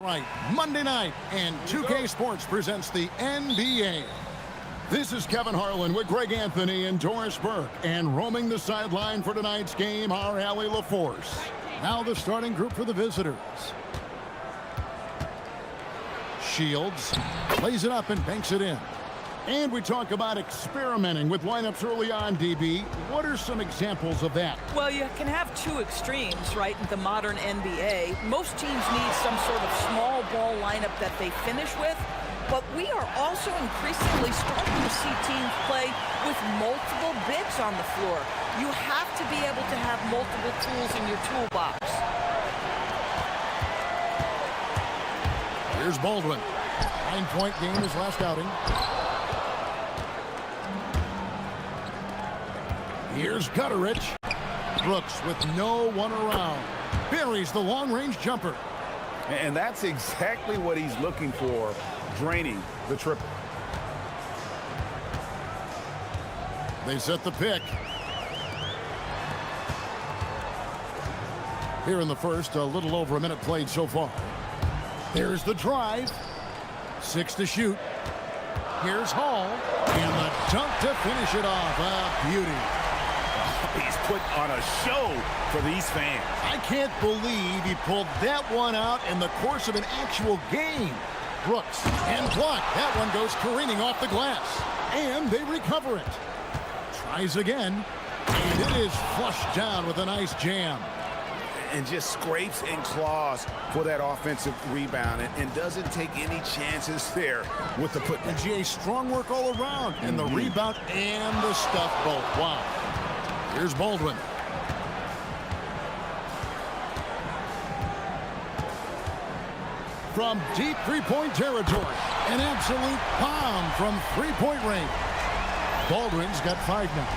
Right, Monday night, and 2K Sports presents the NBA. This is Kevin Harlan with Greg Anthony and Doris Burke, and roaming the sideline for tonight's game are Allie LaForce. Now the starting group for the visitors. Shields plays it up and banks it in. And we talk about experimenting with lineups early on, DB. What are some examples of that? Well, you can have two extremes, right, in the modern NBA. Most teams need some sort of small ball lineup that they finish with, but we are also increasingly starting to see teams play with multiple bigs on the floor. You have to be able to have multiple tools in your toolbox. Here's Baldwin. 9-point game his last outing. Here's Gutterich. Brooks with no one around. Buries the long-range jumper. And that's exactly what he's looking for, draining the triple. They set the pick. Here in the first, a little over a minute played so far. There's the drive. 6 to shoot. Here's Hall. And the dunk to finish it off. A beauty. He's put on a show for these fans. I can't believe he pulled that one out in the course of an actual game. Brooks and blocked. That one goes careening off the glass. And they recover it. Tries again. And it is flushed down with a nice jam. And just scrapes and claws for that offensive rebound and doesn't take any chances there with the put. And GA, strong work all around. And the rebound and the stuff both. Wow. Here's Baldwin. From deep three-point territory. An absolute bomb from three-point range. Baldwin's got 5 now.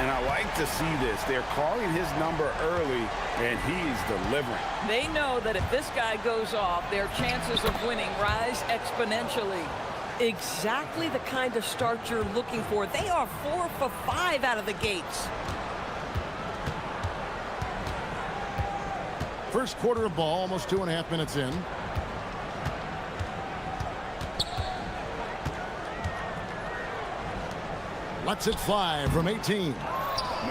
And I like to see this. They're calling his number early, and he's delivering. They know that if this guy goes off, their chances of winning rise exponentially. Exactly the kind of start you're looking for. They are 4 for 5 out of the gates. First quarter of ball, almost 2.5 minutes in. Lets it fly from 18.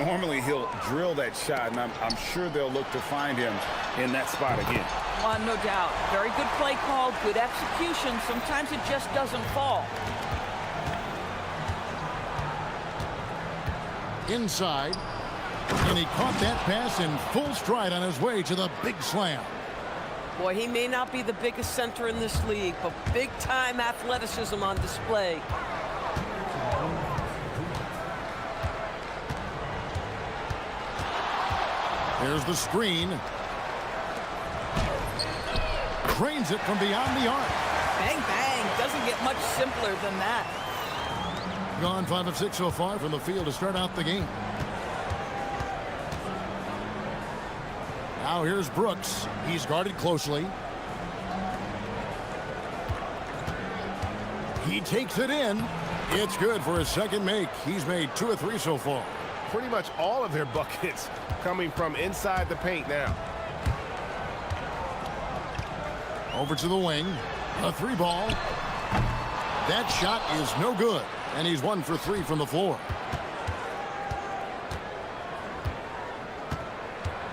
Normally he'll drill that shot, and I'm sure they'll look to find him in that spot again. No doubt. Very good play call, good execution. Sometimes it just doesn't fall. Inside. And he caught that pass in full stride on his way to the big slam. Boy, he may not be the biggest center in this league, but big-time athleticism on display. There's the screen. Drains it from beyond the arc. Bang, bang. Doesn't get much simpler than that. Gone 5 of 6 so far from the field to start out the game. Now here's Brooks. He's guarded closely. He takes it in. It's good for his second make. He's made 2 of 3 so far. Pretty much all of their buckets coming from inside the paint now. Over to the wing. A 3-ball. That shot is no good. And he's 1 for 3 from the floor.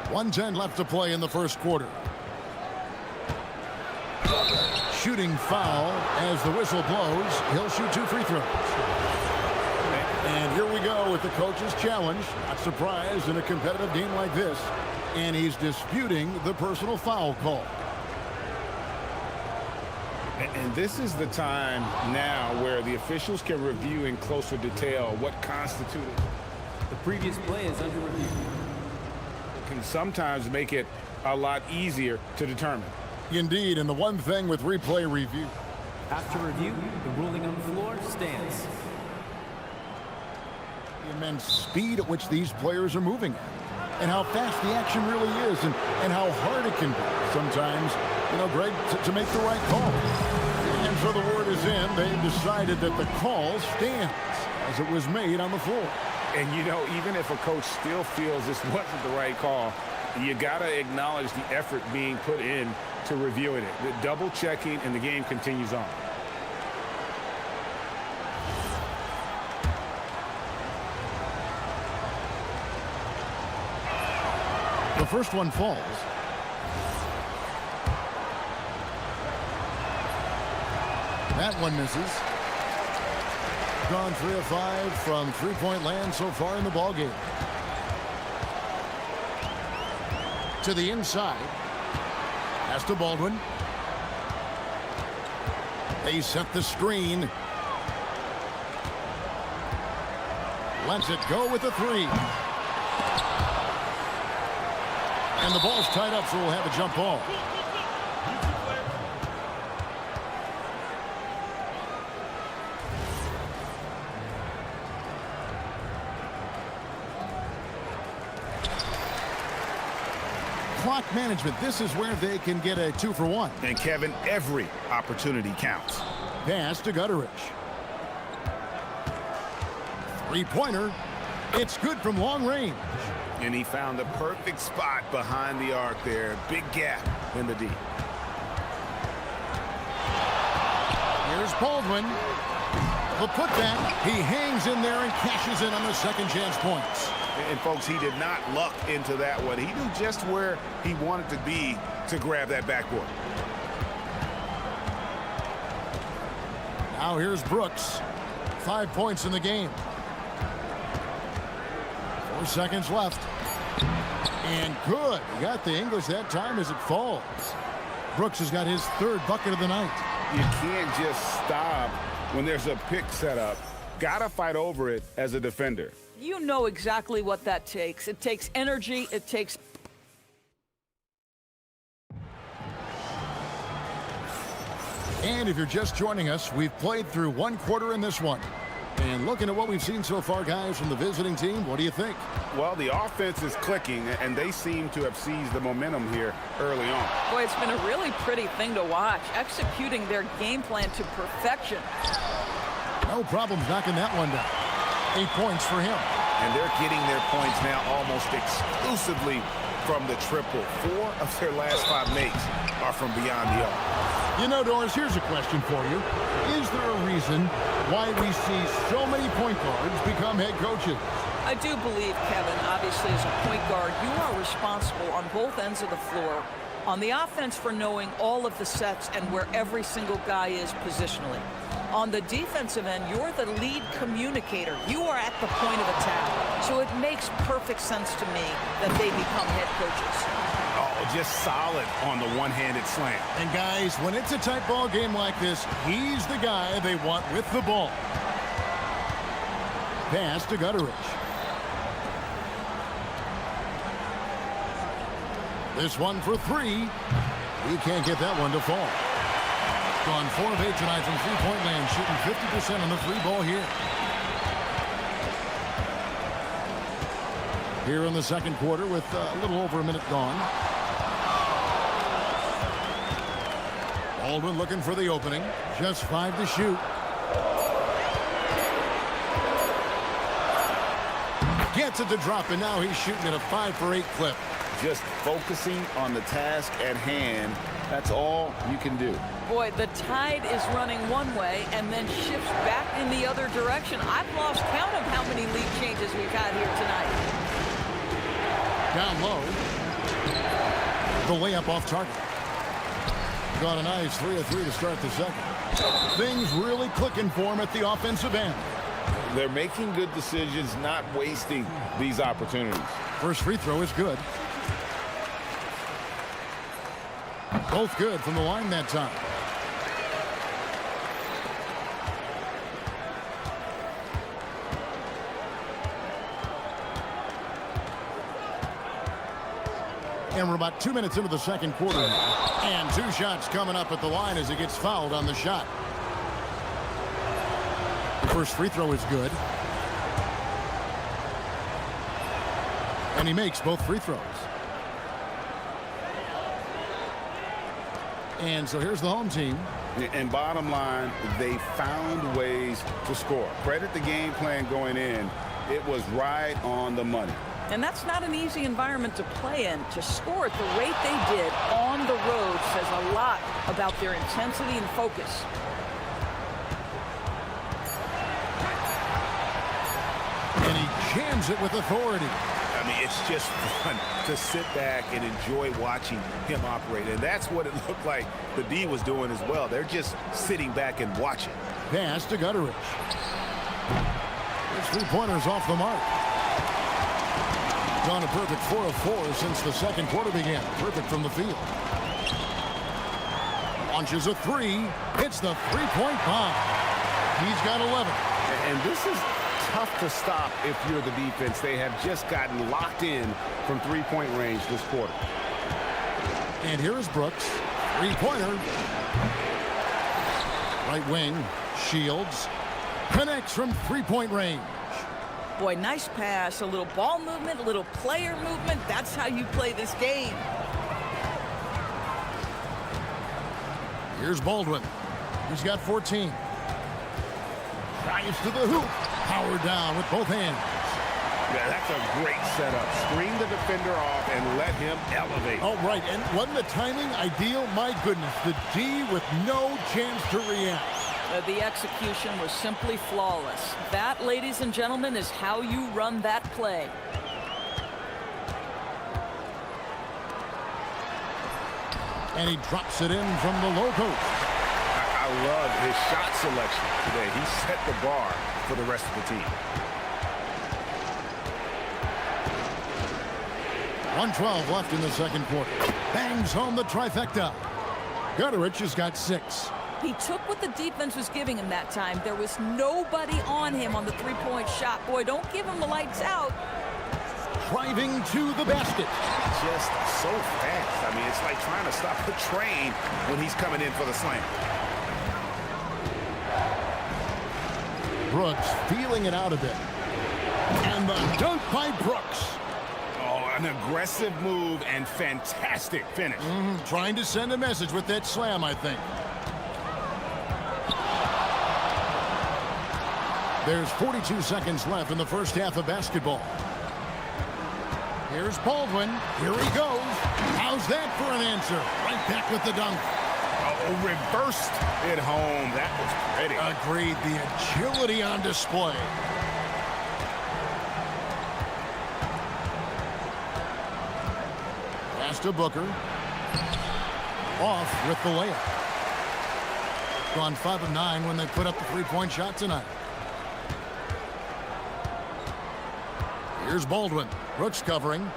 1:10 left to play in the first quarter. Shooting foul as the whistle blows. He'll shoot 2 free throws. And here we go with the coach's challenge. Not surprised in a competitive game like this. And he's disputing the personal foul call. And this is the time now where the officials can review in closer detail what constituted. The previous play is under review. Can sometimes make it a lot easier to determine. Indeed, and the one thing with replay review. After review, the ruling on the floor stands. The immense speed at which these players are moving at, and how fast the action really is, and how hard it can be sometimes, you know, Greg, to make the right call. And so the word is in. They've decided that the call stands as it was made on the floor. And, you know, even if a coach still feels this wasn't the right call, you got to acknowledge the effort being put in to reviewing it. The double checking, and the game continues on. The first one falls. That one misses. Gone 3 of 5 from three-point land so far in the ballgame. To the inside. Pass to Baldwin. They set the screen. Lets it go with the 3. And the ball's tied up, so we'll have a jump ball. Clock management. This is where they can get a 2-for-1. And Kevin, every opportunity counts. Pass to Gutteridge. Three-pointer. It's good from long range. And he found the perfect spot behind the arc there. Big gap in the D. Here's Baldwin. The putback. He hangs in there and cashes in on the second chance points. And folks, he did not luck into that one. He knew just where he wanted to be to grab that backboard. Now here's Brooks. 5 points in the game. 4 seconds left. And good. He got the English that time as it falls. Brooks has got his 3rd bucket of the night. You can't just stop when there's a pick set up. Gotta fight over it as a defender. You know exactly what that takes. It takes energy. It takes... And if you're just joining us, we've played through 1 quarter in this one. And looking at what we've seen so far, guys, from the visiting team, what do you think? Well, the offense is clicking, and they seem to have seized the momentum here early on. Boy, it's been a really pretty thing to watch, executing their game plan to perfection. No problems knocking that one down. 8 points for him. And they're getting their points now almost exclusively from the triple. 4 of their last 5 makes are from beyond the arc. You know, Doris, here's a question for you. Is there a reason why we see so many point guards become head coaches? I do believe, Kevin, obviously as a point guard, you are responsible on both ends of the floor. On the offense for knowing all of the sets and where every single guy is positionally. On the defensive end, you're the lead communicator. You are at the point of attack. So it makes perfect sense to me that they become head coaches. Oh, just solid on the one-handed slam. And guys, when it's a tight ball game like this, he's the guy they want with the ball. Pass to Gutteridge. This one for 3. He can't get that one to fall. Gone 4 of 8 tonight from three-point land, shooting 50% on the 3-ball here. Here in the second quarter with a little over a minute gone. Baldwin looking for the opening. Just 5 to shoot. Gets it to drop, and now he's shooting at a 5 for 8 clip. Just focusing on the task at hand. That's all you can do. Boy, the tide is running one way and then shifts back in the other direction. I've lost count of how many lead changes we've had here tonight. Down low. The layup off target. Got a nice 3 of 3 to start the second. Things really clicking for him at the offensive end. They're making good decisions, not wasting these opportunities. First free throw is good. Both good from the line that time. And we're about 2 minutes into the second quarter. And 2 shots coming up at the line as he gets fouled on the shot. The first free throw is good. And he makes both free throws. And so here's the home team. And bottom line, they found ways to score. Credit the game plan going in. It was right on the money. And that's not an easy environment to play in. To score at the rate they did on the road says a lot about their intensity and focus. And he jams it with authority. I mean, it's just fun to sit back and enjoy watching him operate. And that's what it looked like the D was doing as well. They're just sitting back and watching. Pass to Gutteridge. His three-pointers off the mark. Gone a perfect 4 of 4 since the second quarter began. Perfect from the field. Launches a three. Hits the three-point bomb. He's got 11. And this is tough to stop if you're the defense. They have just gotten locked in from three-point range this quarter. And here is Brooks. Three-pointer. Right wing. Shields. Connects from three-point range. Boy, nice pass, a little ball movement, a little player movement. That's how you play this game. Here's Baldwin. He's got 14. Drives to the hoop. Power down with both hands. Yeah, that's a great setup. Screen the defender off and let him elevate. Oh, right. And wasn't the timing ideal? My goodness. The D with no chance to react. The execution was simply flawless. That, ladies and gentlemen, is how you run that play. And he drops it in from the low post. I love his shot selection today. He set the bar for the rest of the team. 1:12 left in the second quarter. Bangs home the trifecta. Gutteridge has got 6. He took what the defense was giving him that time. There was nobody on him on the three-point shot. Boy, don't give him the lights out. Driving to the basket. Just so fast. I mean, it's like trying to stop a train when he's coming in for the slam. Brooks feeling it out a bit. And the dunk by Brooks. Oh, an aggressive move and fantastic finish. Trying to send a message with that slam, I think. There's 42 seconds left in the first half of basketball. Here's Baldwin. Here he goes. How's that for an answer? Right back with the dunk. Oh, reversed it home. That was pretty. Agreed. The agility on display. Pass to Booker. Off with the layup. Gone 5 of 9 when they put up the three-point shot tonight. Here's Baldwin. Brooks covering.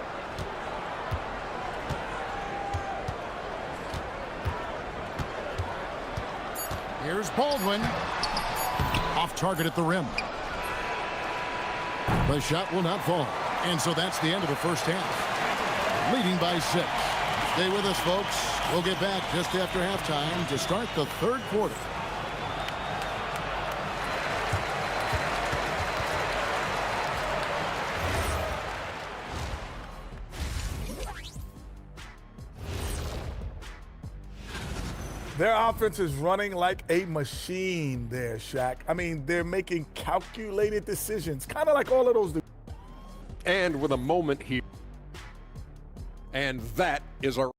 Here's Baldwin. Off target at the rim. The shot will not fall. And so that's the end of the first half. Leading by 6. Stay with us, folks. We'll get back just after halftime to start the third quarter. Their offense is running like a machine there, Shaq. I mean, they're making calculated decisions, kind of like all of those. And with a moment here. And that is our...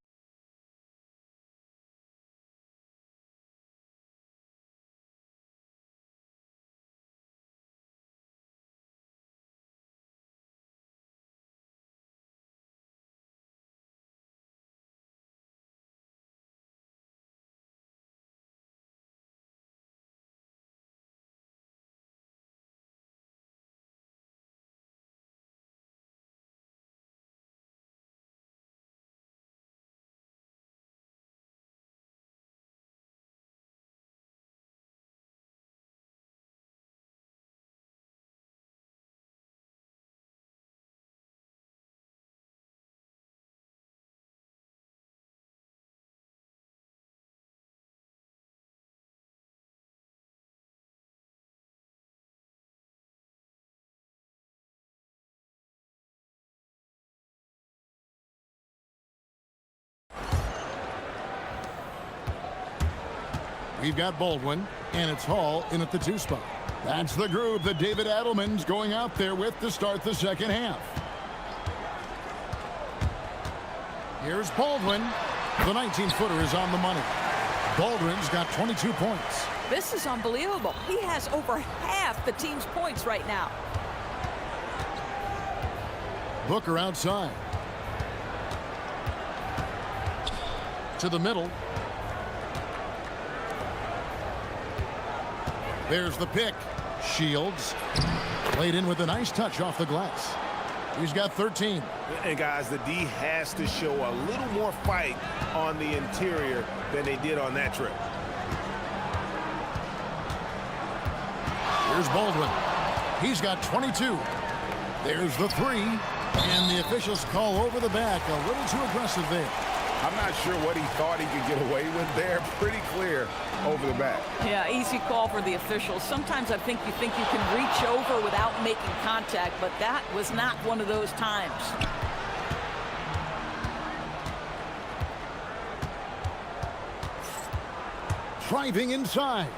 We've got Baldwin, and it's Hall in at the 2 spot. That's the group that David Adelman's going out there with to start the second half. Here's Baldwin. The 19-footer is on the money. Baldwin's got 22 points. This is unbelievable. He has over half the team's points right now. Booker outside. To the middle. There's the pick. Shields. Laid in with a nice touch off the glass. He's got 13. And guys, the D has to show a little more fight on the interior than they did on that trip. Here's Baldwin. He's got 22. There's the three. And the officials call over the back. A little too aggressive there. I'm not sure what he thought he could get away with there. Pretty clear over the back. Yeah, easy call for the officials. Sometimes I think you can reach over without making contact, but that was not one of those times. Driving inside.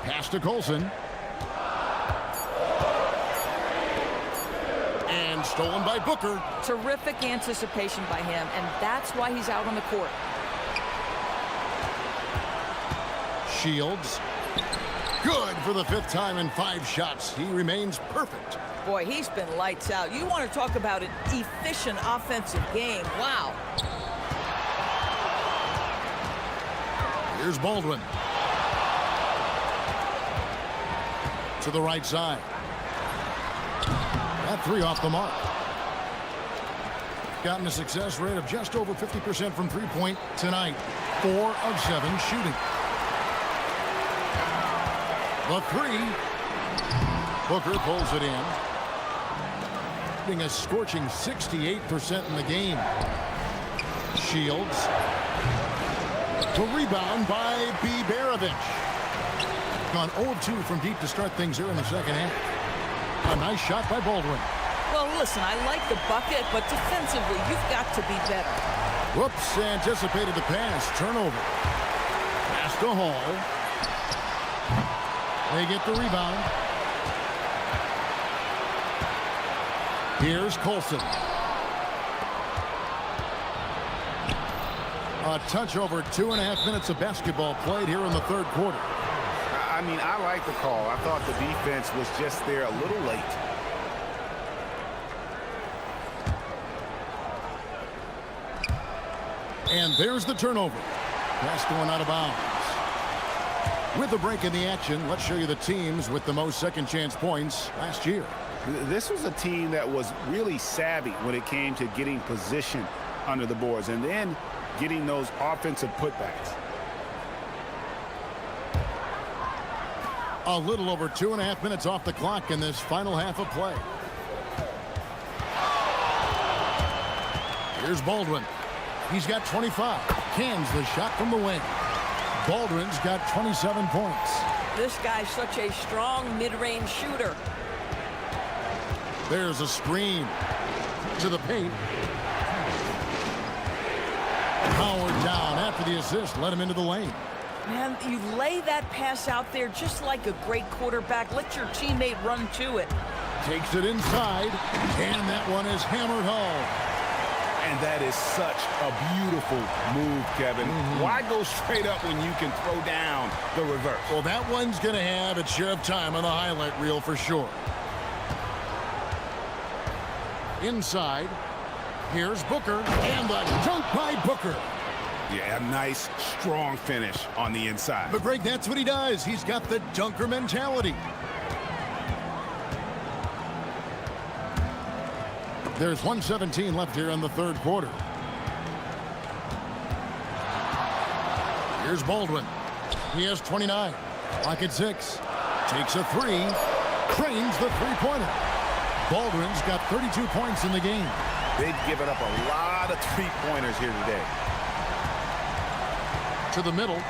Pass to Colson. And stolen by Booker. Terrific anticipation by him, and that's why he's out on the court. Shields. Good for the 5th time in 5 shots. He remains perfect. Boy, he's been lights out. You want to talk about an efficient offensive game. Wow. Here's Baldwin. To the right side. That 3 off the mark. Gotten a success rate of just over 50% from three-point tonight. 4 of 7 shooting. The 3. Booker pulls it in. Getting a scorching 68% in the game. Shields. The rebound by Biberovic. Gone 0 of 2 from deep to start things here in the second half. A nice shot by Baldwin. Well, listen, I like the bucket, but defensively, you've got to be better. Whoops, anticipated the pass. Turnover. Pass to Hall. They get the rebound. Here's Colson. A touch over 2.5 minutes of basketball played here in the third quarter. I mean, I like the call. I thought the defense was just there a little late. And there's the turnover. Pass going out of bounds. With a break in the action, let's show you the teams with the most second chance points last year. This was a team that was really savvy when it came to getting position under the boards and then getting those offensive putbacks. A little over 2.5 minutes off the clock in this final half of play. Here's Baldwin. He's got 25. Cans the shot from the wing. Baldwin's got 27 points. This guy's such a strong mid-range shooter. There's a screen to the paint. Howard down after the assist. Let him into the lane. Man, you lay that pass out there just like a great quarterback. Let your teammate run to it. Takes it inside. And that one is hammered home. And that is such a beautiful move, Kevin. Why go straight up when you can throw down the reverse? Well, that one's going to have its share of time on the highlight reel for sure. Inside. Here's Booker. And the dunk by Booker. Yeah, a nice, strong finish on the inside. But, Greg, that's what he does. He's got the dunker mentality. There's 1:17 left here in the third quarter. Here's Baldwin. He has 29. Lock at 6. Takes a 3. Trains the three-pointer. Baldwin's got 32 points in the game. They've given up a lot of three-pointers here today. To the middle.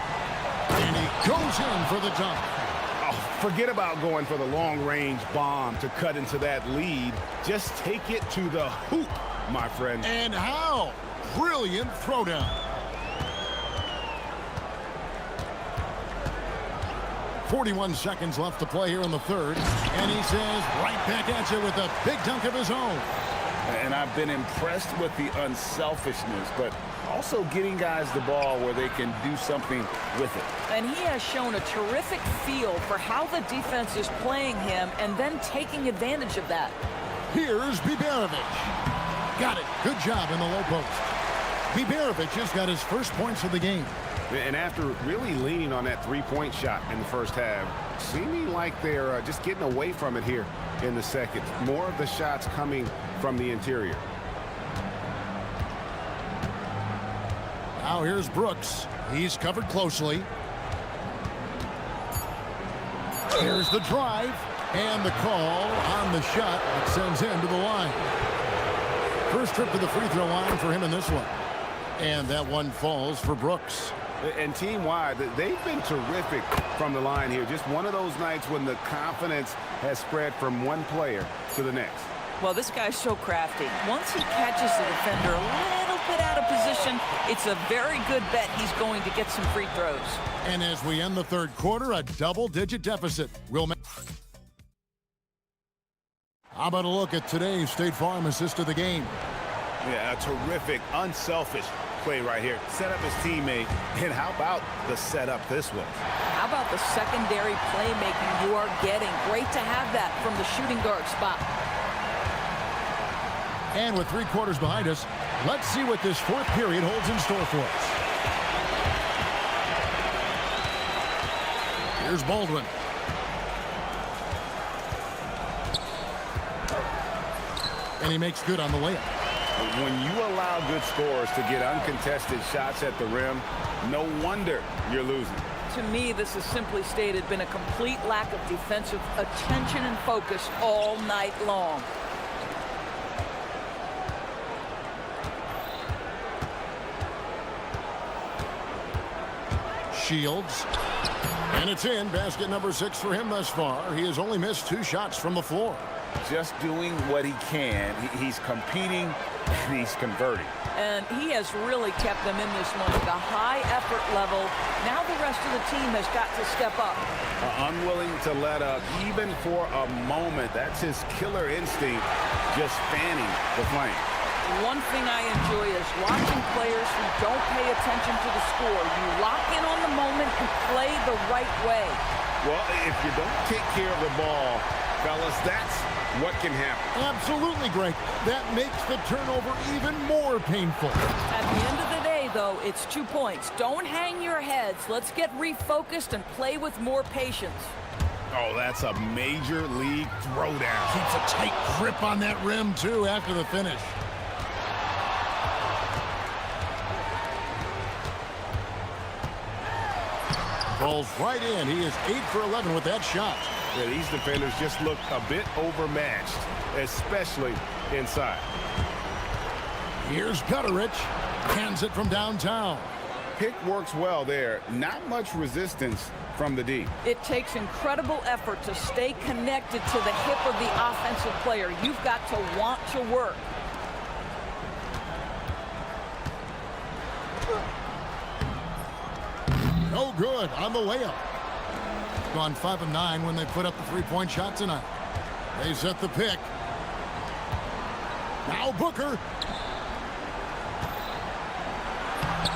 And he goes in for the dunk. Oh, forget about going for the long-range bomb to cut into that lead. Just take it to the hoop, my friend. And how? Brilliant throwdown. 41 seconds left to play here in the third. And he says right back at you with a big dunk of his own. And I've been impressed with the unselfishness, but also getting guys the ball where they can do something with it. And he has shown a terrific feel for how the defense is playing him and then taking advantage of that. Here's Biberovic. Got it. Good job in the low post. Biberovic has got his first points of the game. And after really leaning on that three-point shot in the first half, seeming like they're just getting away from it here in the second. More of the shots coming from the interior. Now here's Brooks. He's covered closely. Here's the drive. And the call on the shot that sends him to the line. First trip to the free throw line for him in this one. And that one falls for Brooks. And team-wide, they've been terrific from the line here. Just one of those nights when the confidence has spread from one player to the next. Well, this guy's so crafty. Once he catches the defender a little bit out of position, it's a very good bet he's going to get some free throws. And as we end the third quarter, a double-digit deficit. How about a look at today's State Farm assist of the game? Yeah, a terrific, unselfish play right here. Set up his teammate, and how about the setup this way? How about the secondary playmaking you are getting? Great to have that from the shooting guard spot. And with 3 quarters behind us, let's see what this fourth period holds in store for us. Here's Baldwin. And he makes good on the layup. When you allow good scorers to get uncontested shots at the rim, no wonder you're losing. To me, this is simply stated been a complete lack of defensive attention and focus all night long. Shields. And it's in. Basket number 6 for him thus far. He has only missed 2 shots from the floor. Just doing what he can. He's competing, and he's converting. And he has really kept them in this one at a high effort level. Now the rest of the team has got to step up. Unwilling to let up, even for a moment. That's his killer instinct, just fanning the flame. One thing I enjoy is watching players who don't pay attention to the score. You lock in on the moment and play the right way. Well, if you don't take care of the ball, fellas, that's what can happen. Absolutely, Greg. That makes the turnover even more painful. At the end of the day, though, it's 2 points. Don't hang your heads. Let's get refocused and play with more patience. Oh, that's a major league throwdown. Keeps a tight grip on that rim, too, after the finish. Falls right in. He is 8 for 11 with that shot. Yeah, these defenders just look a bit overmatched, especially inside. Here's Gutterich. Hands it from downtown. Pick works well there. Not much resistance from the D. It takes incredible effort to stay connected to the hip of the offensive player. You've got to want to work. No good on the layup. Gone 5 of 9 when they put up the 3-point shot tonight. They set the pick. Now Booker.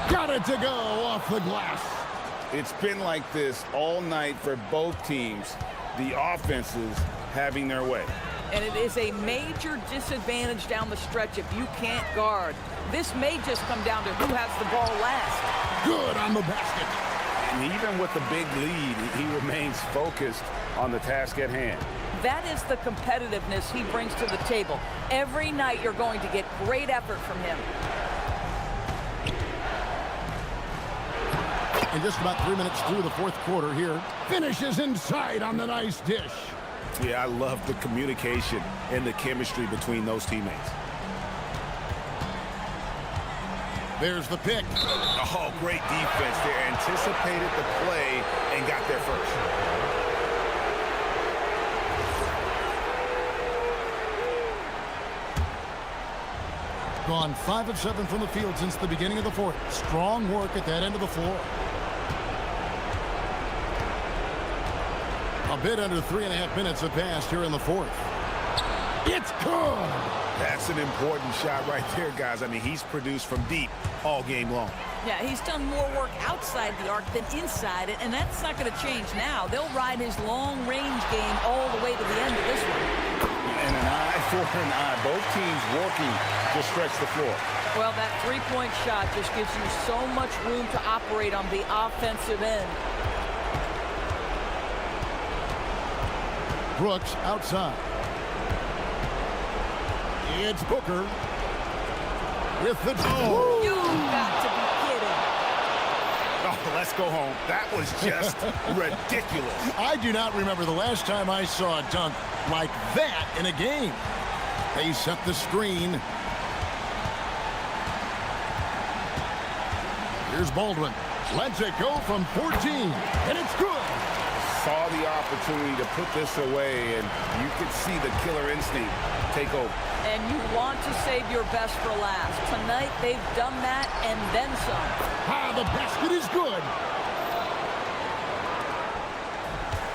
Got it to go off the glass. It's been like this all night for both teams. The offenses having their way. And it is a major disadvantage down the stretch if you can't guard. This may just come down to who has the ball last. Good on the basket. And even with the big lead, he remains focused on the task at hand. That is the competitiveness he brings to the table. Every night you're going to get great effort from him. And just about 3 minutes through the fourth quarter here. Finishes inside on the nice dish. Yeah, I love the communication and the chemistry between those teammates. There's the pick. Oh, great defense there. Anticipated the play and got there first. Gone 5 of 7 from the field since the beginning of the fourth. Strong work at that end of the floor. A bit under 3.5 minutes have passed here in the fourth. It's good. That's an important shot right there, guys. I mean, he's produced from deep all game long. Yeah, he's done more work outside the arc than inside it, and that's not going to change now. They'll ride his long-range game all the way to the end of this one. And an eye for an eye. Both teams working to stretch the floor. Well, that three-point shot just gives you so much room to operate on the offensive end. Brooks outside. It's Booker with the toe. You've got to be kidding. Oh, let's go home. That was just ridiculous. I do not remember the last time I saw a dunk like that in a game. They set the screen. Here's Baldwin. Lets it go from 14, and it's good. Saw the opportunity to put this away, and you could see the killer instinct take over. And you want to save your best for last. Tonight, they've done that and then some. Ah, the basket is good.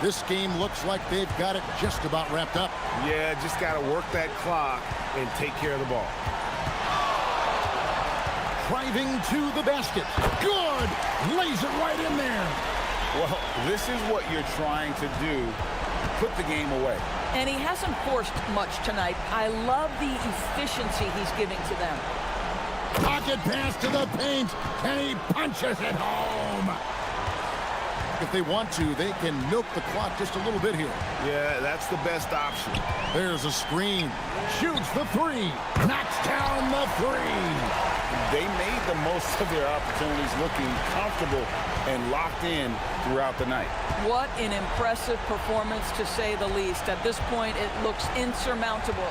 This game looks like they've got it just about wrapped up. Yeah, just got to work that clock and take care of the ball. Driving to the basket. Good. Lays it right in there. Well, this is what you're trying to do. Put the game away. And he hasn't forced much tonight. I love the efficiency he's giving to them. Pocket pass to the paint, and he punches it home. If they want to, they can milk the clock just a little bit here. Yeah, that's the best option. There's a screen. Shoots the three. Knocks down the three. They made the most of their opportunities, looking comfortable and locked in throughout the night. What an impressive performance, to say the least. At this point, it looks insurmountable.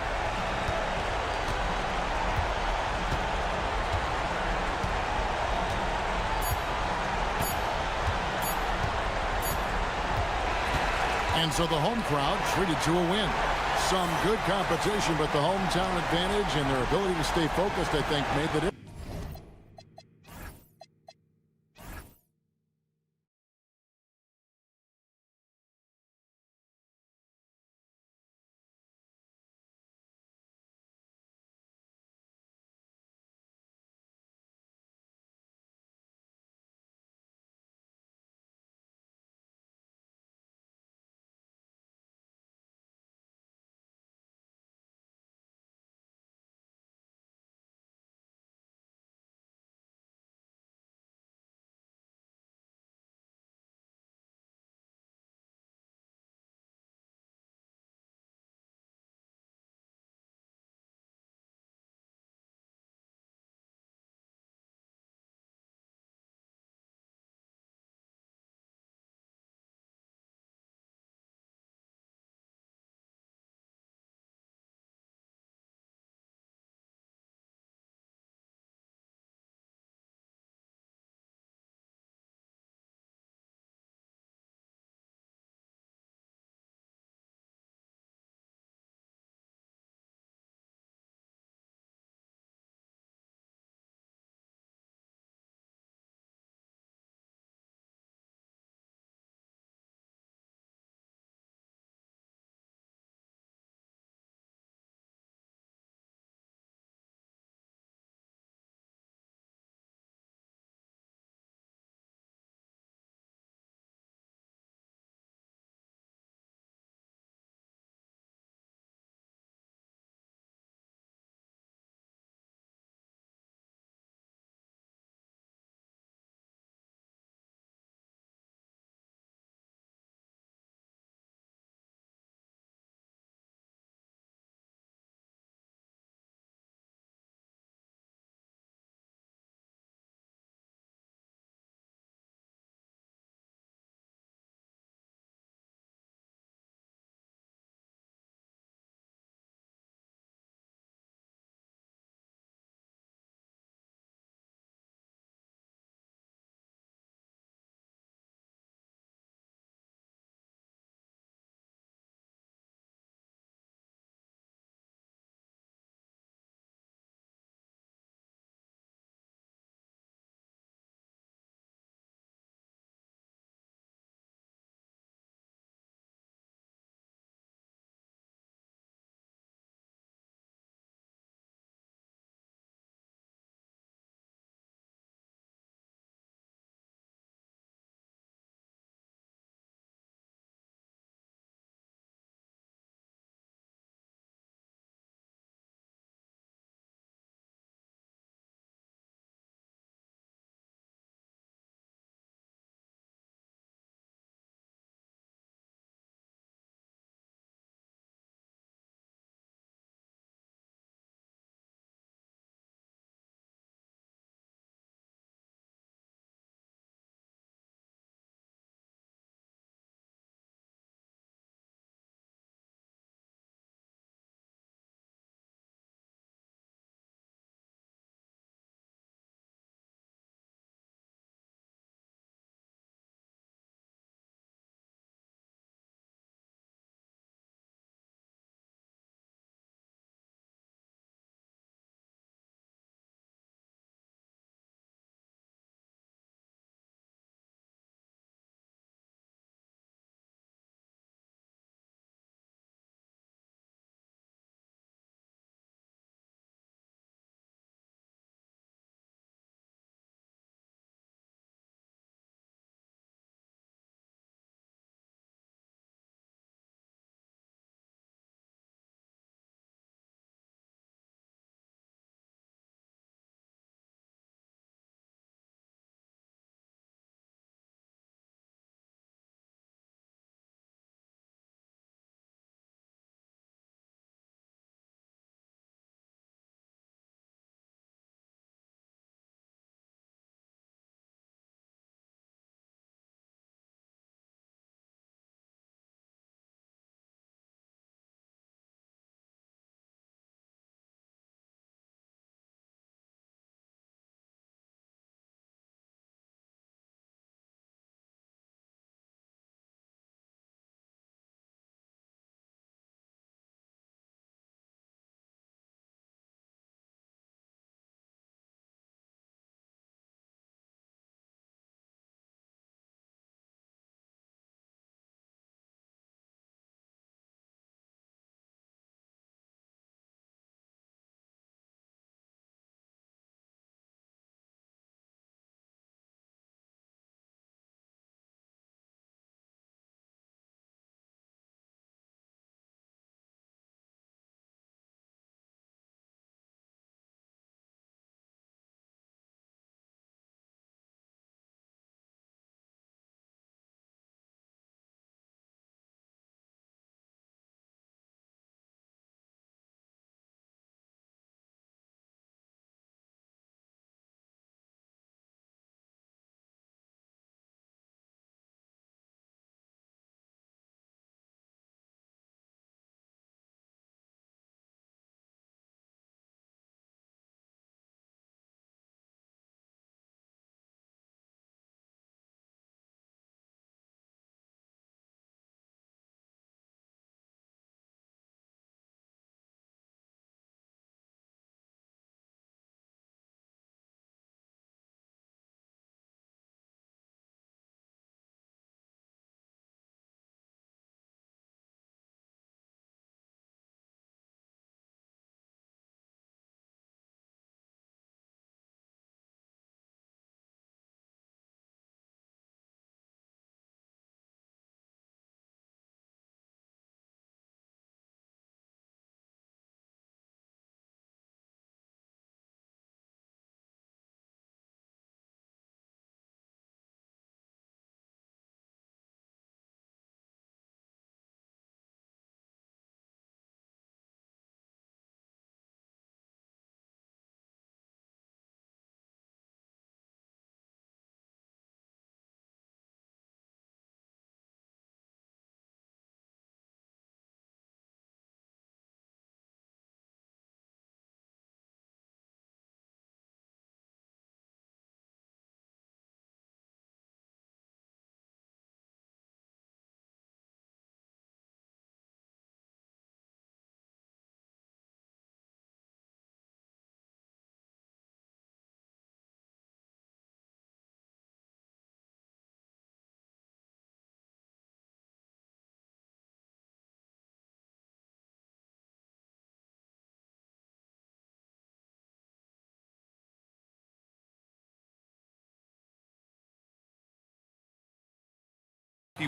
And so the home crowd treated to a win. Some good competition, but the hometown advantage and their ability to stay focused, I think, made the difference.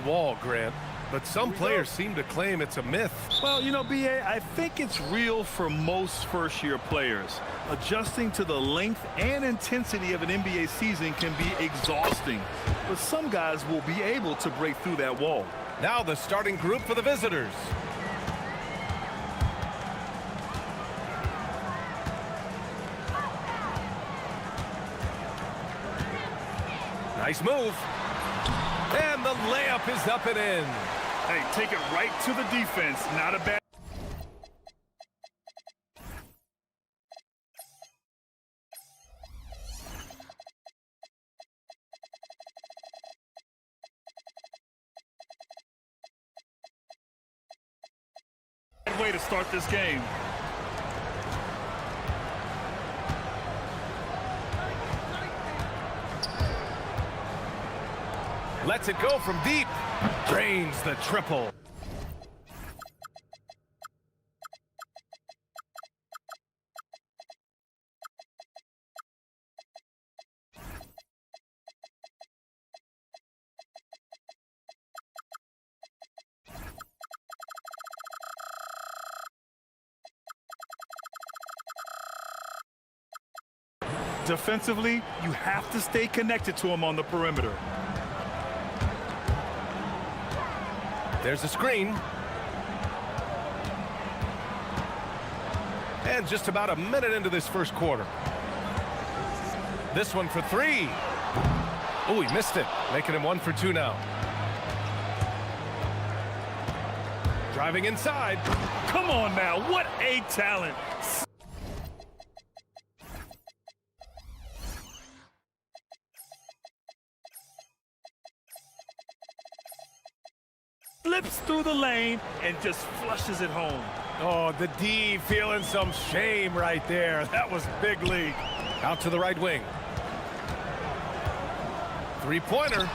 wall, Grant, but some players seem to claim it's a myth. Well, you know, B.A., I think it's real for most first-year players. Adjusting to the length and intensity of an NBA season can be exhausting, but some guys will be able to break through that wall. Now the starting group for the visitors. Nice move. And the layup is up and in. Hey, take it right to the defense. Not a bad... way to start this game. Lets it go from deep. Drains the triple. Defensively, you have to stay connected to him on the perimeter. There's a screen. And just about a minute into this first quarter. This one for three. Oh, he missed it, making him 1 for 2 now. Driving inside. Come on now, what a talent. Slips through the lane and just flushes it home. Oh, the D feeling some shame right there. That was big league. Out to the right wing. Three-pointer.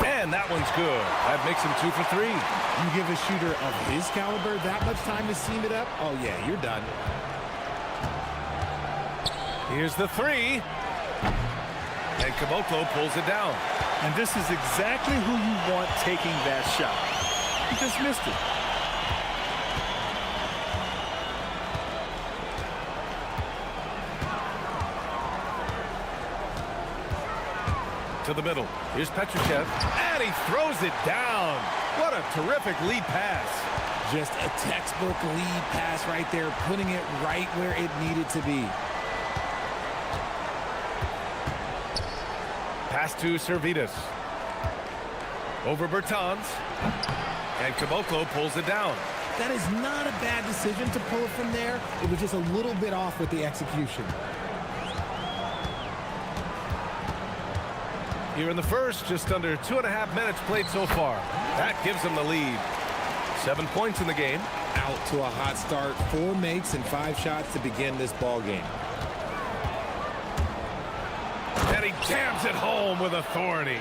And that one's good. That makes him 2 for 3. You give a shooter of his caliber that much time to seam it up, oh yeah, you're done. Here's the three. And Caboclo pulls it down. And this is exactly who you want taking that shot. He just missed it. To the middle. Here's Petrushev. And he throws it down. What a terrific lead pass. Just a textbook lead pass right there, putting it right where it needed to be. Pass to Servetus. Over Bertans. And Caboclo pulls it down. That is not a bad decision to pull it from there. It was just a little bit off with the execution. Here in the first, just under 2.5 minutes played so far. That gives them the lead. 7 points in the game. Out to a hot start. 4 makes and 5 shots to begin this ball game. And he jams it home with authority.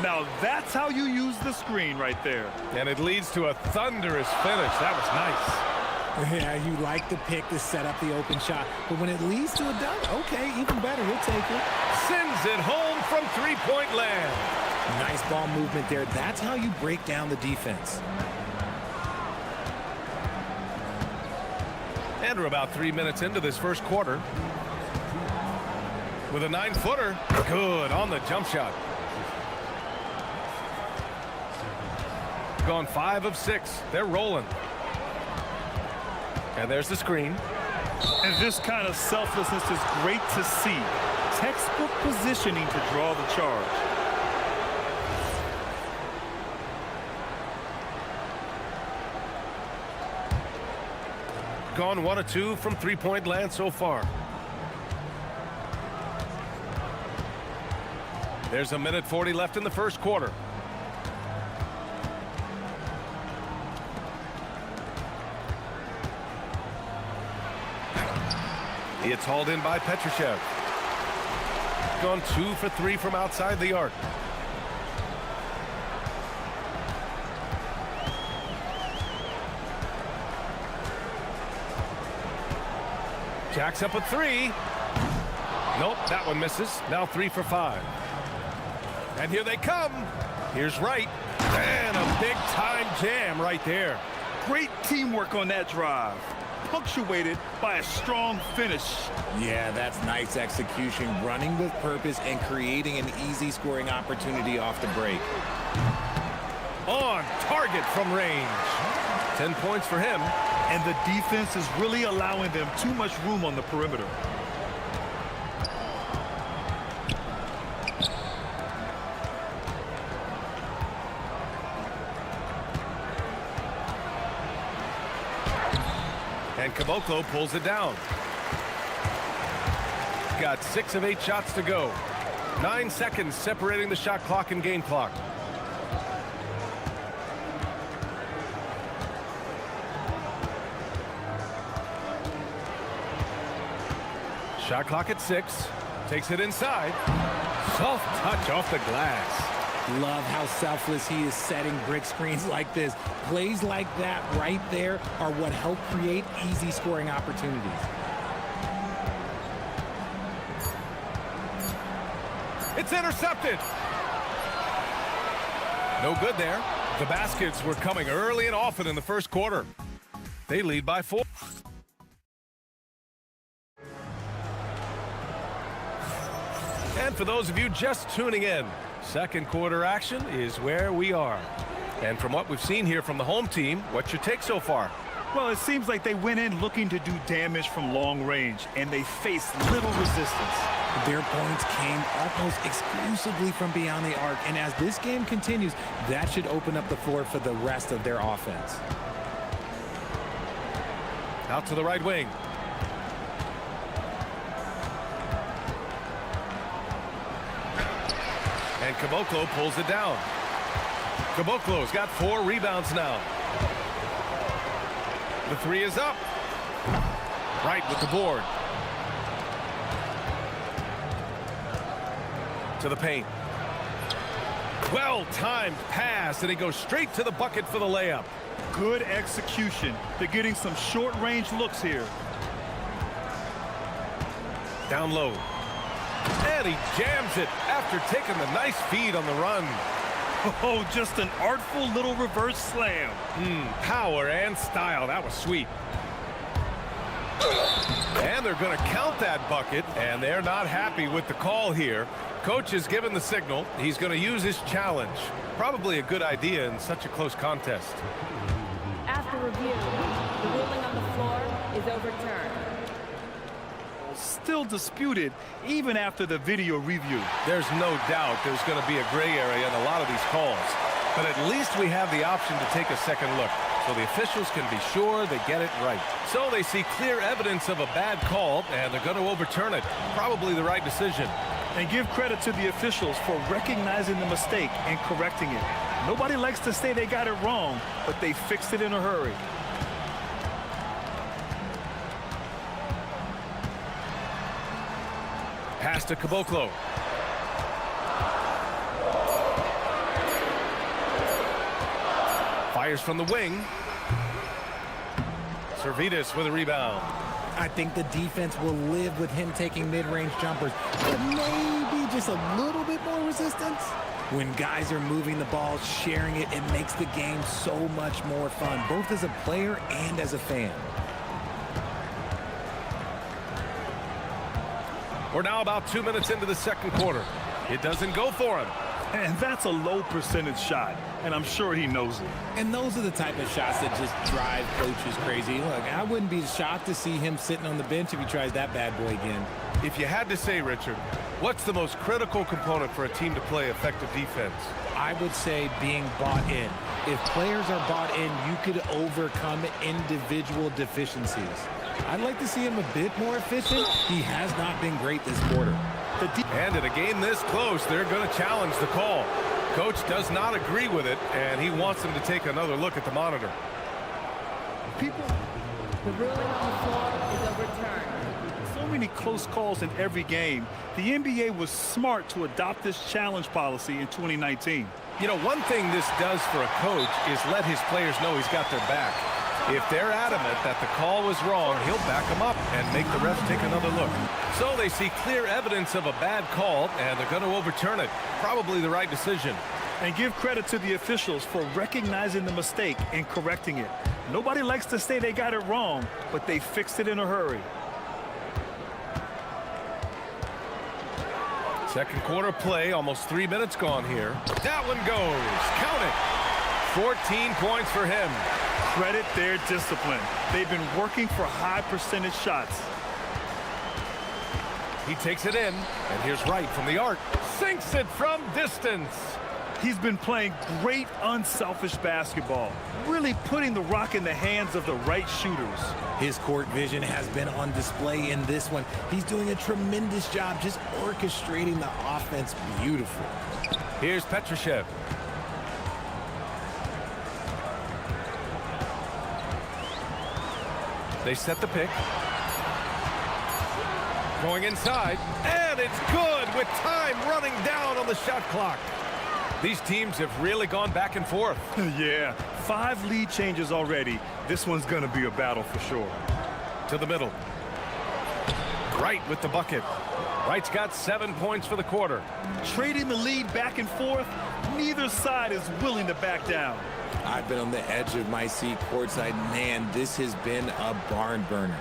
Now that's how you use the screen right there. And it leads to a thunderous finish. That was nice. Yeah, you like the pick to set up the open shot. But when it leads to a dunk, okay, even better. We'll take it. Sends it home from three-point land. Nice ball movement there. That's how you break down the defense. And we're about 3 minutes into this first quarter. With a 9-footer. Good on the jump shot. Gone 5 of 6. They're rolling. And there's the screen. And this kind of selflessness is great to see. Textbook positioning to draw the charge. Gone 1 of 2 from three-point land so far. There's a minute 40 left in the first quarter. It's hauled in by Petrushev. Gone 2 for 3 from outside the arc. Jacks up a 3. Nope, that one misses. Now 3 for 5. And here they come. Here's Wright. And a big-time jam right there. Great teamwork on that drive, punctuated by a strong finish. Yeah, that's nice execution, running with purpose and creating an easy scoring opportunity off the break. On target from range. 10 points for him. And the defense is really allowing them too much room on the perimeter. And Caboclo pulls it down. Got 6 of 8 shots to go. 9 seconds separating the shot clock and game clock. Shot clock at 6. Takes it inside. Soft touch off the glass. Love how selfless he is setting brick screens like this. Plays like that right there are what help create easy scoring opportunities. It's intercepted. No good there. The baskets were coming early and often in the first quarter. They lead by 4. And for those of you just tuning in, second quarter action is where we are. And from what we've seen here from the home team, what's your take so far? Well, it seems like they went in looking to do damage from long range, and they faced little resistance. Their points came almost exclusively from beyond the arc, and as this game continues, that should open up the floor for the rest of their offense. Out to the right wing. And Caboclo pulls it down. Caboclo's got 4 rebounds now. The 3 is up. Right with the board. To the paint. Well-timed pass, and he goes straight to the bucket for the layup. Good execution. They're getting some short-range looks here. Down low. And he jams it after taking the nice feed on the run. Oh, just an artful little reverse slam. Power and style. That was sweet. And they're going to count that bucket, and they're not happy with the call here. Coach has given the signal. He's going to use his challenge. Probably a good idea in such a close contest. After review, the ruling on the floor is overturned. Still disputed even after the video review. There's no doubt there's going to be a gray area in a lot of these calls. But at least we have the option to take a second look, so the officials can be sure they get it right. So they see clear evidence of a bad call, and they're going to overturn it. Probably the right decision. And give credit to the officials for recognizing the mistake and correcting it. Nobody likes to say they got it wrong, but they fixed it in a hurry. Pass to Caboclo. Fires from the wing. Servidis with a rebound. I think the defense will live with him taking mid-range jumpers, but maybe just a little bit more resistance. When guys are moving the ball, sharing it, it makes the game so much more fun, both as a player and as a fan. We're now about 2 minutes into the second quarter. It doesn't go for him. And that's a low percentage shot, and I'm sure he knows it. And those are the type of shots that just drive coaches crazy. Look, I wouldn't be shocked to see him sitting on the bench if he tries that bad boy again. If you had to say, Richard, what's the most critical component for a team to play effective defense? I would say being bought in. If players are bought in, you could overcome individual deficiencies. I'd like to see him a bit more efficient. He has not been great this quarter. And in a game this close, they're going to challenge the call. Coach does not agree with it, and he wants them to take another look at the monitor. The ruling on the floor is overturned. So many close calls in every game. The NBA was smart to adopt this challenge policy in 2019. You know, one thing this does for a coach is let his players know he's got their back. If they're adamant that the call was wrong, he'll back them up and make the refs take another look. So they see clear evidence of a bad call, and they're going to overturn it. Probably the right decision. And give credit to the officials for recognizing the mistake and correcting it. Nobody likes to say they got it wrong, but they fixed it in a hurry. Second quarter play, almost 3 minutes gone here. That one goes. Count it. 14 points for him. Credit their discipline. They've been working for high percentage shots. He takes it in, and here's Wright from the arc. Sinks it from distance. He's been playing great unselfish basketball, really putting the rock in the hands of the right shooters. His court vision has been on display in this one. He's doing a tremendous job just orchestrating the offense beautifully. Here's Petrushev. They set the pick. Going inside, and it's good with time running down on the shot clock. These teams have really gone back and forth. Yeah, 5 lead changes already. This one's going to be a battle for sure. To the middle. Wright with the bucket. Wright's got 7 points for the quarter. Trading the lead back and forth, neither side is willing to back down. I've been on the edge of my seat courtside. Man, this has been a barn burner.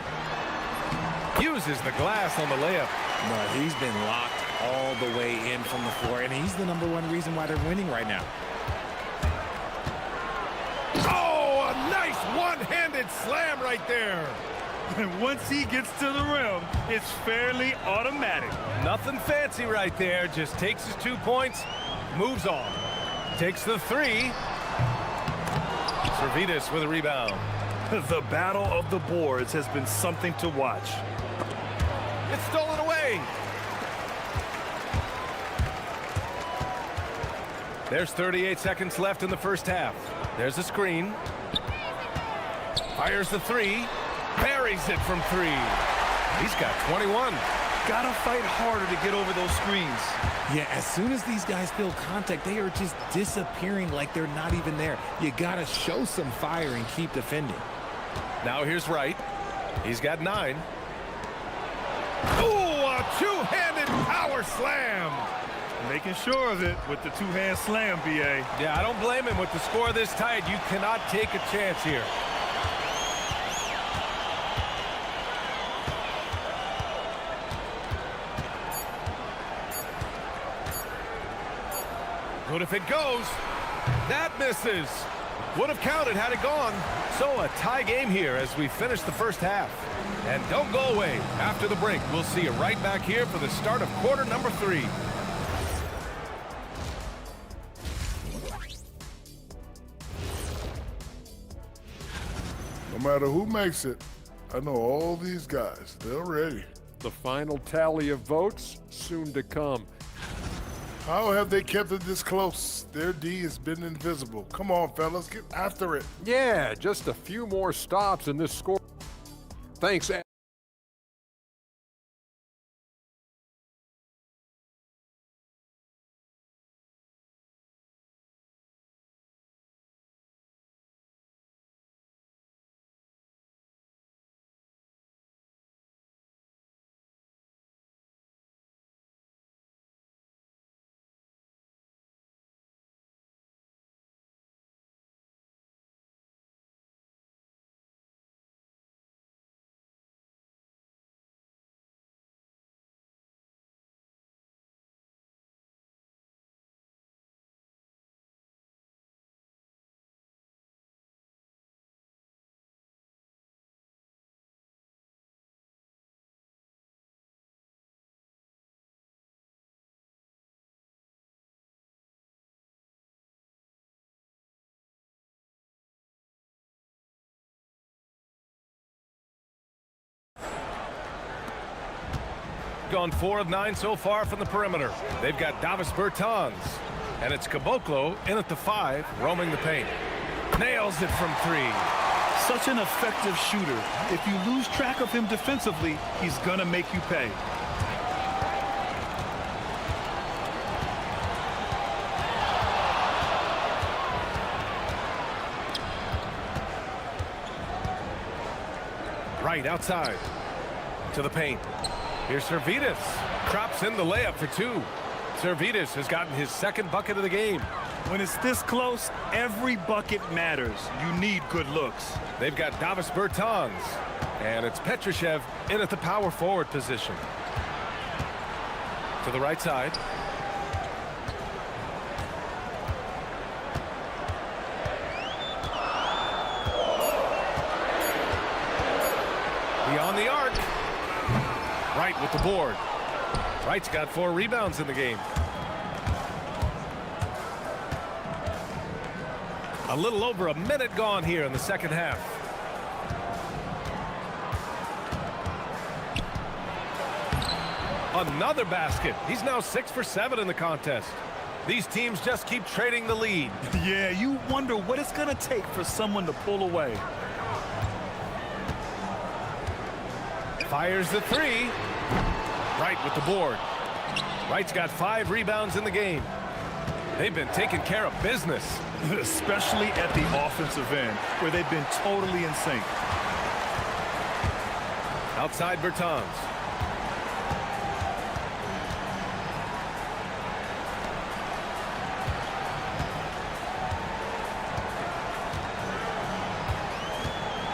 Uses the glass on the layup. No, he's been locked all the way in from the floor, and he's the #1 reason why they're winning right now. Oh, a nice one-handed slam right there. And once he gets to the rim, it's fairly automatic. Nothing fancy right there. Just takes his 2 points, moves on. Takes the 3. Servidis with a rebound. The battle of the boards has been something to watch. It's stolen away. There's 38 seconds left in the first half. There's a screen. Fires the 3. Buries it from 3. He's got 21. Gotta fight harder to get over those screens. Yeah, as soon as these guys feel contact, they are just disappearing like they're not even there. You gotta show some fire and keep defending. Now here's Wright. He's got 9. Ooh, a two-handed power slam. Making sure of it with the two-hand slam, B.A. Yeah, I don't blame him. With the score this tight, you cannot take a chance here. Good if it goes. That misses. Would have counted had it gone. So a tie game here as we finish the first half. And don't go away. After the break, we'll see you right back here for the start of quarter number 3. No matter who makes it, I know all these guys. They're ready. The final tally of votes soon to come. How have they kept it this close? Their D has been invisible. Come on, fellas, get after it. Yeah, just a few more stops in this score. Thanks. Gone 4 of 9 so far from the perimeter. They've got Davis Bertans. And it's Caboclo in at the 5, roaming the paint. Nails it from 3. Such an effective shooter. If you lose track of him defensively, he's gonna make you pay. Right outside to the paint. Here's Servidis. Drops in the layup for two. Servidis has gotten his second bucket of the game. When it's this close, every bucket matters. You need good looks. They've got Davis Bertans. And it's Petrushev in at the power forward position. To the right side. Beyond the arc. Wright with the board. Wright's got 4 rebounds in the game. A little over a minute gone here in the second half. Another basket. He's now 6 for 7 in the contest. These teams just keep trading the lead. Yeah, you wonder what it's going to take for someone to pull away. Fires the 3. Wright with the board. Wright's got 5 rebounds in the game. They've been taking care of business. Especially at the offensive end, where they've been totally in sync. Outside Bertans.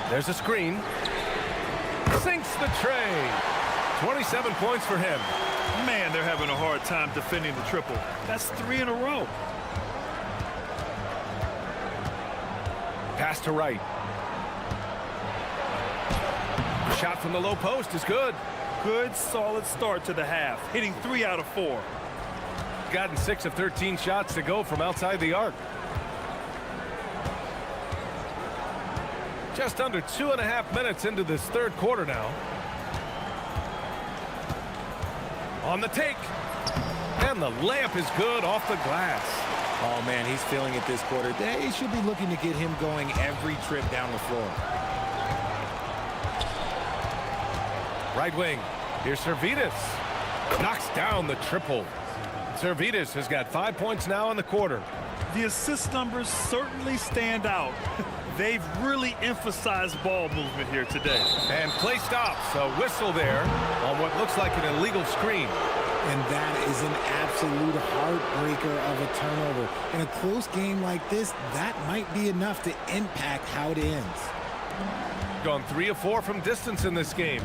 There's a screen. Sinks the tray. 27 points for him. Man, they're having a hard time defending the triple. That's 3 in a row. Pass to Wright. Shot from the low post is good. Good, solid start to the half, hitting 3 out of 4. Gotten 6 of 13 shots to go from outside the arc. Just under 2.5 minutes into this third quarter now. On the take. And the layup is good off the glass. Oh, man, he's feeling it this quarter. They should be looking to get him going every trip down the floor. Right wing. Here's Servidis. Knocks down the triple. Servidis has got 5 points now in the quarter. The assist numbers certainly stand out. They've really emphasized ball movement here today. And play stops. A whistle there on what looks like an illegal screen. And that is an absolute heartbreaker of a turnover. In a close game like this, that might be enough to impact how it ends. Gone 3 of 4 from distance in this game.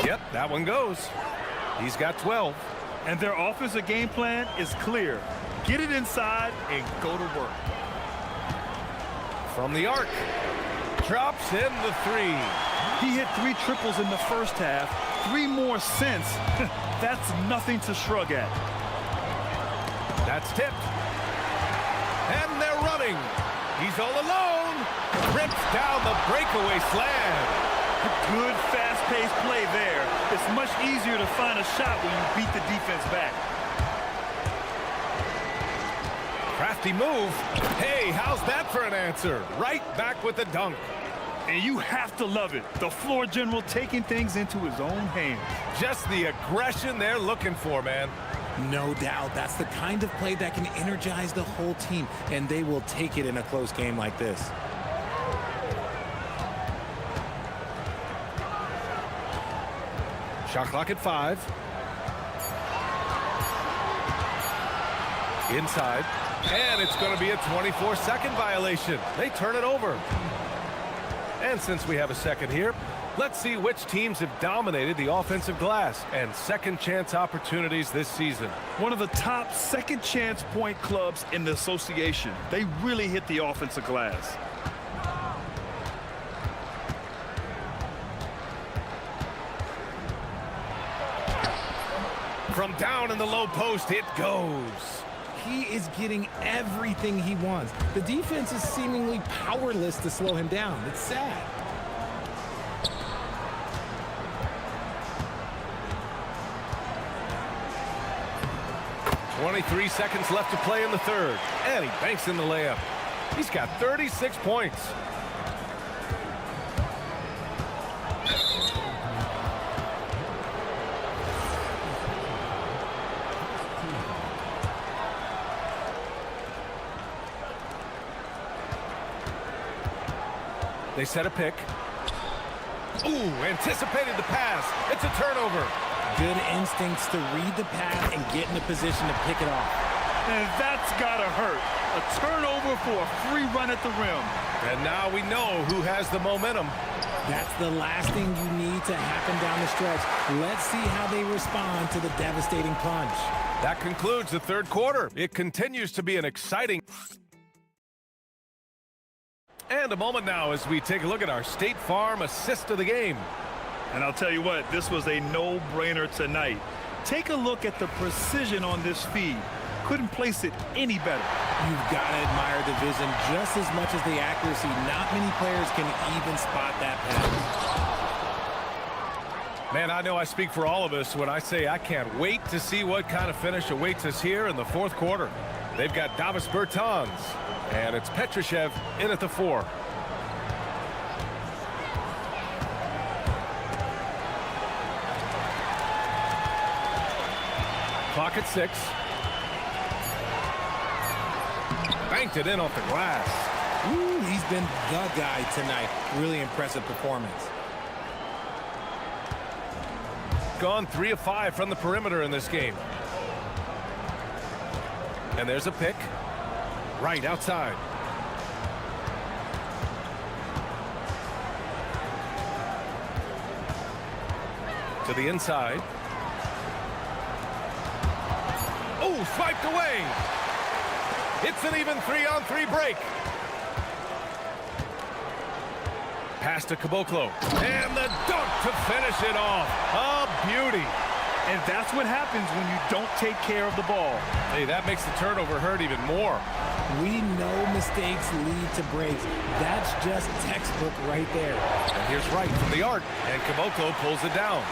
Yep, that one goes. He's got 12. And their offensive game plan is clear. Get it inside and go to work. From the arc. Drops in the 3. He hit 3 triples in the first half. 3 more since. That's nothing to shrug at. That's tipped. And they're running. He's all alone. Rips down the breakaway slam. Good fast-paced play there. It's much easier to find a shot when you beat the defense back. Crafty move. Hey, how's that for an answer? Right back with the dunk. And you have to love it. The floor general taking things into his own hands. Just the aggression they're looking for, man. No doubt. That's the kind of play that can energize the whole team, and they will take it in a close game like this. Shot clock at 5. Inside. And it's going to be a 24-second violation. They turn it over. And since we have a second here, let's see which teams have dominated the offensive glass and second chance opportunities this season. One of the top second chance point clubs in the association. They really hit the offensive glass. From down in the low post, it goes. He is getting everything he wants. The defense is seemingly powerless to slow him down. It's sad. .23 seconds left to play in the third. And he banks in the layup. He's got 36 points. They set a pick. Ooh, anticipated the pass. It's a turnover. Good instincts to read the pass and get in a position to pick it off. And that's gotta hurt. A turnover for a free run at the rim. And now we know who has the momentum. That's the last thing you need to happen down the stretch. Let's see how they respond to the devastating plunge. That concludes the third quarter. It continues to be an exciting... And a moment now as we take a look at our State Farm assist of the game. And I'll tell you what, this was a no-brainer tonight. Take a look at the precision on this feed. Couldn't place it any better. You've got to admire the vision just as much as the accuracy. Not many players can even spot that pass. Man, I know I speak for all of us when I say I can't wait to see what kind of finish awaits us here in the fourth quarter. They've got Davis Bertans, and it's Petrushev in at the 4. Clock at 6. Banked it in off the glass. Ooh, he's been the guy tonight. Really impressive performance. Gone 3 of 5 from the perimeter in this game. And there's a pick. Right outside. To the inside. Oh, swiped away. It's an even 3-on-3 break. Pass to Caboclo. And the dunk to finish it off. A beauty. And that's what happens when you don't take care of the ball. Hey, that makes the turnover hurt even more. We know mistakes lead to breaks. That's just textbook right there. And here's Wright from the arc. And Caboclo pulls it down.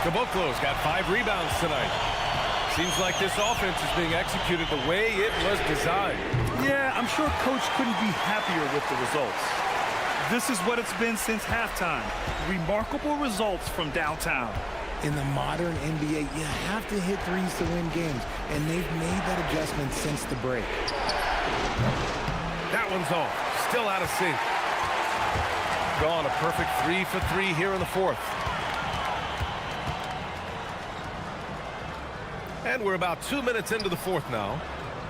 Caboclo's got 5 rebounds tonight. Seems like this offense is being executed the way it was designed. Yeah, I'm sure Coach couldn't be happier with the results. This is what it's been since halftime. Remarkable results from downtown. In the modern NBA, you have to hit threes to win games, and they've made that adjustment since the break. That one's off. Still out of sync. Gone a perfect 3 for 3 here in the fourth. And we're about 2 minutes into the fourth now.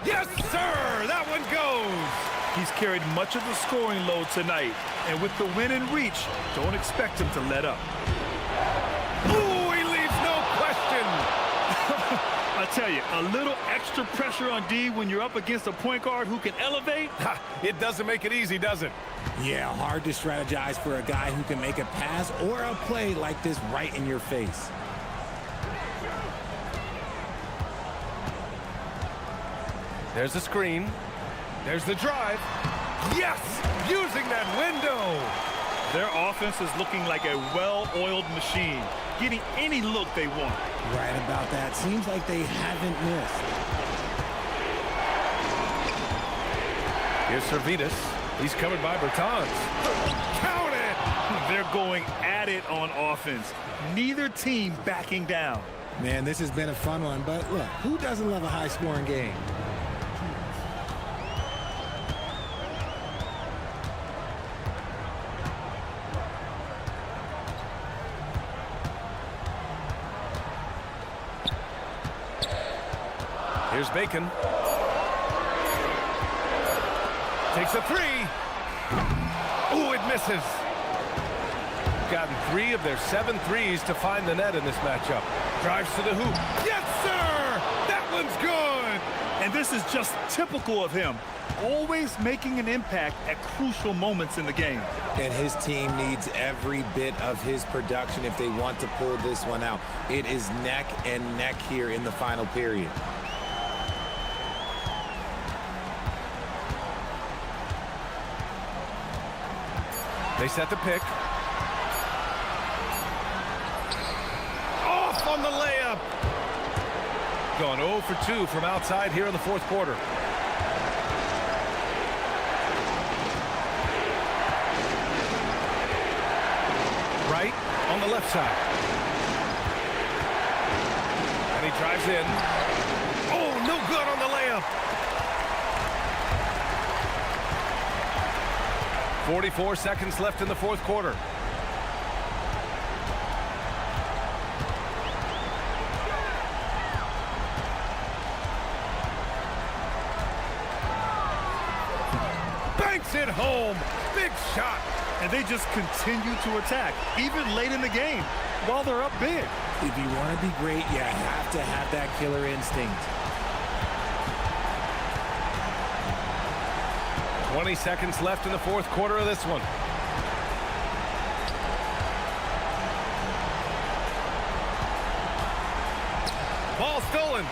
Yes, sir! That one goes! He's carried much of the scoring load tonight. And with the win in reach, don't expect him to let up. Ooh, he leaves no question! I tell you, a little extra pressure on D when you're up against a point guard who can elevate. It doesn't make it easy, does it? Yeah, hard to strategize for a guy who can make a pass or a play like this right in your face. There's the screen. There's the drive. Yes! Using that window! Their offense is looking like a well-oiled machine, getting any look they want. Right about that. Seems like they haven't missed. Here's Servetus. He's covered by Bertans. Count it! They're going at it on offense. Neither team backing down. Man, this has been a fun one, but look, who doesn't love a high-scoring game? Here's Bacon. Takes a 3. Ooh, it misses. Gotten 3 of their 7 threes to find the net in this matchup. Drives to the hoop. Yes, sir! That one's good! And this is just typical of him. Always making an impact at crucial moments in the game. And his team needs every bit of his production if they want to pull this one out. It is neck and neck here in the final period. They set the pick. Off on the layup. Gone 0 for 2 from outside here in the fourth quarter. Right on the left side. And he drives in. Oh, no good on the layup. 44 seconds left in the fourth quarter. Banks it home. Big shot. And they just continue to attack, even late in the game, while they're up big. If you want to be great, you have to have that killer instinct. 20 seconds left in the fourth quarter of this one. Ball stolen.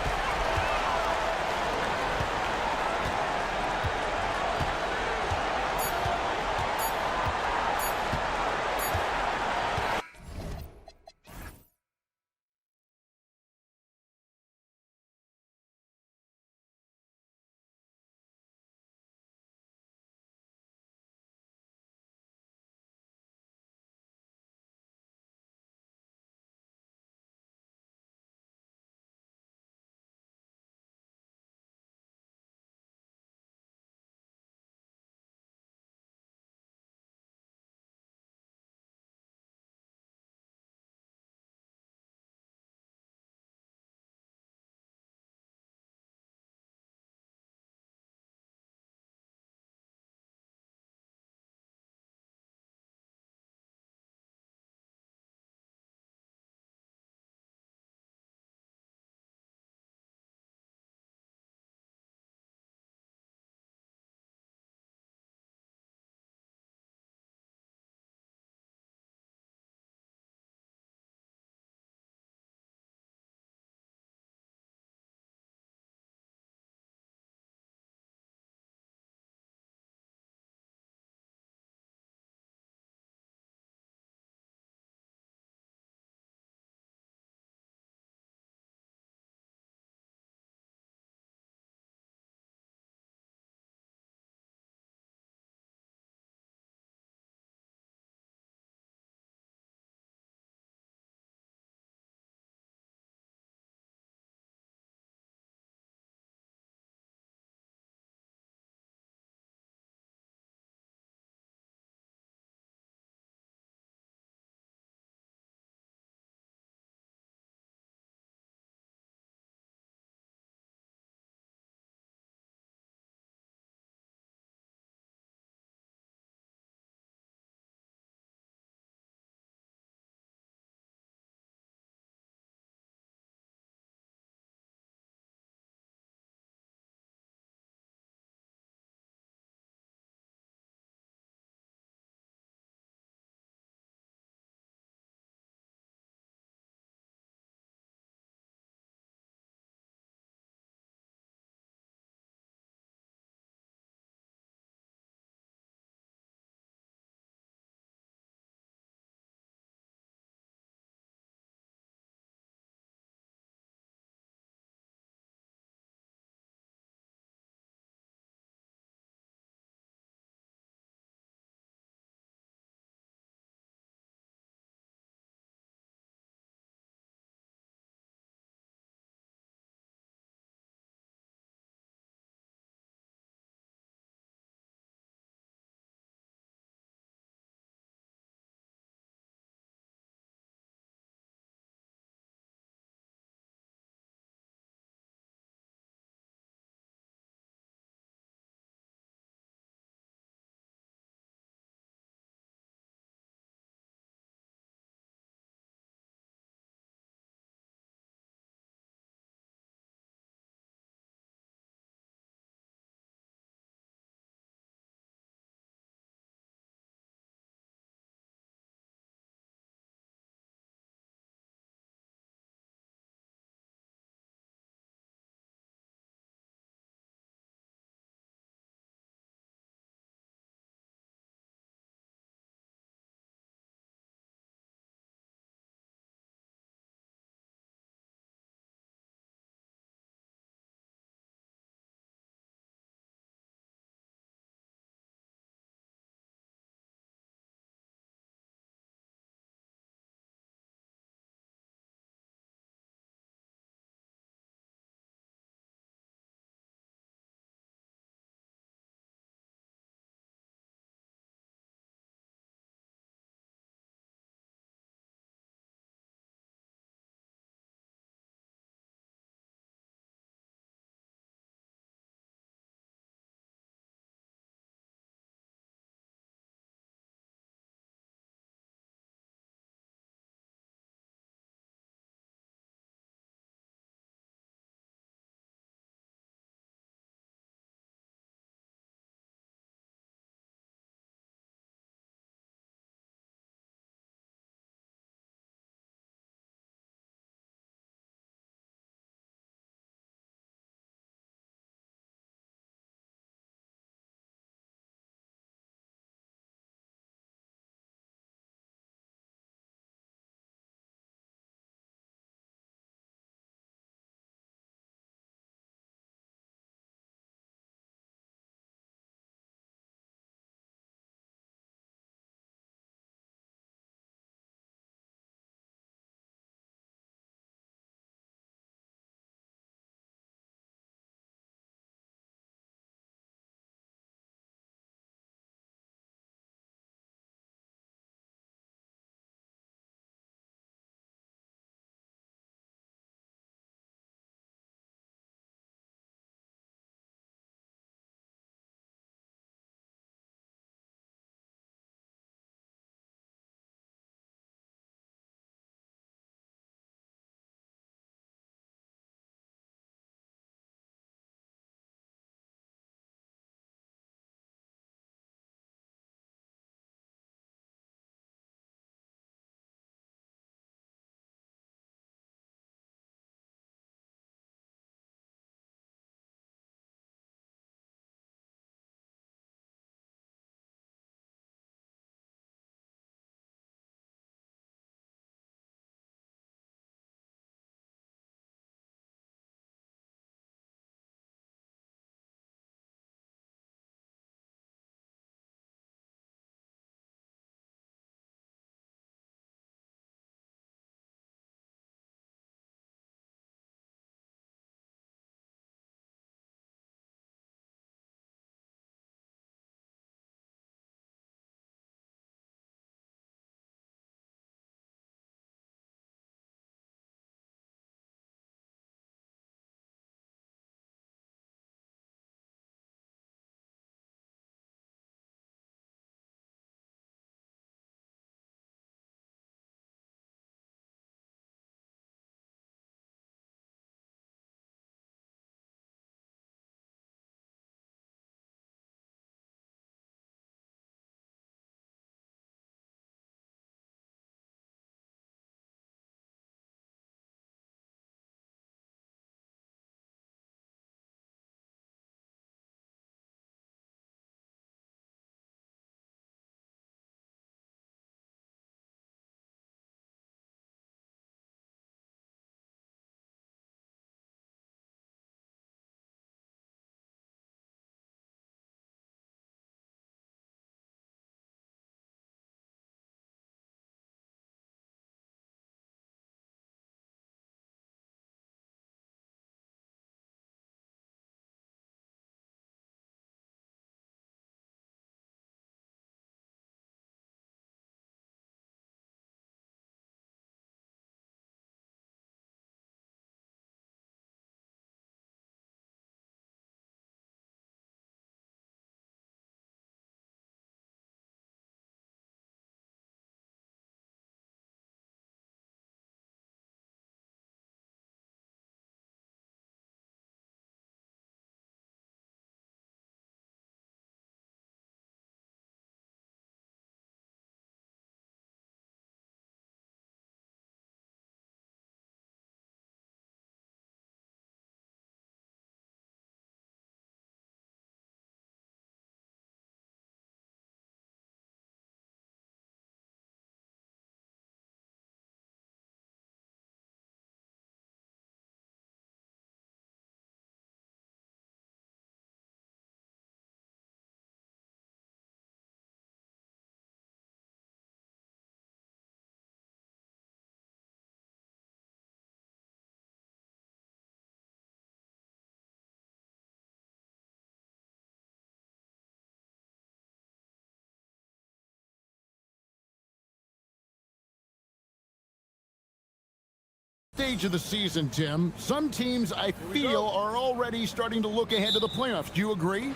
Stage of the season, Tim. Some teams, I feel, are already starting to look ahead to the playoffs. Do you agree?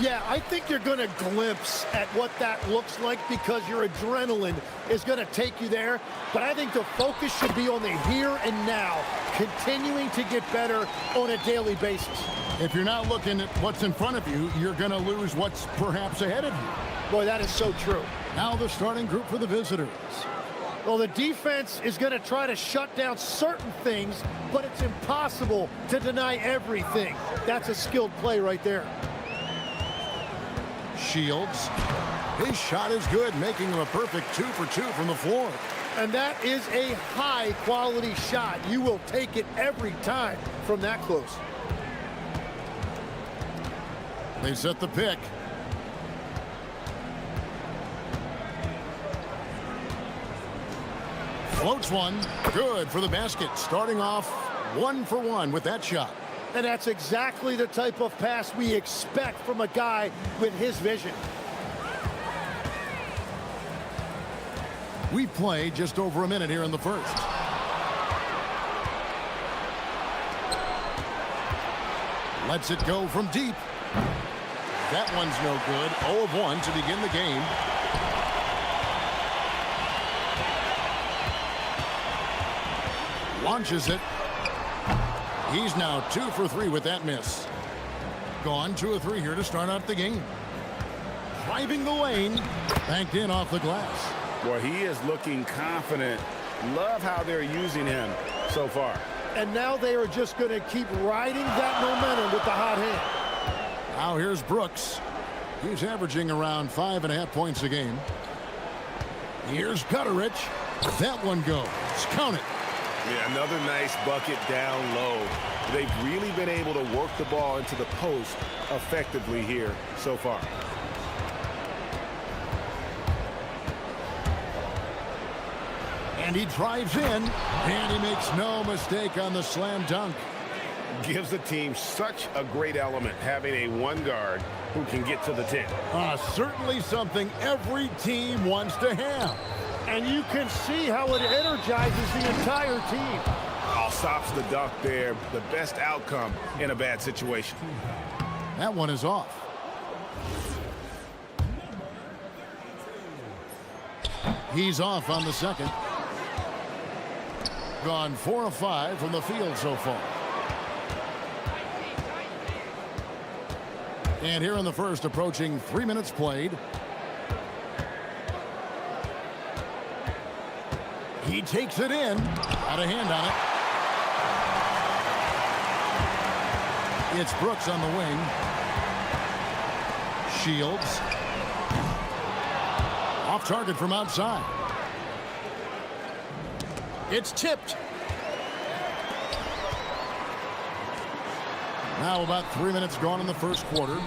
Yeah, I think you're going to glimpse at what that looks like because your adrenaline is going to take you there. But I think the focus should be on the here and now, continuing to get better on a daily basis. If you're not looking at what's in front of you, you're going to lose what's perhaps ahead of you. Boy, that is so true. Now the starting group for the visitors. Well, the defense is going to try to shut down certain things, but it's impossible to deny everything. That's a skilled play right there. Shields. His shot is good, making him a perfect 2 for 2 from the floor. And that is a high-quality shot. You will take it every time from that close. They set the pick. Floats one. Good for the basket. Starting off 1 for 1 with that shot. And that's exactly the type of pass we expect from a guy with his vision. We play just over a minute here in the first. Lets it go from deep. That one's no good. 0 of 1 to begin the game. Launches it. He's now 2 for 3 with that miss. Gone 2 of 3 here to start out the game. Driving the lane. Banked in off the glass. Boy, he is looking confident. Love how they're using him so far. And now they are just going to keep riding that momentum with the hot hand. Now here's Brooks. He's averaging around 5.5 points a game. Here's Gutterich. That one goes. Count it. Yeah, another nice bucket down low. They've really been able to work the ball into the post effectively here so far. And he drives in, and he makes no mistake on the slam dunk. Gives the team such a great element having a one guard who can get to the 10. Certainly something every team wants to have. And you can see how it energizes the entire team. Oh, stops the dunk there. The best outcome in a bad situation. That one is off. He's off on the second. Gone 4 of 5 from the field so far. And here in the first, approaching 3 minutes played. He takes it in. Got a hand on it. It's Brooks on the wing. Shields. Off target from outside. It's tipped. Now about 3 minutes gone in the first quarter.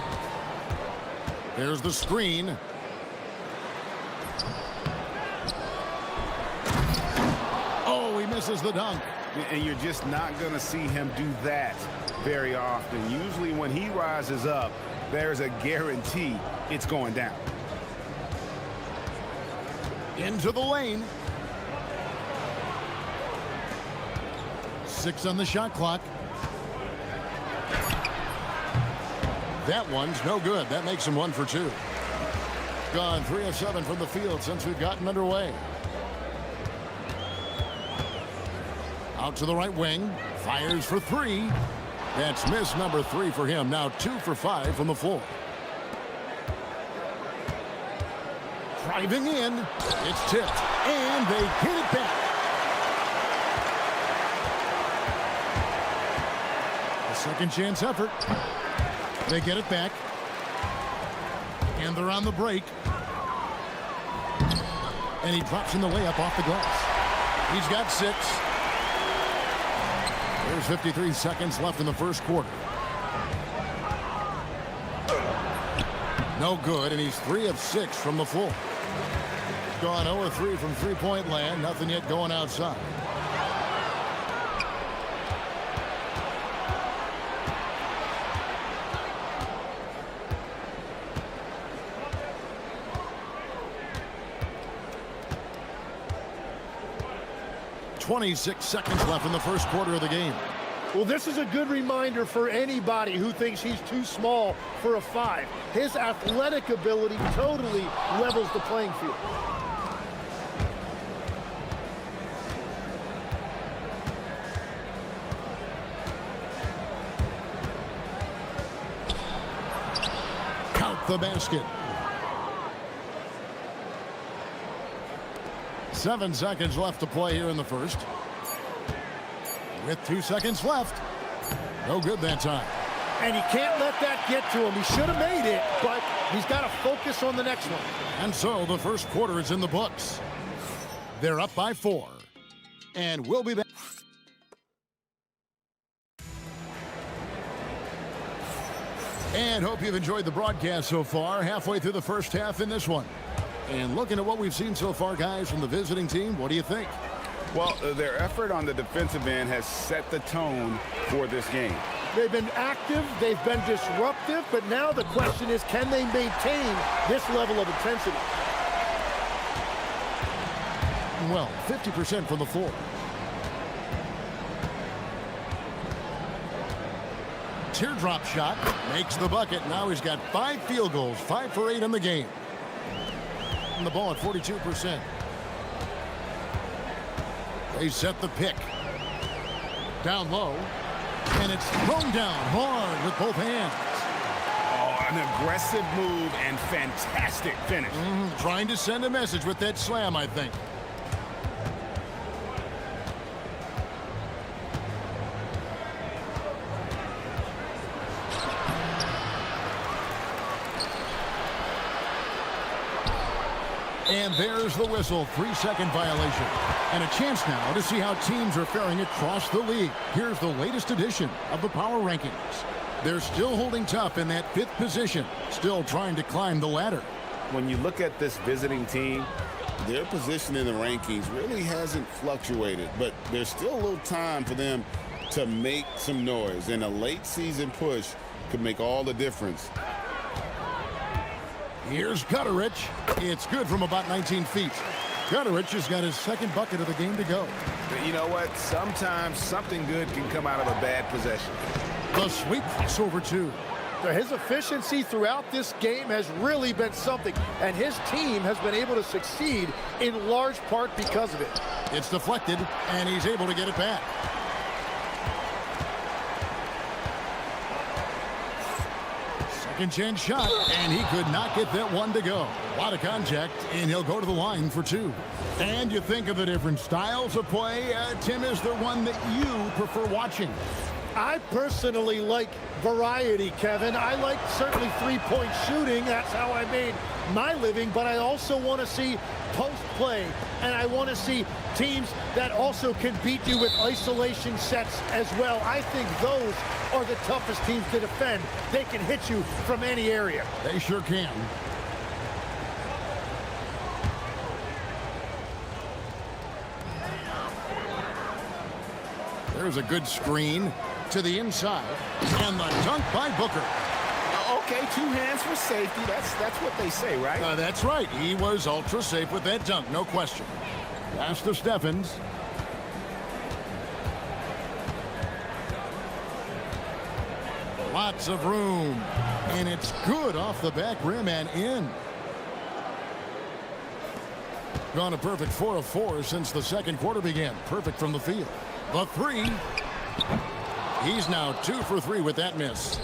There's the screen. Oh, he misses the dunk. And you're just not going to see him do that very often. Usually when he rises up, there's a guarantee it's going down. Into the lane. 6 on the shot clock. That one's no good. That makes him 1 for 2. Gone 3 of 7 from the field since we've gotten underway. Out to the right wing. Fires for 3. That's miss number 3 for him. Now 2 for 5 from the floor. Driving in. It's tipped. And they hit it back. A second chance effort. They get it back. And they're on the break. And he drops in the layup off the glass. He's got 6. There's 53 seconds left in the first quarter. No good, and he's 3 of 6 from the floor. Gone 0 of 3 from three-point land. Nothing yet going outside. 26 seconds left in the first quarter of the game. Well, this is a good reminder for anybody who thinks he's too small for a 5. His athletic ability totally levels the playing field. Count the basket. 7 seconds left to play here in the first. With 2 seconds left. No good that time. And he can't let that get to him. He should have made it, but he's got to focus on the next one. And so the first quarter is in the books. They're up by 4. And we'll be back. And hope you've enjoyed the broadcast so far. Halfway through the first half in this one. And looking at what we've seen so far, guys, from the visiting team, what do you think? Well, their effort on the defensive end has set the tone for this game. They've been active, they've been disruptive, but now the question is, can they maintain this level of intensity? Well, 50% from the floor. Teardrop shot, makes the bucket. Now he's got 5 field goals, 5 for 8 in the game. And the ball at 42%. They set the pick. Down low. And it's thrown down hard with both hands. Oh, an aggressive move and fantastic finish. Trying to send a message with that slam, I think. And there's the whistle, 3-second violation. And a chance now to see how teams are faring across the league. Here's the latest edition of the Power Rankings. They're still holding tough in that 5th position, still trying to climb the ladder. When you look at this visiting team, their position in the rankings really hasn't fluctuated, but there's still a little time for them to make some noise, and a late season push could make all the difference. Here's Gutterich. It's good from about 19 feet. Gutterich has got his 2nd bucket of the game to go. But you know what? Sometimes something good can come out of a bad possession. The sweep crossover 2. His efficiency throughout this game has really been something, and his team has been able to succeed in large part because of it. It's deflected, and he's able to get it back. Second chance shot, and he could not get that one to go. A lot of contact, and he'll go to the line for 2. And you think of the different styles of play. Tim, is there one that you prefer watching? I personally like variety, Kevin. I like certainly 3-point shooting. That's how I made my living. But I also want to see post play, and I want to see teams that also can beat you with isolation sets as well. I think those are the toughest teams to defend. They can hit you from any area. They sure can. There's a good screen to the inside, and the dunk by Booker. Okay, 2 hands for safety. That's what they say, right? That's right. He was ultra safe with that dunk, no question. Pass to Stephens. Lots of room, and it's good off the back rim and in. Gone a perfect 4 of 4 since the 2nd quarter began. Perfect from the field. The 3. He's now 2 for 3 with that miss.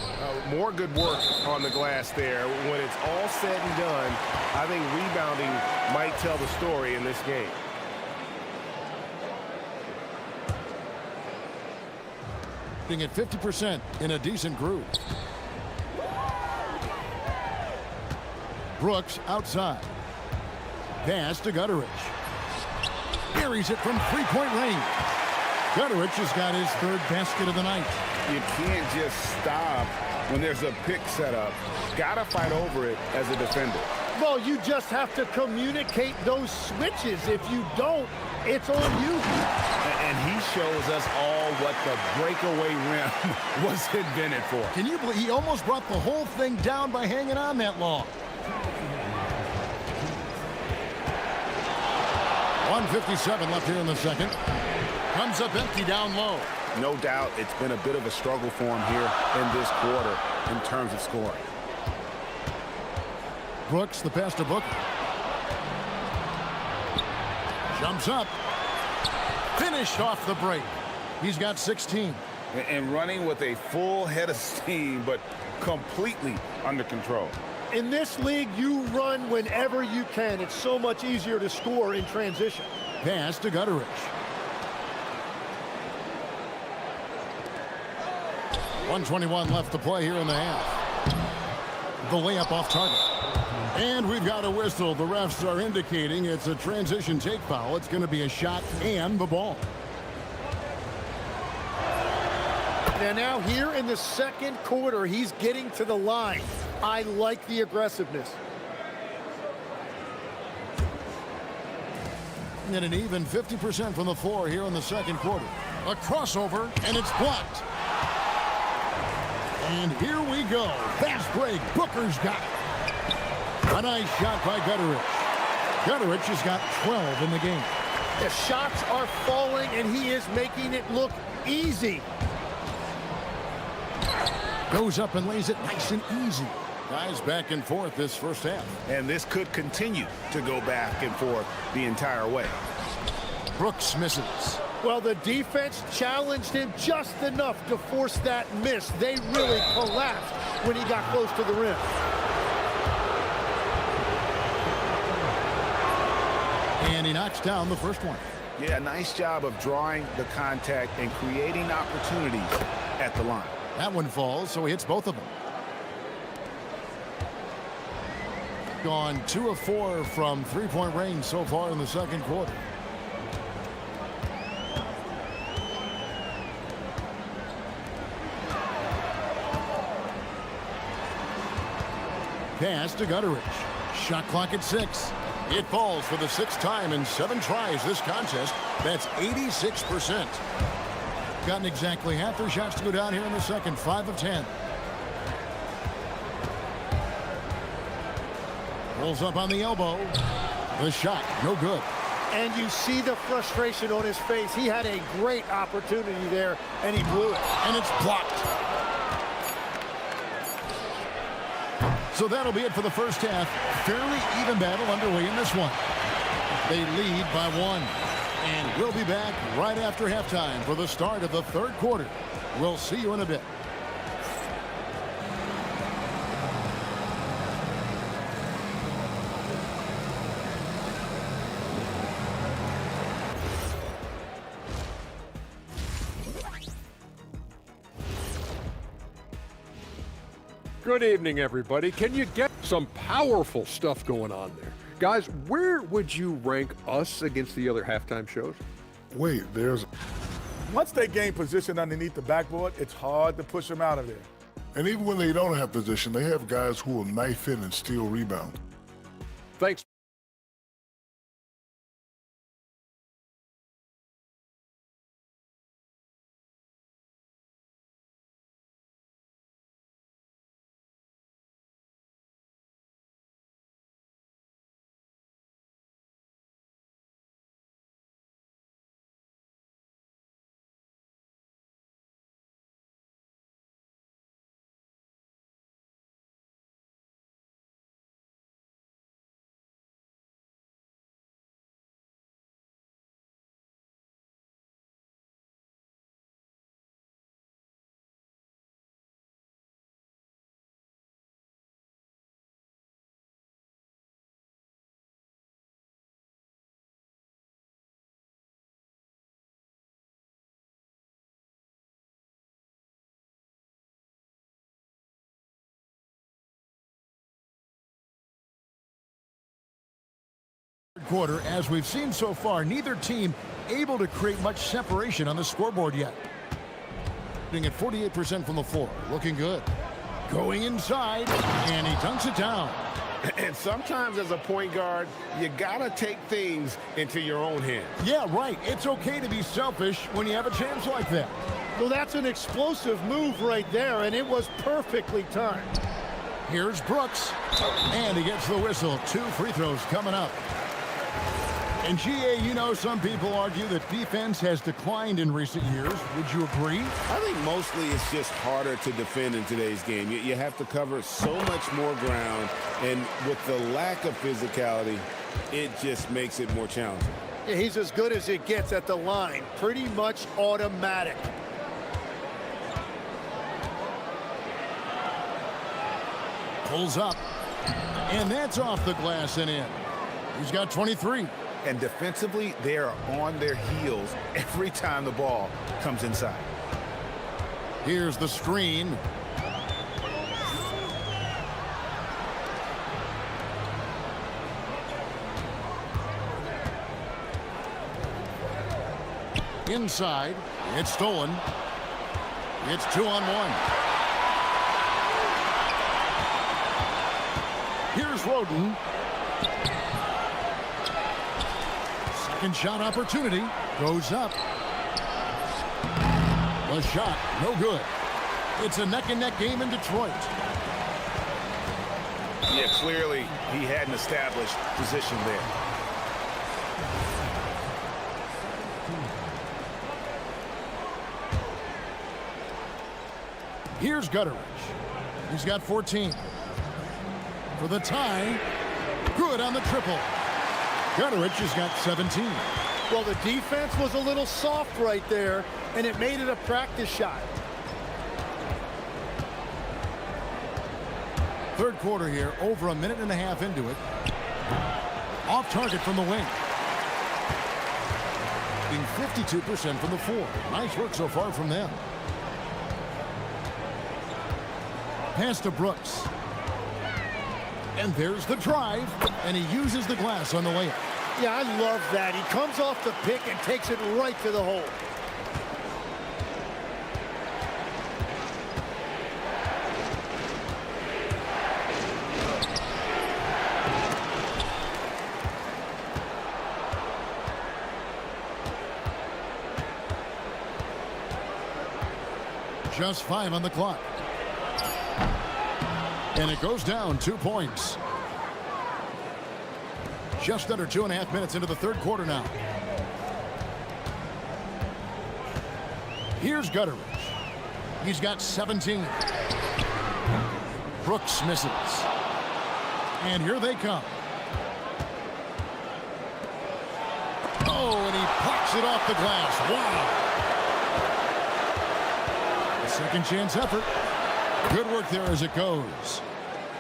More good work on the glass there. When it's all said and done, I think rebounding might tell the story in this game. Being at 50% in a decent groove. Brooks outside. Pass to Gutterich. Buries it from 3-point range. Gutterich has got his 3rd basket of the night. You can't just stop when there's a pick set up. Gotta fight over it as a defender. Well, you just have to communicate those switches. If you don't, it's on you. And he shows us all what the breakaway rim was invented for. Can you believe he almost brought the whole thing down by hanging on that long? 1:57 left here in the second. Comes up empty down low. No doubt it's been a bit of a struggle for him here in this quarter in terms of scoring. Brooks, the pass to Booker. Jumps up. Finished off the break. He's got 16. And running with a full head of steam, but completely under control. In this league, you run whenever you can. It's so much easier to score in transition. Pass to Gutterich. .121 left to play here in the half. The layup off target. And we've got a whistle. The refs are indicating it's a transition take foul. It's going to be a shot and the ball. And now here in the second quarter, he's getting to the line. I like the aggressiveness. And an even 50% from the floor here in the second quarter. A crossover, and it's blocked. And here we go. Fast break. Booker's got it. A nice shot by Gutterich. Gutterich has got 12 in the game. The shots are falling, and he is making it look easy. Goes up and lays it nice and easy. Guys back and forth this first half. And this could continue to go back and forth the entire way. Brooks misses. Well, the defense challenged him just enough to force that miss. They really collapsed when he got close to the rim. And he knocks down the first one. Yeah, nice job of drawing the contact and creating opportunities at the line. That one falls, so he hits both of them. Gone 2 of 4 from three-point range so far in the second quarter. Pass to Gutterich. Shot clock at 6. It falls for the 6th time in 7 tries this contest. That's 86%. Gotten exactly half their shots to go down here in the second. 5 of 10. Rolls up on the elbow. The shot, no good. And you see the frustration on his face. He had a great opportunity there, and he blew it. And it's blocked. So that'll be it for the first half. Fairly even battle underway in this one. They lead by 1. And we'll be back right after halftime for the start of the third quarter. We'll see you in a bit. Good evening, everybody. Can you get some powerful stuff going on there? Guys, where would you rank us against the other halftime shows? Wait, there's... Once they gain position underneath the backboard, it's hard to push them out of there. And even when they don't have position, they have guys who will knife in and steal rebound. Thanks. Quarter, as we've seen so far, neither team able to create much separation on the scoreboard yet. At 48% from the floor, looking good. Going inside, and he dunks it down. And sometimes as a point guard, you gotta take things into your own hands. Yeah, right. It's okay to be selfish when you have a chance like that. Well, that's an explosive move right there, and it was perfectly timed. Here's Brooks, and he gets the whistle. 2 free throws coming up. And GA, you know, some people argue that defense has declined in recent years. Would you agree? I think mostly it's just harder to defend in today's game. You have to cover so much more ground, and with the lack of physicality, it just makes it more challenging. Yeah, he's as good as it gets at the line. Pretty much automatic. Pulls up. And that's off the glass and in. He's got 23. And defensively, they are on their heels every time the ball comes inside. Here's the screen. Inside. It's stolen. It's 2-on-1. Here's Roden. Second shot opportunity. Goes up. The shot, no good. It's a neck-and-neck game in Detroit. Yeah, clearly he hadn't established position there. Here's Gutteridge. He's got 14. For the tie. Good on the triple. Gutteridge has got 17. Well, the defense was a little soft right there, and it made it a practice shot. Third quarter here, over a minute and a half into it. Off target from the wing. Being 52% from the floor. Nice work so far from them. Pass to Brooks. And there's the drive, and he uses the glass on the layup. Yeah, I love that. He comes off the pick and takes it right to the hole. Just 5 on the clock. And it goes down 2 points. Just under 2.5 minutes into the third quarter now. Here's Gutteridge. He's got 17. Brooks misses. And here they come. Oh, and he pops it off the glass. Wow. A second chance effort. Good work there as it goes.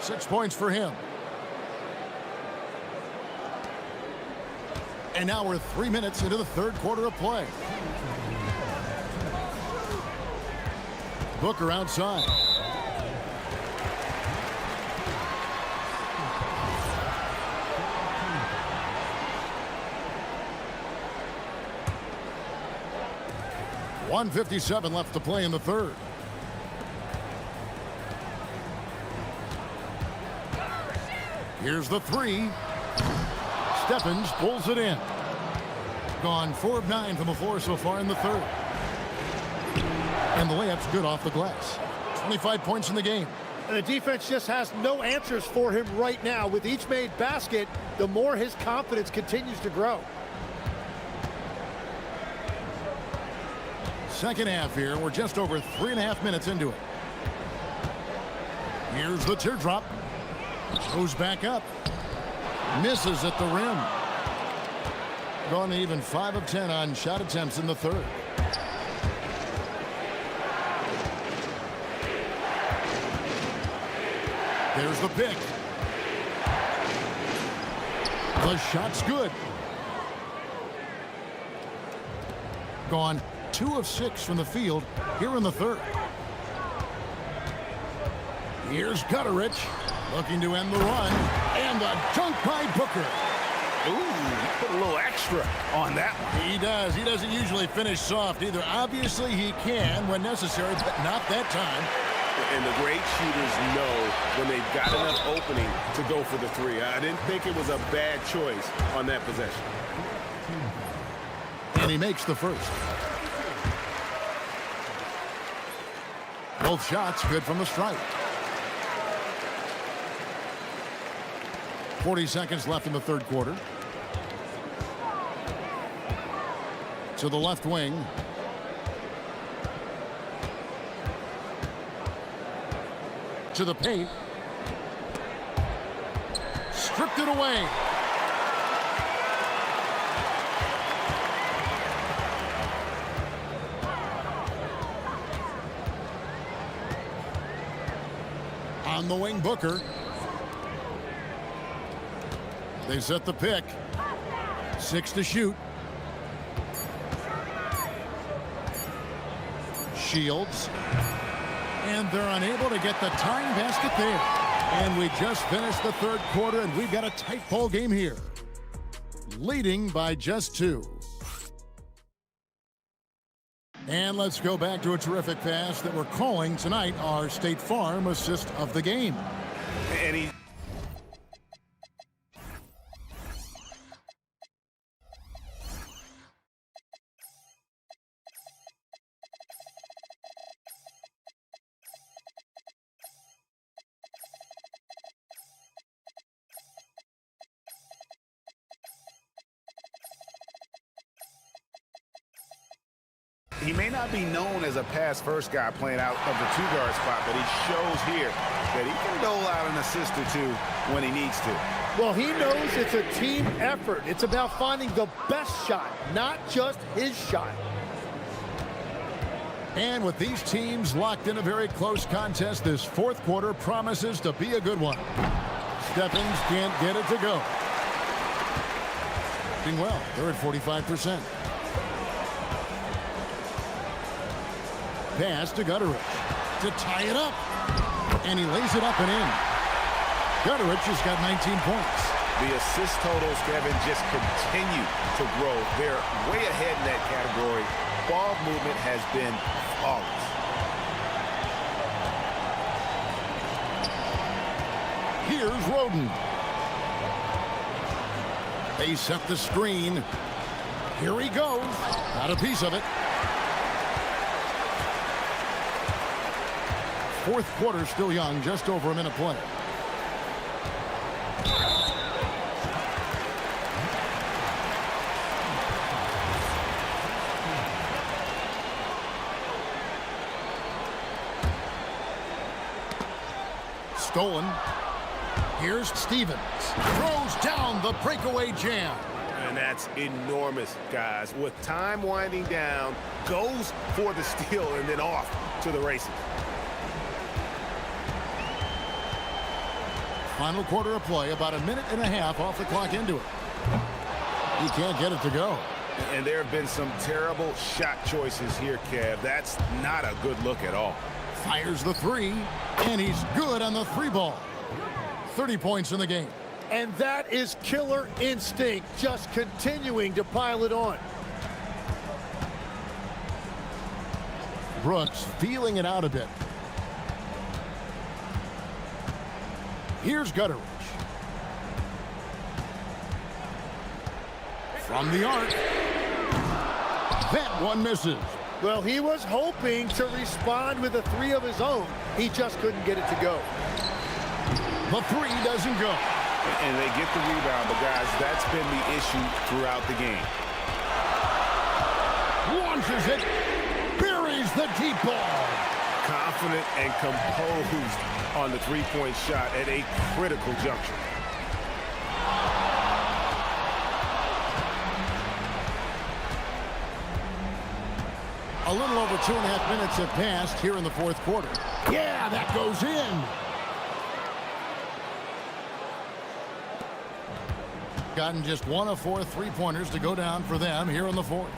6 points for him. And now we're 3 minutes into the third quarter of play. Booker outside. .157 left to play in the third. Here's the three. Stephens pulls it in. Gone 4 of 9 from the floor so far in the third. And the layup's good off the glass. 25 points in the game. And the defense just has no answers for him right now. With each made basket, the more his confidence continues to grow. Second half here. We're just over 3.5 minutes into it. Here's the teardrop. Goes back up. Misses at the rim. Gone even 5 of 10 on shot attempts in the third. There's the pick. The shot's good. Gone 2 of 6 from the field here in the third. Here's Gutteridge looking to end the run. And a dunk by Booker. Ooh, put a little extra on that one. He does. He doesn't usually finish soft either. Obviously, he can when necessary, but not that time. And the great shooters know when they've got enough opening to go for the three. I didn't think it was a bad choice on that possession. And he makes the first. Both shots good from the stripe. 40 seconds left in the third quarter. to the left wing. To the paint. Stripped it away. On the wing, Booker. They set the pick. 6 to shoot. Shields. And they're unable to get the tying basket there. And we just finished the third quarter, and we've got a tight ball game here. Leading by just 2. And let's go back to a terrific pass that we're calling tonight our State Farm assist of the game. And he... He may not be known as a pass-first guy playing out of the two-guard spot, but he shows here that he can dole out an assist or two when he needs to. Well, he knows it's a team effort. It's about finding the best shot, not just his shot. And with these teams locked in a very close contest, this fourth quarter promises to be a good one. Stephens can't get it to go. Doing well, they're at 45%. Pass to Gutteridge to tie it up. And he lays it up and in. Gutteridge has got 19 points. The assist totals, Kevin, just continue to grow. They're way ahead in that category. Ball movement has been flawless. Here's Roden. They set the screen. Here he goes. Got a piece of it. Fourth quarter still young, just over a minute play. Stolen. Here's Stevens. Throws down the breakaway jam. And that's enormous, guys. With time winding down, goes for the steal and then off to the races. Final quarter of play, about a minute and a half off the clock into it. He can't get it to go. And there have been some terrible shot choices here, Kev. That's not a good look at all. Fires the three, and he's good on the three ball. 30 points in the game. And that is killer instinct, just continuing to pile it on. Brooks feeling it out a bit. Here's Gutteridge. From the arc. That one misses. Well, he was hoping to respond with a three of his own. He just couldn't get it to go. The three doesn't go. And they get the rebound, but guys, that's been the issue throughout the game. Launches it. Buries the deep ball. Confident and composed on the three-point shot at a critical juncture. A little over 2.5 minutes have passed here in the fourth quarter. Yeah, that goes in. Gotten just one of 4 three-pointers to go down for them here in the fourth.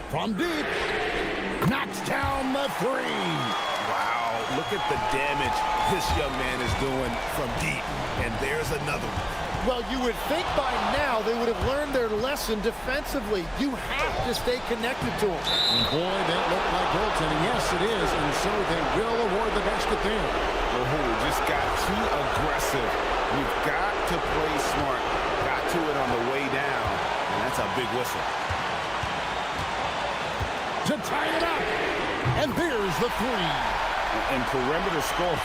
From deep, knocks down the three. Wow, look at the damage this young man is doing from deep. And there's another one. Well, you would think by now they would have learned their lesson defensively. You have to stay connected to them. And boy, that looked like goaltending. Yes, it is, and so they will award the basket there. Oh, just got too aggressive. We've got to play smart. Got to it on the way down, and that's a big whistle. To tie it up, and there's the three. And perimeter scoring,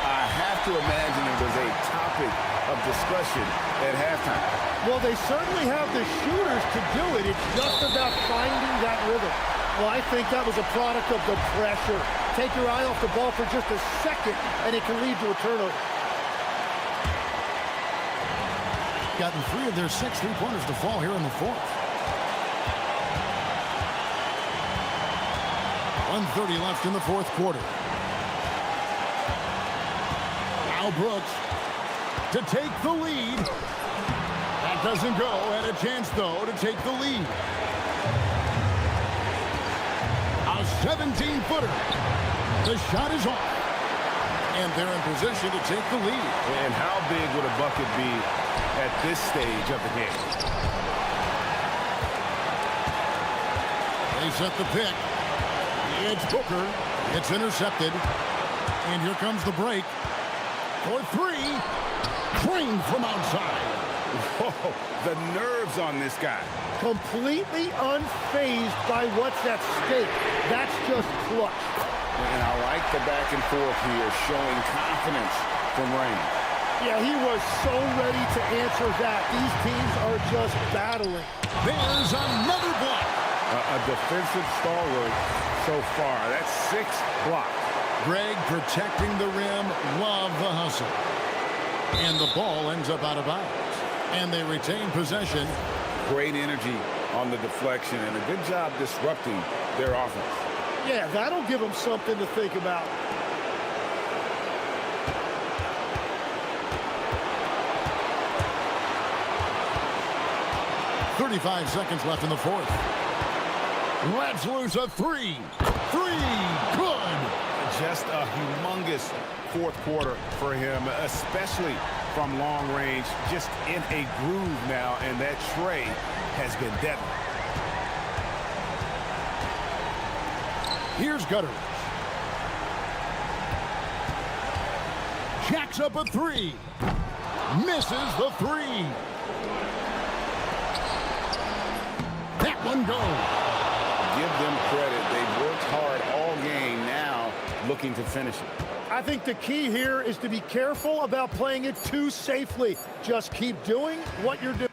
I have to imagine it was a topic of discussion at halftime. Well, they certainly have the shooters to do it. It's just about finding that rhythm. Well, I think that was a product of the pressure. Take your eye off the ball for just a second, and it can lead to a turnover. Gotten 3 of their 6 3-pointers to fall here in the fourth. 1:30 left in the fourth quarter. Now Brooks to take the lead. That doesn't go. Had a chance, though, to take the lead. A 17-footer. The shot is off. And they're in position to take the lead. And how big would a bucket be at this stage of the game? They set the pick. It's Booker. It's intercepted. And here comes the break. For 3. Trained from outside. Whoa, the nerves on this guy. Completely unfazed by what's at stake. That's just clutch. And I like the back and forth here, showing confidence from Raymond. Yeah, he was so ready to answer that. These teams are just battling. There's another block. A defensive stalwart so far. That's 6 blocks. Greg protecting the rim. Love the hustle. And the ball ends up out of bounds. And they retain possession. Great energy on the deflection and a good job disrupting their offense. Yeah, that'll give them something to think about. .35 seconds left in the fourth. Let's lose a 3. 3. Good. Just a humongous fourth quarter for him, especially from long range. Just in a groove now, and that tray has been deadly. Here's Gutters. Jacks up a 3. Misses the 3. That one goes. Give them credit. They've worked hard all game, now looking to finish it. I think the key here is to be careful about playing it too safely. Just keep doing what you're doing.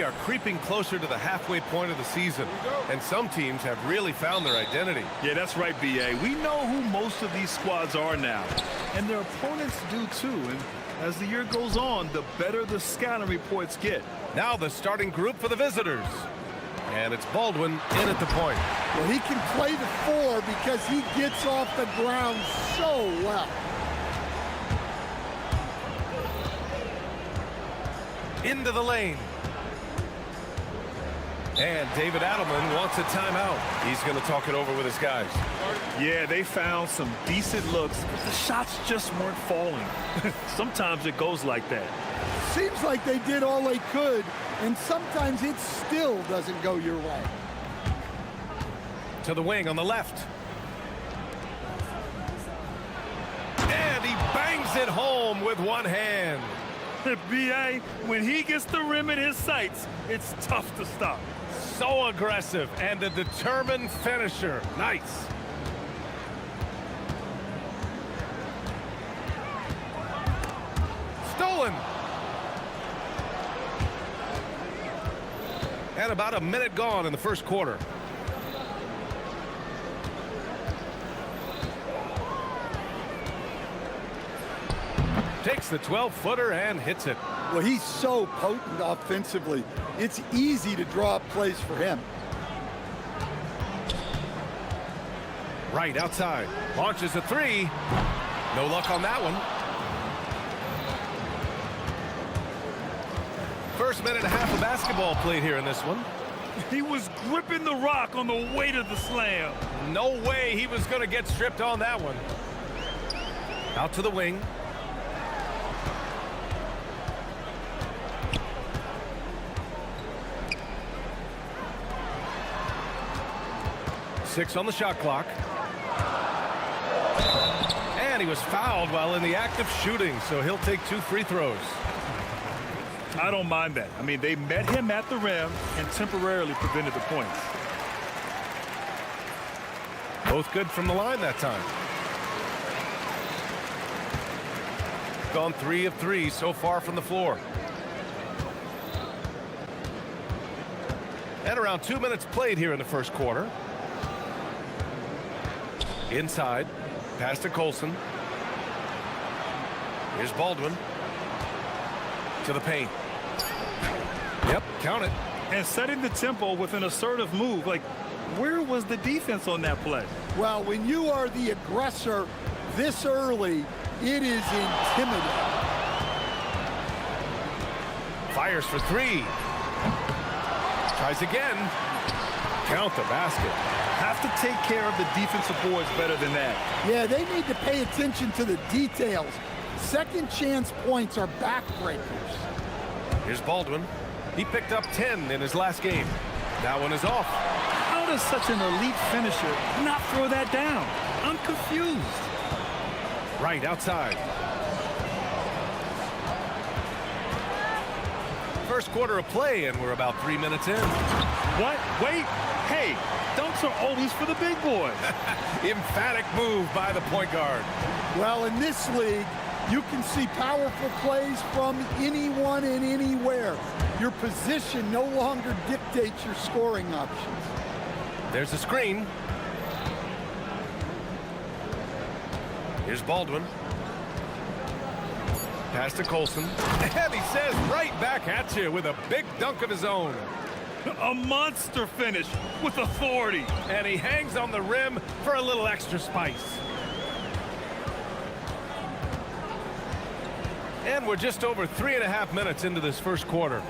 are creeping closer to the halfway point of the season, and some teams have really found their identity. Yeah, that's right, B.A. We know who most of these squads are now, and their opponents do too. And as the year goes on, the better the scouting reports get. Now the starting group for the visitors. And it's Baldwin in at the point. Well, he can play the 4 because he gets off the ground so well. Into the lane. And David Adelman wants a timeout. He's going to talk it over with his guys. Yeah, they found some decent looks, but the shots just weren't falling. Sometimes it goes like that. Seems like they did all they could, and sometimes it still doesn't go your way. To the wing on the left. And he bangs it home with one hand. B.A., when he gets the rim in his sights, it's tough to stop. So aggressive and a determined finisher. Nice. Stolen. And about a minute gone in the first quarter. Takes the 12-footer and hits it. Well, he's so potent offensively. It's easy to draw up plays for him. Right outside. Launches a 3. No luck on that one. First minute and a half of basketball played here in this one. He was gripping the rock on the way to the slam. No way he was going to get stripped on that one. Out to the wing. Six on the shot clock. And he was fouled while in the act of shooting, so he'll take 2 free throws. I don't mind that. I mean, they met him at the rim and temporarily prevented the points. Both good from the line that time. Gone 3 of 3 so far from the floor. And around 2 minutes played here in the first quarter. Inside, pass to Colson. Here's Baldwin. To the paint. Yep, count it. And setting the tempo with an assertive move. Like, where was the defense on that play? Well, when you are the aggressor this early, it is intimidating. Fires for 3. Tries again. Count the basket. Have to take care of the defensive boards better than that. Yeah, they need to pay attention to the details. Second chance points are backbreakers. Here's Baldwin. He picked up 10 in his last game. That one is off. How does such an elite finisher not throw that down? I'm confused. Right outside. First quarter of play, and we're about 3 minutes in. What? Wait. Hey, dunks are always for the big boys. Emphatic move by the point guard. Well, in this league, you can see powerful plays from anyone and anywhere. Your position no longer dictates your scoring options. There's a screen. Here's Baldwin. Pass to Colson. And he says right back at you with a big dunk of his own. A monster finish with authority. And he hangs on the rim for a little extra spice. And we're just over 3.5 minutes into this first quarter.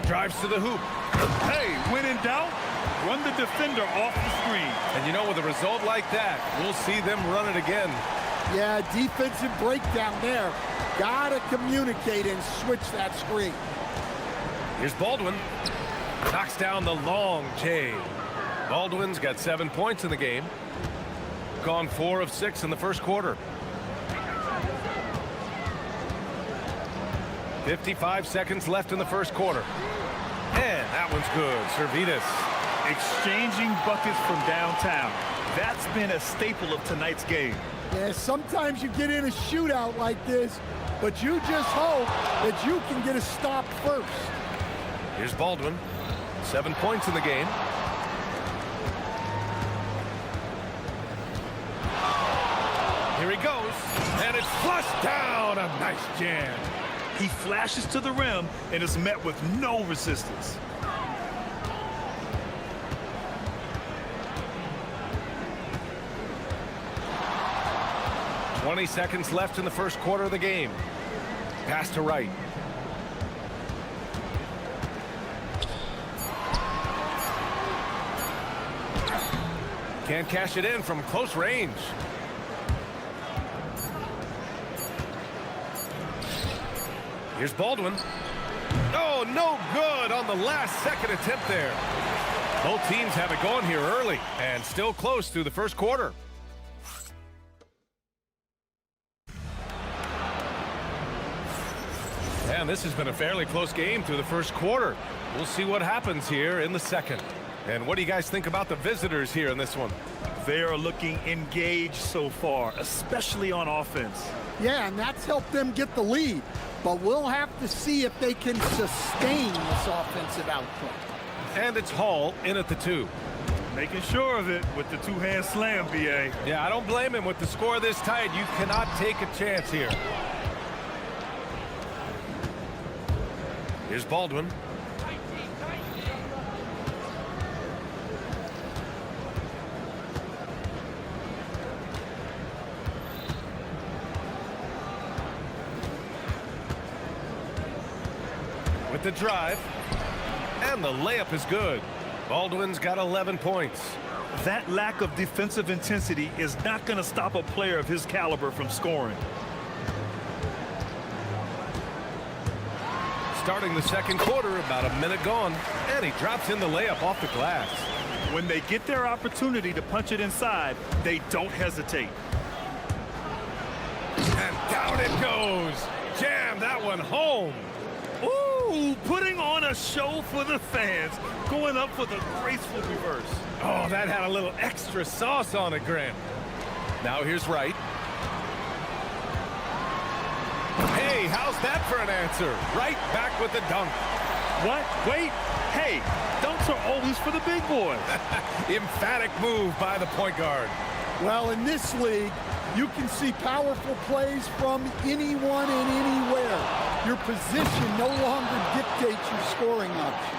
Drives to the hoop. Hey, when in doubt, run the defender off the screen. And you know, with a result like that, we'll see them run it again. Yeah, defensive breakdown there. Gotta communicate and switch that screen. Here's Baldwin. Knocks down the long J. Baldwin's got 7 points in the game. Gone 4 of 6 in the first quarter. 55 seconds left in the first quarter. And that one's good. Servetus. Exchanging buckets from downtown. That's been a staple of tonight's game. Yeah, sometimes you get in a shootout like this, but you just hope that you can get a stop first. Here's Baldwin. 7 points in the game. Here he goes, and it's flushed down. A nice jam. He flashes to the rim and is met with no resistance. "20 seconds left in the first quarter of the game. Pass to right. Can't cash it in from close range. Here's Baldwin. Oh, no good on the last second attempt there. Both teams have it going here early and still close through the first quarter. And this has been a fairly close game through the first quarter. We'll see what happens here in the second. And what do you guys think about the visitors here in this one? They are looking engaged so far, especially on offense. Yeah, and that's helped them get the lead. But we'll have to see if they can sustain this offensive output. And it's Hall in at the 2. Making sure of it with the two-hand slam, BA. Yeah, I don't blame him. With the score this tight, you cannot take a chance here. Here's Baldwin. With the drive, and the layup is good. Baldwin's got 11 points. That lack of defensive intensity is not going to stop a player of his caliber from scoring. Starting the second quarter, about a minute gone, and he drops in the layup off the glass. When they get their opportunity to punch it inside, they don't hesitate. And down it goes. Jam that one home. Ooh, putting on a show for the fans, going up for the graceful reverse. Oh, that had a little extra sauce on it, Grant. Now here's Wright. Hey, how's that for an answer? Right back with the dunk. What? Wait. Hey, dunks are always for the big boys. Emphatic move by the point guard. Well, in this league, you can see powerful plays from anyone and anywhere. Your position no longer dictates your scoring options.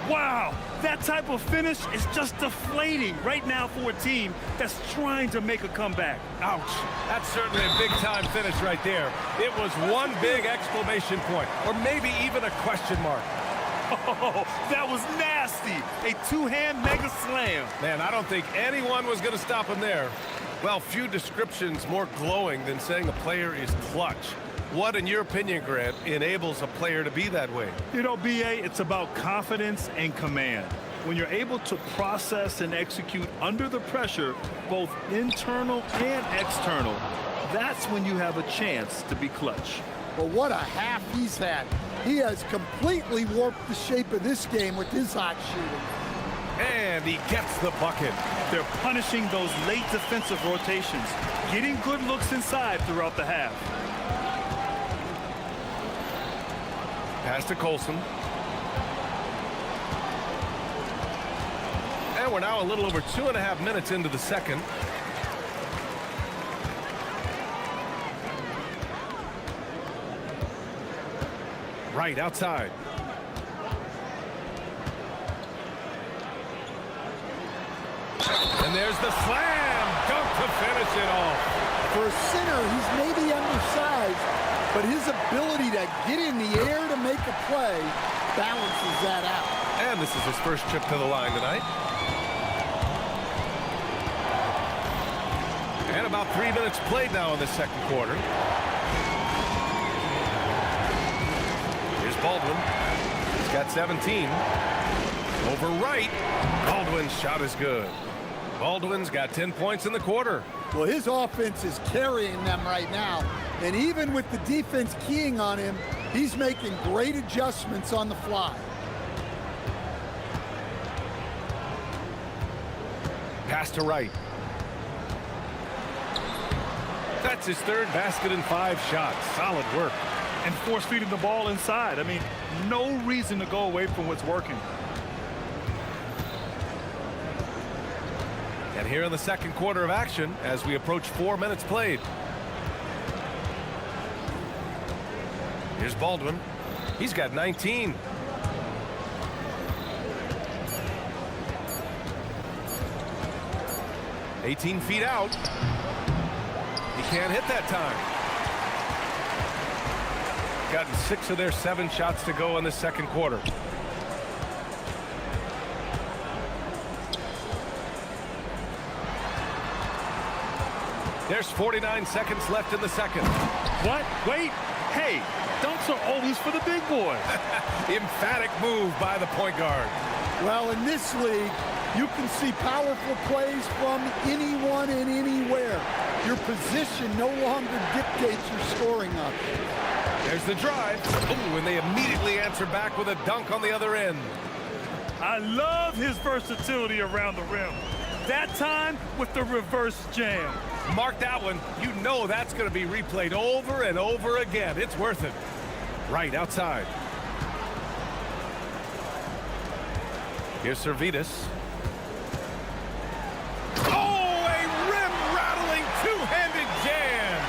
Wow, that type of finish is just deflating right now for a team that's trying to make a comeback. Ouch. That's certainly a big-time finish right there. It was one big exclamation point, or maybe even a question mark. Oh, that was nasty. A two-hand mega slam. Man, I don't think anyone was going to stop him there. Well, few descriptions more glowing than saying a player is clutch. What, in your opinion, Grant, enables a player to be that way? You know, BA, it's about confidence and command. When you're able to process and execute under the pressure, both internal and external, that's when you have a chance to be clutch. Well, what a half he's had. He has completely warped the shape of this game with his hot shooting. And he gets the bucket. They're punishing those late defensive rotations, getting good looks inside throughout the half. Pass to Colson. And we're now a little over 2.5 minutes into the second. Right outside. And there's the slam dunk to finish it off. For a center, he's maybe undersized, but his ability to get in the air to make a play balances that out. And this is his first trip to the line tonight. And about 3 minutes played now in the second quarter. Here's Baldwin. He's got 17. Over Wright. Baldwin's shot is good. Baldwin's got 10 points in the quarter. Well, his offense is carrying them right now. And even with the defense keying on him, he's making great adjustments on the fly. Pass to Wright. That's his third basket in 5 shots. Solid work. And force feeding the ball inside. I mean, no reason to go away from what's working. And here in the second quarter of action, as we approach 4 minutes played. Here's Baldwin. He's got 19. "18 feet out. He can't hit that time. Gotten 6 of their 7 shots to go in the second quarter. There's 49 seconds left in the second. What? Wait. Hey, dunks are always for the big boys. Emphatic move by the point guard. Well, in this league, you can see powerful plays from anyone and anywhere. Your position no longer dictates your scoring option. There's the drive. Ooh, and they immediately answer back with a dunk on the other end. I love his versatility around the rim. That time with the reverse jam. Mark that one. You know that's going to be replayed over and over again. It's worth it. Right outside. Here's Servetus. Oh, a rim-rattling two-handed jam.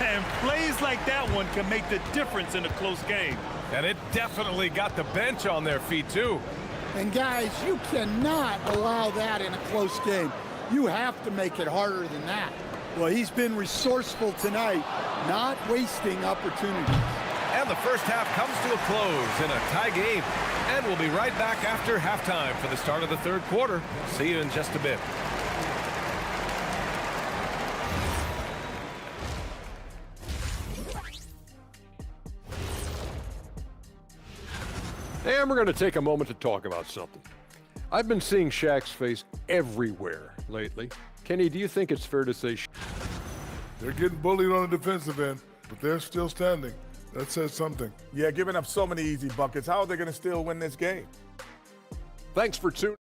And plays like that one can make the difference in a close game. And it definitely got the bench on their feet, too. And guys, you cannot allow that in a close game. You have to make it harder than that. Well, he's been resourceful tonight, not wasting opportunities. And the first half comes to a close in a tie game. And we'll be right back after halftime for the start of the third quarter. See you in just a bit. And we're going to take a moment to talk about something. I've been seeing Shaq's face everywhere lately. Kenny, do you think it's fair to say They're getting bullied on the defensive end, but they're still standing. That says something. Yeah, giving up so many easy buckets. How are they going to still win this game? Thanks for tuning.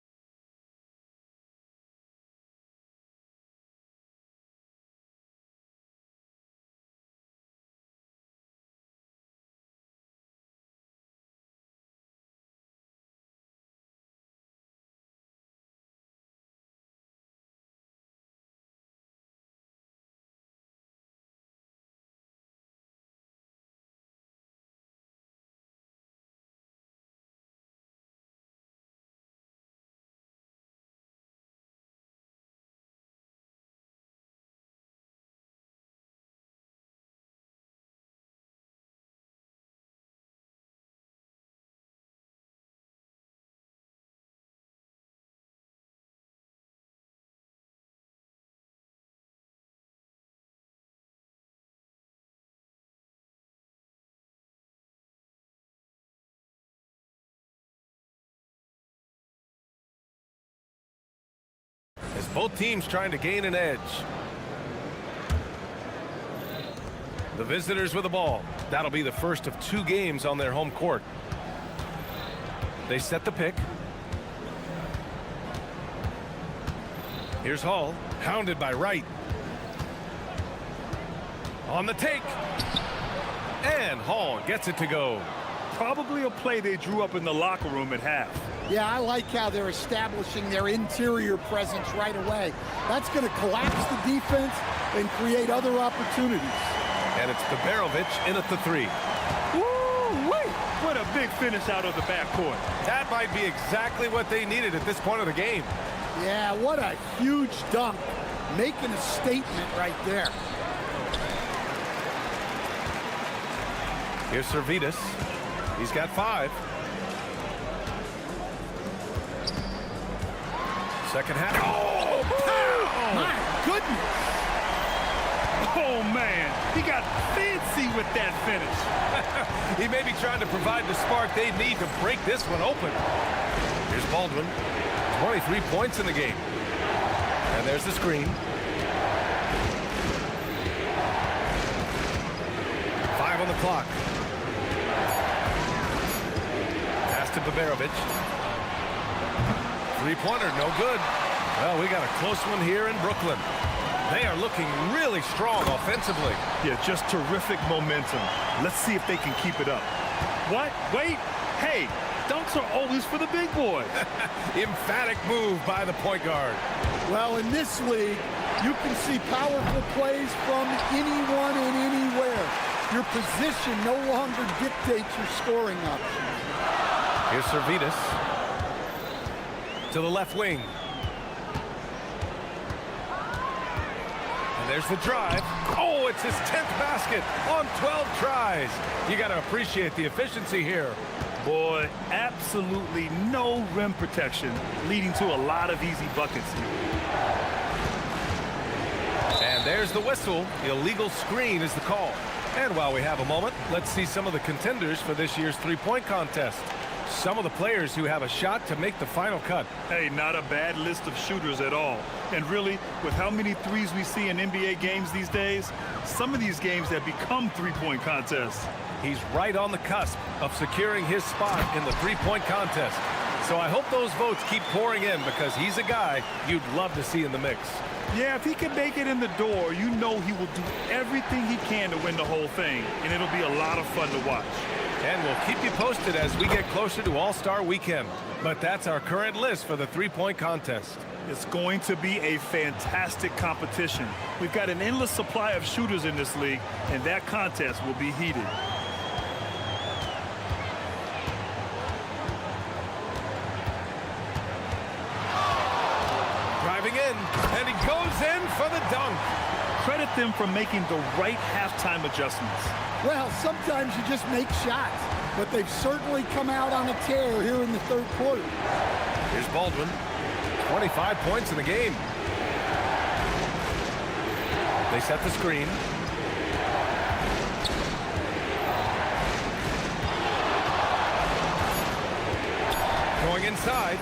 As both teams trying to gain an edge. The visitors with the ball. That'll be the first of 2 games on their home court. They set the pick. Here's Hall, hounded by Wright. On the take. And Hall gets it to go. Probably a play they drew up in the locker room at half. Yeah, I like how they're establishing their interior presence right away. That's going to collapse the defense and create other opportunities. And it's Beberovic in at the 3. Woo-wee! What a big finish out of the backcourt. That might be exactly what they needed at this point of the game. Yeah, what a huge dunk. Making a statement right there. Here's Servetus. He's got 5. Second half. Oh, my goodness. Oh, man. He got fancy with that finish. He may be trying to provide the spark they need to break this one open. Here's Baldwin. 23 points in the game. And there's the screen. 5 on the clock. Pass to Beberovic. 3-pointer, no good. Well, we got a close one here in Brooklyn. They are looking really strong offensively. Yeah, just terrific momentum. Let's see if they can keep it up. What? Wait. Hey, dunks are always for the big boys. Emphatic move by the point guard. Well, in this league, you can see powerful plays from anyone and anywhere. Your position no longer dictates your scoring option. Here's Servetus to the left wing. And there's the drive. Oh, it's his 10th basket on 12 tries. You got to appreciate the efficiency here. Boy, absolutely no rim protection, leading to a lot of easy buckets here. And there's the whistle. Illegal screen is the call. And while we have a moment, let's see some of the contenders for this year's three-point contest. Some of the players who have a shot to make the final cut. Hey, not a bad list of shooters at all. And really, with how many threes we see in NBA games these days, some of these games have become three-point contests. He's right on the cusp of securing his spot in the three-point contest. So I hope those votes keep pouring in because he's a guy you'd love to see in the mix. Yeah, if he can make it in the door, you know he will do everything he can to win the whole thing, and it'll be a lot of fun to watch. And we'll keep you posted as we get closer to All-Star Weekend. But that's our current list for the three-point contest. It's going to be a fantastic competition. We've got an endless supply of shooters in this league, and that contest will be heated. Driving in, and he goes in for the dunk. Credit them for making the right halftime adjustments. Well, sometimes you just make shots, but they've certainly come out on a tear here in the third quarter. Here's Baldwin. 25 points in the game. They set the screen. Going inside.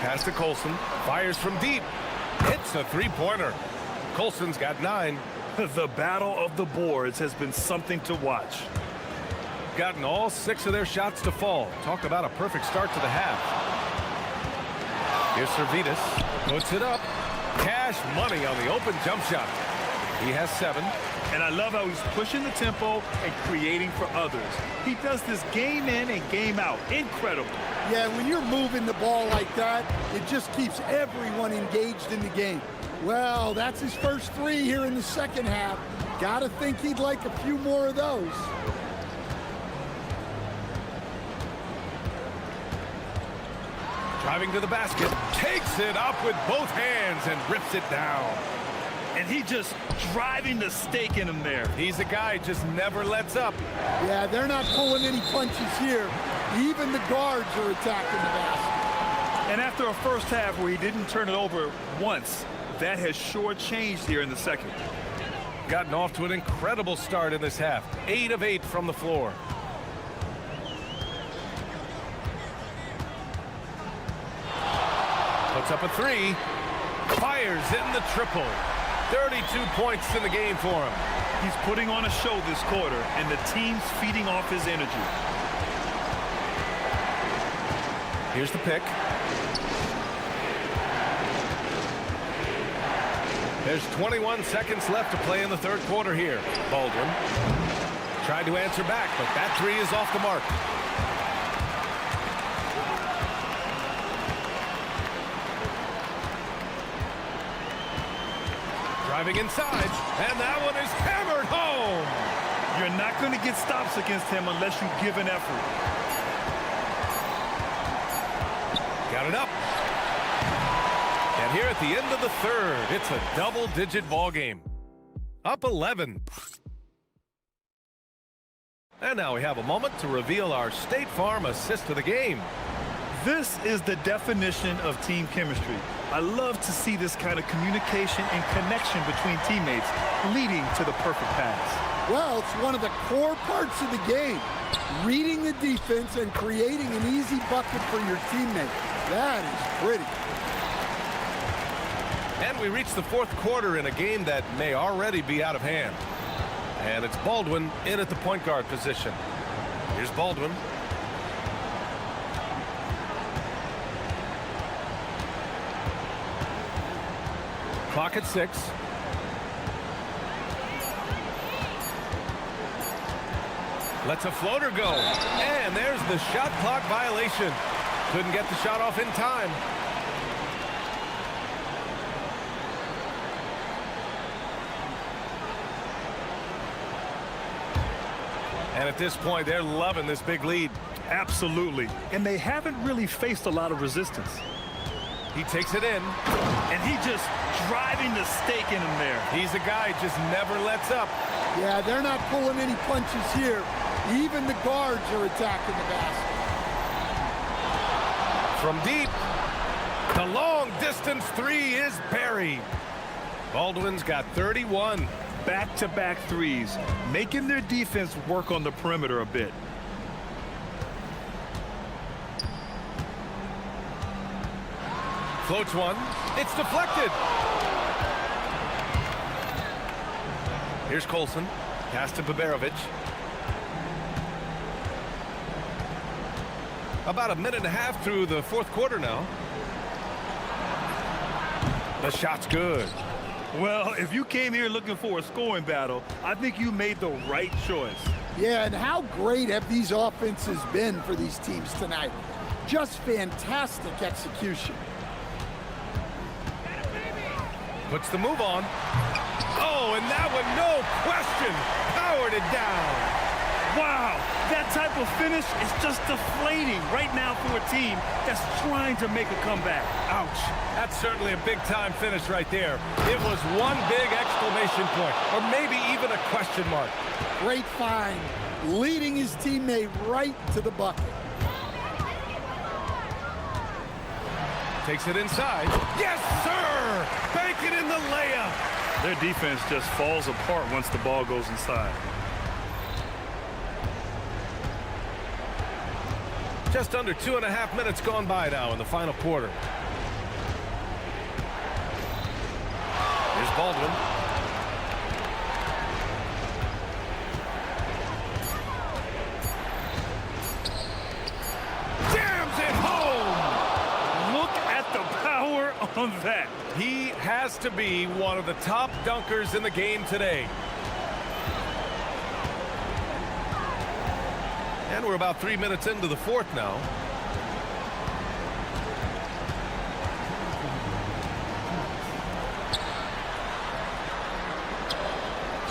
Pass to Colson. Fires from deep. Hits a three-pointer. Colson's got 9. The battle of the boards has been something to watch. Gotten all 6 of their shots to fall. Talk about a perfect start to the half. Here's Servetus. Puts it up. Cash money on the open jump shot. He has 7. And I love how he's pushing the tempo and creating for others. He does this game in and game out. Incredible. Yeah, when you're moving the ball like that, it just keeps everyone engaged in the game. Well, that's his first 3 here in the second half. Gotta think he'd like a few more of those. Driving to the basket, takes it up with both hands and rips it down. And he just driving the stake in him there. He's a guy just never lets up. Yeah, they're not pulling any punches here. Even the guards are attacking the basket. And after a first half where he didn't turn it over once, that has sure changed here in the second. Gotten off to an incredible start in this half. 8 of 8 from the floor. Puts up a 3. Fires in the triple. 32 points in the game for him. He's putting on a show this quarter, and the team's feeding off his energy. Here's the pick. There's 21 seconds left to play in the third quarter here. Baldwin tried to answer back, but that 3 is off the mark. Driving inside, and that one is hammered home. You're not going to get stops against him unless you give an effort. Got it up. And here at the end of the third, it's a double-digit ball game. Up 11. And now we have a moment to reveal our State Farm assist of the game. This is the definition of team chemistry. I love to see this kind of communication and connection between teammates leading to the perfect pass. Well, it's one of the core parts of the game. Reading the defense and creating an easy bucket for your teammate. That is pretty. And we reach the fourth quarter in a game that may already be out of hand. And it's Baldwin in at the point guard position. Here's Baldwin. Clock at 6. Lets a floater go. And there's the shot clock violation. Couldn't get the shot off in time. And at this point, they're loving this big lead. Absolutely. And they haven't really faced a lot of resistance. He takes it in. And he just driving the stake in him there. He's a guy who just never lets up. Yeah, they're not pulling any punches here. Even the guards are attacking the basket. From deep, the long distance three is buried. Baldwin's got 31. Back-to-back threes, making their defense work on the perimeter a bit. Floats one. It's deflected. Here's Colson. Pass to Baberovic. About a minute and a half through the fourth quarter now. The shot's good. Well, if you came here looking for a scoring battle, I think you made the right choice. Yeah, and how great have these offenses been for these teams tonight? Just fantastic execution. Puts the move on. Oh, and that one, no question, powered it down. Wow, that type of finish is just deflating right now for a team that's trying to make a comeback. Ouch. That's certainly a big-time finish right there. It was one big exclamation point, or maybe even a question mark. Great find, leading his teammate right to the bucket. Takes it inside. Yes, sir! Bank it in the layup. Their defense just falls apart once the ball goes inside. Just under 2.5 minutes gone by now in the final quarter. Here's Baldwin. Jams it home! Look at the power on that. He has to be one of the top dunkers in the game today. And we're about 3 minutes into the fourth now.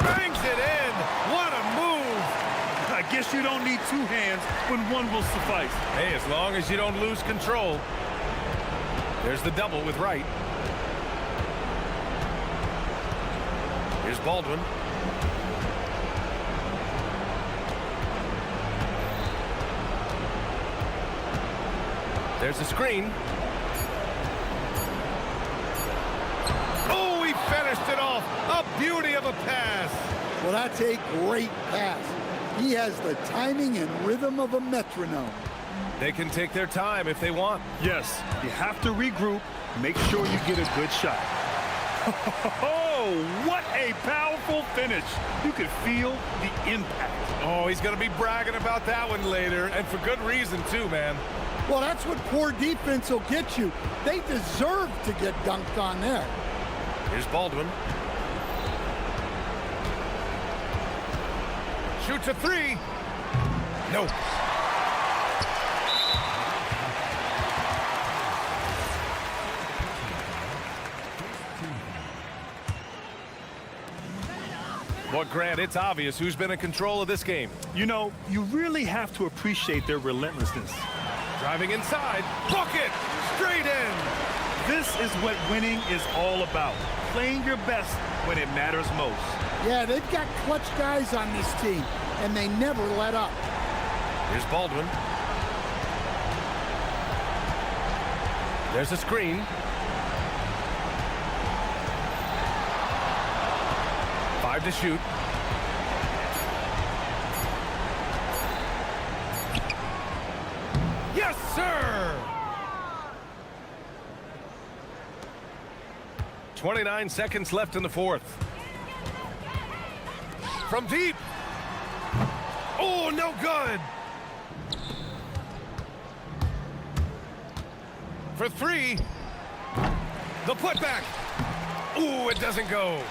Bangs it in. What a move. I guess you don't need two hands when one will suffice. Hey, as long as you don't lose control. There's the double with Wright. Here's Baldwin. There's a screen. Oh, he finished it off. A beauty of a pass. Well, that's a great pass. He has the timing and rhythm of a metronome. They can take their time if they want. Yes, you have to regroup. Make sure you get a good shot. Oh, what a powerful finish. You could feel the impact. Oh, he's going to be bragging about that one later, and for good reason, too, man. Well, that's what poor defense will get you. They deserve to get dunked on there. Here's Baldwin. Shoots a three. No. But Grant, it's obvious who's been in control of this game. You know, you really have to appreciate their relentlessness. Driving inside, bucket, straight in. This is what winning is all about. Playing your best when it matters most. Yeah, they've got clutch guys on this team, and they never let up. Here's Baldwin. There's a screen. Five to shoot. Yes, sir! 29 seconds left in the fourth. From deep. Oh, no good. For three. The putback. Ooh, it doesn't go.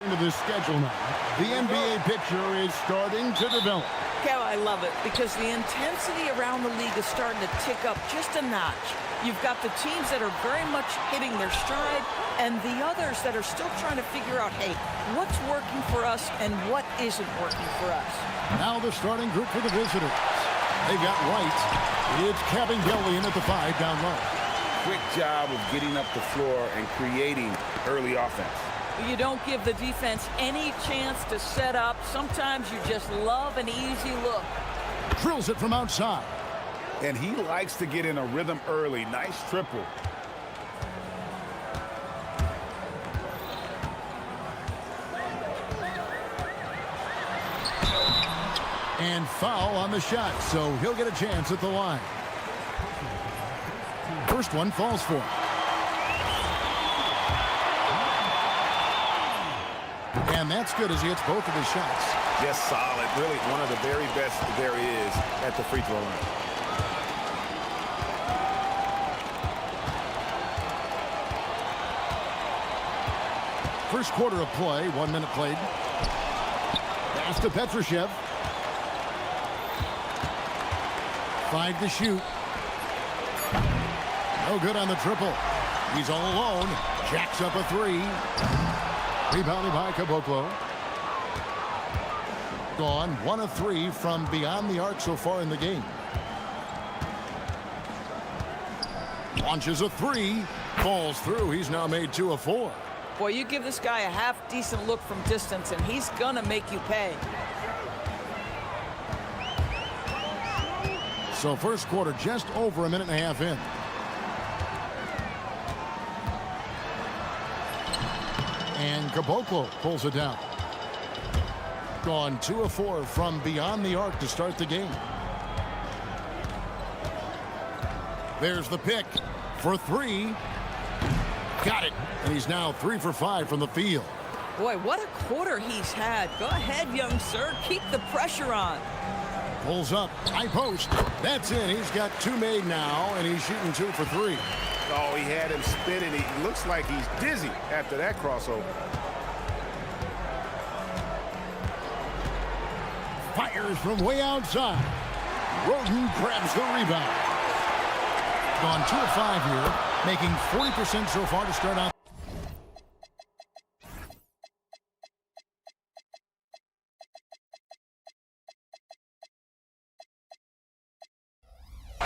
Into the schedule now. The NBA picture is starting to develop. Kev, I love it because the intensity around the league is starting to tick up just a notch. You've got the teams that are very much hitting their stride and the others that are still trying to figure out, hey, what's working for us and what isn't working for us. Now the starting group for the visitors. They've got White. It's Kevin Gillian at the 5 down low. Quick job of getting up the floor and creating early offense. You don't give the defense any chance to set up. Sometimes you just love an easy look. Drills it from outside. And he likes to get in a rhythm early. Nice triple. And foul on the shot, so he'll get a chance at the line. First one falls for him. And that's good as he hits both of his shots. Just solid. Really one of the very best there is at the free throw line. First quarter of play, 1 minute played. Pass to Petrushev. 5 to shoot. No good on the triple. He's all alone. Jacks up a 3. Rebounded by Caboclo. Gone 1 of 3 from beyond the arc so far in the game. Launches a 3. Falls through. He's now made 2 of 4. Boy, you give this guy a half-decent look from distance, and he's gonna make you pay. So first quarter just over a minute and a half in. And Caboclo pulls it down. Gone 2 of 4 from beyond the arc to start the game. There's the pick for 3. Got it. And he's now 3 for 5 from the field. Boy, what a quarter he's had. Go ahead, young sir. Keep the pressure on. Pulls up. High post. That's in. He's got 2 made now, and he's shooting 2 for 3. Oh, he had him spinning. He looks like he's dizzy after that crossover. Fires from way outside. Roden grabs the rebound. Gone 2 of 5 here, making 40% so far to start out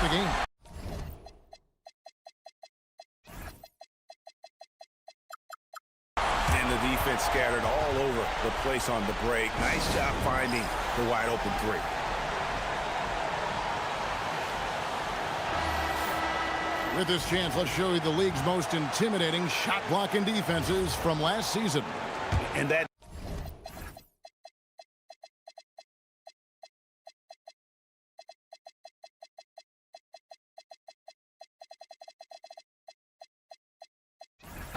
the game. And the defense scattered all over the place on the break. Nice job finding the wide open 3. With this chance, let's show you the league's most intimidating shot blocking defenses from last season. And that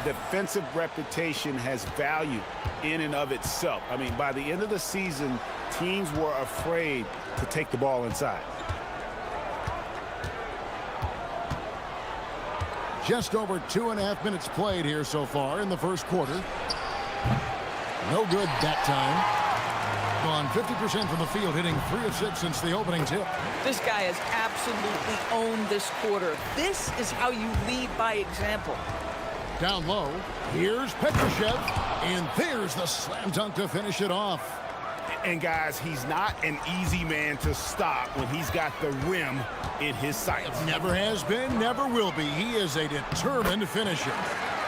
defensive reputation has value in and of itself. I mean, by the end of the season, teams were afraid to take the ball inside. Just over 2.5 minutes played here so far in the first quarter. No good that time. Gone 50% from the field, hitting 3 of 6 since the opening tip. This guy has absolutely owned this quarter. This is how you lead by example. Down low, here's Petrushev, and there's the slam dunk to finish it off. And guys, he's not an easy man to stop when he's got the rim in his sights. Never has been, never will be. He is a determined finisher.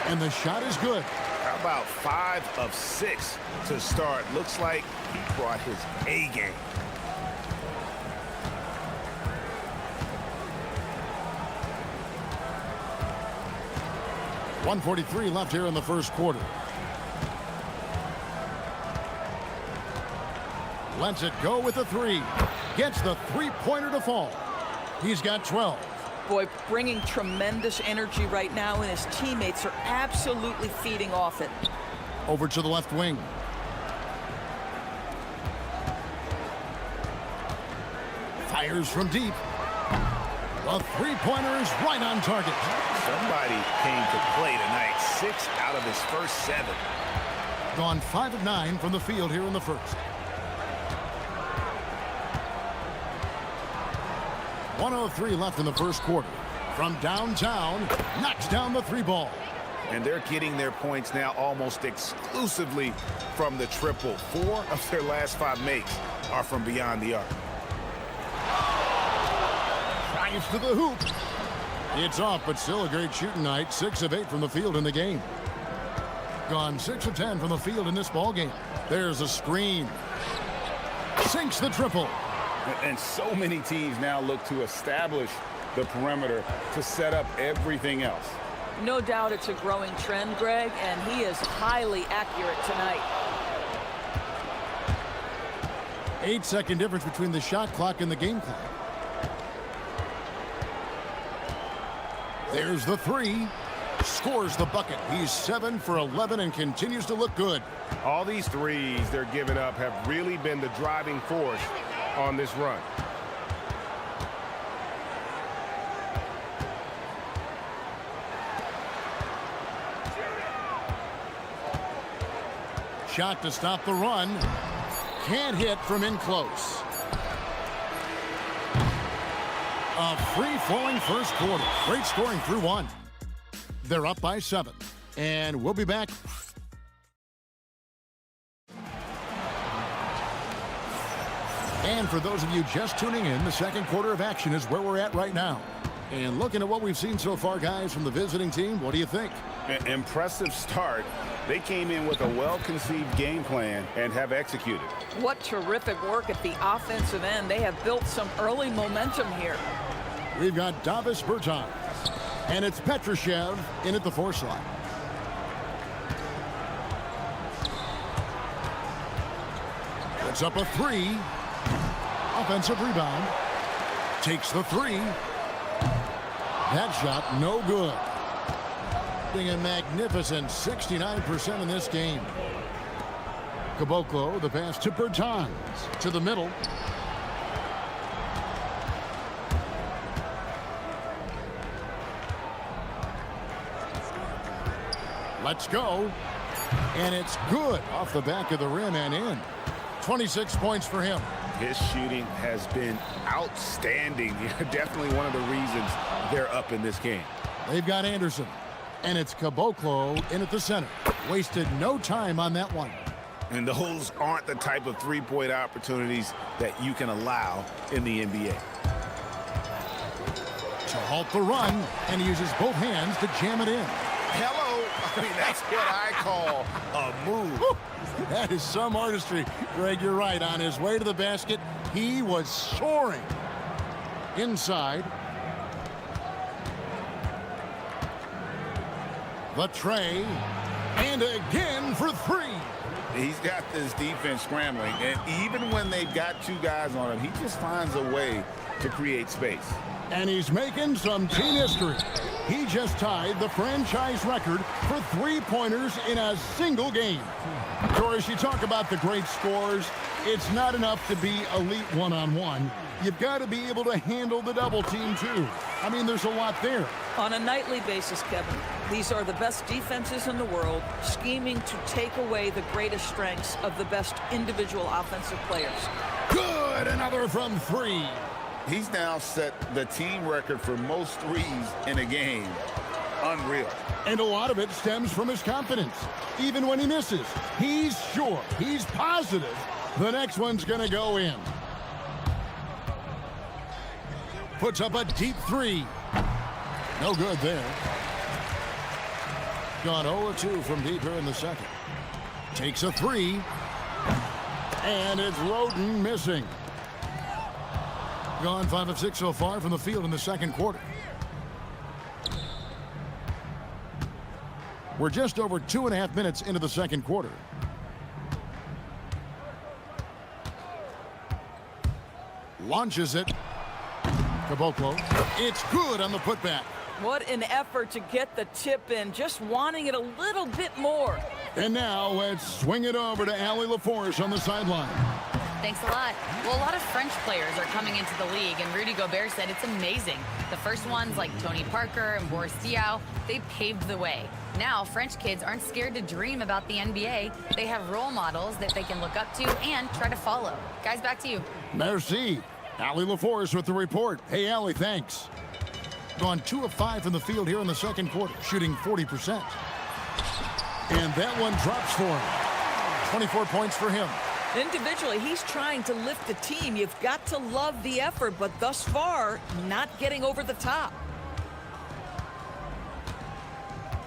And the shot is good. How about 5 of 6 to start? Looks like he brought his A game. .143 left here in the first quarter. Lets it go with the 3. Gets the 3-pointer to fall. He's got 12. Boy, bringing tremendous energy right now, and his teammates are absolutely feeding off it. Over to the left wing. Fires from deep. The 3-pointer is right on target. Somebody came to play tonight. 6 out of his first 7. Gone 5 of 9 from the field here in the first. 1:03 left in the first quarter. From downtown, knocks down the three ball. And they're getting their points now almost exclusively from the triple. 4 of their last 5 makes are from beyond the arc. Drives to the hoop. It's off, but still a great shooting night. 6 of 8 from the field in the game. Gone 6 of 10 from the field in this ball game. There's a screen. Sinks the triple. And so many teams now look to establish the perimeter to set up everything else. No doubt it's a growing trend, Greg, and he is highly accurate tonight. 8-second difference between the shot clock and the game clock. There's the three. Scores the bucket. He's 7 for 11 and continues to look good. All these threes they're giving up have really been the driving force on this run. Shot to stop the run. Can't hit from in close. A free-flowing first quarter. Great scoring through one. They're up by 7. And we'll be back. And for those of you just tuning in, the second quarter of action is where we're at right now. And looking at what we've seen so far, guys, from the visiting team, what do you think? Impressive start. They came in with a well-conceived game plan and have executed. What terrific work at the offensive end. They have built some early momentum here. We've got Davis Bertans, and it's Petrushev in at the 4 slot. Puts up a 3. Offensive rebound. Takes the 3. That shot no good. Being a magnificent 69% in this game. Caboclo, the pass to Bertans. To the middle. Let's go. And it's good off the back of the rim and in. 26 points for him. His shooting has been outstanding. Definitely one of the reasons they're up in this game. They've got Anderson. And it's Caboclo in at the center. Wasted no time on that one. And those aren't the type of three-point opportunities that you can allow in the NBA. To halt the run, and he uses both hands to jam it in. Hello. I mean, that's what I call a move. Woo. That is some artistry. Greg, you're right. On his way to the basket, he was soaring. Inside. The tray. And again for 3. He's got this defense scrambling, and even when they've got 2 guys on him, he just finds a way to create space. And he's making some team history. He just tied the franchise record for 3-pointers in a single game. Doris, you talk about the great scores. It's not enough to be elite one-on-one. You've got to be able to handle the double team, too. I mean, there's a lot there. On a nightly basis, Kevin, these are the best defenses in the world, scheming to take away the greatest strengths of the best individual offensive players. Good! Another from 3. He's now set the team record for most threes in a game. Unreal. And a lot of it stems from his confidence. Even when he misses, he's sure, he's positive the next one's going to go in. Puts up a deep 3. No good there. Gone 0-2 from deep here in the second. Takes a 3. And it's Roden missing. Gone 5 of 6 so far from the field in the second quarter. We're just over 2.5 minutes into the second quarter. Launches it. Caboclo. It's good on the putback. What an effort to get the tip in, just wanting it a little bit more. And now let's swing it over to Allie LaForce on the sideline. Thanks a lot. Well, a lot of French players are coming into the league, and Rudy Gobert said it's amazing. The first ones, like Tony Parker and Boris Diaw, they paved the way. Now, French kids aren't scared to dream about the NBA. They have role models that they can look up to and try to follow. Guys, back to you. Merci. Allie LaForce with the report. Hey, Allie, thanks. Gone 2 of 5 from the field here in the second quarter, shooting 40%. And that one drops for him. 24 points for him. Individually, he's trying to lift the team. You've got to love the effort, but thus far, not getting over the top.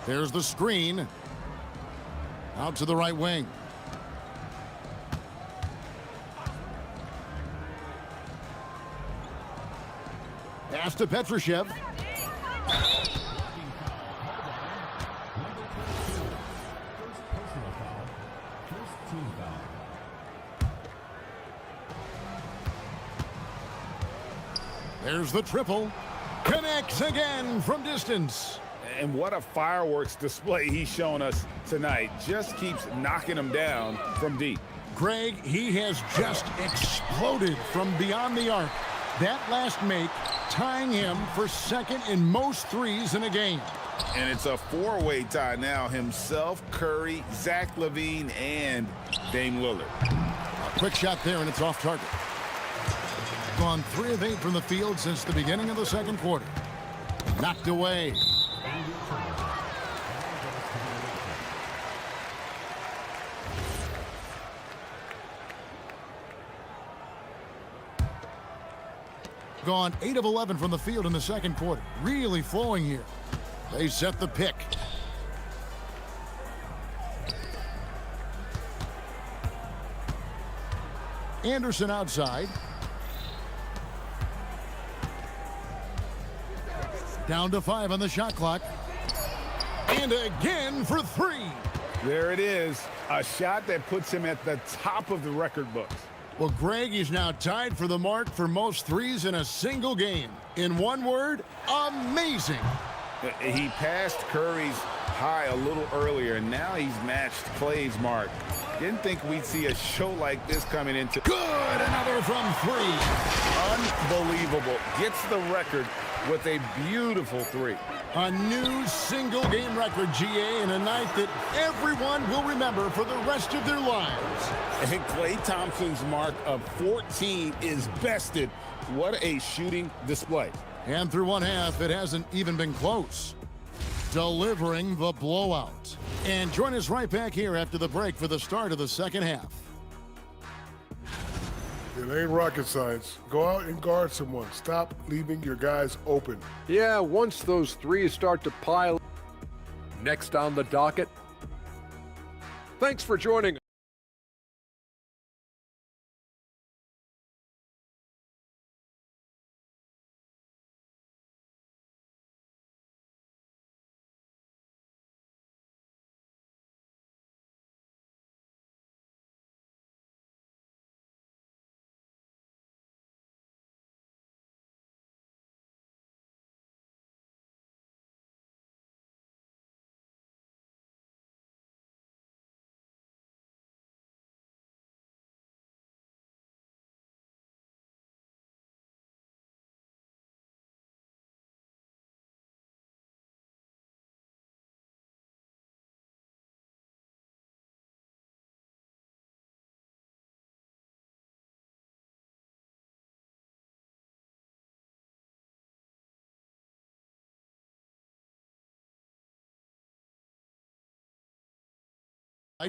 There's the screen. Out to the right wing. Pass to Petrushev. There's the triple. Connects again from distance. And what a fireworks display he's shown us tonight. Just keeps knocking them down from deep. Greg, he has just exploded from beyond the arc. That last make tying him for second in most threes in a game. And it's a four-way tie now. Himself, Curry, Zach LaVine, and Dame Lillard. A quick shot there, and it's off target. Gone 3 of 8 from the field since the beginning of the second quarter. Knocked away. Gone 8 of 11 from the field in the second quarter. Really flowing here. They set the pick. Anderson outside. Down to 5 on the shot clock. And again for 3. There it is. A shot that puts him at the top of the record books. Well, Greg is now tied for the mark for most threes in a single game. In one word, amazing. He passed Curry's high a little earlier, and now he's matched Clay's mark. Didn't think we'd see a show like this coming into. Good, another from 3. Unbelievable. Gets the record with a beautiful 3. A new single game record, GA, in a night that everyone will remember for the rest of their lives. And Klay Thompson's mark of 14 is bested. What a shooting display. And through one half, it hasn't even been close. Delivering the blowout. And join us right back here after the break for the start of the second half. It ain't rocket science. Go out and guard someone. Stop leaving your guys open. Yeah, once those threes start to pile. Next on the docket. Thanks for joining us.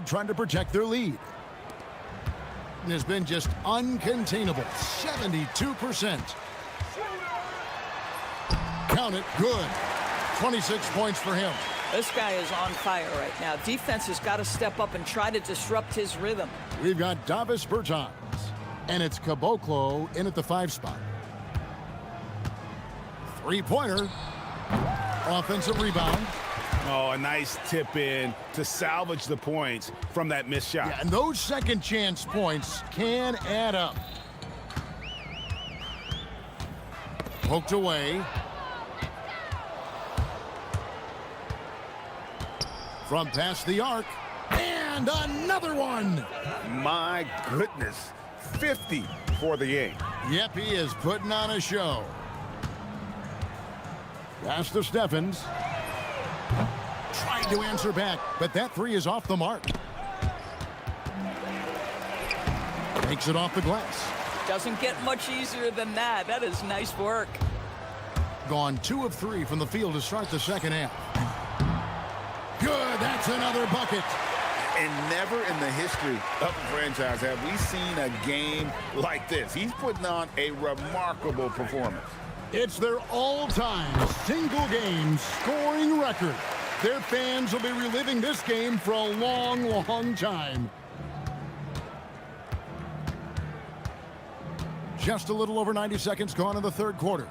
Trying to protect their lead. It has been just uncontainable. 72%. Count it. Good. 26 points for him. This guy is on fire right now. Defense has got to step up and try to disrupt his rhythm. We've got Davis Bertans. And it's Caboclo in at the 5 spot. 3-pointer. Offensive rebound. Oh, a nice tip in to salvage the points from that missed shot. Yeah, and those second chance points can add up. Poked away. From past the arc. And another one. My goodness. 50 for the game. Yep, he is putting on a show. Pass to Steffens. Tried to answer back, but that three is off the mark. Takes it off the glass. Doesn't get much easier than that. That is nice work. Gone 2 of 3 from the field to start the second half. Good, that's another bucket. And never in the history of the franchise have we seen a game like this. He's putting on a remarkable performance. It's their all-time single-game scoring record. Their fans will be reliving this game for a long, long time. Just a little over 90 seconds gone in the third quarter.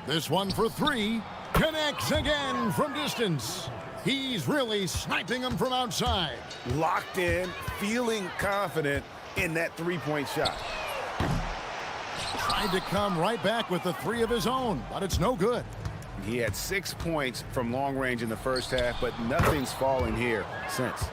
This one for 3. Connects again from distance. He's really sniping them from outside. Locked in, feeling confident in that three-point shot. Tried to come right back with the 3 of his own, but it's no good. He had 6 points from long range in the first half, but nothing's fallen here since.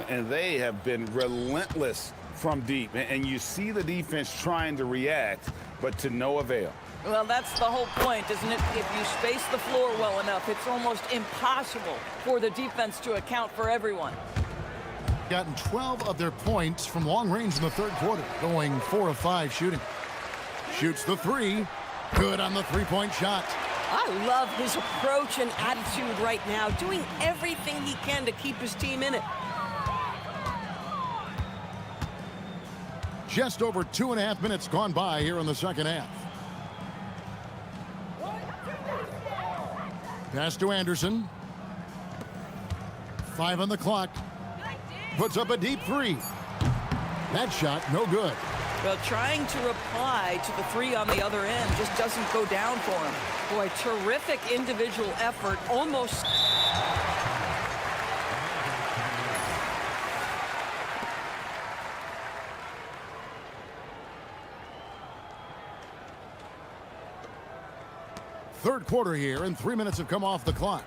And they have been relentless from deep. And you see the defense trying to react, but to no avail. Well, that's the whole point, isn't it? If you space the floor well enough, it's almost impossible for the defense to account for everyone. Gotten 12 of their points from long range in the third quarter, going 4 of 5 shooting. Shoots the 3. Good on the three-point shot. I love his approach and attitude right now, doing everything he can to keep his team in it. Just over 2.5 minutes gone by here in the second half. Pass to Anderson. 5 on the clock. Puts up a deep 3. That shot, no good. Well, trying to reply to the 3 on the other end just doesn't go down for him. Boy, terrific individual effort, almost... Third quarter here, and 3 minutes have come off the clock.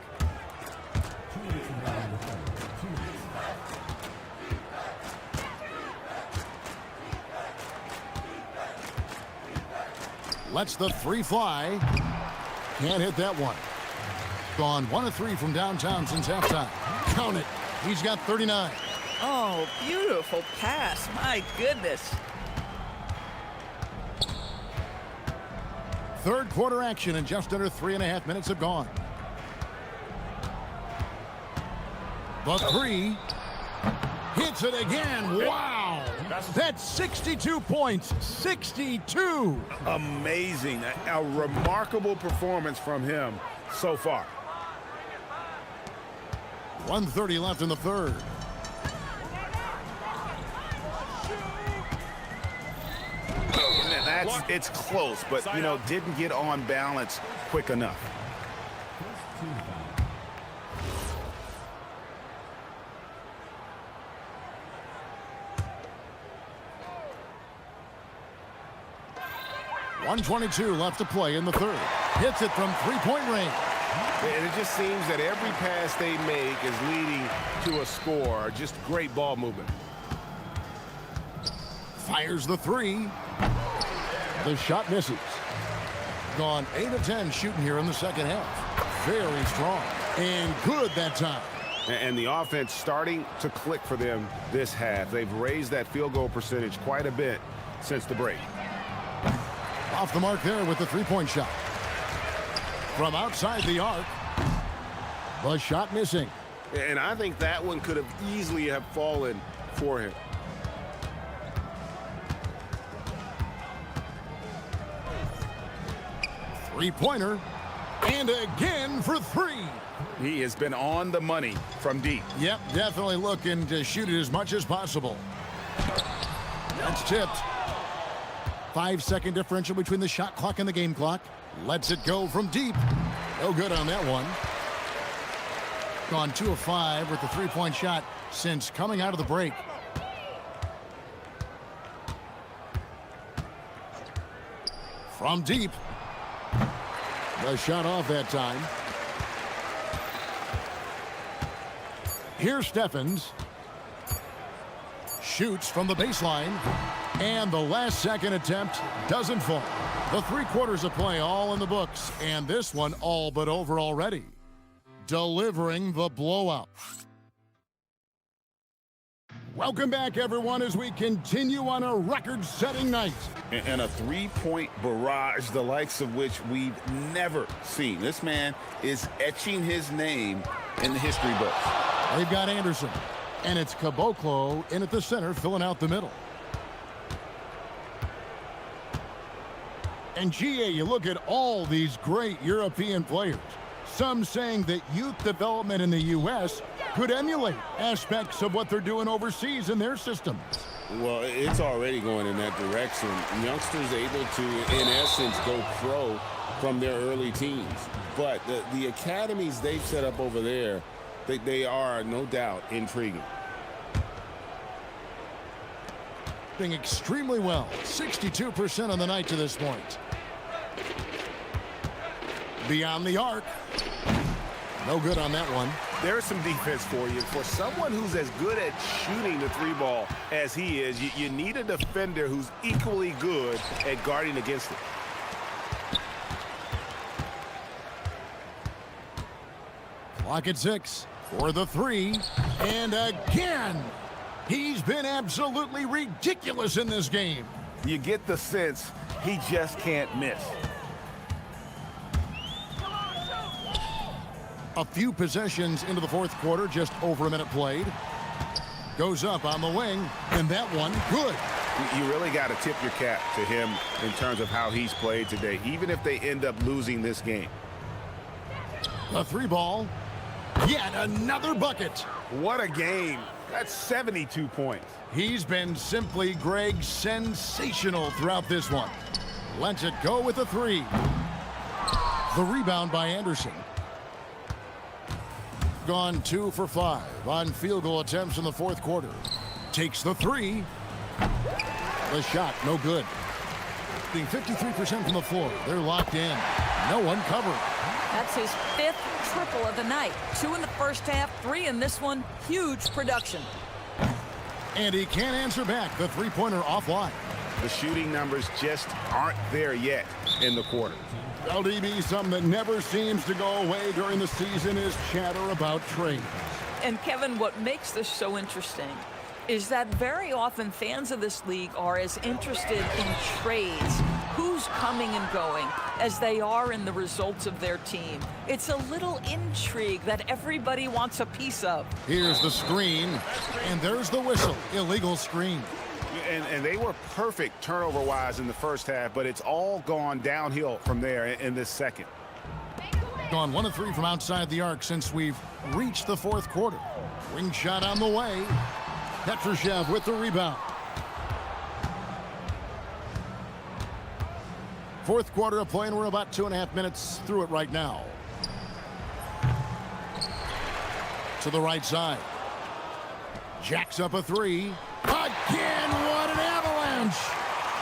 Lets the 3 fly. Can't hit that one. Gone 1 of 3 from downtown since halftime. Count it. He's got 39. Oh, beautiful pass. My goodness. Third quarter action, and just under 3.5 minutes have gone. The 3 hits it again. Wow! That's 62 points. 62. Amazing. A remarkable performance from him so far. 1:30 left in the third. It's close, but, you know, didn't get on balance quick enough. .122 left to play in the third. Hits it from three-point range. And it just seems that every pass they make is leading to a score. Just great ball movement. Fires the 3. The shot misses. Gone 8 of 10 shooting here in the second half. Very strong and good that time. And the offense starting to click for them this half. They've raised that field goal percentage quite a bit since the break. Off the mark there with the three-point shot. From outside the arc. The shot missing. And I think that one could have easily have fallen for him. Three-pointer. And again for 3. He has been on the money from deep. Yep, definitely looking to shoot it as much as possible. That's tipped. 5-second differential between the shot clock and the game clock. Lets it go from deep. No good on that one. Gone 2 of 5 with the three-point shot since coming out of the break. From deep. The shot off that time. Here's Steffens. Shoots from the baseline. And the last second attempt doesn't fall. The 3 quarters of play all in the books. And this one all but over already. Delivering the blowout. Welcome back, everyone, as we continue on a record-setting night. And a 3-point barrage, the likes of which we've never seen. This man is etching his name in the history books. They've got Anderson, and it's Caboclo in at the center, filling out the middle. And GA, you look at all these great European players. Some saying that youth development in the U.S. could emulate aspects of what they're doing overseas in their systems. Well, it's already going in that direction. Youngsters able to, in essence, go pro from their early teens. But the academies they've set up over there, they are, no doubt, intriguing. Doing extremely well. 62% on the night to this point. Beyond the arc. No good on that one. There's some defense for you. For someone who's as good at shooting the 3-ball as he is, you need a defender who's equally good at guarding against it. Clock at 6 for the 3. And again, he's been absolutely ridiculous in this game. You get the sense he just can't miss. A few possessions into the 4th quarter, just over a minute played. Goes up on the wing, and that one, good. You really got to tip your cap to him in terms of how he's played today, even if they end up losing this game. The 3-ball, yet another bucket. What a game. That's 72 points. He's been simply, Greg, sensational throughout this one. Lets it go with the 3. The rebound by Anderson. Gone 2 for 5 on field goal attempts in the 4th quarter. Takes the 3. The shot, no good. Being 53% from the floor. They're locked in. No one covered. That's his 5th triple of the night. 2 in the first half, 3 in this one. Huge production. And he can't answer back. The 3-pointer offline. The shooting numbers just aren't there yet in the quarter. LDB, something that never seems to go away during the season is chatter about trades. And Kevin, what makes this so interesting is that very often fans of this league are as interested in trades, who's coming and going, as they are in the results of their team. It's a little intrigue that everybody wants a piece of. Here's the screen, and there's the whistle. Illegal screen. And they were perfect turnover-wise in the first half, but it's all gone downhill from there in this second. Gone 1 of 3 from outside the arc since we've reached the 4th quarter. Wing shot on the way. Petrushev with the rebound. 4th quarter of play, and we're about 2.5 minutes through it right now. To the right side. Jacks up a 3. Again, what an avalanche!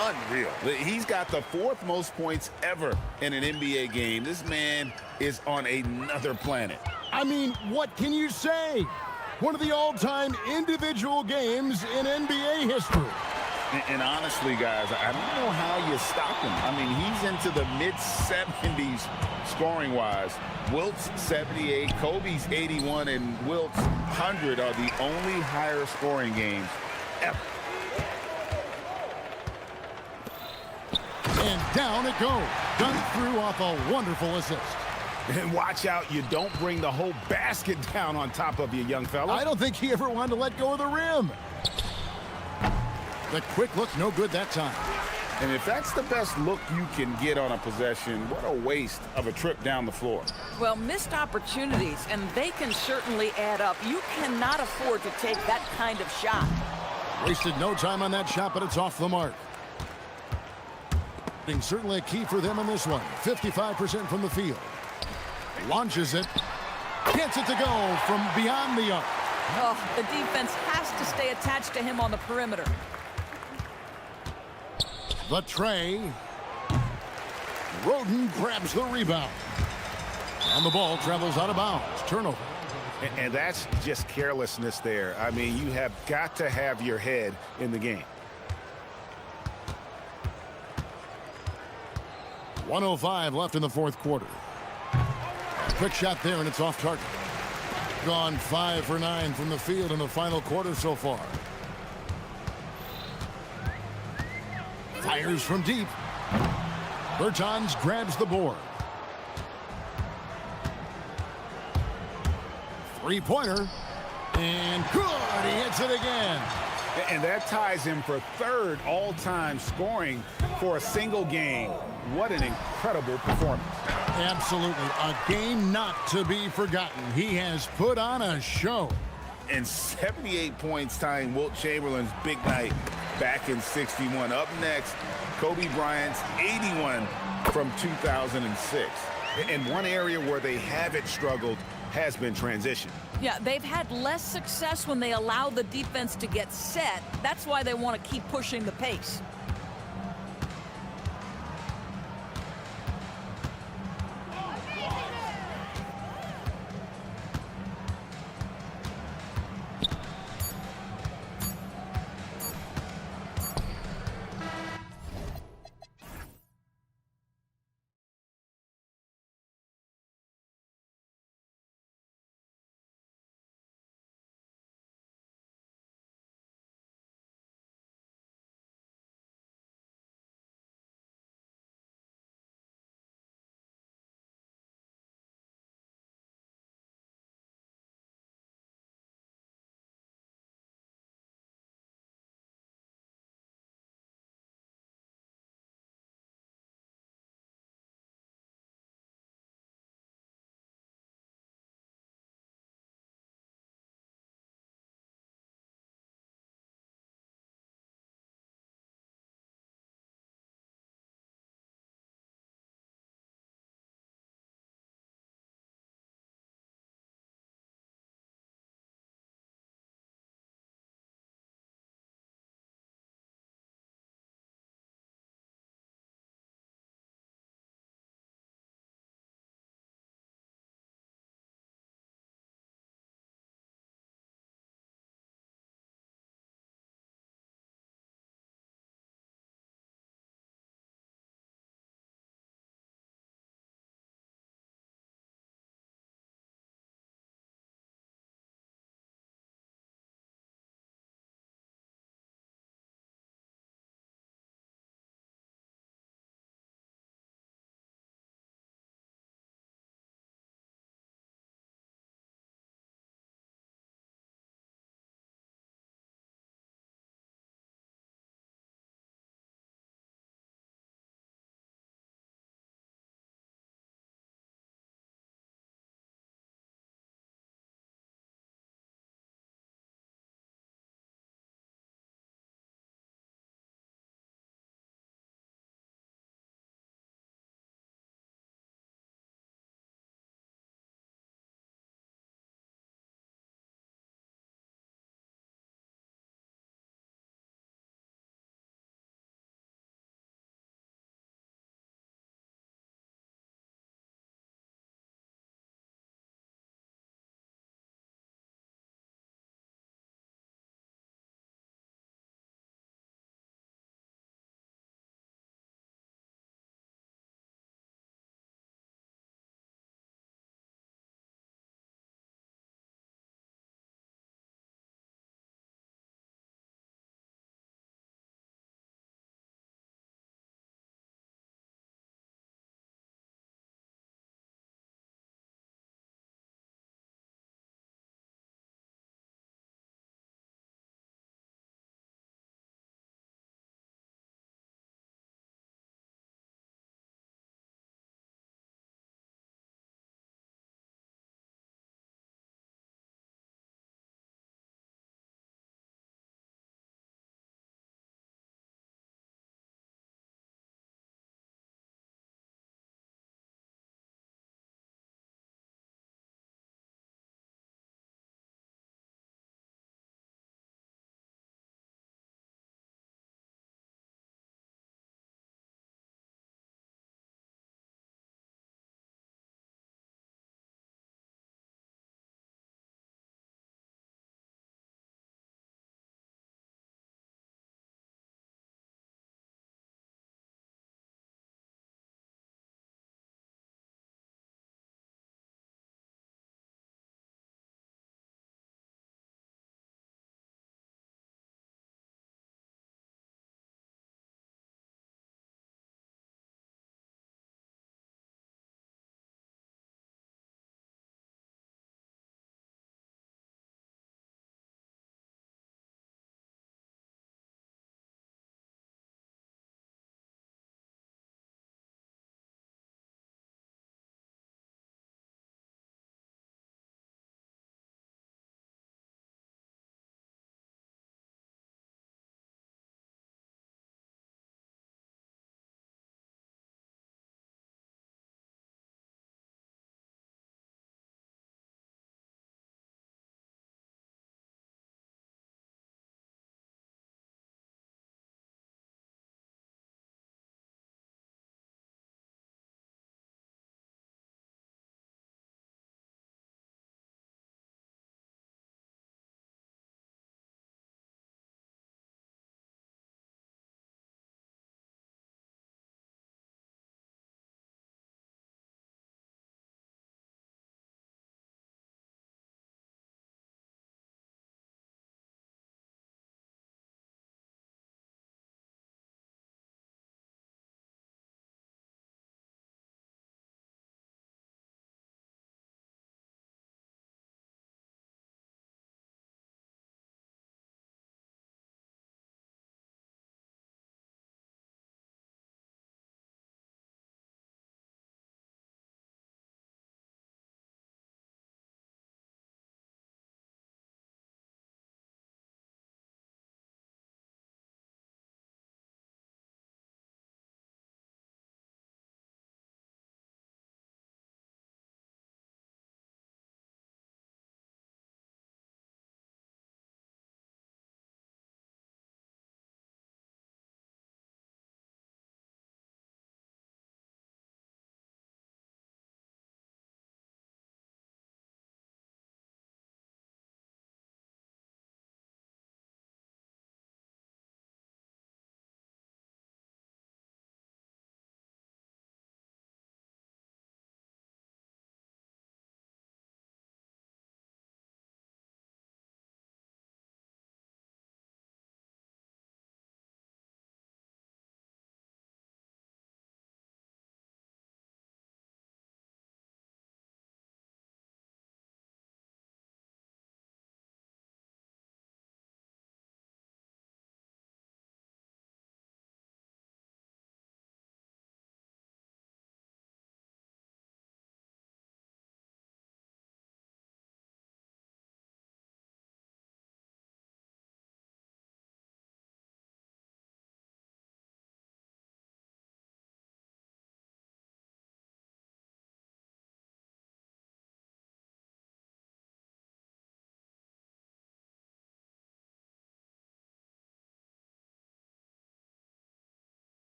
Unreal. He's got the 4th most points ever in an NBA game. This man is on another planet. I mean, what can you say? One of the all-time individual games in NBA history. And honestly, guys, I don't know how you stop him. I mean, he's into the mid-70s scoring-wise. Wilt's 78, Kobe's 81, and Wilt's 100 are the only higher scoring games ever. And down it goes. Done through off a wonderful assist. And watch out, you don't bring the whole basket down on top of you, young fella. I don't think he ever wanted to let go of the rim. The quick look, no good that time. And if that's the best look you can get on a possession, what a waste of a trip down the floor. Well, missed opportunities, and they can certainly add up. You cannot afford to take that kind of shot. Wasted no time on that shot, but it's off the mark. Being certainly a key for them in this one. 55% from the field. Launches it. Gets it to go from beyond the arc. Oh, the defense has to stay attached to him on the perimeter. The tray. Roden grabs the rebound. And the ball travels out of bounds. Turnover. And that's just carelessness there. I mean, you have got to have your head in the game. 1:05 left in the fourth quarter. Quick shot there, and it's off target. Gone 5 for 9 from the field in the final quarter so far. Fires from deep. Bertans grabs the board. Three-pointer. And good. He hits it again. And that ties him for third all-time scoring for a single game. What an incredible performance. Absolutely. A game not to be forgotten. He has put on a show. And 78 points tying Wilt Chamberlain's big night back in '61. Up next, Kobe Bryant's 81 from 2006. And one area where they haven't struggled has been transition. Yeah, they've had less success when they allow the defense to get set. That's why they want to keep pushing the pace.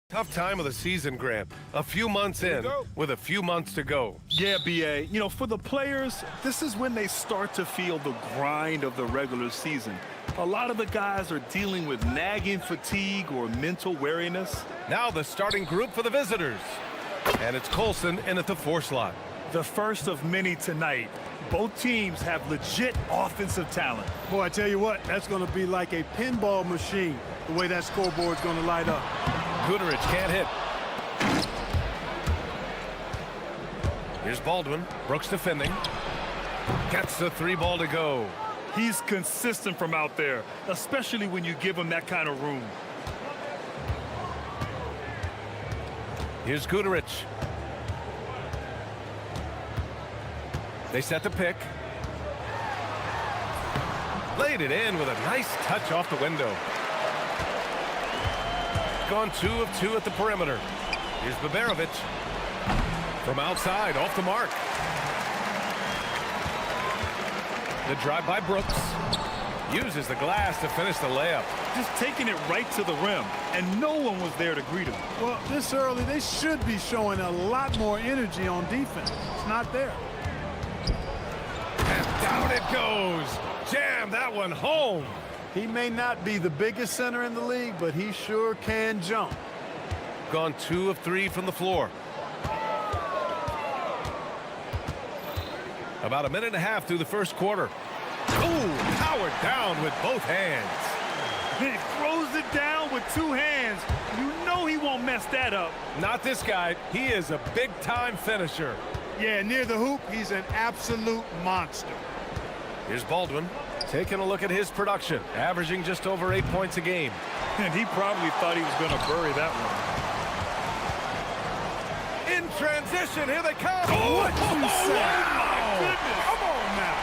Tough time of the season, Grant. A few months in, with a few months to go. Yeah, BA. You know, for the players, this is when they start to feel the grind of the regular season. A lot of the guys are dealing with nagging fatigue or mental weariness. Now the starting group for the visitors. And it's Colson in at the 4 slot. The first of many tonight. Both teams have legit offensive talent. Boy, I tell you what, that's going to be like a pinball machine, the way that scoreboard's going to light up. Guterich can't hit. Here's Baldwin. Brooks defending. Gets the 3 ball to go. He's consistent from out there, especially when you give him that kind of room. Here's Guterich. They set the pick. Laid it in with a nice touch off the window. Gone 2 of 2 at the perimeter. Here's Baberovic. From outside, off the mark. The drive by Brooks. Uses the glass to finish the layup. Just taking it right to the rim, and no one was there to greet him. Well, this early, they should be showing a lot more energy on defense. It's not there. And down it goes. Jam that one home. He may not be the biggest center in the league, but he sure can jump. Gone 2 of 3 from the floor. About a minute and a half through the first quarter. Oh, powered down with both hands. He throws it down with 2 hands. You know he won't mess that up. Not this guy. He is a big-time finisher. Yeah, near the hoop, he's an absolute monster. Here's Baldwin taking a look at his production, averaging just over 8 points a game. And he probably thought he was going to bury that one. In transition, here they come. What you say? Oh, my goodness. Come on now.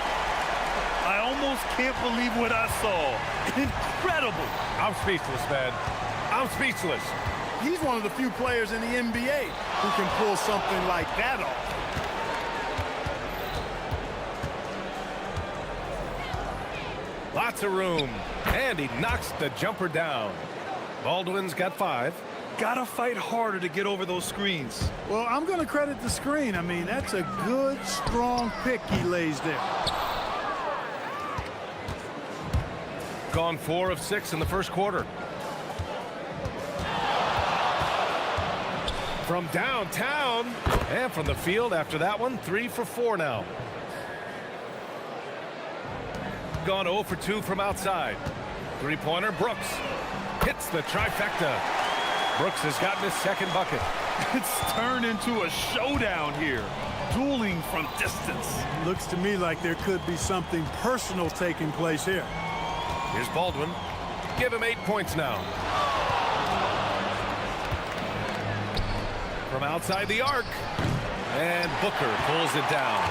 I almost can't believe what I saw. Incredible. I'm speechless, man. I'm speechless. He's one of the few players in the NBA who can pull something like that off. Lots of room. And he knocks the jumper down. Baldwin's got 5. Gotta fight harder to get over those screens. Well, I'm going to credit the screen. I mean, that's a good, strong pick he lays there. Gone 4 of 6 in the first quarter. From downtown and from the field after that one, 3 for 4 now. Gone 0 for 2 from outside. 3-pointer, Brooks hits the trifecta. Brooks has gotten his second bucket. It's turned into a showdown here. Dueling from distance. Looks to me like there could be something personal taking place here. Here's Baldwin. Give him 8 points now. From outside the arc. And Booker pulls it down.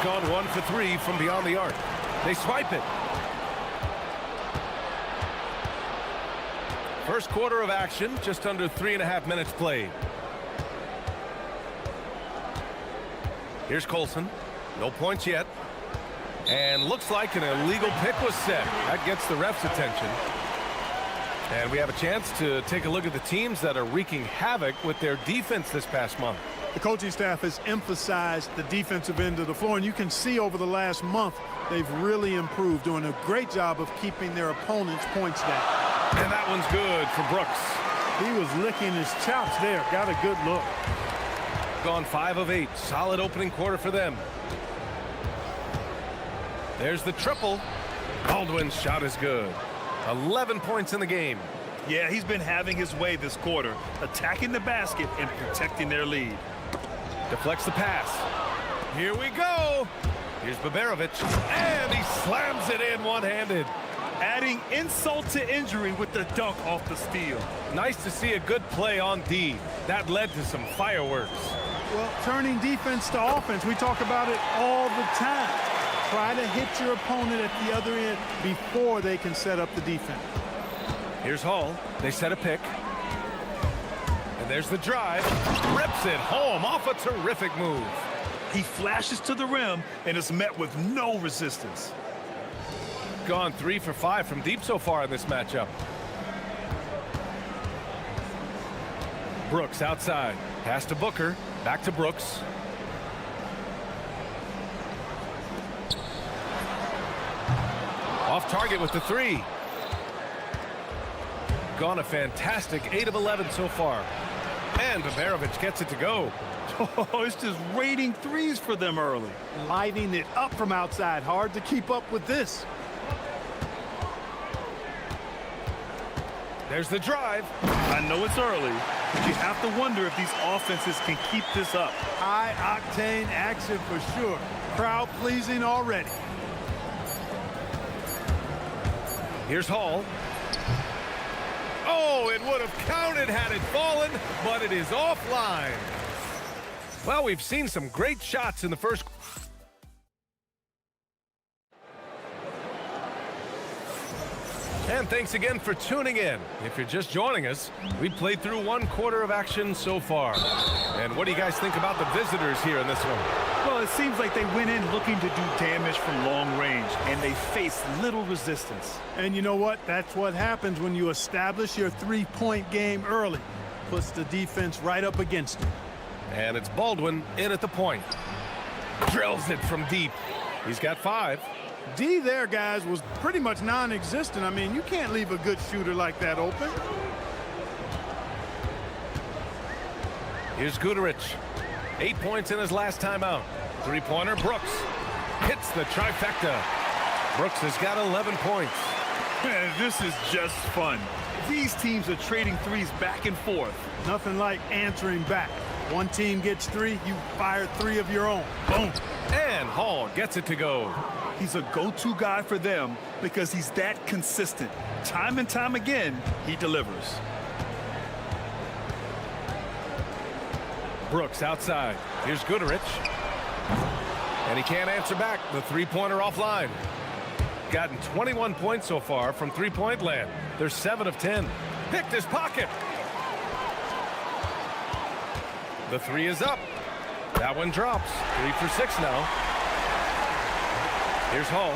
Gone 1 for 3 from beyond the arc. They swipe it. First quarter of action, just under 3.5 minutes played. Here's Colson. No points yet. And looks like an illegal pick was set. That gets the ref's attention. And we have a chance to take a look at the teams that are wreaking havoc with their defense this past month. The coaching staff has emphasized the defensive end of the floor, and you can see over the last month they've really improved, doing a great job of keeping their opponents' points down. And that one's good for Brooks. He was licking his chops there. Got a good look. Gone 5 of 8. Solid opening quarter for them. There's the triple. Baldwin's shot is good. 11 points in the game. Yeah, he's been having his way this quarter, attacking the basket and protecting their lead. Deflects the pass. Here we go. Here's Baberovic. And he slams it in one-handed. Adding insult to injury with the dunk off the steal. Nice to see a good play on D. That led to some fireworks. Well, turning defense to offense, we talk about it all the time. Try to hit your opponent at the other end before they can set up the defense. Here's Hall. They set a pick. And there's the drive. Rips it home off a terrific move. He flashes to the rim and is met with no resistance. Gone 3 for 5 from deep so far in this matchup. Brooks outside. Pass to Booker. Back to Brooks. Off target with the three. Gone a fantastic 8 of 11 so far. And Baberovich gets it to go. Oh, it's just raining threes for them early. Lighting it up from outside. Hard to keep up with this. There's the drive. I know it's early, but you have to wonder if these offenses can keep this up. High-octane action for sure. Crowd-pleasing already. Here's Hall. Oh, it would have counted had it fallen, but it is offline. Well, we've seen some great shots in the first. And thanks again for tuning in. If you're just joining us, we played through 1/4 of action so far. And what do you guys think about the visitors here in this one? Well, it seems like they went in looking to do damage from long range, and they faced little resistance. And you know what? That's what happens when you establish your three-point game early. Puts the defense right up against it. And it's Baldwin in at the point. Drills it from deep. He's got 5. D there, guys, was pretty much non-existent. I mean, you can't leave a good shooter like that open. Here's Guterich. 8 points in his last timeout. Three-pointer, Brooks. Hits the trifecta. Brooks has got 11 points. Man, this is just fun. These teams are trading threes back and forth. Nothing like answering back. One team gets 3, you fire 3 of your own. Boom. And Hall gets it to go. He's a go-to guy for them because he's that consistent. Time and time again, he delivers. Brooks outside. Here's Guterich. And he can't answer back. The three-pointer offline. Gotten 21 points so far from three-point land. They're 7 of 10. Picked his pocket. The 3 is up. That one drops. 3 for 6 now. Here's Hall.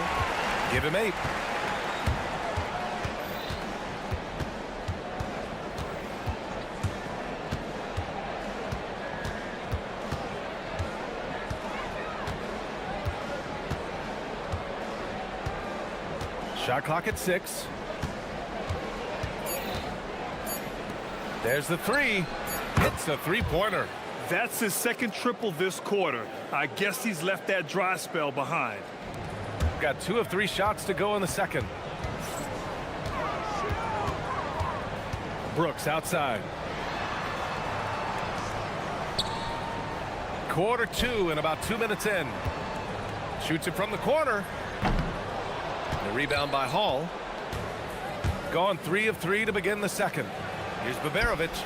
Give him 8. Shot clock at 6. There's the 3. Hits a three-pointer. That's his second triple this quarter. I guess he's left that dry spell behind. Got 2 of 3 shots to go in the second. Brooks outside. Quarter 2 and about 2 minutes in. Shoots it from the corner. The rebound by Hall. Gone 3 of 3 to begin the second. Here's Baberovich.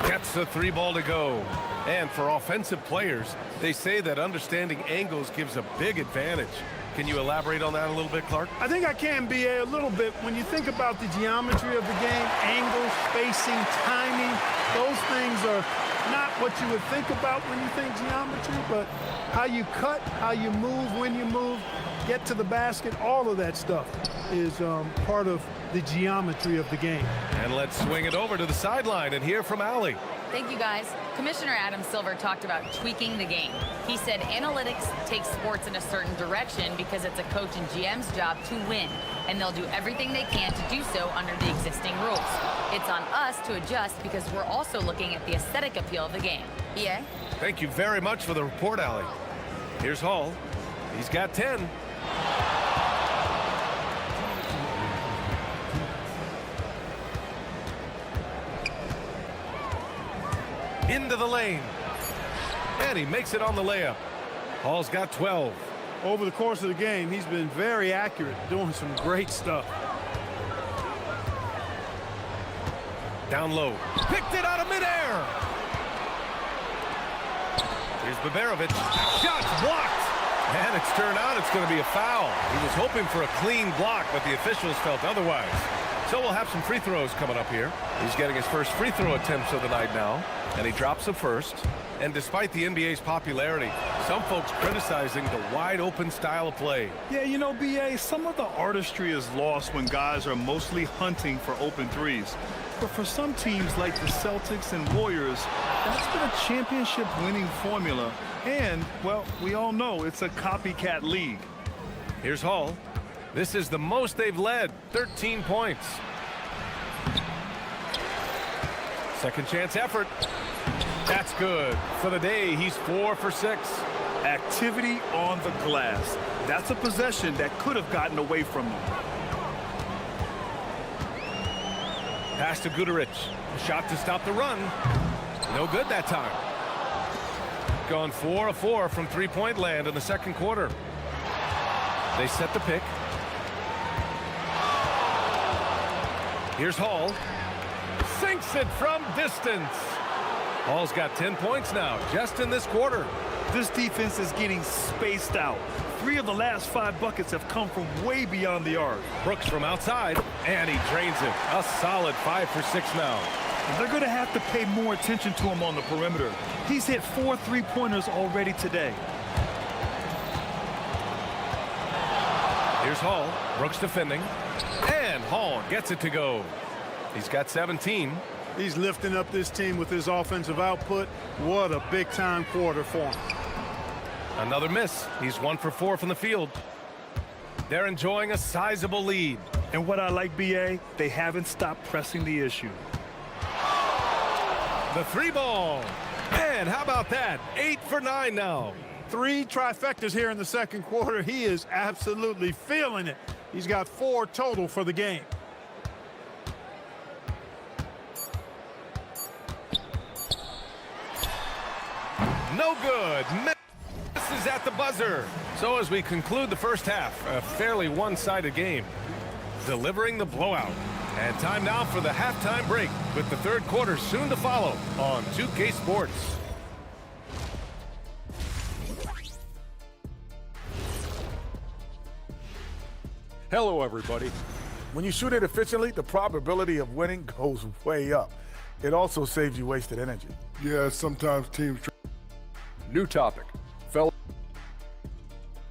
Gets the 3-ball to go. And for offensive players, they say that understanding angles gives a big advantage. Can you elaborate on that a little bit, Clark? I think I can, BA, a little bit. When you think about the geometry of the game, angles, spacing, timing, those things are not what you would think about when you think geometry, but how you cut, how you move, when you move, get to the basket, all of that stuff is part of the geometry of the game. And let's swing it over to the sideline and hear from Allie. Thank you, guys. Commissioner Adam Silver talked about tweaking the game. He said analytics takes sports in a certain direction because it's a coach and GM's job to win, and they'll do everything they can to do so under the existing rules. It's on us to adjust because we're also looking at the aesthetic appeal of the game. Yeah? Thank you very much for the report, Allie. Here's Hall. He's got 10. Into the lane. And he makes it on the layup. Hall's got 12. Over the course of the game, he's been very accurate, doing some great stuff. Down low. Picked it out of midair. Here's Baberovich. Shots blocked. And it's turned out it's going to be a foul. He was hoping for a clean block, but the officials felt otherwise. So we'll have some free throws coming up here. He's getting his first free throw attempts of the night now. And he drops the first. And despite the NBA's popularity, some folks criticizing the wide-open style of play. Yeah, you know, BA, some of the artistry is lost when guys are mostly hunting for open threes. But for some teams like the Celtics and Warriors, that's been a championship-winning formula. And, well, we all know it's a copycat league. Here's Hall. This is the most they've led, 13 points. Second chance effort. That's good. For the day, he's 4 for 6. Activity on the glass. That's a possession that could have gotten away from them. Pass to Guduric. A shot to stop the run. No good that time. Gone 4 of 4 from three-point land in the second quarter. They set the pick. Here's Hall. Sinks it from distance. Hall's got 10 points now, just in this quarter. This defense is getting spaced out. 3 of the last 5 buckets have come from way beyond the arc. Brooks from outside, and he drains it. A solid 5 for 6 now. And they're going to have to pay more attention to him on the perimeter. He's hit 4 3-pointers already today. Here's Hall. Brooks defending. And Hall gets it to go. He's got 17. He's lifting up this team with his offensive output. What a big-time quarter for him. Another miss. He's 1 for 4 from the field. They're enjoying a sizable lead. And what I like, BA, they haven't stopped pressing the issue. The 3-ball. And how about that? 8 for 9 now. 3 trifectas here in the second quarter. He is absolutely feeling it. He's got 4 total for the game. No good. Misses at the buzzer. So as we conclude the first half, a fairly one-sided game. Delivering the blowout. And time now for the halftime break, with the third quarter soon to follow on 2K Sports. Hello, everybody. When you shoot it efficiently, the probability of winning goes way up. It also saves you wasted energy. Yeah, sometimes teams... New topic. Fellas,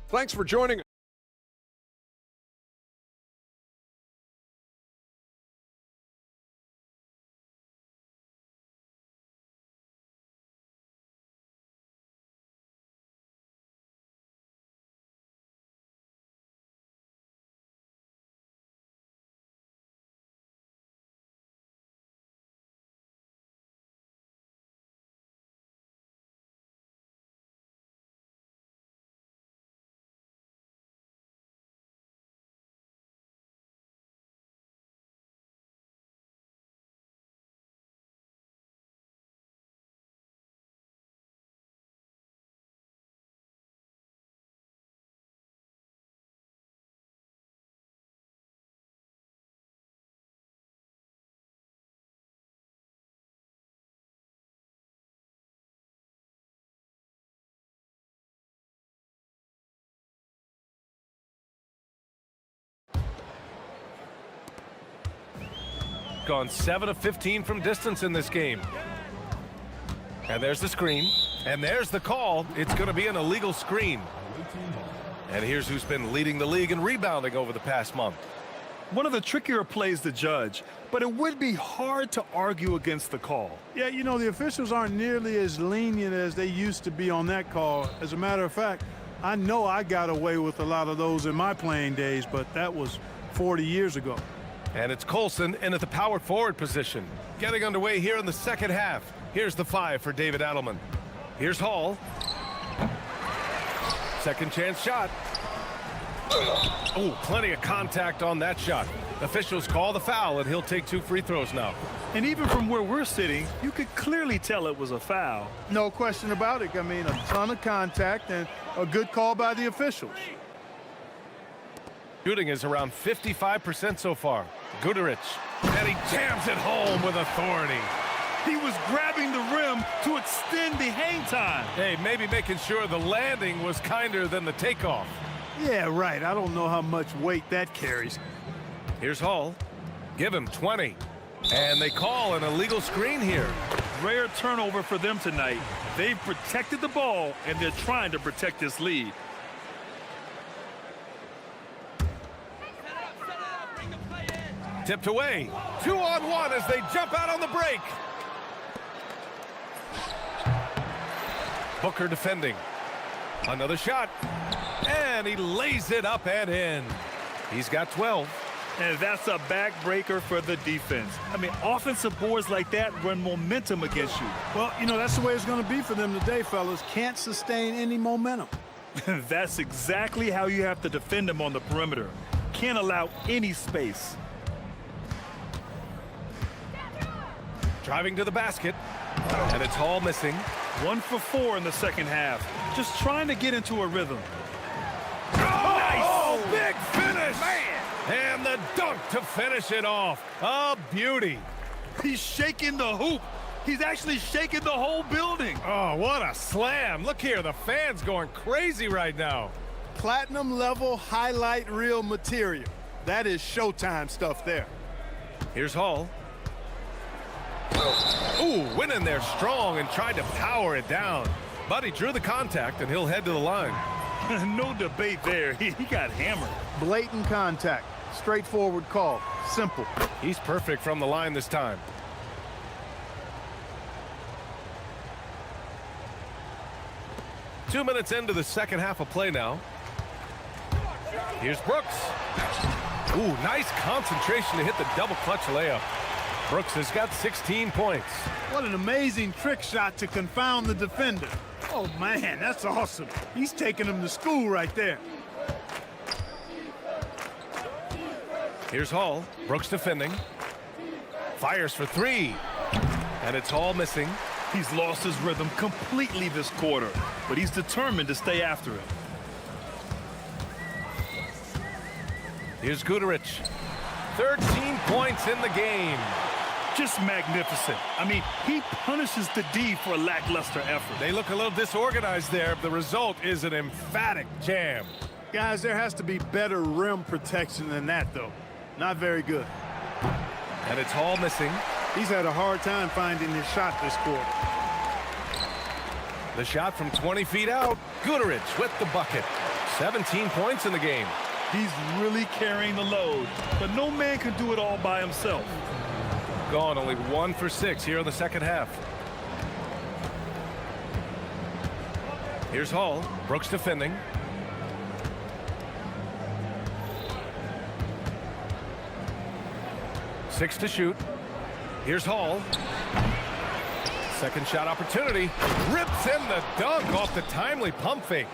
thanks for joining. Gone 7 of 15 from distance in this game. And there's the screen. And there's the call. It's going to be an illegal screen. And here's who's been leading the league in rebounding over the past month. One of the trickier plays to judge, but it would be hard to argue against the call. Yeah, you know, the officials aren't nearly as lenient as they used to be on that call. As a matter of fact, I know I got away with a lot of those in my playing days, but that was 40 years ago. And it's Colson in at the power forward position. Getting underway here in the second half. Here's the 5 for David Adelman. Here's Hall. Second chance shot. Oh, plenty of contact on that shot. Officials call the foul, and he'll take 2 free throws now. And even from where we're sitting, you could clearly tell it was a foul. No question about it. I mean, a ton of contact and a good call by the officials. Shooting is around 55% so far. Guduric, and he jams it home with authority. He was grabbing the rim to extend the hang time. Hey, maybe making sure the landing was kinder than the takeoff. Yeah, right. I don't know how much weight that carries. Here's Hall. Give him 20. And they call an illegal screen here. Rare turnover for them tonight. They've protected the ball, and they're trying to protect this lead. Tipped away. 2-on-1 as they jump out on the break. Booker defending. Another shot. And he lays it up and in. He's got 12. And that's a backbreaker for the defense. I mean, offensive boards like that run momentum against you. Well, you know, that's the way it's going to be for them today, fellas. Can't sustain any momentum. That's exactly how you have to defend them on the perimeter. Can't allow any space. Driving to the basket. And it's Hall missing. 1 for 4 in the second half. Just trying to get into a rhythm. Oh, nice! Big finish! Man! And the dunk to finish it off. A beauty. He's shaking the hoop. He's actually shaking the whole building. Oh, what a slam. Look here, the fans going crazy right now. Platinum level highlight reel material. That is Showtime stuff there. Here's Hall. Ooh, went in there strong and tried to power it down. But he drew the contact, and he'll head to the line. No debate there. He got hammered. Blatant contact. Straightforward call. Simple. He's perfect from the line this time. Two minutes into the second half of play now. Here's Brooks. Ooh, nice concentration to hit the double clutch layup. Brooks has got 16 points. What an amazing trick shot to confound the defender. Oh, man, that's awesome. He's taking him to school right there. Here's Hall. Brooks defending. Fires for 3. And it's Hall missing. He's lost his rhythm completely this quarter, but he's determined to stay after it. Here's Guterich. 13 points in the game. Just magnificent. I mean, he punishes the D for a lackluster effort. They look a little disorganized there. The result is an emphatic jam. Guys, there has to be better rim protection than that, though. Not very good. And it's Hall missing. He's had a hard time finding his shot this quarter. The shot from 20 feet out. Guterich with the bucket. 17 points in the game. He's really carrying the load, but no man can do it all by himself. Gone only 1 for 6 here in the second half. Here's Hall. Brooks defending. Six to shoot. Here's Hall. Second shot opportunity. Rips in the dunk off the timely pump fake.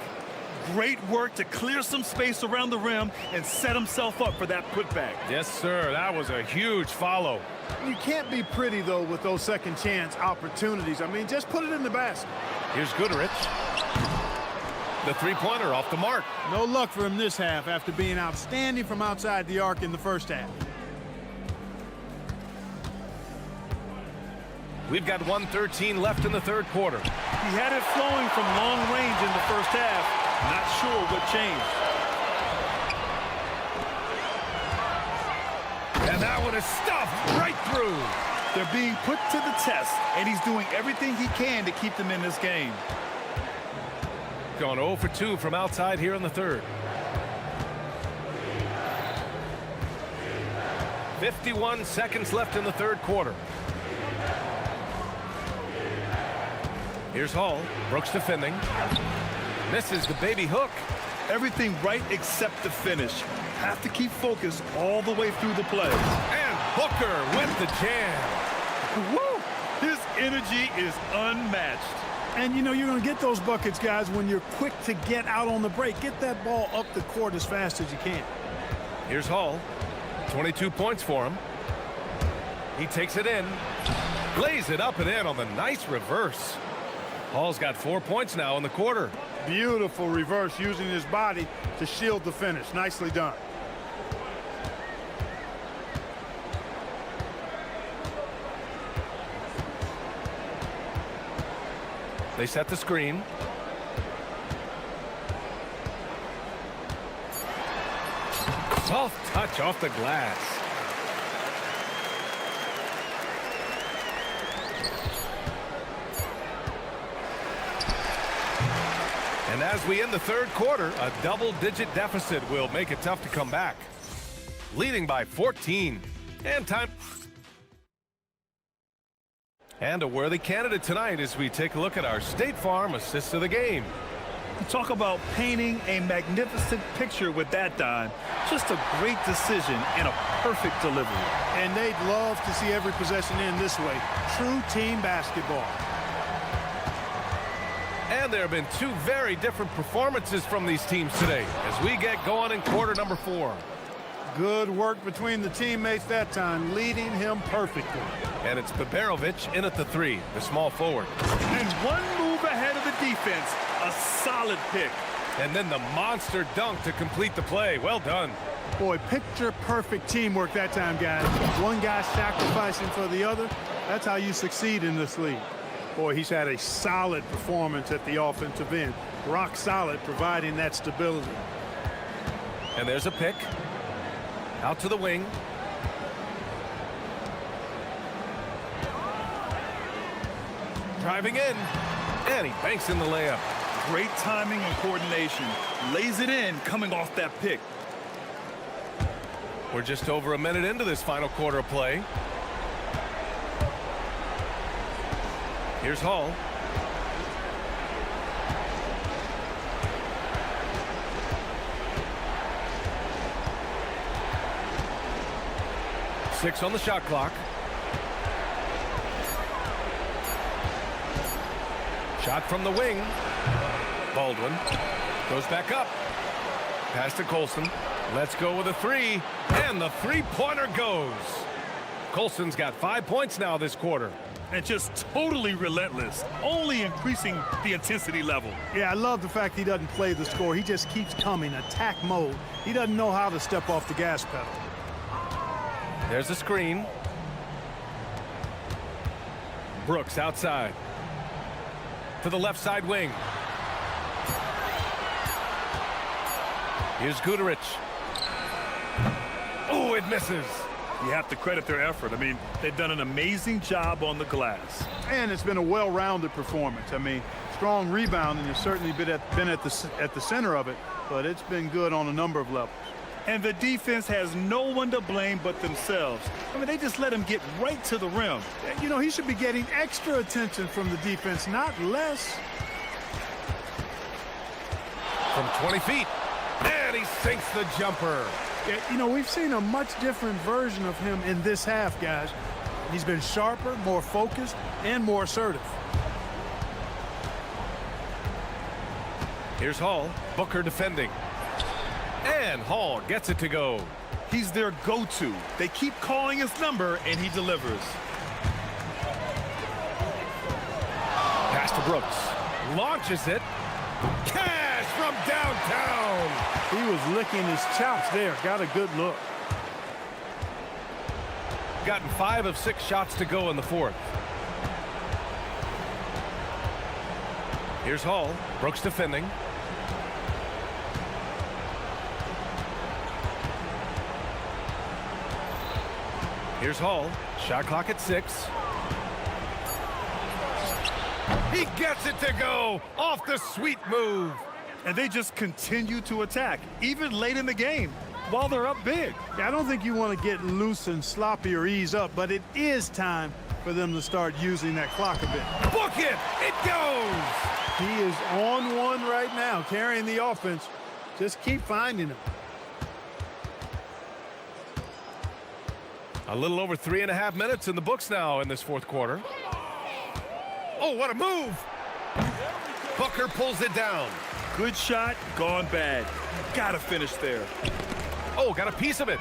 Great work to clear some space around the rim and set himself up for that putback. Yes, sir. That was a huge follow. You can't be pretty, though, with those second chance opportunities. I mean, just put it in the basket. Here's Guterich. The three-pointer off the mark. No luck for him this half after being outstanding from outside the arc in the first half. We've got 1:13 left in the third quarter. He had it flowing from long range in the first half. Not sure what changed. And that one is stuffed right through. They're being put to the test, and he's doing everything he can to keep them in this game. Going 0 for 2 from outside here in the third. 51 seconds left in the third quarter. Here's Hall. Brooks defending. Misses the baby hook. Everything right except the finish. Have to keep focused all the way through the play. And Booker with the jam. Woo! His energy is unmatched. And, you know, you're going to get those buckets, guys, when you're quick to get out on the break. Get that ball up the court as fast as you can. Here's Hall. 22 points for him. He takes it in. Lays it up and in on the nice reverse. Hall's got 4 points now in the quarter. Beautiful reverse using his body to shield the finish. Nicely done. They set the screen. Soft touch off the glass. And as we end the third quarter, a double-digit deficit will make it tough to come back. Leading by 14. And time. And a worthy candidate tonight as we take a look at our State Farm assist of the game. Talk about painting a magnificent picture with that dime. Just a great decision and a perfect delivery. And they'd love to see every possession end this way. True team basketball. And there have been two very different performances from these teams today as we get going in quarter number 4. Good work between the teammates that time, leading him perfectly. And it's Babarovic in at the 3, the small forward. And one move ahead of the defense, a solid pick. And then the monster dunk to complete the play. Well done. Boy, picture-perfect teamwork that time, guys. One guy sacrificing for the other. That's how you succeed in this league. Boy, he's had a solid performance at the offensive end. Rock solid, providing that stability. And there's a pick. Out to the wing. Driving in. And he banks in the layup. Great timing and coordination. Lays it in coming off that pick. We're just over a minute into this final quarter of play. Here's Hall. Six on the shot clock. Shot from the wing. Baldwin goes back up. Pass to Colson. Let's go with a 3. And the three-pointer goes. Colson's got 5 points now this quarter. And just totally relentless, only increasing the intensity level. Yeah, I love the fact he doesn't play the score. He just keeps coming, attack mode. He doesn't know how to step off the gas pedal. There's a screen. Brooks outside. To the left side wing. Here's Guterich. Oh, it misses. You have to credit their effort. I mean, they've done an amazing job on the glass. And it's been a well-rounded performance. I mean, strong rebounding has certainly been at the center of it, but it's been good on a number of levels. And the defense has no one to blame but themselves. I mean, they just let him get right to the rim. You know, he should be getting extra attention from the defense, not less. From 20 feet. And he sinks the jumper. Yeah, you know, we've seen a much different version of him in this half, guys. He's been sharper, more focused, and more assertive. Here's Hall. Booker defending. And Hall gets it to go. He's their go-to. They keep calling his number, and he delivers. Pass to Brooks. Launches it. Cash from downtown. He was licking his chops there. Got a good look. Gotten 5 of 6 shots to go in the 4th. Here's Hall. Brooks defending. Here's Hall. Shot clock at 6. He gets it to go off the sweet move. And they just continue to attack, even late in the game, while they're up big. Yeah, I don't think you want to get loose and sloppy or ease up, but it is time for them to start using that clock a bit. Book it! It goes! He is on one right now, carrying the offense. Just keep finding him. A little over 3.5 minutes in the books now in this 4th quarter. Oh, what a move! Booker pulls it down. Good shot, gone bad. Gotta finish there. Oh, got a piece of it.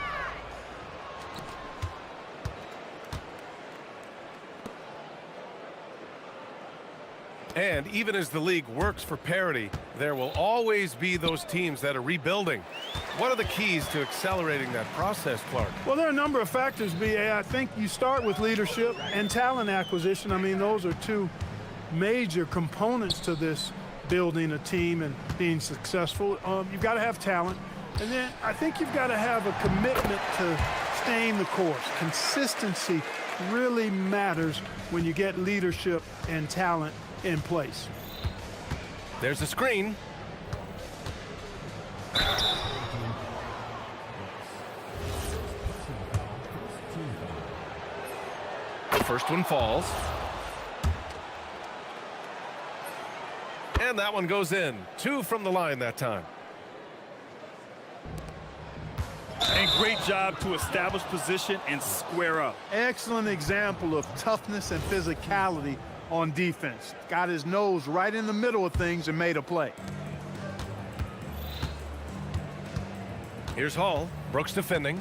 And even as the league works for parity, there will always be those teams that are rebuilding. What are the keys to accelerating that process, Clark? Well, there are a number of factors, B.A. I think you start with leadership and talent acquisition. I mean, those are two major components to this building a team and being successful. You've got to have talent. And then I think you've got to have a commitment to staying the course. Consistency really matters when you get leadership and talent in place. There's a screen. First one falls. And that one goes in. 2 from the line that time. And great job to establish position and square up. Excellent example of toughness and physicality on defense. Got his nose right in the middle of things and made a play. Here's Hall. Brooks defending.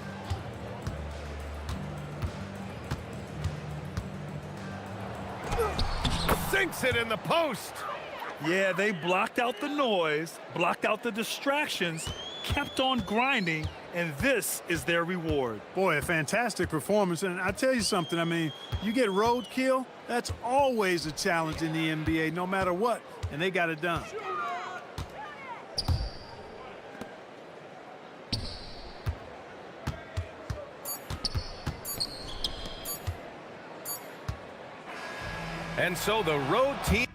Sinks it in the post. Yeah, they blocked out the noise, blocked out the distractions, kept on grinding, and this is their reward. Boy, a fantastic performance. And I tell you something, I mean, you get roadkill, that's always a challenge in the NBA, no matter what, and they got it done. And so the road team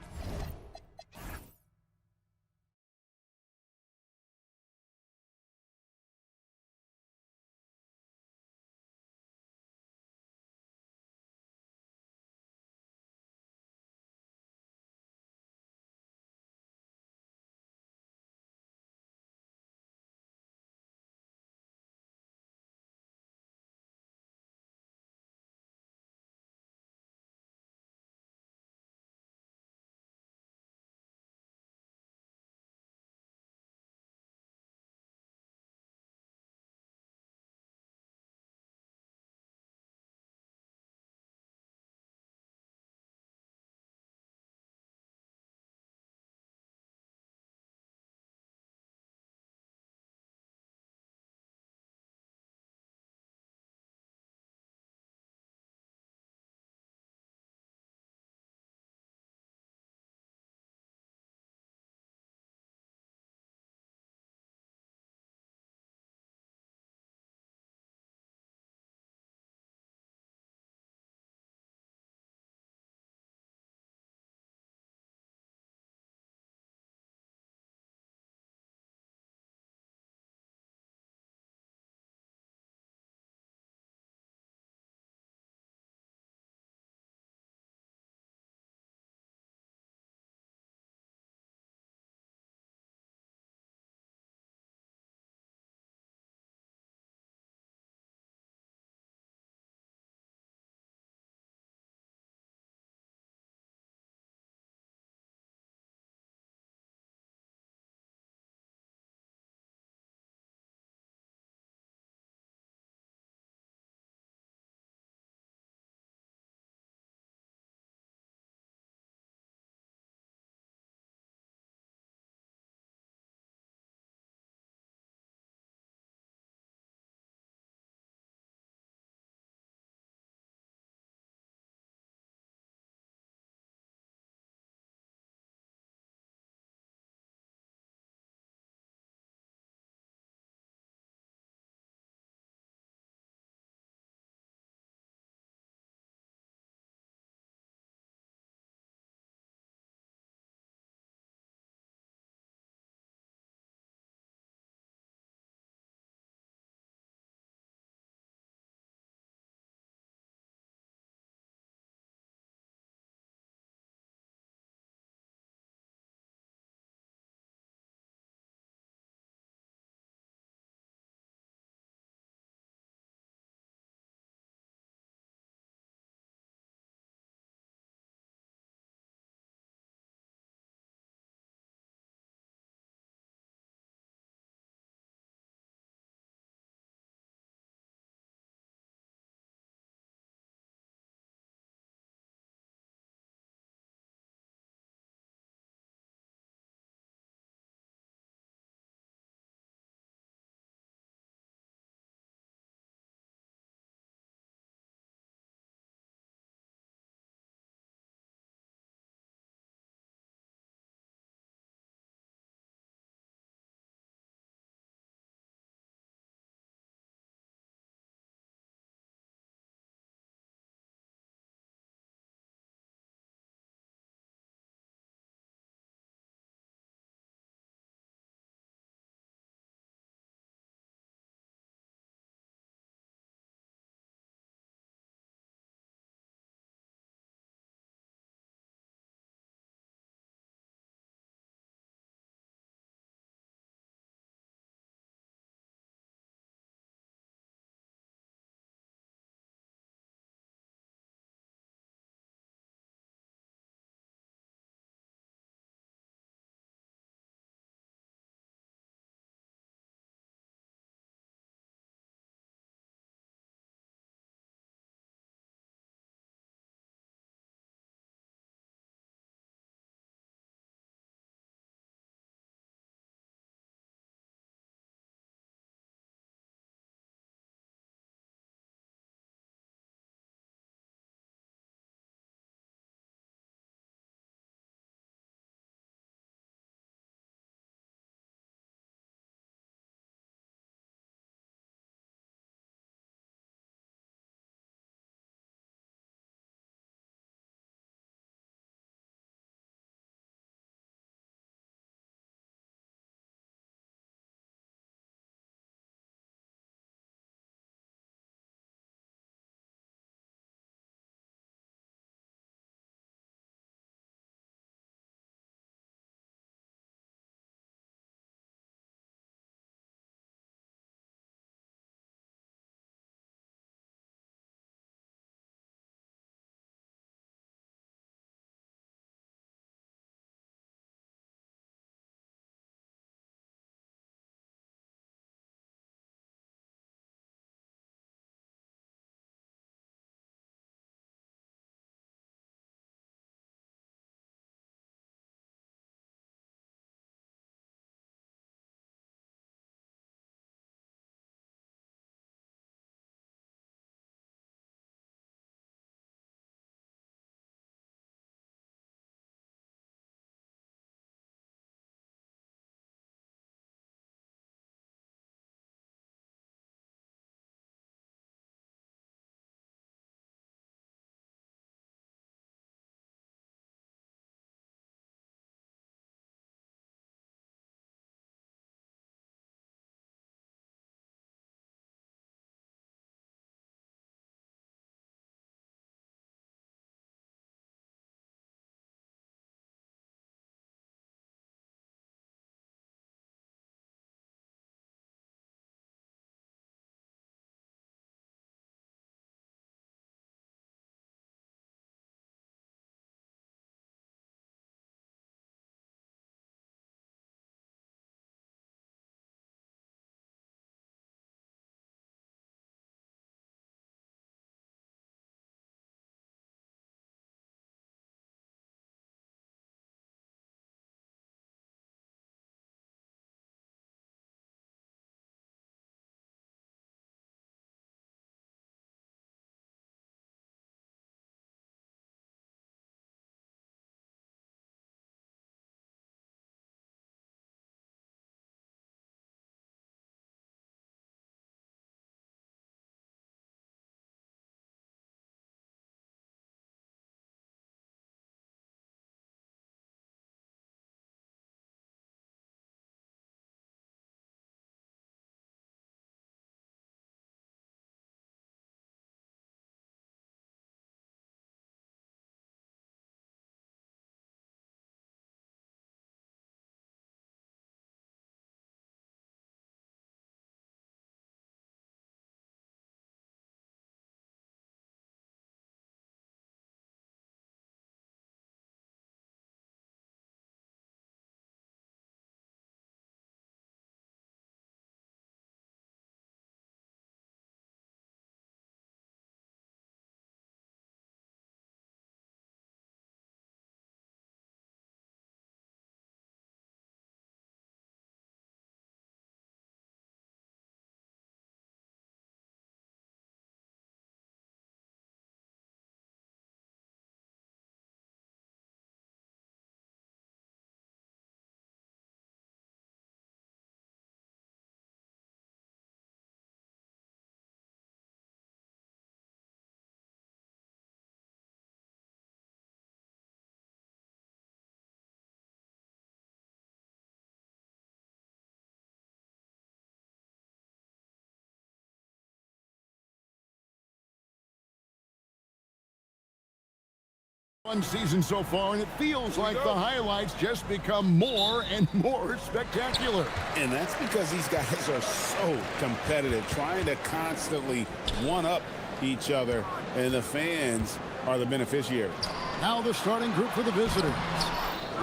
One season so far, and it feels like the highlights just become more and more spectacular. And that's because these guys are so competitive, trying to constantly one-up each other, and the fans are the beneficiaries. Now the starting group for the visitors.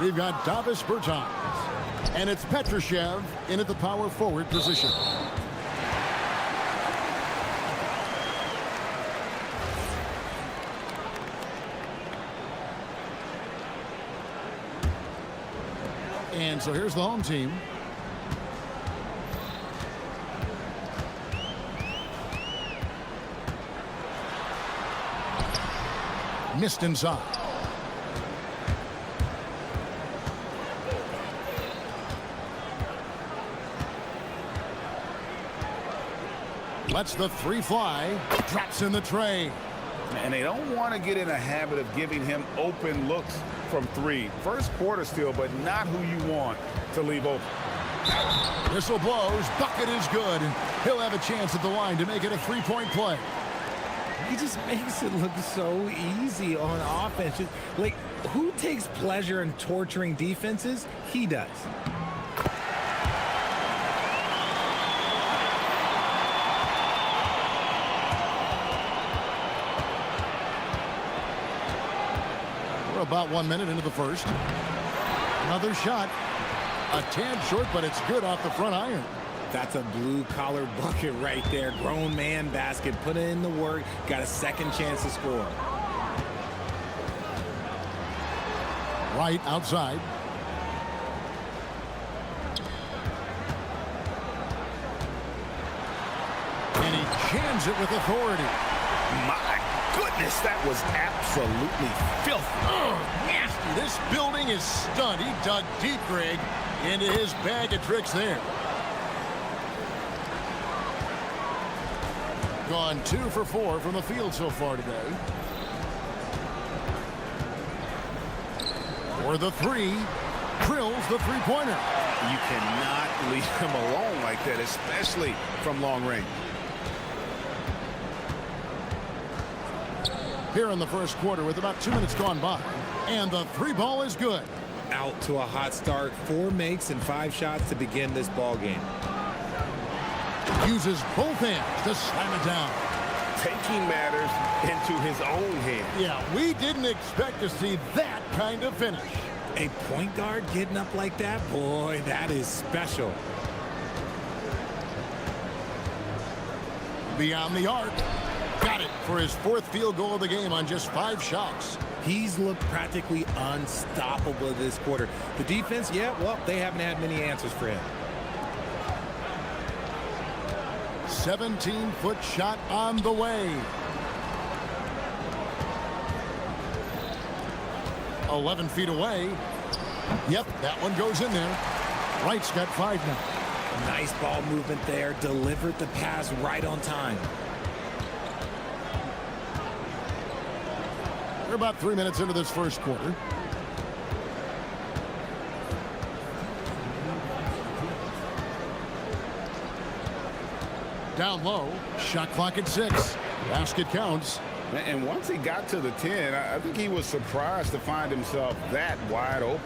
We've got Davis Bertans, and it's Petrushev in at the power forward position. And so here's the home team. Missed inside. Lets the three fly. Drops in the tray. And they don't want to get in a habit of giving him open looks from three. First quarter still, but not who you want to leave open. Whistle blows. Bucket is good. And he'll have a chance at the line to make it a three-point play. He just makes it look so easy on offense. Like, who takes pleasure in torturing defenses? He does. We're about 1 minute into the first. Another shot. A tad short, but it's good off the front iron. That's a blue-collar bucket right there. Grown man basket. Put in the work. Got a second chance to score. Right outside. And he jams it with authority. My goodness, that was absolutely filthy. Nasty. This building is stunned. He dug deep, Greg, into his bag of tricks there. Gone 2 for 4 from the field so far today. For the three, drills the three-pointer. You cannot leave him alone like that, especially from long range. Here in the first quarter with about 2 minutes gone by. And the three ball is good. Out to a hot start. 4 makes and 5 shots to begin this ball game. Uses both hands to slam it down. Taking matters into his own hands. Yeah, we didn't expect to see that kind of finish. A point guard getting up like that? Boy, that is special. Beyond the arc. Got it for his 4th field goal of the game on just 5 shots. He's looked practically unstoppable this quarter. The defense, yeah, well, they haven't had many answers for him. 17-foot shot on the way. 11 feet away. Yep, that one goes in there. Wright's got 5 now. Nice ball movement there. Delivered the pass right on time. We're about 3 minutes into this first quarter. Down low, shot clock at 6. Basket counts. And once he got to the 10, I think he was surprised to find himself that wide open.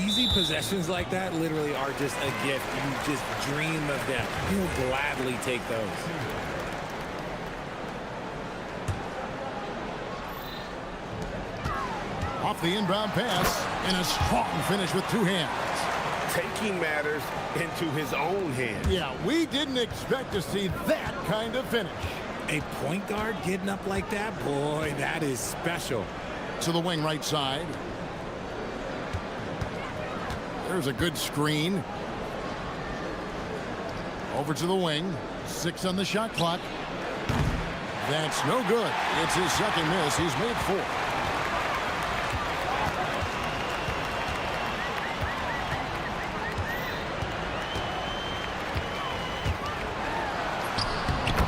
Easy possessions like that literally are just a gift. You just dream of them. He'll gladly take those. Off the inbound pass, and a strong finish with 2 hands. Taking matters into his own hands. Yeah, we didn't expect to see that kind of finish. A point guard getting up like that? Boy, that is special. To the wing right side. There's a good screen. Over to the wing. 6 on the shot clock. That's no good. It's his second miss. He's made 4.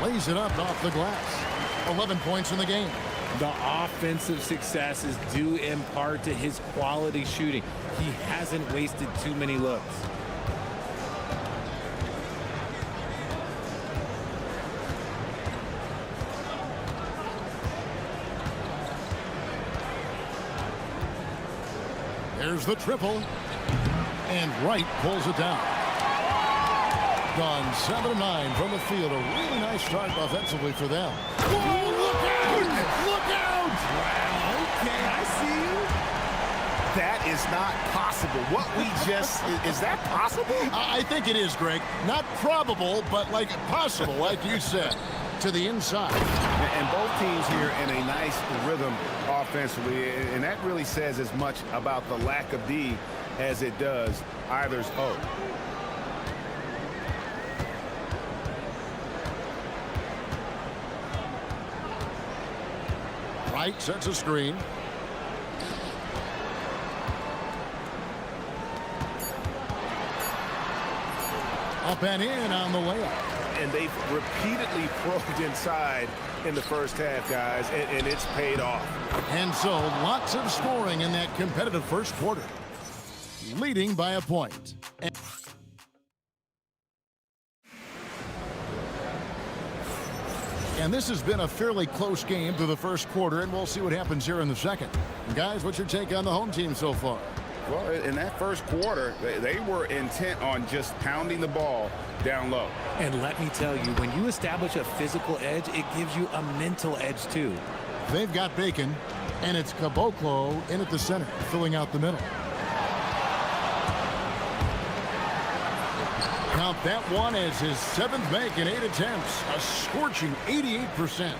Lays it up off the glass. 11 points in the game. The offensive success is due in part to his quality shooting. He hasn't wasted too many looks. There's the triple. And Wright pulls it down. Gone 7-9 from the field. A really nice start offensively for them. Whoa, look out! Look out! Wow, okay, I see you. That is not possible. What we just, is that possible? I think it is, Greg. Not probable, but like possible, like you said. To the inside. And both teams here in a nice rhythm offensively, and that really says as much about the lack of D as it does either's O. Wright sets a screen. Up and in on the layup. And they've repeatedly probed inside in the first half, guys, and it's paid off. And so lots of scoring in that competitive first quarter. Leading by a point. And this has been a fairly close game through the first quarter, and we'll see what happens here in the second. Guys, what's your take on the home team so far? Well, in that first quarter, they were intent on just pounding the ball down low. And let me tell you, when you establish a physical edge, it gives you a mental edge too. They've got Bacon, and it's Caboclo in at the center, filling out the middle. Count that one as his 7th make in 8 attempts, a scorching 88%.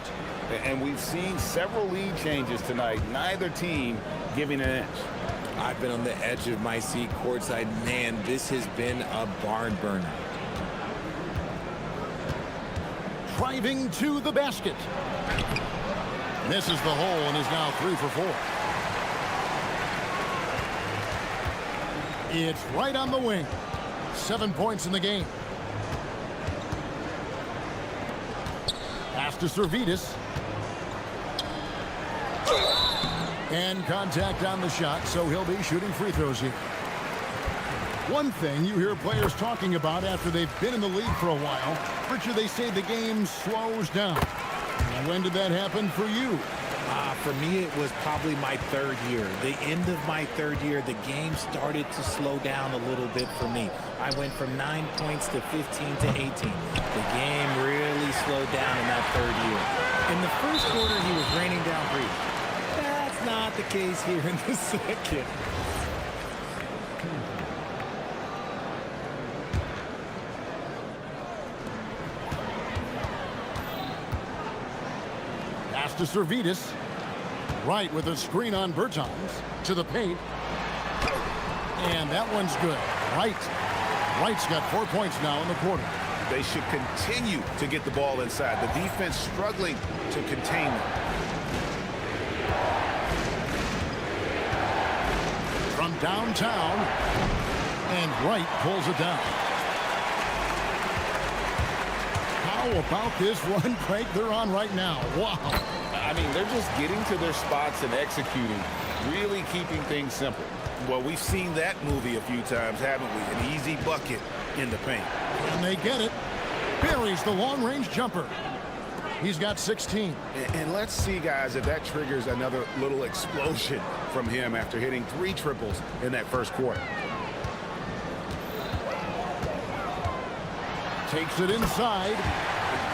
And we've seen several lead changes tonight, neither team giving an inch. I've been on the edge of my seat courtside. Man, this has been a barn burner. Driving to the basket. Misses the hole and is now 3 for 4. It's right on the wing. 7 points in the game. Pass to Servetus. And contact on the shot, so he'll be shooting free throws here. One thing you hear players talking about after they've been in the league for a while, Richard, they say the game slows down. When did that happen for you? For me, it was probably my 3rd year. The end of my 3rd year, the game started to slow down a little bit for me. I went from 9 points to 15 to 18. The game really slowed down in that 3rd year. In the first quarter, he was raining down threes. That's not the case here in the second. Pass to Servetus. Wright with a screen on Bertans to the paint. And that one's good. Wright's got 4 points now in the quarter. They should continue to get the ball inside. The defense struggling to contain them. From downtown, and Wright pulls it down. How about this run break they're on right now? Wow. I mean, they're just getting to their spots and executing, really keeping things simple. Well, we've seen that movie a few times, haven't we? An easy bucket in the paint. And they get it. Buries the long-range jumper. He's got 16. And let's see, guys, if that triggers another little explosion from him after hitting 3 triples in that first quarter. Takes it inside.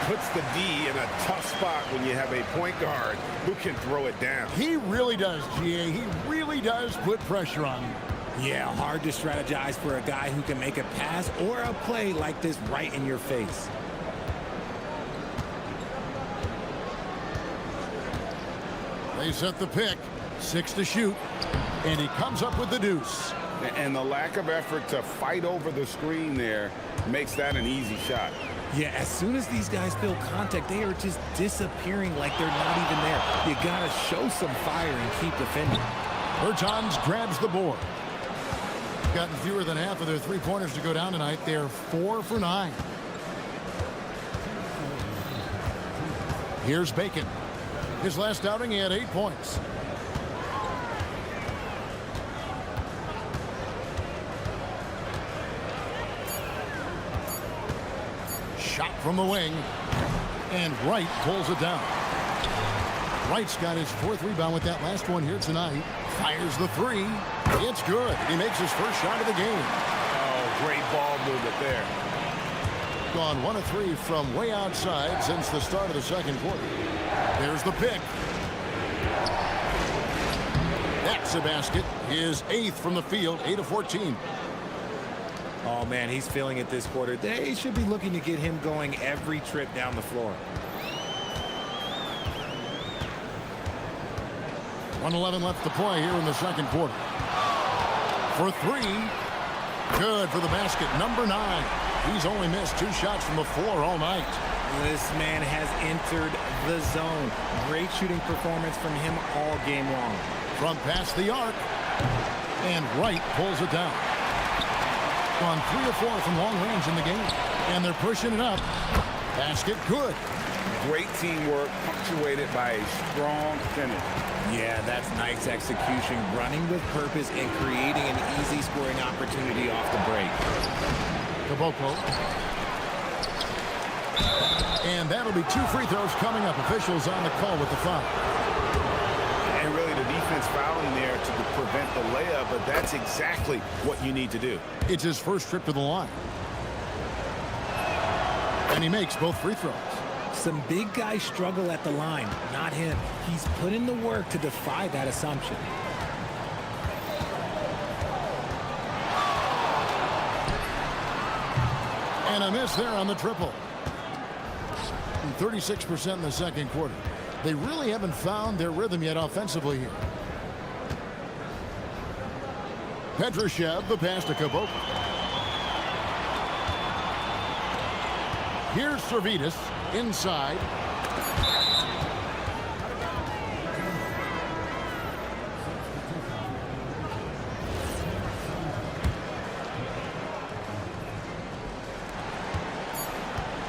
Puts the D in a tough spot when you have a point guard who can throw it down. He really does, GA. He really does put pressure on you. Yeah, hard to strategize for a guy who can make a pass or a play like this right in your face. They set the pick. 6 to shoot. And he comes up with the deuce. And the lack of effort to fight over the screen there makes that an easy shot. Yeah, as soon as these guys feel contact, they are just disappearing like they're not even there. You got to show some fire and keep defending. Bertans grabs the board. Gotten fewer than half of their 3-pointers to go down tonight. They're 4 for 9. Here's Bacon. His last outing, he had 8 points. Shot from the wing. And Wright pulls it down. Wright's got his 4th rebound with that last one here tonight. Fires the three. It's good. He makes his first shot of the game. Oh, great ball movement there. Gone 1 of 3 from way outside since the start of the second quarter. There's the pick. That's a basket. His 8th from the field, 8 of 14. Oh, man, he's feeling it this quarter. They should be looking to get him going every trip down the floor. 1:11 left to play here in the second quarter. For 3. Good for the basket. Number 9. He's only missed 2 shots from the floor all night. This man has entered the zone. Great shooting performance from him all game long. From past the arc. And Wright pulls it down. Gone 3 of 4 from long range in the game. And they're pushing it up. Basket good. Great teamwork, punctuated by a strong finish. Yeah, that's nice execution, running with purpose and creating an easy scoring opportunity off the break. Caboclo. And that'll be 2 free throws coming up. Officials on the call with the foul. And really the defense fouling there to prevent the layup, but that's exactly what you need to do. It's his first trip to the line. And he makes both free throws. Some big guys struggle at the line, not him. He's put in the work to defy that assumption. And a miss there on the triple. 36% in the second quarter. They really haven't found their rhythm yet offensively here. Petrushev, the pass to Caboclo. Here's Servetus inside.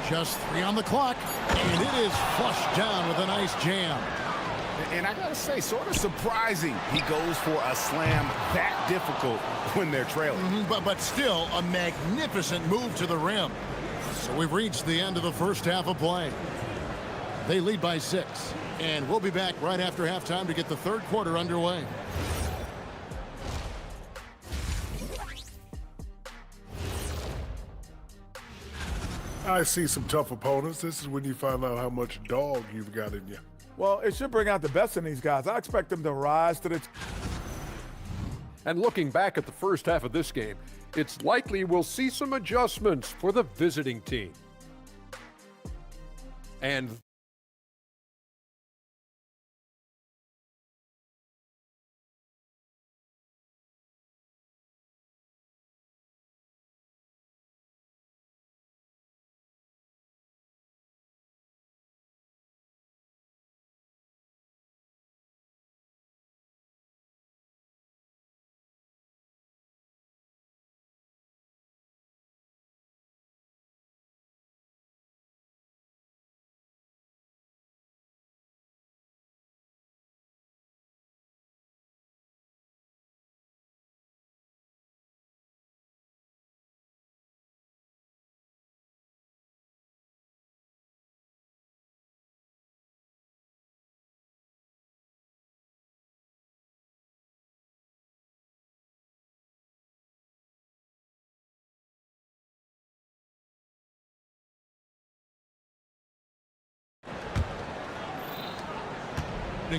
Just 3 on the clock, and it is flushed down with a nice jam. And I gotta say, sort of surprising he goes for a slam that difficult when they're trailing. But still a magnificent move to the rim. So we've reached the end of the first half of play. They lead by 6, and we'll be back right after halftime to get the third quarter underway. I see some tough opponents. This is when you find out how much dog you've got in you. Well, it should bring out the best in these guys. I expect them to rise to the... And looking back at the first half of this game, it's likely we'll see some adjustments for the visiting team. And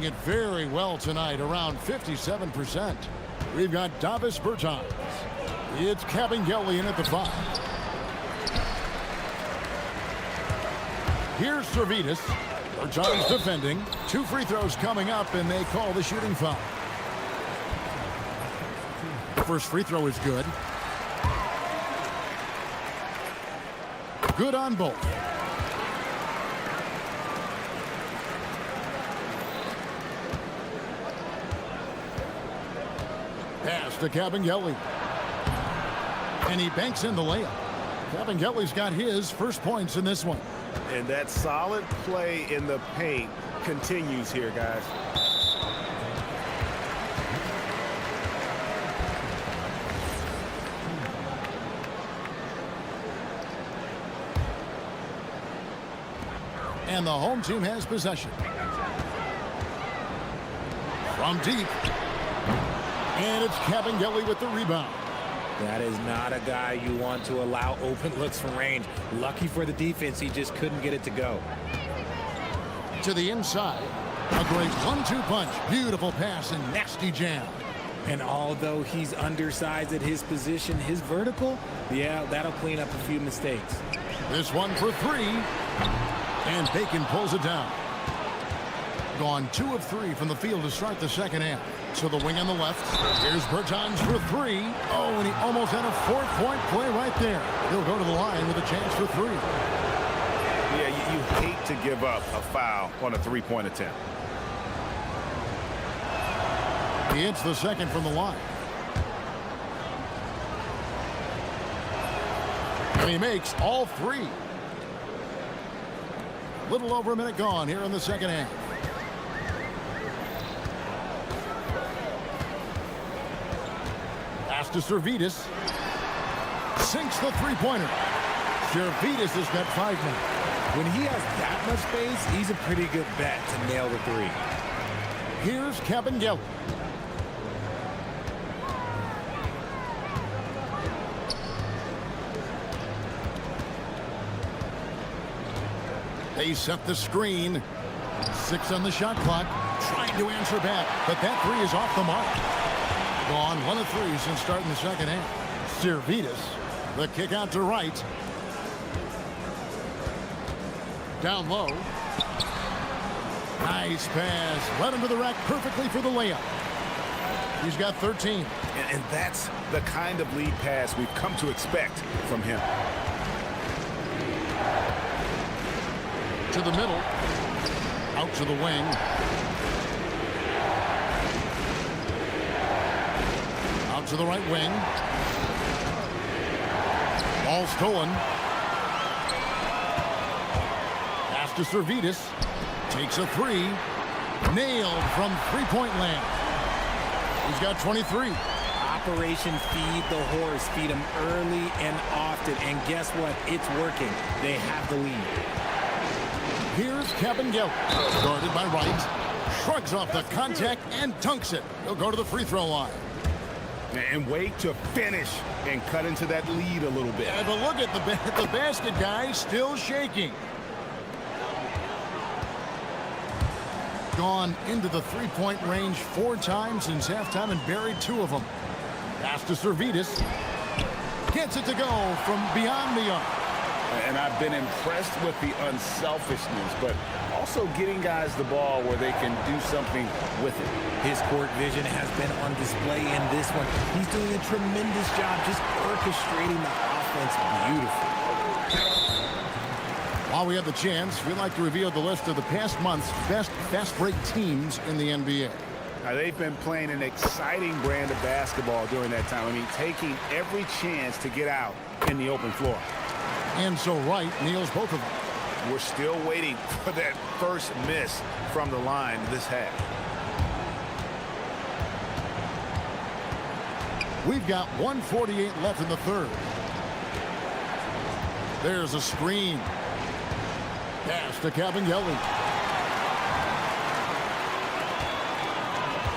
it very well tonight, around 57%. We've got Davis Bertans. It's Kabengele in at the 5. Here's Servetus. Bertans defending. 2 free throws coming up, and they call the shooting foul. First free throw is good. Good on both. Pass to Kabengele. And he banks in the layup. Kabengele's got his first points in this one. And that solid play in the paint continues here, guys. And the home team has possession. From deep. And it's Cabangeli with the rebound. That is not a guy you want to allow open looks from range. Lucky for the defense, he just couldn't get it to go. To the inside. A great 1-2 punch. Beautiful pass and nasty jam. And although he's undersized at his position, his vertical, yeah, that'll clean up a few mistakes. This one for three. And Bacon pulls it down. Gone 2 of 3 from the field to start the second half. To the wing on the left. Here's Bertans for 3. Oh, and he almost had a 4-point play right there. He'll go to the line with a chance for 3. Yeah, you hate to give up a foul on a 3-point attempt. He hits the second from the line. And he makes all 3. A little over a minute gone here in the second half. Pass to Servetus. Sinks the three-pointer. Servetus has got 5 now. When he has that much space, he's a pretty good bet to nail the 3. Here's Cabangeli. They set the screen. 6 on the shot clock. Trying to answer back, but that 3 is off the mark. Gone 1 of 3 since starting the second half. Servetus, the kick out to right. Down low. Nice pass. Led him to the rack perfectly for the layup. He's got 13. And that's the kind of lead pass we've come to expect from him. To the middle. Out to the wing. Out to the right wing. Ball stolen. Pass to Servetus. Takes a 3. Nailed from three-point land. He's got 23. Operation Feed the Horse. Feed him early and often. And guess what? It's working. They have the lead. Here's Cabangeli. Guarded by Wright. Shrugs off the contact and dunks it. He'll go to the free throw line. And wait to finish and cut into that lead a little bit. But look at the basket, guys, still shaking. Gone into the three-point range 4 times since halftime and buried 2 of them. Pass to Servetus. Gets it to go from beyond the arc. And I've been impressed with the unselfishness, but also getting guys the ball where they can do something with it. His court vision has been on display in this one. He's doing a tremendous job just orchestrating the offense beautifully. While we have the chance, we'd like to reveal the list of the past month's best fast break teams in the NBA. Now, they've been playing an exciting brand of basketball during that time. I mean, taking every chance to get out in the open floor. And so Wright nails both of them. We're still waiting for that first miss from the line this half. We've got 1:48 left in the third. There's a screen. Pass to Cabangeli.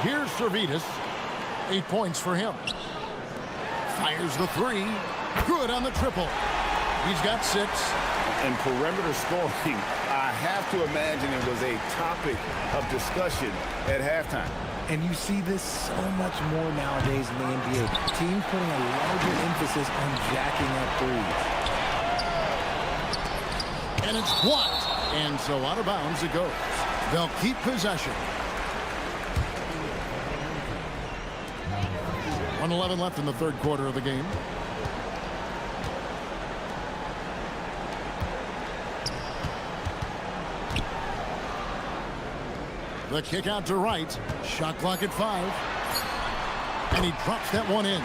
Here's Servetus. 8 points for him. Fires the 3. Good on the triple. He's got 6. And perimeter scoring, I have to imagine it was a topic of discussion at halftime. And you see this so much more nowadays in the NBA. Teams putting a larger emphasis on jacking up threes. And it's blocked. And so out of bounds it goes. They'll keep possession. 1:11 left in the third quarter of the game. The kick out to Wright. Shot clock at 5. And he drops that one in.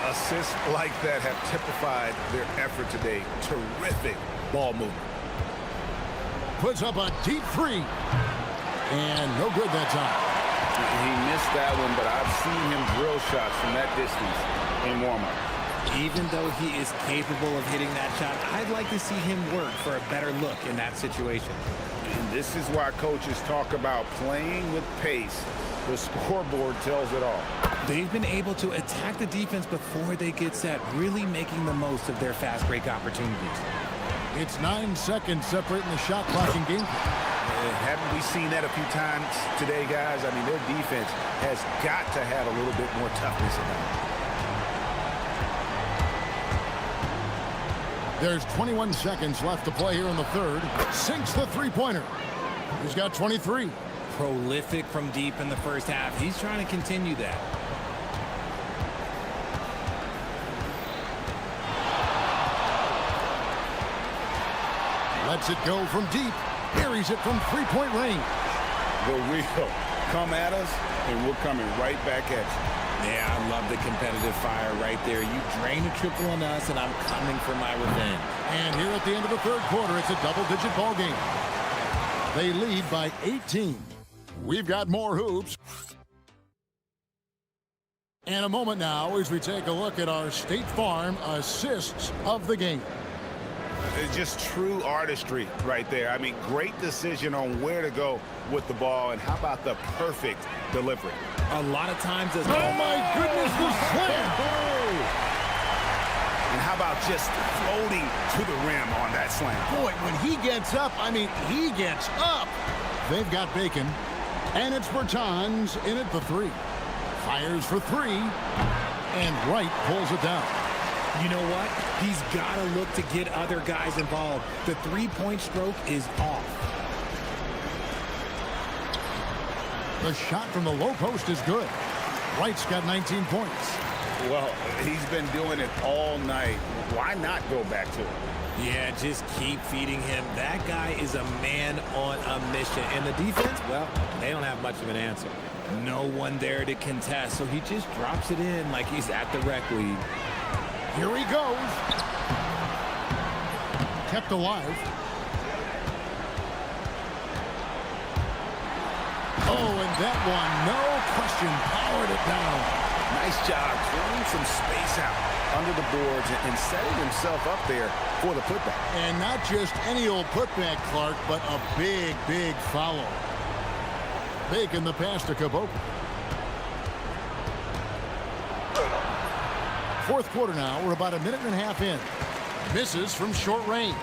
Assists like that have typified their effort today. Terrific ball movement. Puts up a deep 3. And no good that time. He missed that one, but I've seen him drill shots from that distance in warm-up. Even though he is capable of hitting that shot, I'd like to see him work for a better look in that situation. And this is why coaches talk about playing with pace. The scoreboard tells it all. They've been able to attack the defense before they get set, really making the most of their fast break opportunities. It's 9 seconds separating the shot clock and game clock. Haven't we seen that a few times today, guys? I mean, their defense has got to have a little bit more toughness in them. There's 21 seconds left to play here in the third. Sinks the three-pointer. He's got 23. Prolific from deep in the first half. He's trying to continue that. Lets it go from deep. Buries it from three-point range. The real. Come at us, and we're coming right back at you. Yeah, I love the competitive fire right there. You drain a triple on us, and I'm coming for my revenge. And here at the end of the third quarter, it's a double-digit ball game. They lead by 18. We've got more hoops. And a moment now as we take a look at our State Farm assists of the game. It's just true artistry right there. I mean, great decision on where to go with the ball, and how about the perfect delivery? A lot of times, oh my goodness, the slam! And how about just floating to the rim on that slam? Boy, when he gets up, I mean, he gets up. They've got Bacon, and it's Bertans in at the three. Fires for three, and Wright pulls it down. You know what? He's got to look to get other guys involved. The three-point stroke is off. The shot from the low post is good. Wright's got 19 points. Well, he's been doing it all night. Why not go back to it? Yeah, just keep feeding him. That guy is a man on a mission. And the defense, well, they don't have much of an answer. No one there to contest, so he just drops it in like he's at the rec league. Here he goes. Kept alive. Oh, and that one, no question, powered it down. Nice job clearing some space out under the boards and setting himself up there for the putback. And not just any old putback, Clark, but a big, big follow. Bacon the pass to Caboclo. Fourth quarter now. We're about a minute and a half in. Misses from short range.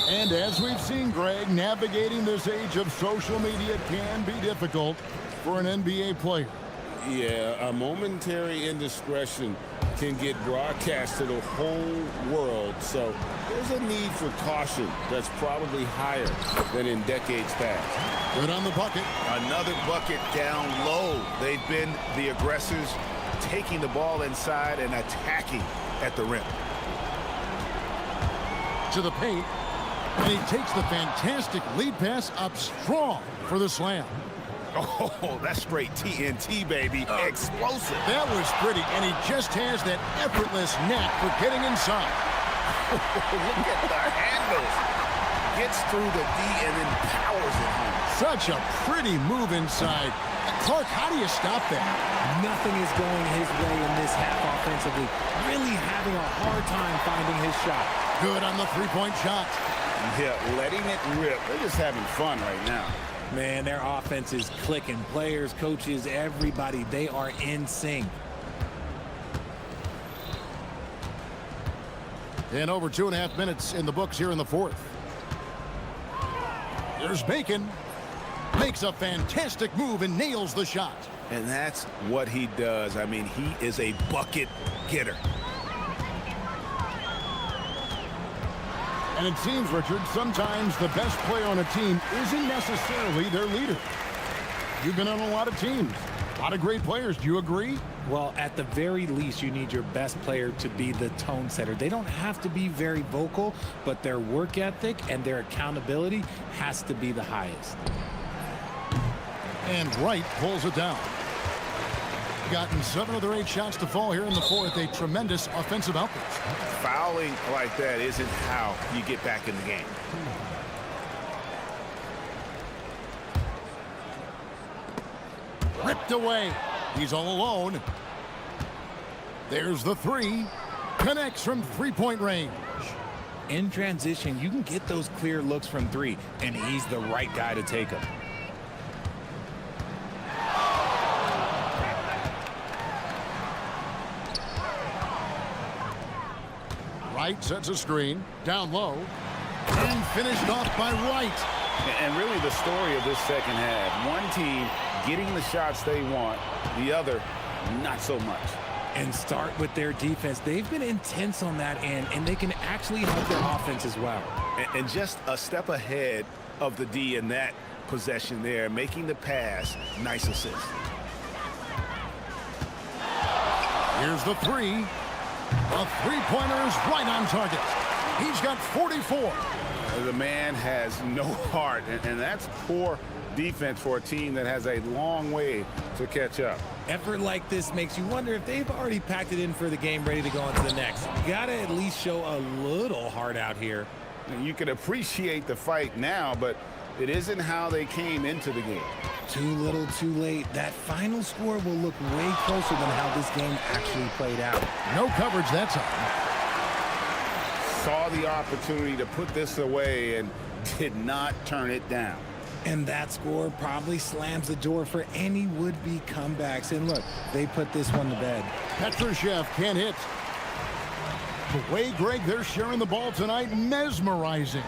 And as we've seen, Greg, navigating this age of social media can be difficult for an NBA player. Yeah, a momentary indiscretion can get broadcast to the whole world. So there's a need for caution that's probably higher than in decades past. Good on the bucket. Another bucket down low. They've been the aggressors, taking the ball inside and attacking at the rim. To the paint. And he takes the fantastic lead pass up strong for the slam. Oh, that's straight TNT, baby. Explosive. That was pretty, and he just has that effortless knack for getting inside. Look at the handles. Gets through the D and then powers it home. Such a pretty move inside. Clark, how do you stop that? Nothing is going his way in this half offensively. Really having a hard time finding his shot. Good on the three-point shot. Yeah, letting it rip. They're just having fun right now. Man, their offense is clicking. Players, coaches, everybody, they are in sync. And over 2.5 minutes in the books here in the fourth. There's Bacon. Makes a fantastic move and nails the shot. And that's what he does. I mean, he is a bucket getter. And it seems, Richard, sometimes the best player on a team isn't necessarily their leader. You've been on a lot of teams, a lot of great players. Do you agree? Well, at the very least, you need your best player to be the tone setter. They don't have to be very vocal, but their work ethic and their accountability has to be the highest. And Wright pulls it down. Gotten 7 of their 8 shots to fall here in the fourth. A tremendous offensive output. Fouling like that isn't how you get back in the game. Ripped away. He's all alone. There's the three. Connects from three-point range. In transition, you can get those clear looks from three, and he's the right guy to take them. Right sets a screen. Down low. And finished off by Wright. And really the story of this second half. One team getting the shots they want, the other not so much. And start with their defense. They've been intense on that end, and they can actually help their offense as well. And just a step ahead of the D in that possession there, making the pass. Nice assist. Here's the three. The three-pointer is right on target. He's got 44. The man has no heart, and that's poor defense for a team that has a long way to catch up. Effort like this makes you wonder if they've already packed it in for the game, ready to go on to the next. You gotta at least show a little heart out here. And you can appreciate the fight now, but it isn't how they came into the game. Too little, too late. That final score will look way closer than how this game actually played out. No coverage that time. Saw the opportunity to put this away and did not turn it down. And that score probably slams the door for any would-be comebacks. And look, they put this one to bed. Petrushev can't hit. The way, Greg, they're sharing the ball tonight, mesmerizing.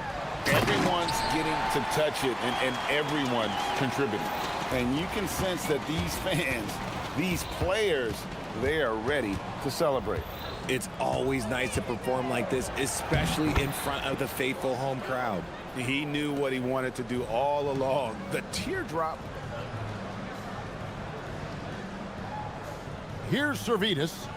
Everyone's getting to touch it, and everyone contributing. And you can sense that these fans, these players, they are ready to celebrate. It's always nice to perform like this, especially in front of the faithful home crowd. He knew what he wanted to do all along. The teardrop. Here's Servetus.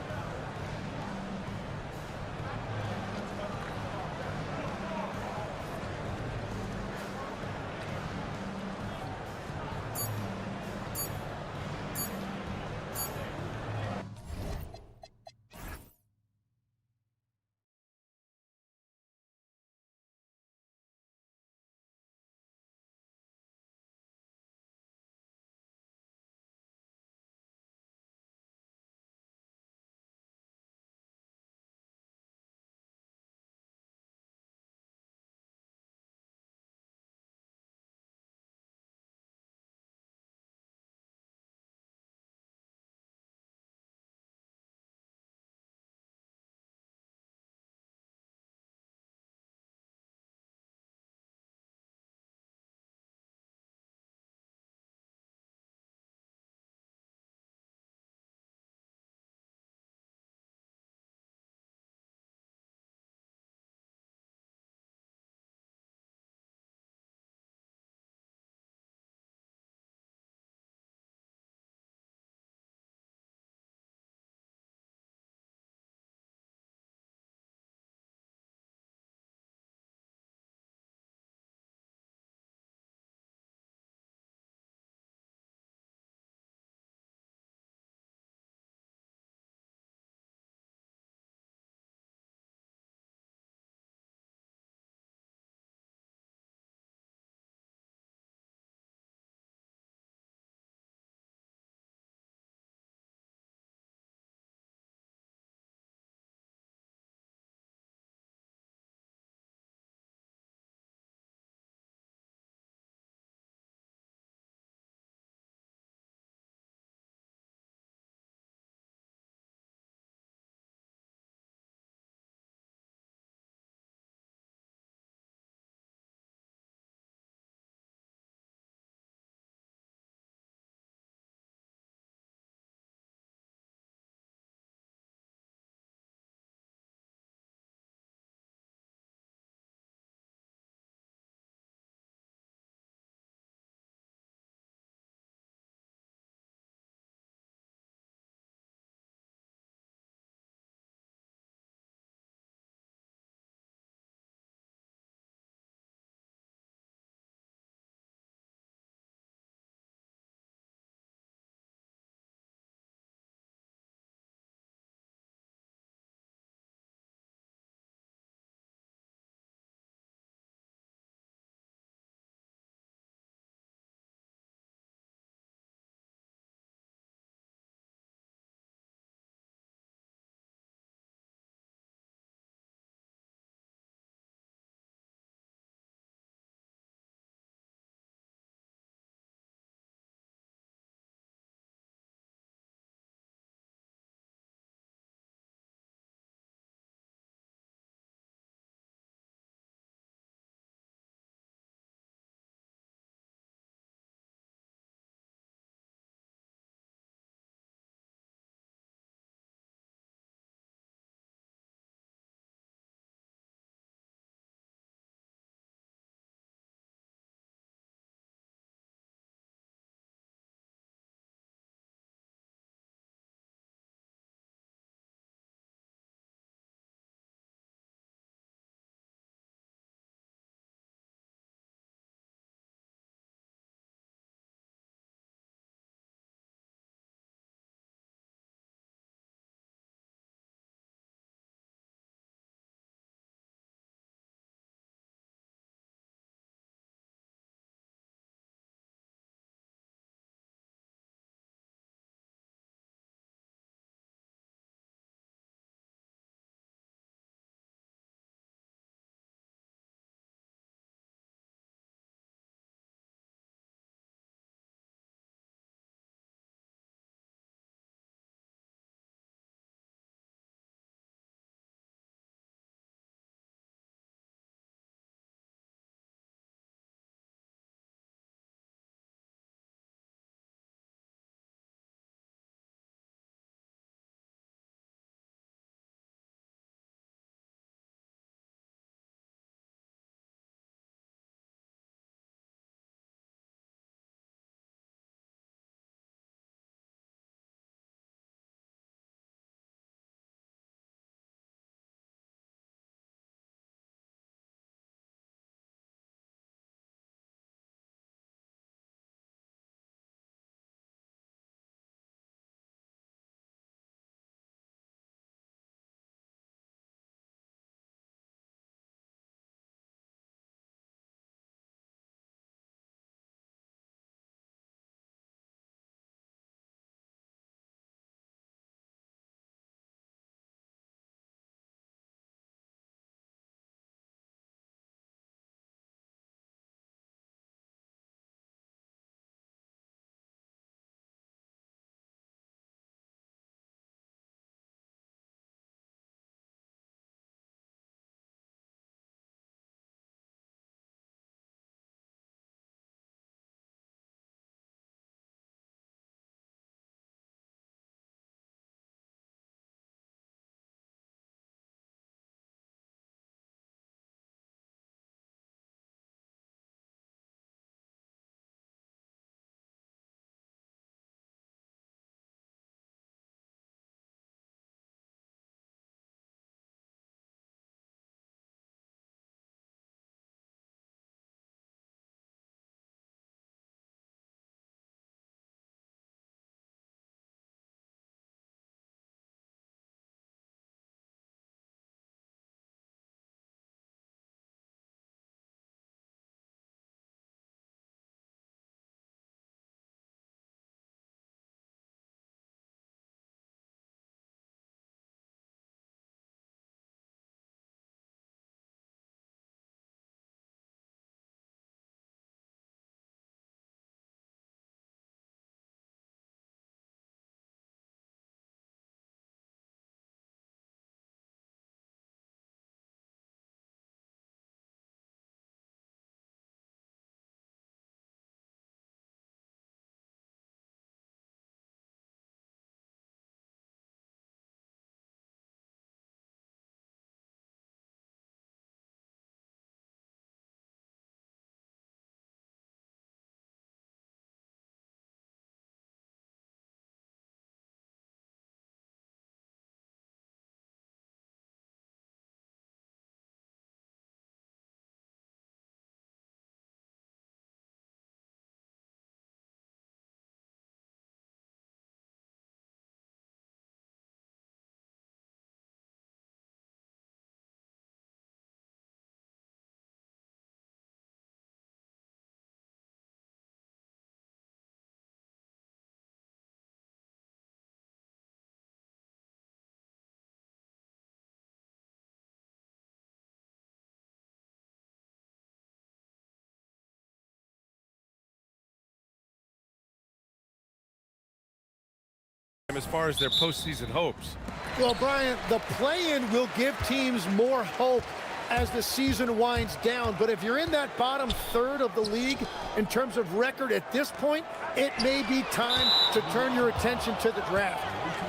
as far as their postseason hopes. Well, Brian, the play-in will give teams more hope as the season winds down. But if you're in that bottom third of the league in terms of record at this point, it may be time to turn your attention to the draft.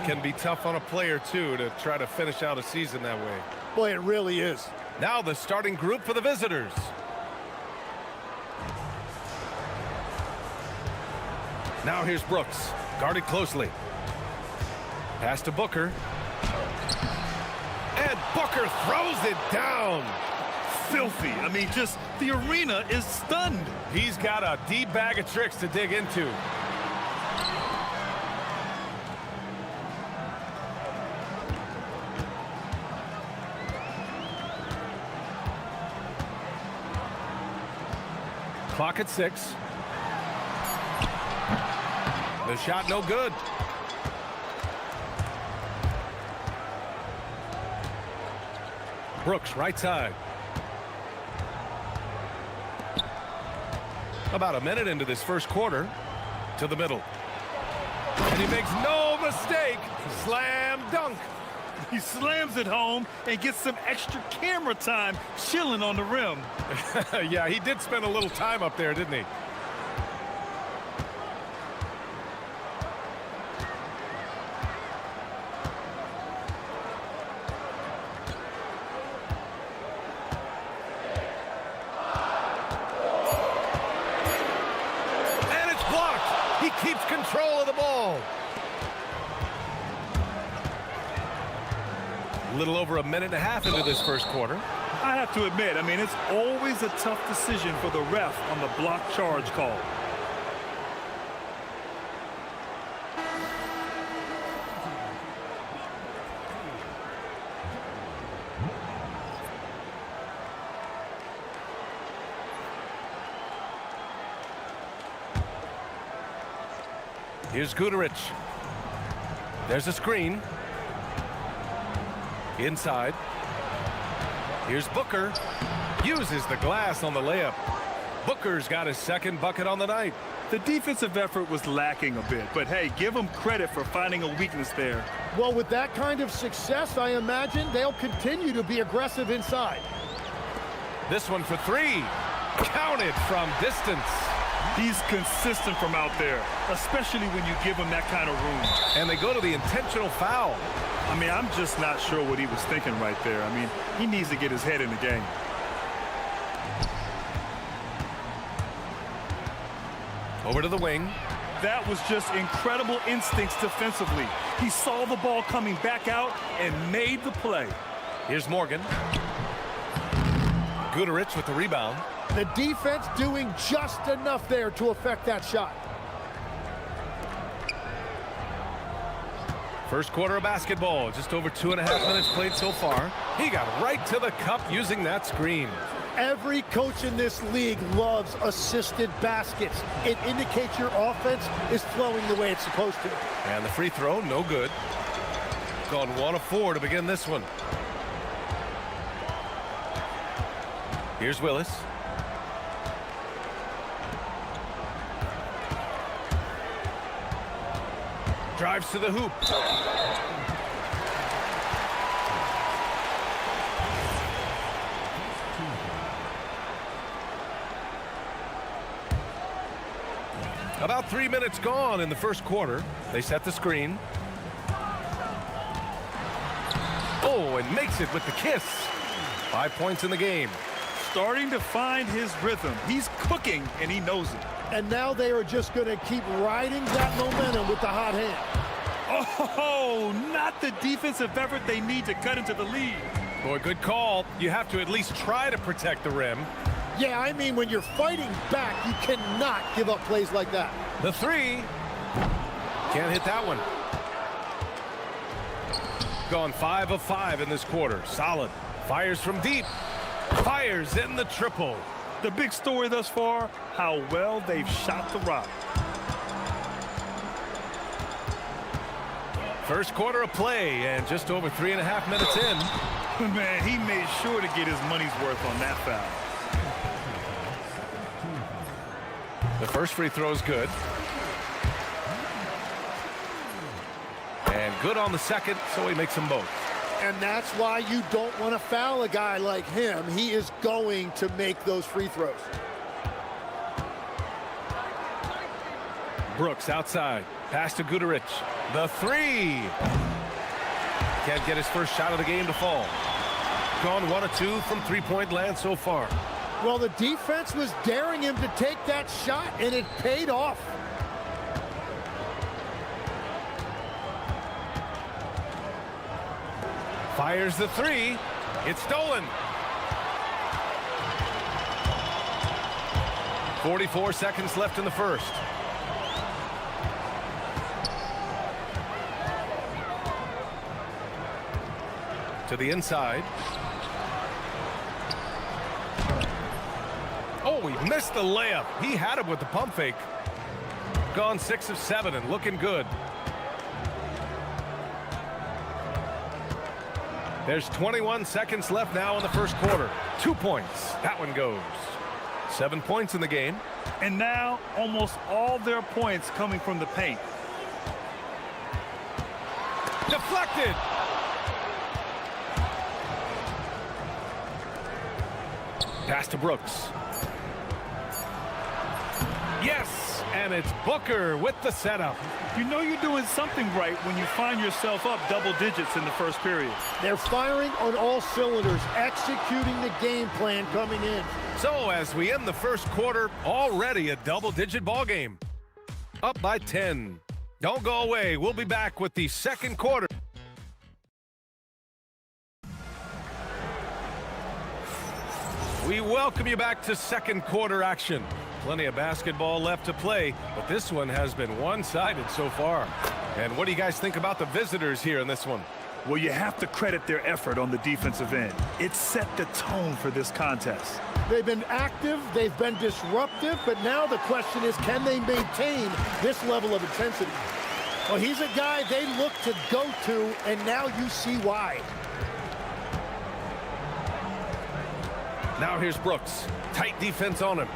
Can be tough on a player, too, to try to finish out a season that way. Boy, it really is. Now the starting group for the visitors. Now here's Brooks, guarded closely. Pass to Booker. And Booker throws it down. Filthy. I mean, just the arena is stunned. He's got a deep bag of tricks to dig into. Clock at 6. The shot no good. Brooks, right side. About a minute into this first quarter. To the middle. And he makes no mistake. Slam dunk. He slams it home and gets some extra camera time chilling on the rim. Yeah, he did spend a little time up there, didn't he? Keeps control of the ball. A little over a minute and a half into this first quarter. I have to admit, I mean, it's always a tough decision for the ref on the block charge call. Here's Guterich. There's a screen. Inside. Here's Booker. Uses the glass on the layup. Booker's got his second bucket on the night. The defensive effort was lacking a bit, but hey, give them credit for finding a weakness there. Well, with that kind of success, I imagine they'll continue to be aggressive inside. This one for 3. Counted from distance. He's consistent from out there, especially when you give him that kind of room. And they go to the intentional foul. I mean, I'm just not sure what he was thinking right there. I mean, he needs to get his head in the game. Over to the wing. That was just incredible instincts defensively. He saw the ball coming back out and made the play. Here's Morgan. Guterich with the rebound. The defense doing just enough there to affect that shot. First quarter of basketball, just over 2.5 minutes played so far. He got right to the cup using that screen. Every coach in this league loves assisted baskets. It indicates your offense is flowing the way it's supposed to. And the free throw, no good. Gone 1 of 4 to begin this one. Here's Willis. Drives to the hoop. About 3 minutes gone in the first quarter. They set the screen. Oh, and makes it with the kiss. 5 points in the game. Starting to find his rhythm. He's cooking, and he knows it. And now they are just going to keep riding that momentum with the hot hand. Oh, not the defensive effort they need to cut into the lead. Boy, good call. You have to at least try to protect the rim. Yeah, I mean, when you're fighting back, you cannot give up plays like that. The 3. Can't hit that one. Gone 5 of 5 in this quarter. Solid. Fires from deep. Fires in the triple. The big story thus far, how well they've shot the rock. First quarter of play, and just over 3.5 minutes in. Man, he made sure to get his money's worth on that foul. The first free throw is good. good on the second, so he makes them both. And that's why you don't want to foul a guy like him. He is going to make those free throws. Brooks outside. Pass to Guduric. The three. Can't get his first shot of the game to fall. Gone 1 of 2 from three-point land so far. Well, the defense was daring him to take that shot, and it paid off. Fires the three. It's stolen. 44 seconds left in the first. To the inside. Oh, he missed the layup. He had him with the pump fake. Gone 6 of 7 and looking good. There's 21 seconds left now in the first quarter. 2 points. That one goes. 7 points in the game. And now almost all their points coming from the paint. Deflected. Pass to Brooks. Yes, and it's Booker with the setup. You know you're doing something right when you find yourself up double digits in the first period. They're firing on all cylinders, executing the game plan coming in. So as we end the first quarter, already a double-digit ball game. Up by 10. Don't go away. We'll be back with the second quarter. We welcome you back to second quarter action. Plenty of basketball left to play, but this one has been one-sided so far. And what do you guys think about the visitors here in this one? Well, you have to credit their effort on the defensive end. It set the tone for this contest. They've been active, they've been disruptive, but now the question is, can they maintain this level of intensity? Well, he's a guy they look to go to, and now you see why. Now here's Brooks. Tight defense on him.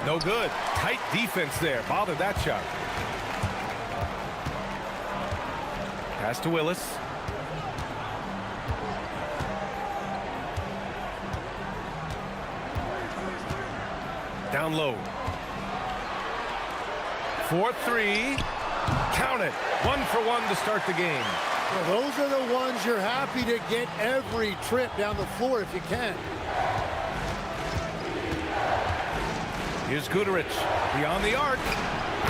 No good. Tight defense there. Bothered that shot. Pass to Willis. Down low. 4-3. Count it. 1 for 1 to start the game. Well, those are the ones you're happy to get every trip down the floor if you can. Here's Guduric. Beyond the arc.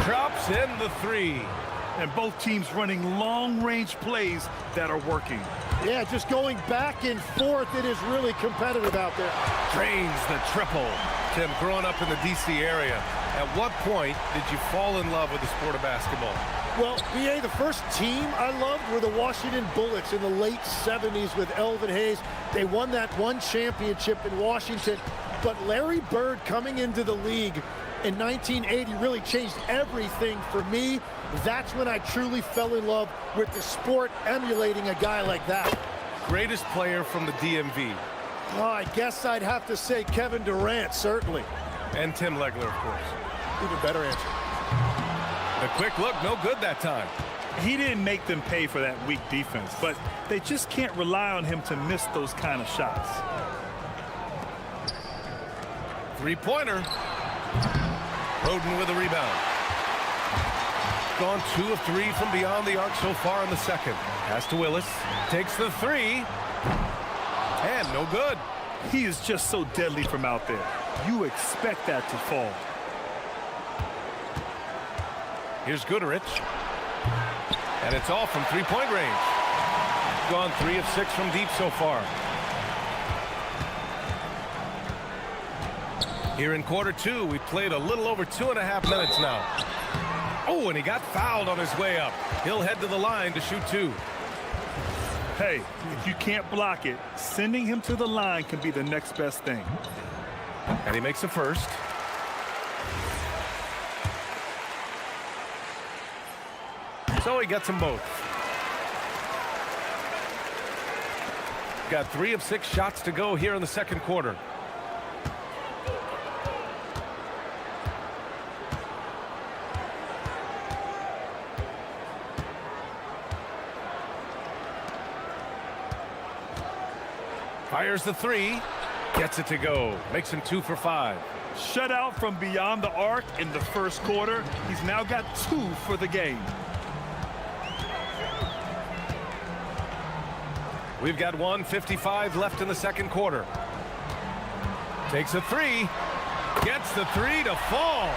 Drops in the three. And both teams running long-range plays that are working. Yeah, just going back and forth. It is really competitive out there. Drains the triple. Tim, growing up in the D.C. area, at what point did you fall in love with the sport of basketball? Well, B.A., the first team I loved were the Washington Bullets in the late 70s with Elvin Hayes. They won that one championship in Washington. But Larry Bird coming into the league in 1980 really changed everything for me. That's when I truly fell in love with the sport, emulating a guy like that. Greatest player from the DMV? Oh, I guess I'd have to say Kevin Durant, certainly. And Tim Legler, of course. Even better answer. The quick look, no good that time. He didn't make them pay for that weak defense, but they just can't rely on him to miss those kind of shots. Three-pointer. Roden with a rebound. Gone 2 of 3 from beyond the arc so far in the second. Pass to Willis. Takes the three. And no good. He is just so deadly from out there. You expect that to fall. Here's Guduric. And it's all from three-point range. Gone 3 of 6 from deep so far. Here in quarter 2, we played a little over 2.5 minutes now. Oh, and he got fouled on his way up. He'll head to the line to shoot 2. Hey, if you can't block it, sending him to the line can be the next best thing. And he makes a first. So he gets them both. Got 3 of 6 shots to go here in the second quarter. Fires the three. Gets it to go. Makes him 2 for 5. Shutout from beyond the arc in the first quarter. He's now got 2 for the game. We've got 1:55 left in the second quarter. Takes a three. Gets the three to fall.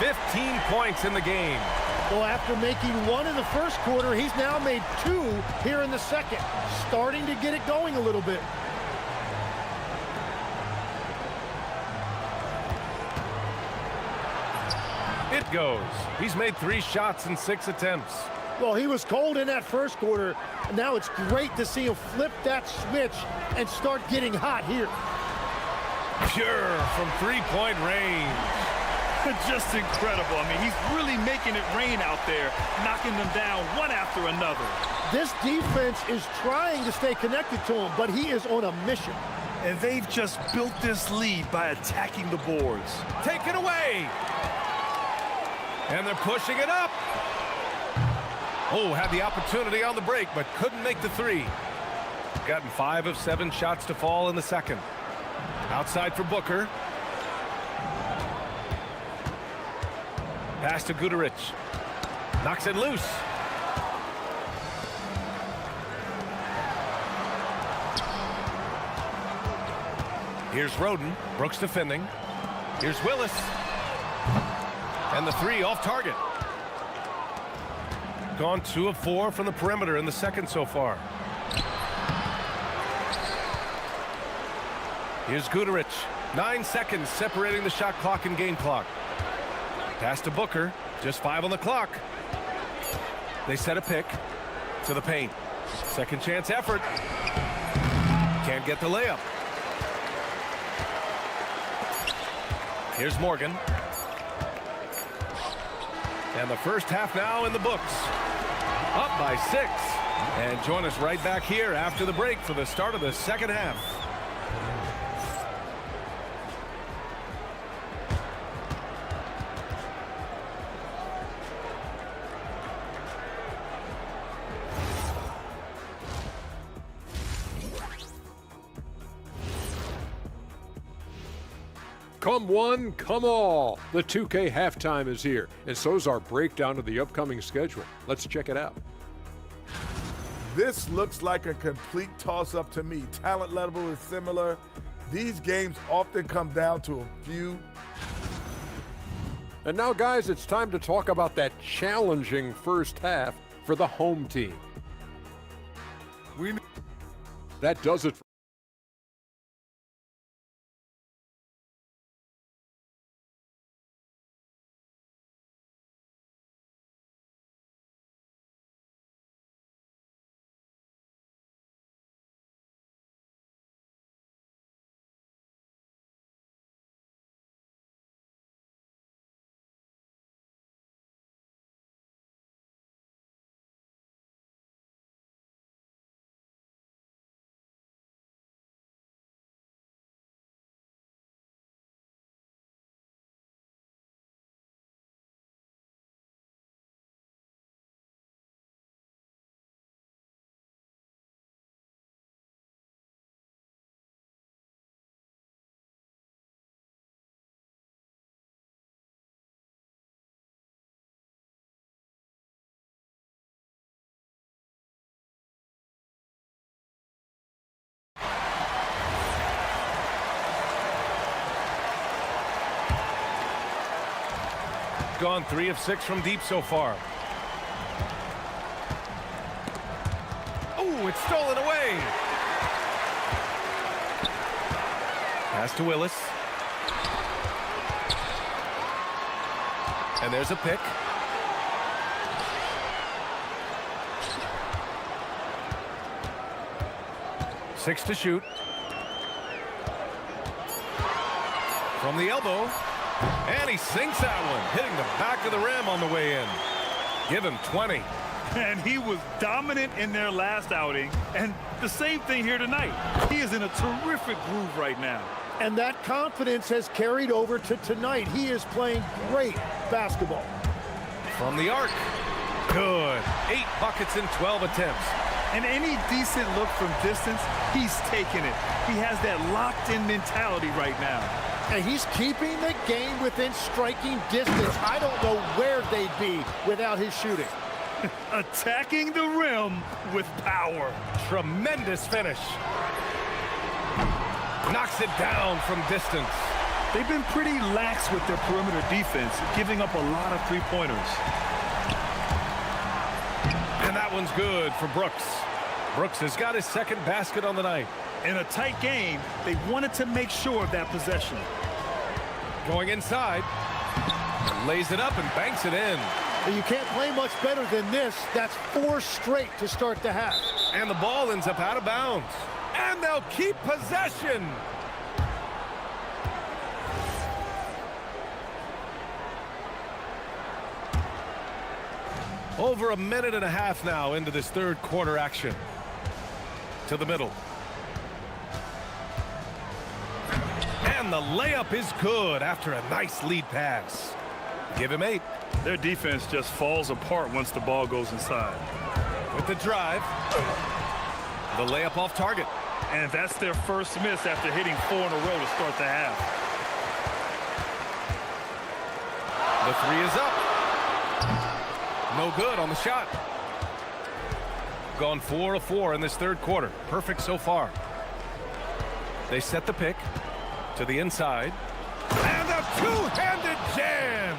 15 points in the game. Well, after making 1 in the first quarter, he's now made 2 here in the second. Starting to get it going a little bit. It goes. He's made 3 shots in 6 attempts. Well, he was cold in that first quarter, and now it's great to see him flip that switch and start getting hot here. Pure from three-point range. Just incredible. I mean, he's really making it rain out there, knocking them down one after another. This defense is trying to stay connected to him, but he is on a mission. And they've just built this lead by attacking the boards. Take it away. And they're pushing it up. Oh, had the opportunity on the break, but couldn't make the three. Gotten 5 of 7 shots to fall in the second. Outside for Booker. Pass to Guduric. Knocks it loose. Here's Roden. Brooks defending. Here's Willis. And the three off target. Gone 2 of 4 from the perimeter in the second so far. Here's Guduric. 9 seconds separating the shot clock and game clock. Pass to Booker. Just 5 on the clock. They set a pick to the paint. Second chance effort. Can't get the layup. Here's Morgan. And the first half now in the books. Up by 6. And join us right back here after the break for the start of the second half. Come one, come all. The 2K halftime is here, and so's our breakdown of the upcoming schedule. Let's check it out. This looks like a complete toss-up to me. Talent level is similar. These games often come down to a few. And now, guys, it's time to talk about that challenging first half for the home team. That does it. Gone 3 of 6 from deep so far. Oh, it's stolen away. Pass to Willis. And there's a pick. Six to shoot. From the elbow. And he sinks that one, hitting the back of the rim on the way in. Give him 20. And he was dominant in their last outing. And the same thing here tonight. He is in a terrific groove right now. And that confidence has carried over to tonight. He is playing great basketball. From the arc. Good. 8 buckets in 12 attempts. And any decent look from distance, he's taking it. He has that locked-in mentality right now. And he's keeping the game within striking distance. I don't know where they'd be without his shooting. Attacking the rim with power. Tremendous finish. Knocks it down from distance. They've been pretty lax with their perimeter defense, giving up a lot of three-pointers. And that one's good for Brooks. Brooks has got his second basket on the night. In a tight game, they wanted to make sure of that possession. Going inside. Lays it up and banks it in. You can't play much better than this. That's 4 straight to start the half. And the ball ends up out of bounds. And they'll keep possession. Over a minute and a half now into this third quarter action. To the middle. And the layup is good after a nice lead pass. Give him 8. Their defense just falls apart once the ball goes inside. With the drive. The layup off target. And that's their first miss after hitting 4 in a row to start the half. The 3 is up. No good on the shot. Gone 4 of 4 in this third quarter. Perfect so far. They set the pick to the inside. And a two-handed jam.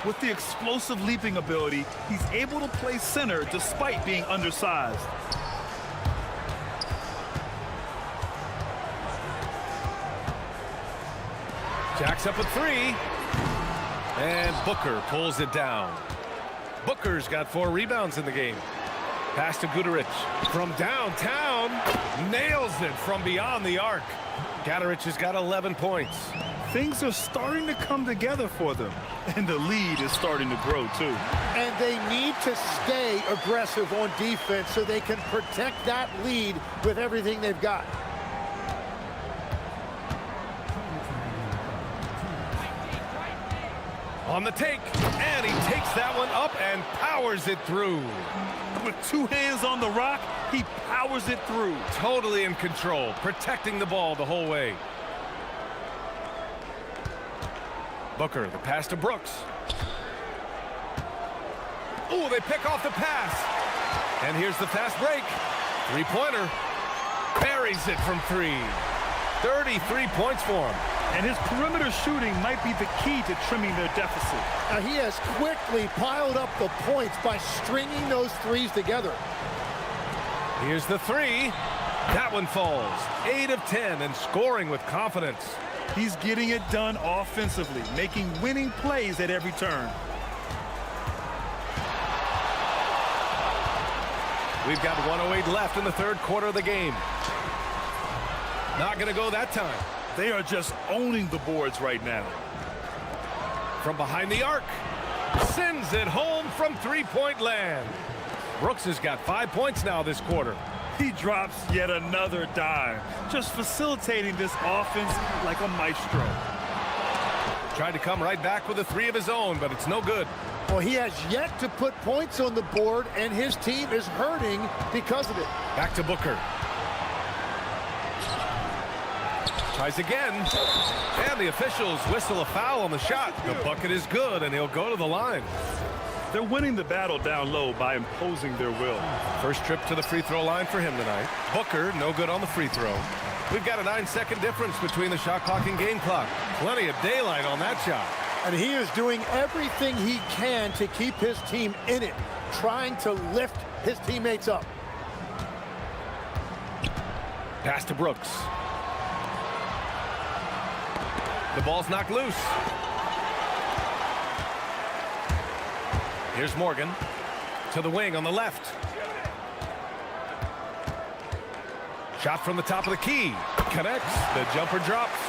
With the explosive leaping ability, he's able to play center despite being undersized. Jacks up a 3. And Booker pulls it down. Booker's got 4 rebounds in the game. Pass to Guterich from downtown. Nails it from beyond the arc. Guterich has got 11 points. Things are starting to come together for them. And the lead is starting to grow, too. And they need to stay aggressive on defense so they can protect that lead with everything they've got. On the take, and he takes that one up and powers it through. With 2 hands on the rock, he powers it through. Totally in control, protecting the ball the whole way. Booker, the pass to Brooks. Oh, they pick off the pass. And here's the fast break. 3-pointer. Buries it from 3. 33 points for him. And his perimeter shooting might be the key to trimming their deficit. Now he has quickly piled up the points by stringing those 3s together. Here's the 3. That one falls. 8 of 10 and scoring with confidence. He's getting it done offensively, making winning plays at every turn. We've got 1:08 left in the third quarter of the game. Not going to go that time. They are just owning the boards right now. From behind the arc. Sends it home from 3-point land. Brooks has got 5 points now this quarter. He drops yet another dime, just facilitating this offense like a maestro. Tried to come right back with a 3 of his own, but it's no good. Well, he has yet to put points on the board, and his team is hurting because of it. Back to Booker. Tries again. And the officials whistle a foul on the shot. The bucket is good, and he'll go to the line. They're winning the battle down low by imposing their will. First trip to the free throw line for him tonight. Booker, no good on the free throw. We've got a 9-second difference between the shot clock and game clock. Plenty of daylight on that shot. And he is doing everything he can to keep his team in it, trying to lift his teammates up. Pass to Brooks. The ball's knocked loose. Here's Morgan to the wing on the left. Shot from the top of the key. Connects. The jumper drops.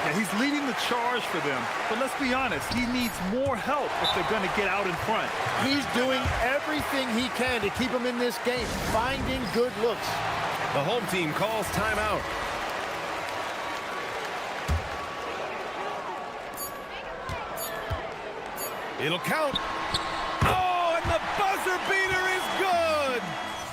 Yeah, he's leading the charge for them. But let's be honest, he needs more help if they're going to get out in front. He's doing everything he can to keep them in this game, finding good looks. The home team calls timeout. It'll count. Oh, and the buzzer beater is good.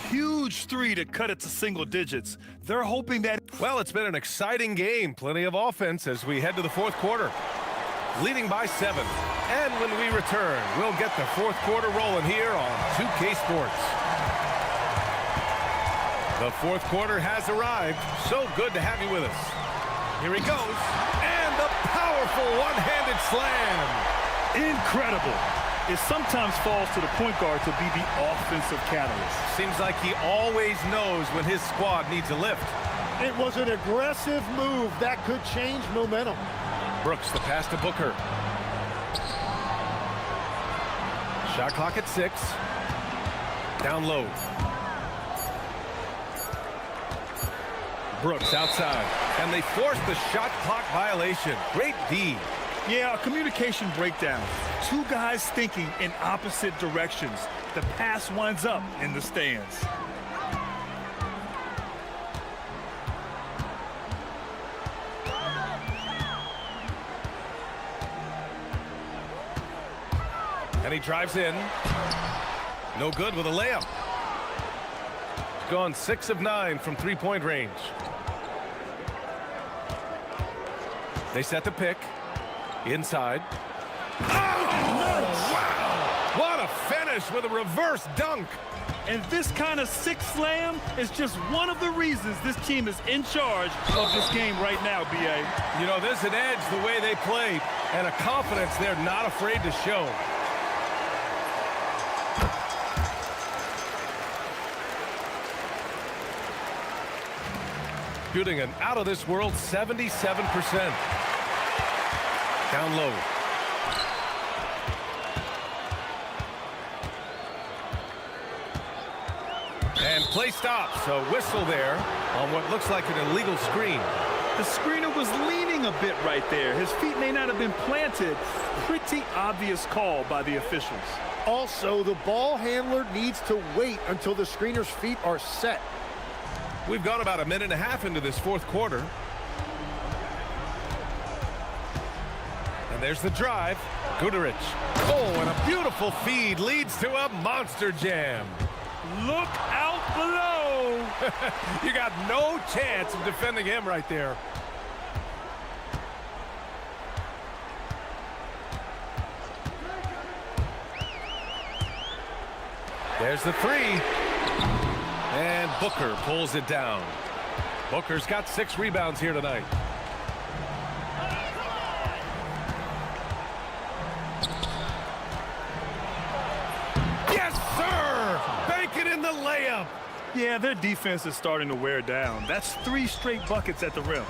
Huge huge three to cut it to single digits. They're hoping that... Well, it's been an exciting game. Plenty of offense as we head to the fourth quarter. Leading by 7. And when we return, we'll get the fourth quarter rolling here on 2K Sports. The fourth quarter has arrived. So good to have you with us. Here he goes. And the powerful one-handed slam. Incredible. It sometimes falls to the point guard to be the offensive catalyst. Seems like he always knows when his squad needs a lift. It was an aggressive move that could change momentum. Brooks, the pass to Booker. Shot clock at 6. Down low. Brooks outside. And they force the shot clock violation. Great D. Yeah, a communication breakdown. Two guys thinking in opposite directions. The pass winds up in the stands. And he drives in. No good with a layup. Gone 6 of 9 from three-point range. They set the pick. Inside. Oh, wow! What a finish with a reverse dunk. And this kind of sick slam is just one of the reasons this team is in charge of this game right now, B.A. You know, there's an edge the way they play and a confidence they're not afraid to show. Shooting an out-of-this-world 77%. Down low. And play stops. A whistle there on what looks like an illegal screen. The screener was leaning a bit right there. His feet may not have been planted. Pretty obvious call by the officials. Also, the ball handler needs to wait until the screener's feet are set. We've gone about a minute and a half into this fourth quarter. And there's the drive. Guderich. Oh, and a beautiful feed leads to a monster jam. Look out below. You got no chance of defending him right there. There's the 3. And Booker pulls it down. Booker's got 6 rebounds here tonight. Yes, sir! Bank it in the layup. Yeah, their defense is starting to wear down. That's 3 straight buckets at the rim.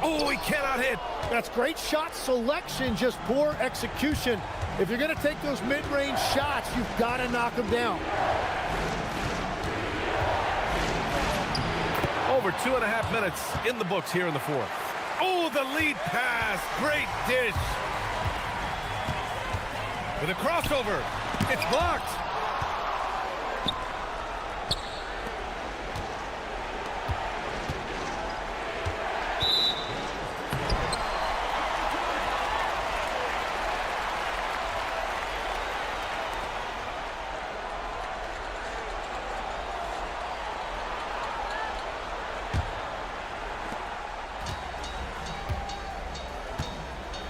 Oh, he cannot hit. That's great shot selection, just poor execution. If you're going to take those mid-range shots, you've got to knock them down. Over 2.5 minutes in the books here in the fourth. Oh, the lead pass. Great dish. With a crossover. It's blocked.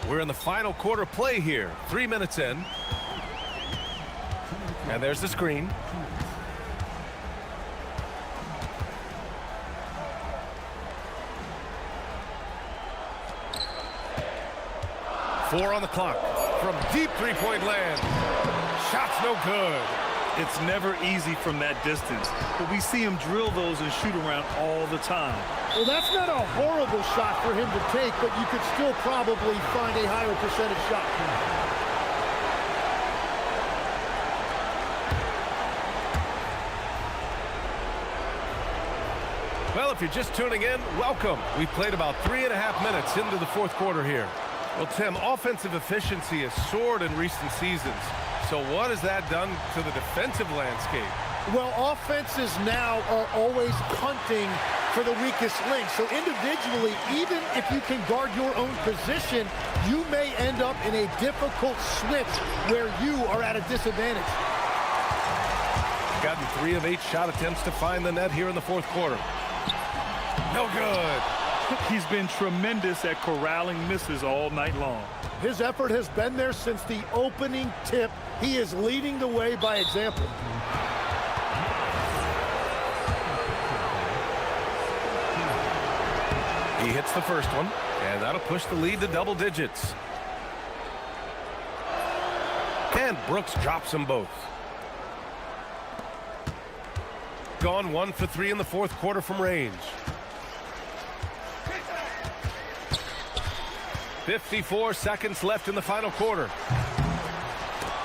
We're in the final quarter play here. 3 minutes in. And there's the screen. Four on the clock. From deep three-point land. Shot's no good. It's never easy from that distance, but we see him drill those and shoot around all the time. Well, that's not a horrible shot for him to take, but you could still probably find a higher percentage shot. Well, if you're just tuning in, welcome. We've played about 3.5 minutes into the fourth quarter here. Well, Tim, offensive efficiency has soared in recent seasons. So what has that done to the defensive landscape? Well, offenses now are always hunting for the weakest link. So individually, even if you can guard your own position, you may end up in a difficult switch where you are at a disadvantage. Gotten 3 of 8 shot attempts to find the net here in the fourth quarter. No good. He's been tremendous at corralling misses all night long. His effort has been there since the opening tip. He is leading the way by example. He hits the first one, and that'll push the lead to double digits. And Brooks drops them both. Gone 1 for 3 in the fourth quarter from range. 54 seconds left in the final quarter.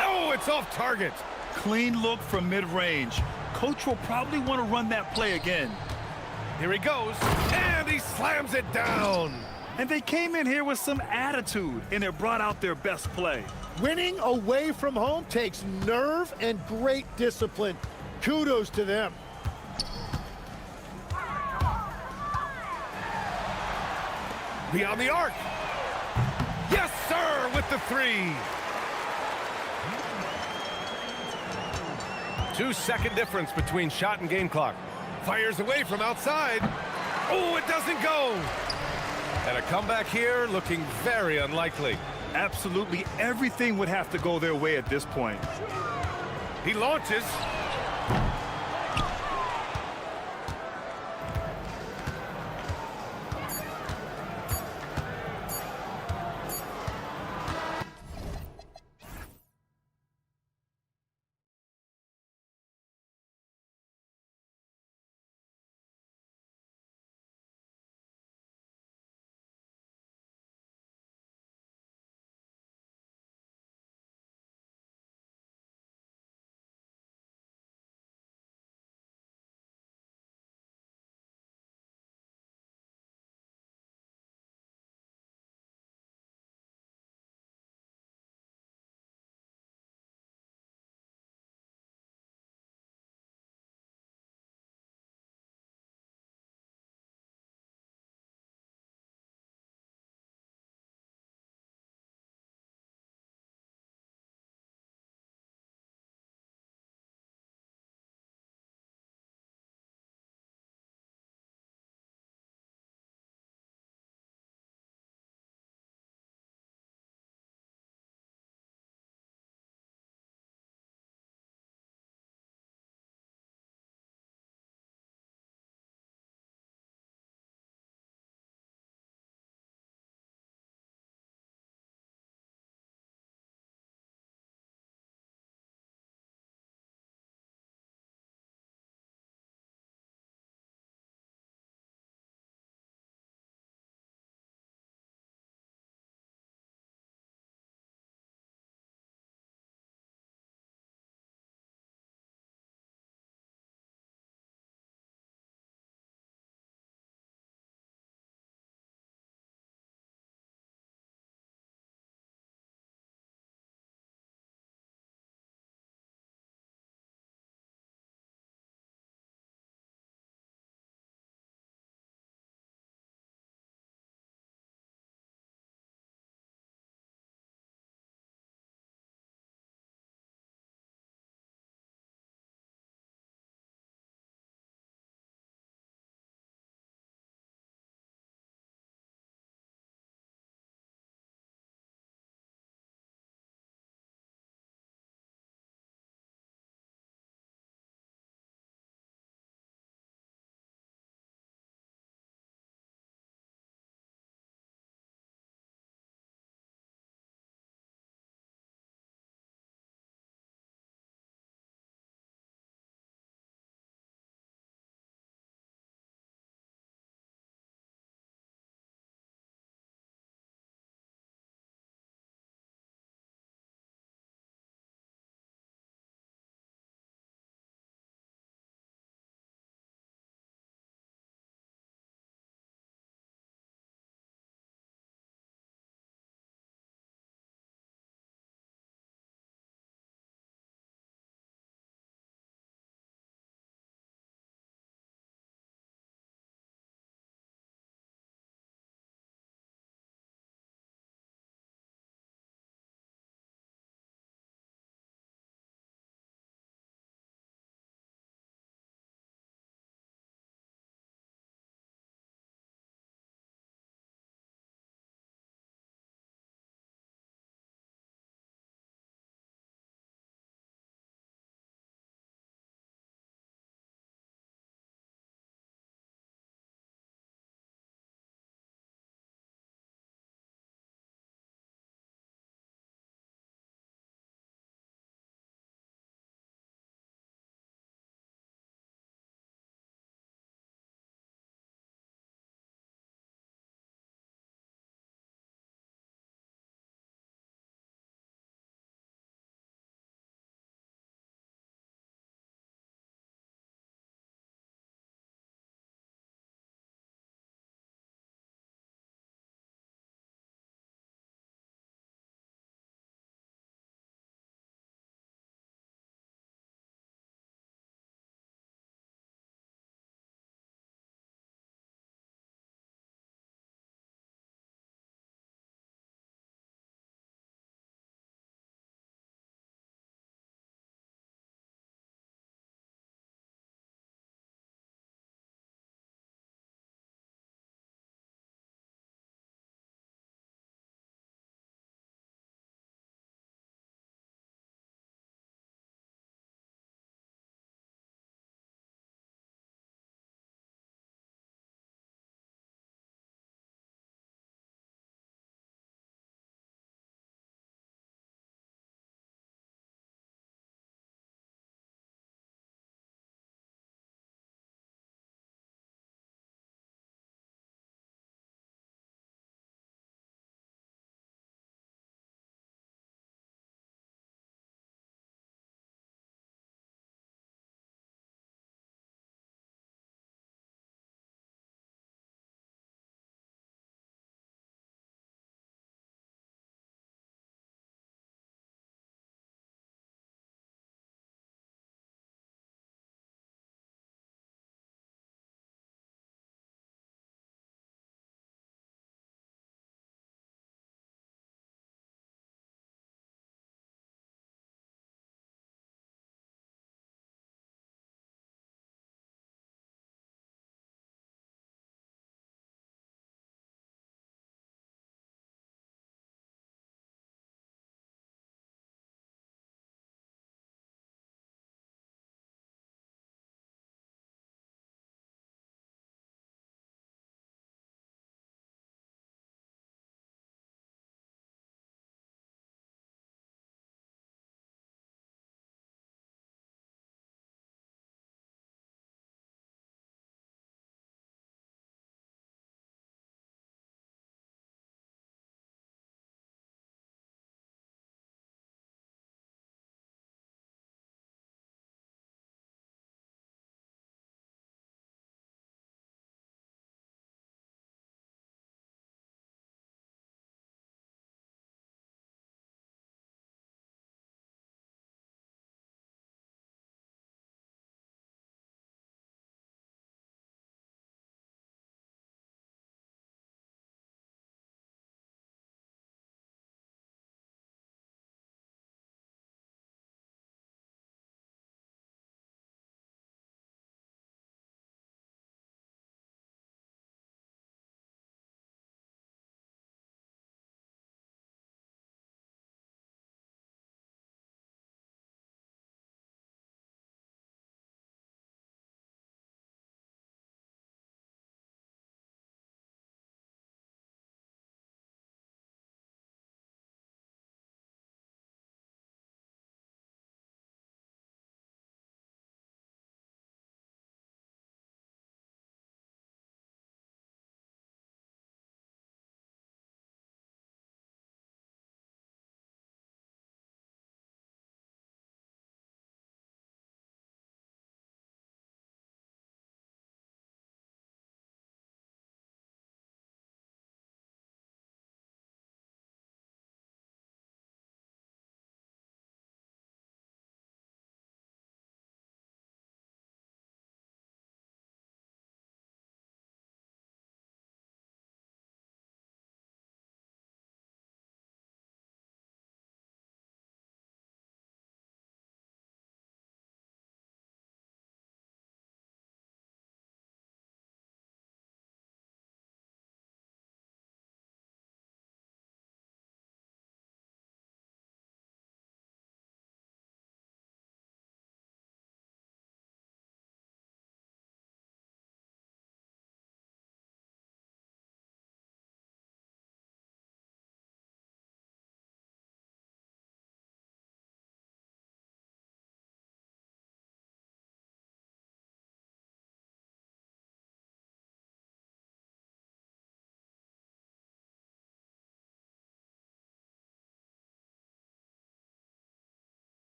Oh, it's off target. Clean look from mid-range. Coach will probably want to run that play again. Here he goes, and he slams it down. And they came in here with some attitude, and it brought out their best play. Winning away from home takes nerve and great discipline. Kudos to them. Beyond the arc. Yes, sir, with the 3. 2-second difference between shot and game clock. Fires away from outside. Oh, it doesn't go. And a comeback here looking very unlikely. Absolutely everything would have to go their way at this point. He launches.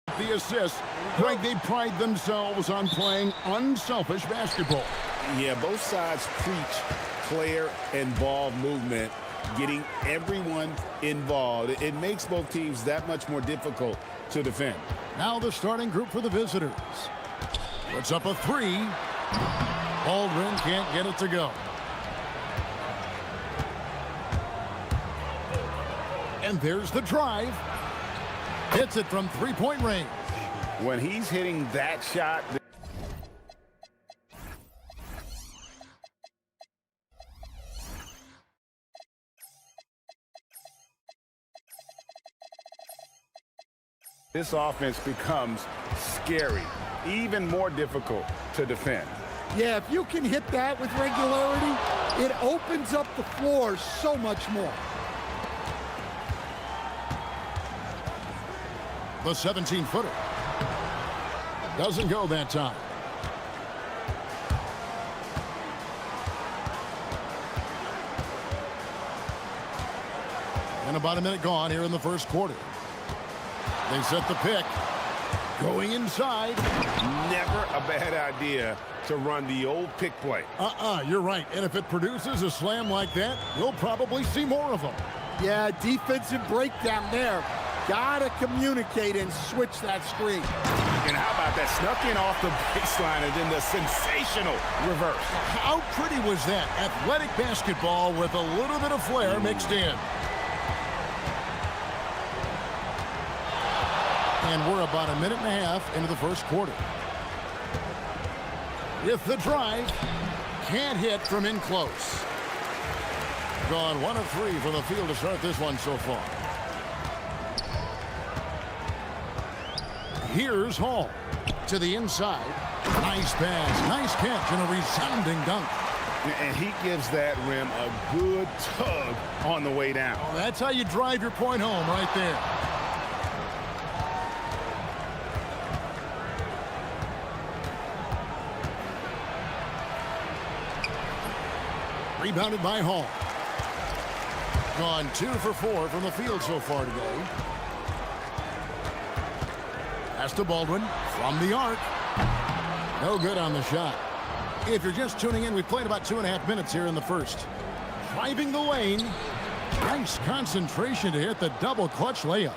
The assist. Greg, they pride themselves on playing unselfish basketball. Yeah, both sides preach player and ball movement, getting everyone involved. It makes both teams that much more difficult to defend. Now the starting group for the visitors. Puts up a three. Baldwin can't get it to go. And there's the drive. Hits it from three-point range. When he's hitting that shot... this offense becomes scary, even more difficult to defend. Yeah, if you can hit that with regularity, it opens up the floor so much more. The 17-footer. Doesn't go that time. And about a minute gone here in the first quarter. They set the pick. Going inside. Never a bad idea to run the old pick play. You're right. And if it produces a slam like that, you'll probably see more of them. Yeah, defensive breakdown there. Gotta communicate and switch that screen. And how about that? Snuck in off the baseline and then the sensational reverse. How pretty was that? Athletic basketball with a little bit of flair mixed in. And we're about a minute and a half into the first quarter. With the drive, can't hit from in close. Gone 1 of 3 from the field to start this one so far. Here's Hall to the inside. Nice pass, nice catch, and a resounding dunk. And he gives that rim a good tug on the way down. Oh, that's how you drive your point home right there. Rebounded by Hall. Gone 2 for 4 from the field so far today. Pass to Baldwin from the arc. No good on the shot. If you're just tuning in, we played about 2.5 minutes here in the first. Driving the lane. Nice concentration to hit the double clutch layup.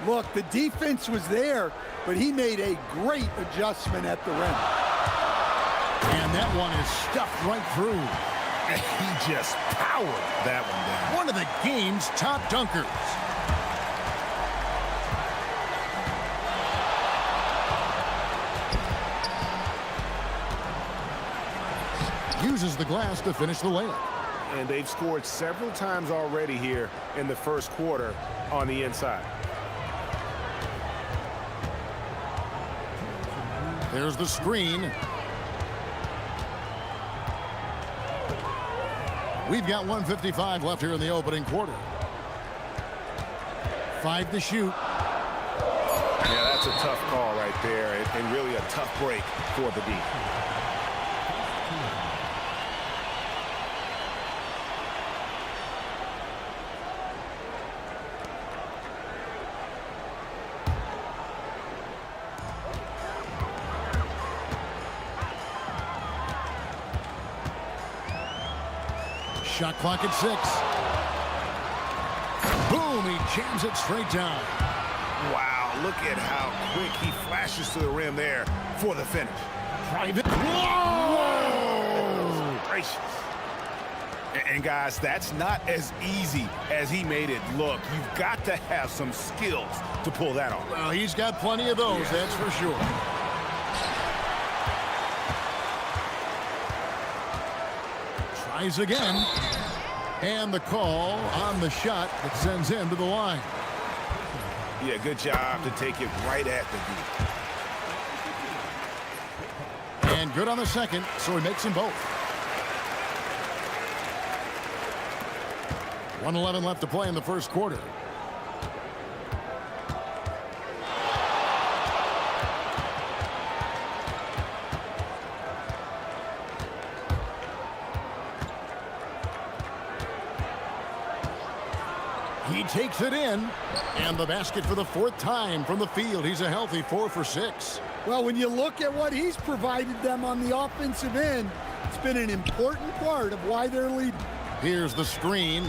Look, the defense was there, but he made a great adjustment at the rim. And that one is stuffed right through. He just powered that one down. One of the game's top dunkers. Uses the glass to finish the layup. And they've scored several times already here in the first quarter on the inside. There's the screen. We've got 1:55 left here in the opening quarter. 5 to shoot. Yeah, that's a tough call right there, and really a tough break for the D. Shot clock at 6. Boom, he jams it straight down. Wow, look at how quick he flashes to the rim there for the finish. Private. Whoa! Gracious. And guys, that's not as easy as he made it look. You've got to have some skills to pull that off. Well, he's got plenty of those, yeah. That's for sure. Tries again. And the call on the shot that sends him to the line. Yeah, good job to take it right at the D. And good on the second, so he makes them both. 1:11 left to play in the first quarter. He takes it in. And the basket for the 4th time from the field. He's a healthy 4 for 6. Well, when you look at what he's provided them on the offensive end, it's been an important part of why they're leading. Here's the screen.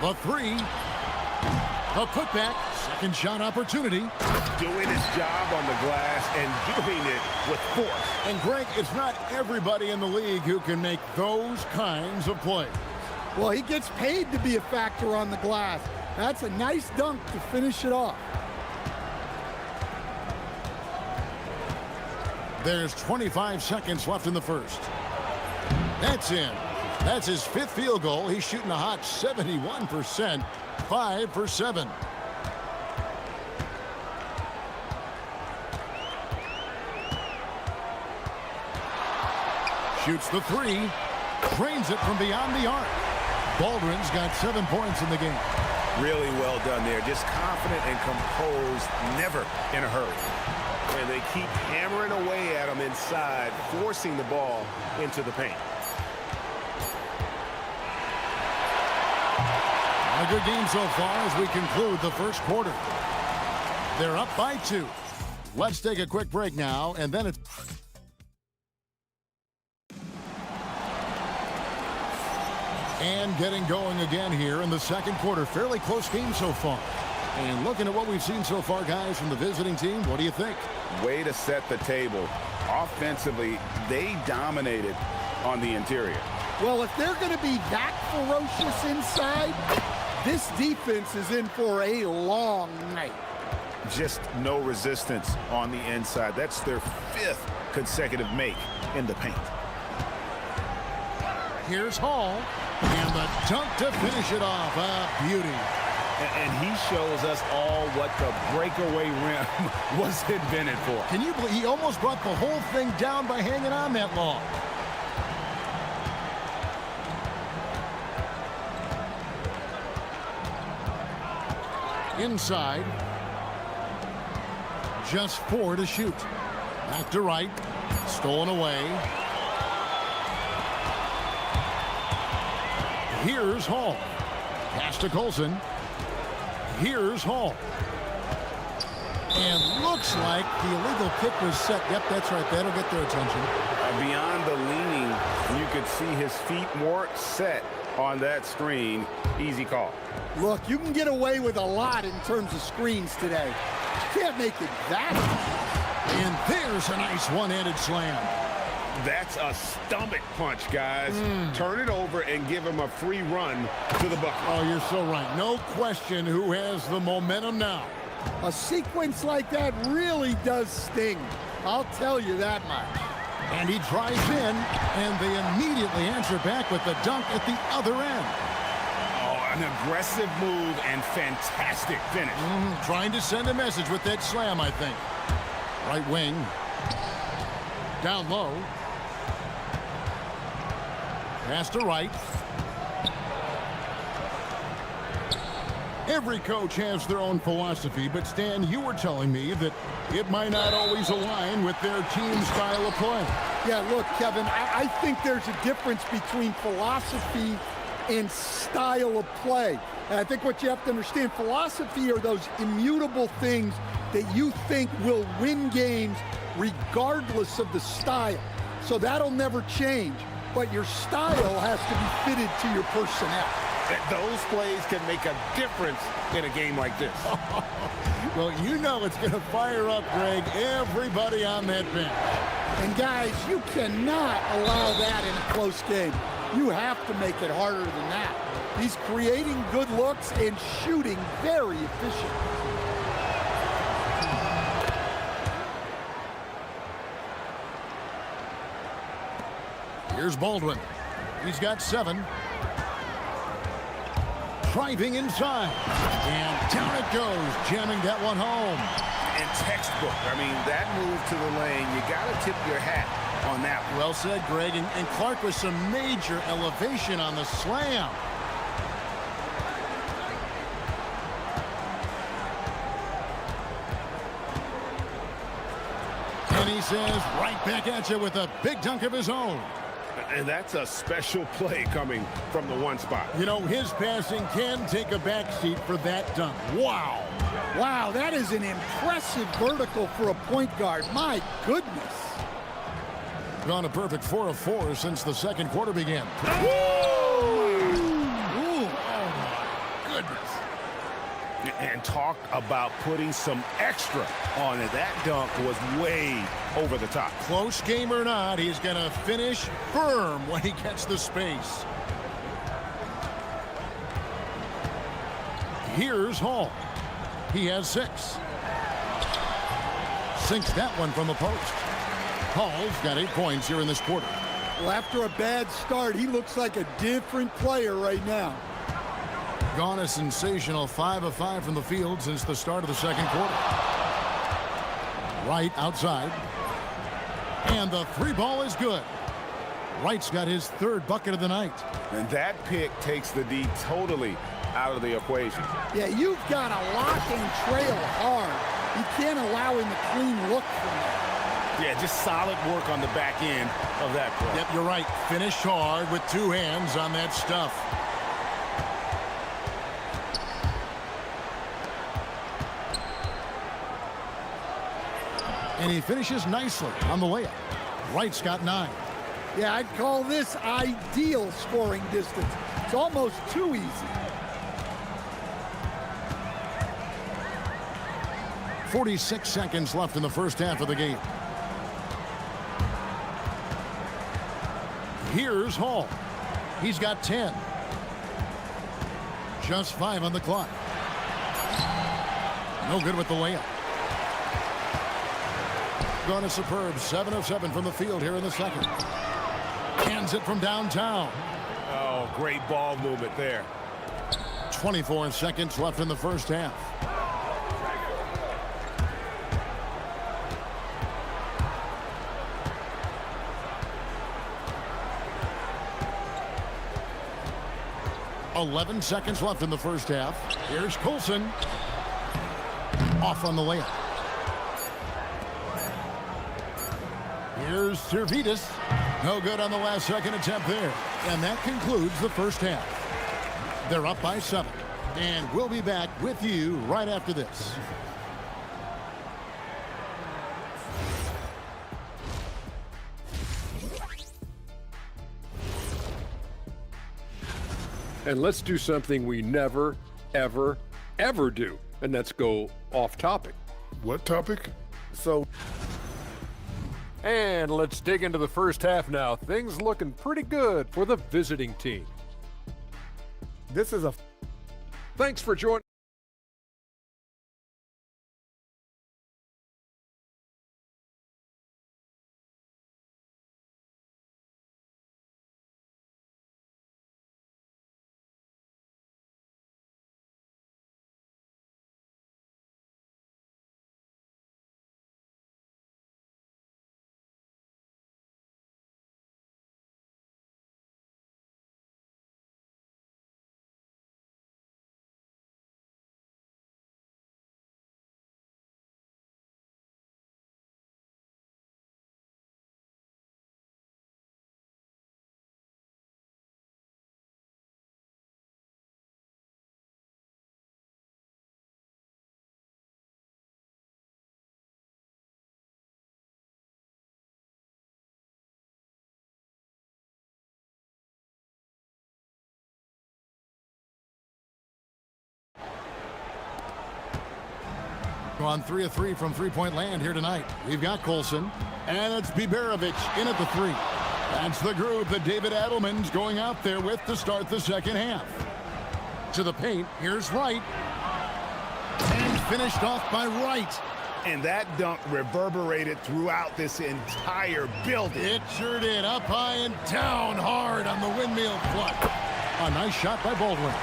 The 3. A putback. Second shot opportunity. Doing his job on the glass and doing it with force. And Greg, it's not everybody in the league who can make those kinds of plays. Well, he gets paid to be a factor on the glass. That's a nice dunk to finish it off. There's 25 seconds left in the first. That's in. That's his 5th field goal. He's shooting a hot 71%, 5 for 7. Shoots the 3, drains it from beyond the arc. Baldwin's got 7 points in the game. Really well done there. Just confident and composed, never in a hurry. And they keep hammering away at him inside, forcing the ball into the paint. A good game so far as we conclude the first quarter. They're up by 2. Let's take a quick break now, and then it's... And getting going again here in the second quarter. Fairly close game so far. And looking at what we've seen so far, guys, from the visiting team, what do you think? Way to set the table. Offensively, they dominated on the interior. Well, if they're going to be that ferocious inside, this defense is in for a long night. Just no resistance on the inside. That's their 5th consecutive make in the paint. Here's Hall. And the dunk to finish it off. Beauty. And he shows us all what the breakaway rim was invented for. Can you believe he almost brought the whole thing down by hanging on that long? Inside. Just 4 to shoot. Back to right. Stolen away. Here's Hall. Pass to Colson. Here's Hall. And looks like the illegal kick was set. Yep, that's right. That'll get their attention. Beyond the leaning, you could see his feet more set on that screen. Easy call. Look, you can get away with a lot in terms of screens today. You can't make it that. And there's a nice one-handed slam. That's a stomach punch, guys. Turn it over and give him a free run to the bucket. Oh, you're so right. No question who has the momentum now. A sequence like that really does sting. I'll tell you that much. And he drives in, and they immediately answer back with the dunk at the other end. Oh, an aggressive move and fantastic finish. Trying to send a message with that slam, I think. Right wing. Down low. Pass to right. Every coach has their own philosophy, but Stan, you were telling me that it might not always align with their team style of play. Yeah, look, Kevin, I think there's a difference between philosophy and style of play. And I think what you have to understand, philosophy are those immutable things that you think will win games regardless of the style. So that'll never change. But your style has to be fitted to your personnel. Those plays can make a difference in a game like this. Well, you know it's going to fire up, Greg, everybody on that bench. And guys, you cannot allow that in a close game. You have to make it harder than that. He's creating good looks and shooting very efficient. Here's Baldwin. He's got 7. Driving inside. And down it goes, jamming that one home. And textbook. I mean, that move to the lane, you got to tip your hat on that one. Well said, Greg. And Clark with some major elevation on the slam. And he says, right back at you with a big dunk of his own. And that's a special play coming from the one spot. You know, his passing can take a backseat for that dunk. Wow. Wow, that is an impressive vertical for a point guard. My goodness. Gone a perfect 4 of 4 since the second quarter began. And talk about putting some extra on it. That dunk was way over the top. Close game or not, he's going to finish firm when he gets the space. Here's Hall. He has 6. Sinks that one from the post. Hall's got 8 points here in this quarter. Well, after a bad start, he looks like a different player right now. Gone a sensational 5 of 5 from the field since the start of the second quarter. Wright outside. And the 3 ball is good. Wright's got his 3rd bucket of the night. And that pick takes the D totally out of the equation. Yeah, you've got to lock and trail hard. You can't allow him a clean look from that. Yeah, just solid work on the back end of that play. Yep, you're right. Finish hard with 2 hands on that stuff. And he finishes nicely on the layup. Wright's got 9. Yeah, I'd call this ideal scoring distance. It's almost too easy. 46 seconds left in the first half of the game. Here's Hall. He's got 10. Just 5 on the clock. No good with the layup. Gone a superb 7 of 7 from the field here in the second. Hands it from downtown. Oh, great ball movement there. 24 seconds left in the first half. .11 seconds left in the first half. Here's Coulson. Off on the layup. Here's Servetus. No good on the last second attempt there. And that concludes the first half. They're up by 7. And we'll be back with you right after this. And let's do something we never, ever, ever do. And that's go off topic. What topic? And let's dig into the first half now. Things looking pretty good for the visiting team. This is a... Thanks for joining. On 3 of 3 from three-point land here tonight. We've got Coulson, and it's Biberovic in at the 3. That's the group that David Adelman's going out there with to start the second half. To the paint, here's Wright. And finished off by Wright. And that dunk reverberated throughout this entire building. It sure did. Up high and down hard on the windmill clutch. A nice shot by Baldwin.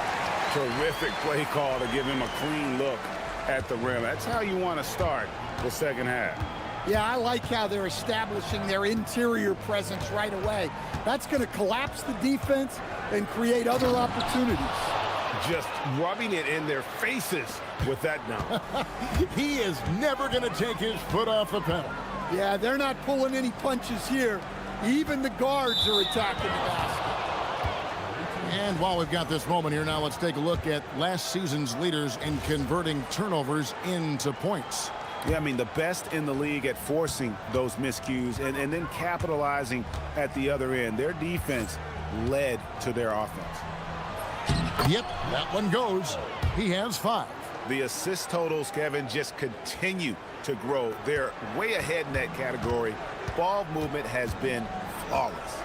Terrific play call to give him a clean look at the rim. That's how you want to start the second half. Yeah, I like how they're establishing their interior presence right away. That's going to collapse the defense and create other opportunities. Just rubbing it in their faces with that dunk. He is never going to take his foot off the pedal. Yeah, they're not pulling any punches here. Even the guards are attacking the basket. And while we've got this moment here now, let's take a look at last season's leaders in converting turnovers into points. Yeah, I mean, the best in the league at forcing those miscues and then capitalizing at the other end. Their defense led to their offense. Yep, that one goes. He has 5. The assist totals, Kevin, just continue to grow. They're way ahead in that category. Ball movement has been flawless.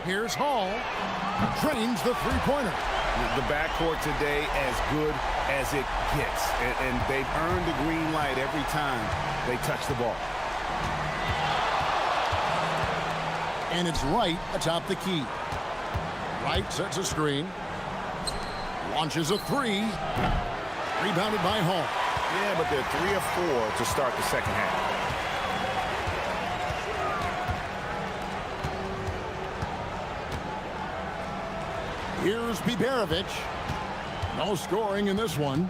Here's Hall. Drains the three-pointer. The backcourt today as good as it gets. And they've earned the green light every time they touch the ball. And it's Wright atop the key. Wright sets a screen. Launches a 3. Rebounded by Hall. Yeah, but they're 3 of 4 to start the second half. Here's Biberovic. No scoring in this one.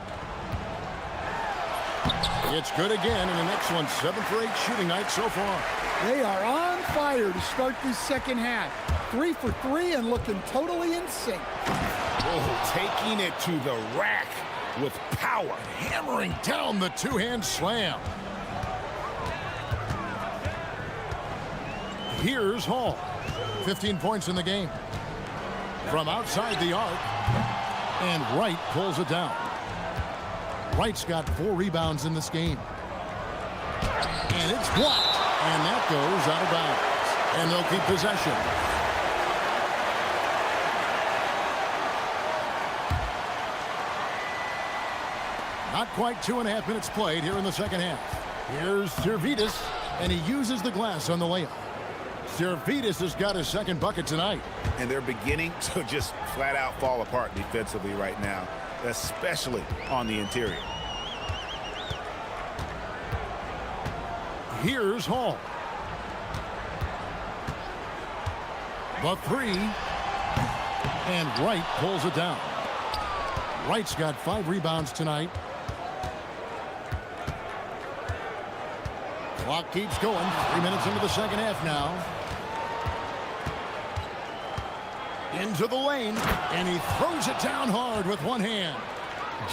It's good again in an excellent 7 for 8 shooting night so far. They are on fire to start this second half. 3 for 3 and looking totally in sync. Oh, taking it to the rack with power, hammering down the two-hand slam. Here's Hall. 15 points in the game. From outside the arc, and Wright pulls it down. Wright's got 4 rebounds in this game. And it's blocked, and that goes out of bounds. And they'll keep possession. Not quite 2.5 minutes played here in the second half. Here's Servidis, and he uses the glass on the layup. Servidis has got his second bucket tonight. And they're beginning to just flat out fall apart defensively right now, especially on the interior. Here's Hall. The 3. And Wright pulls it down. Wright's got 5 rebounds tonight. Clock keeps going. 3 minutes into the second half now. Into the lane, and he throws it down hard with one hand.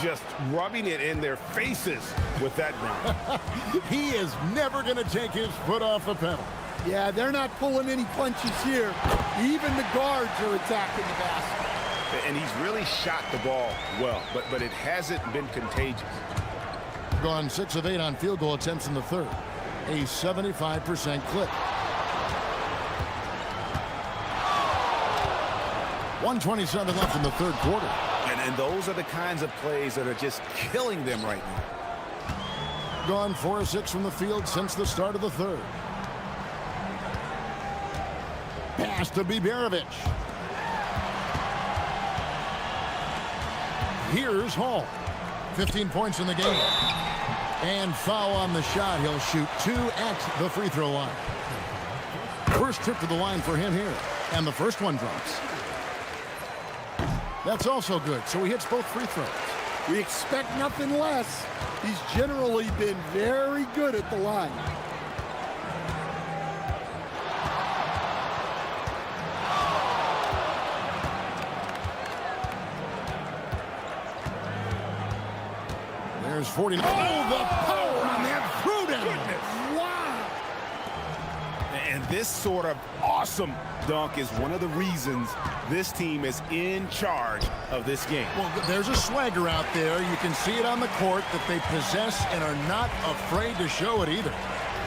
Just rubbing it in their faces with that one. He is never going to take his foot off the pedal. Yeah, they're not pulling any punches here. Even the guards are attacking the basket. And he's really shot the ball well, but it hasn't been contagious. Gone 6 of 8 on field goal attempts in the third. A 75% clip. 1:27 left in the third quarter. And those are the kinds of plays that are just killing them right now. Gone 4 of 6 from the field since the start of the third. Pass to Biberovic. Here's Hall. 15 points in the game. And foul on the shot. He'll shoot 2 at the free throw line. First trip to the line for him here. And the first one drops. That's also good. So he hits both free throws. We expect nothing less. He's generally been very good at the line. There's 40. Oh, the power on that throwdown. Wow. And this sort of awesome dunk is one of the reasons this team is in charge of this game. Well, there's a swagger out there. You can see it on the court that they possess and are not afraid to show it either.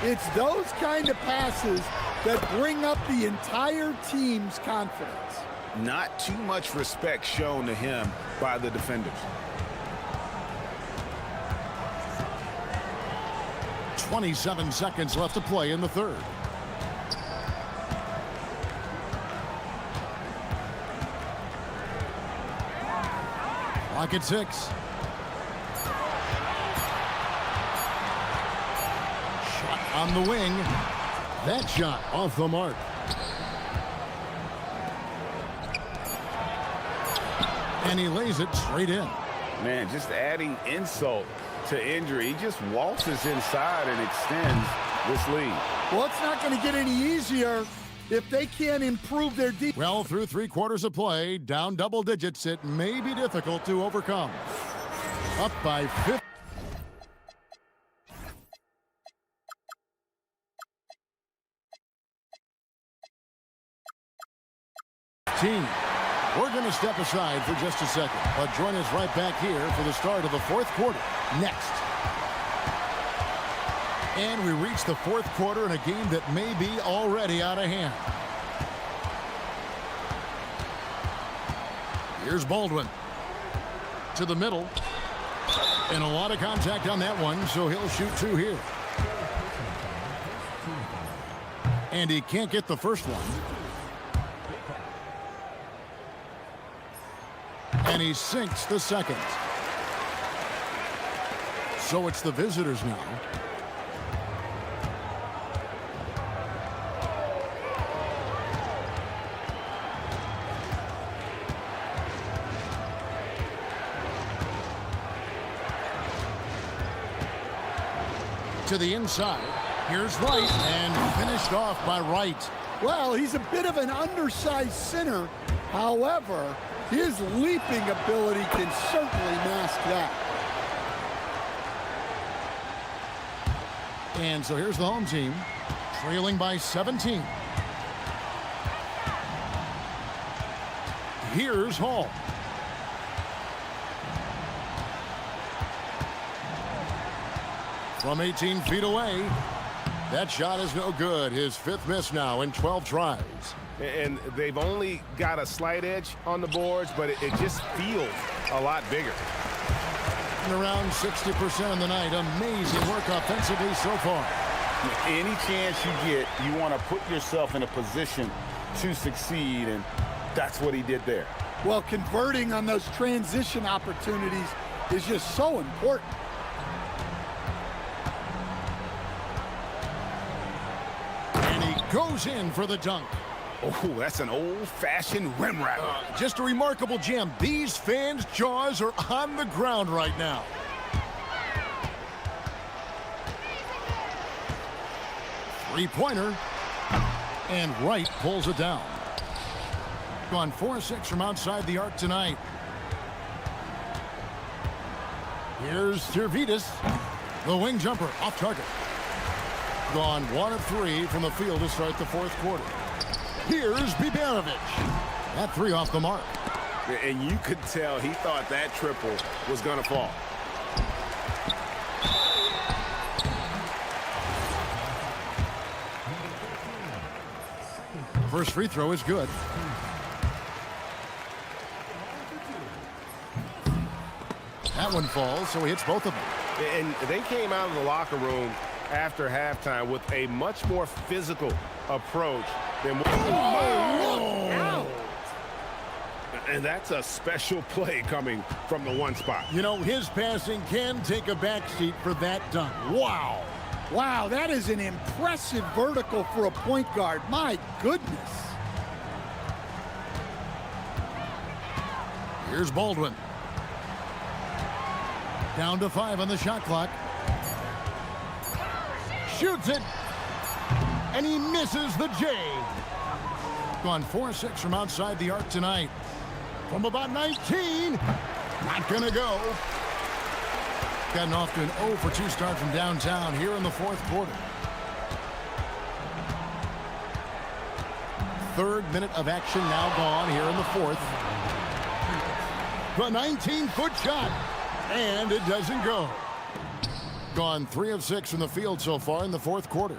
It's those kind of passes that bring up the entire team's confidence. Not too much respect shown to him by the defenders. 27 seconds left to play in the third. Clock at 6. Shot on the wing. That shot off the mark. And he lays it straight in. Man, just adding insult to injury. He just waltzes inside and extends this lead. Well, it's not going to get any easier if they can't improve their defense. Well, through 3 quarters of play, down double digits, it may be difficult to overcome. Up by 50. We're going to step aside for just a second, but join us right back here for the start of the 4th quarter next. And we reach the 4th quarter in a game that may be already out of hand. Here's Baldwin to the middle, and a lot of contact on that one, so he'll shoot 2 here. And he can't get the first one. And he sinks the second. So it's the visitors now. To the inside. Here's Wright, and finished off by Wright. Well, he's a bit of an undersized center. However, his leaping ability can certainly mask that. And so here's the home team, trailing by 17. Here's Hall. From 18 feet away, that shot is no good. His 5th miss now in 12 tries. And they've only got a slight edge on the boards, but it just feels a lot bigger. And around 60% of the night. Amazing work offensively so far. Any chance you get, you want to put yourself in a position to succeed, and that's what he did there. Well, converting on those transition opportunities is just so important. And he goes in for the dunk. Oh, that's an old-fashioned rim rattler. Just a remarkable jam. These fans' jaws are on the ground right now. Three-pointer. And Wright pulls it down. Gone 4-6 from outside the arc tonight. Here's Tervitas. The wing jumper off target. Gone 1 of 3 from the field to start the 4th quarter. Here's Biberovic. That 3 off the mark. And you could tell he thought that triple was going to fall. First free throw is good. That one falls, so he hits both of them. And they came out of the locker room after halftime with a much more physical approach than what... Oh! And that's a special play coming from the one spot. You know, his passing can take a backseat for that dunk. Wow. Wow, that is an impressive vertical for a point guard. My goodness. Here's Baldwin. Down to 5 on the shot clock. Shoots it. And he misses the J. Gone 4-6 from outside the arc tonight. From about 19. Not gonna go. Gotten off to an 0 for 2 start from downtown here in the 4th quarter. 3rd minute of action now gone here in the 4th. The 19-foot shot. And it doesn't go. Gone 3 of 6 from the field so far in the 4th quarter.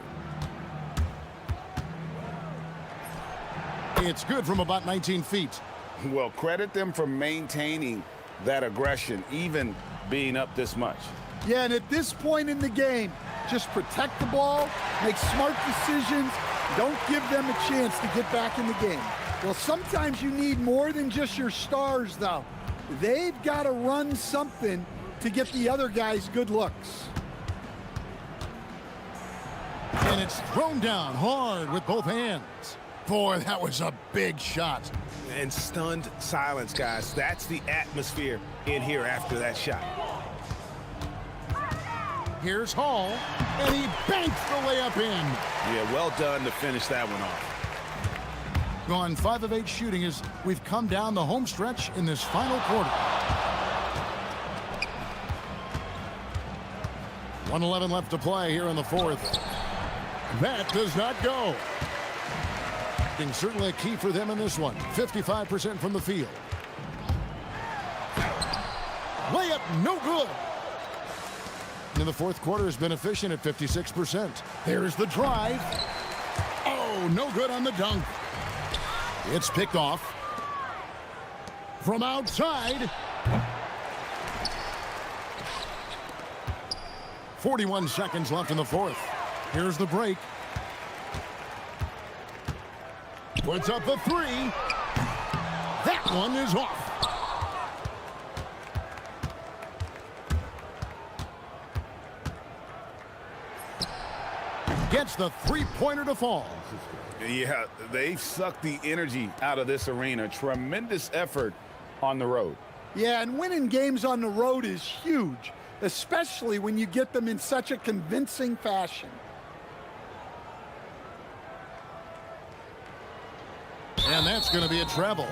It's good from about 19 feet. Well, credit them for maintaining that aggression, even being up this much. Yeah, and at this point in the game, just protect the ball, make smart decisions, don't give them a chance to get back in the game. Well, sometimes you need more than just your stars, though. They've got to run something to get the other guys good looks. And it's thrown down hard with both hands. Boy, that was a big shot. And stunned silence, guys. That's the atmosphere in here after that shot. Here's Hall, and he banks the layup in. Yeah, well done to finish that one off. Gone 5 of 8 shooting as we've come down the home stretch in this final quarter. 1:11 left to play here in the fourth. That does not go. And certainly a key for them in this one. 55% from the field. Layup, no good. And the fourth quarter has been efficient at 56%. There's the drive. Oh, no good on the dunk. It's picked off. From outside. 41 seconds left in the fourth. Here's the break. Puts up the three. That one is off. Gets the three-pointer to fall. Yeah, they've sucked the energy out of this arena. Tremendous effort on the road. Yeah, and winning games on the road is huge, especially when you get them in such a convincing fashion. And that's going to be a treble.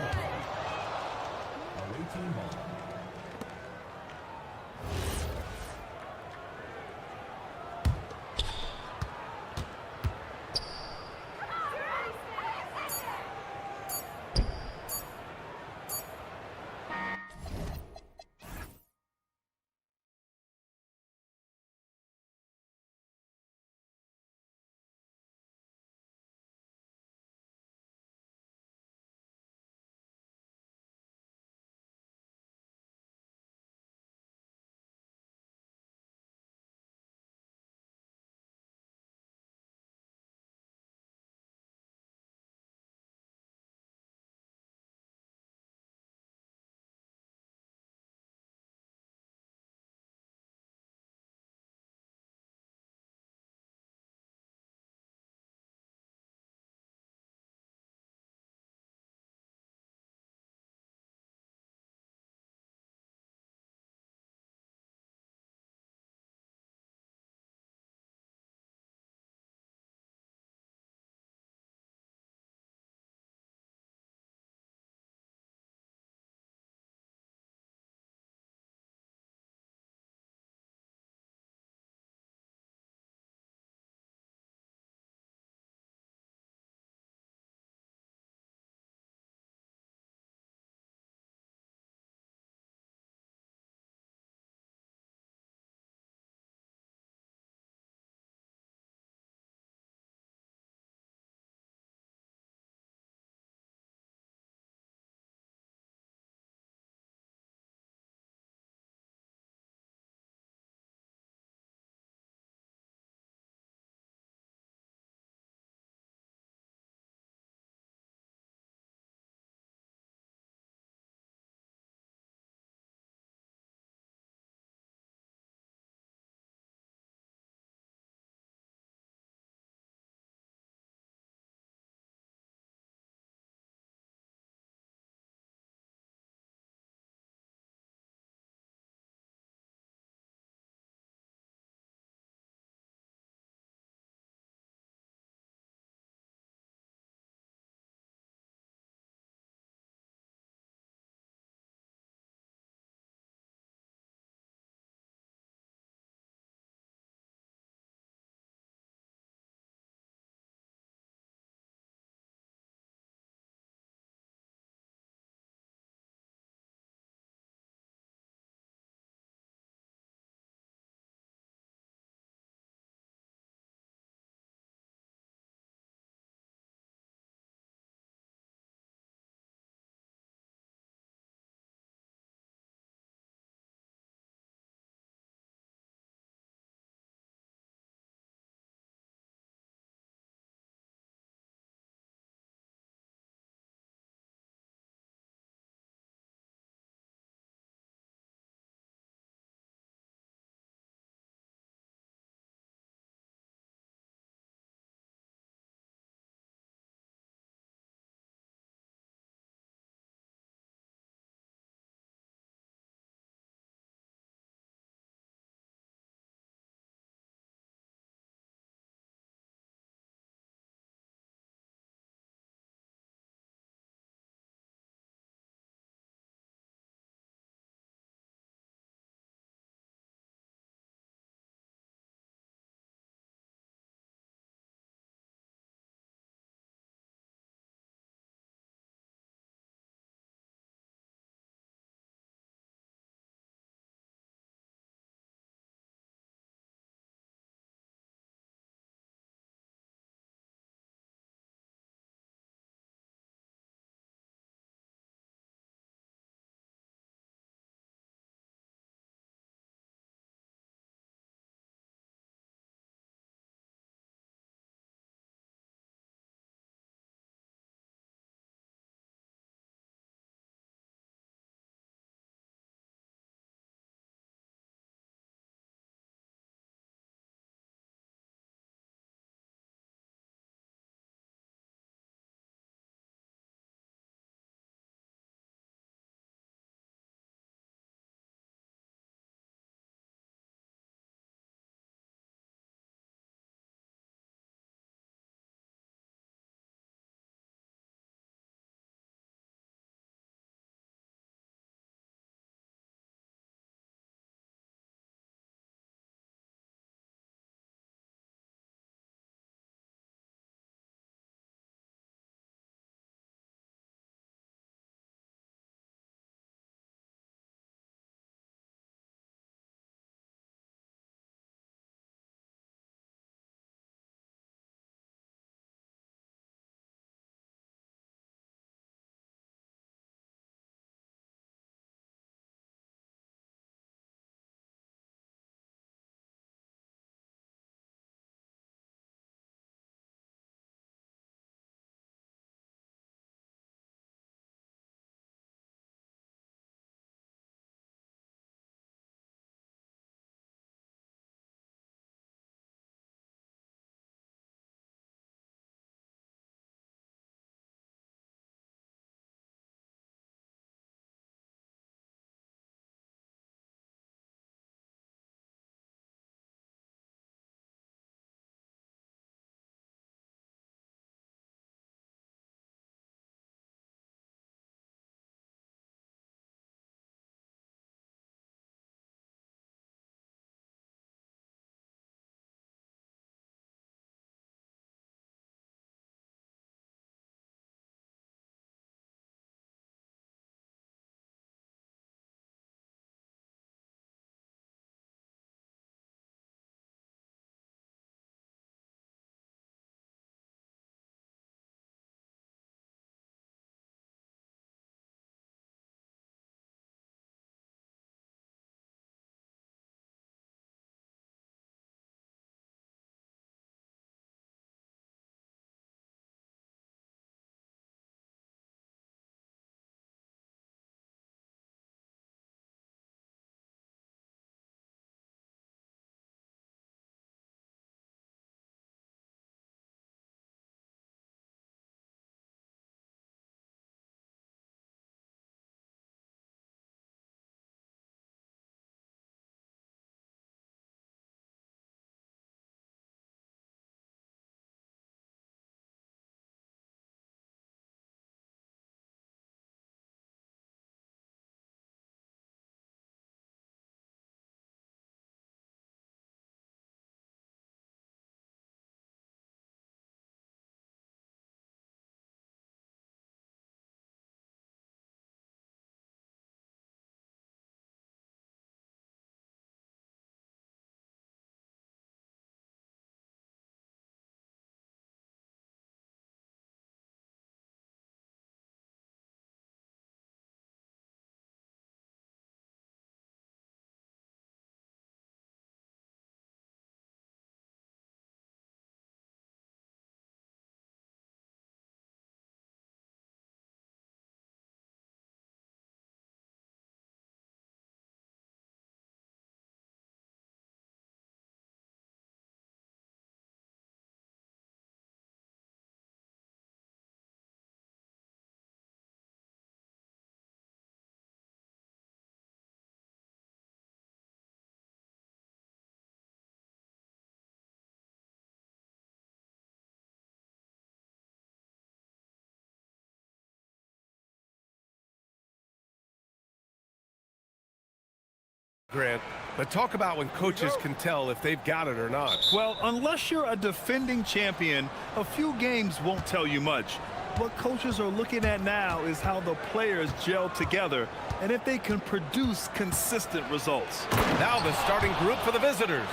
Grant, but talk about when coaches can tell if they've got it or not. Well, unless you're a defending champion, a few games won't tell you much. What coaches are looking at now is how the players gel together and if they can produce consistent results. Now the starting group for the visitors.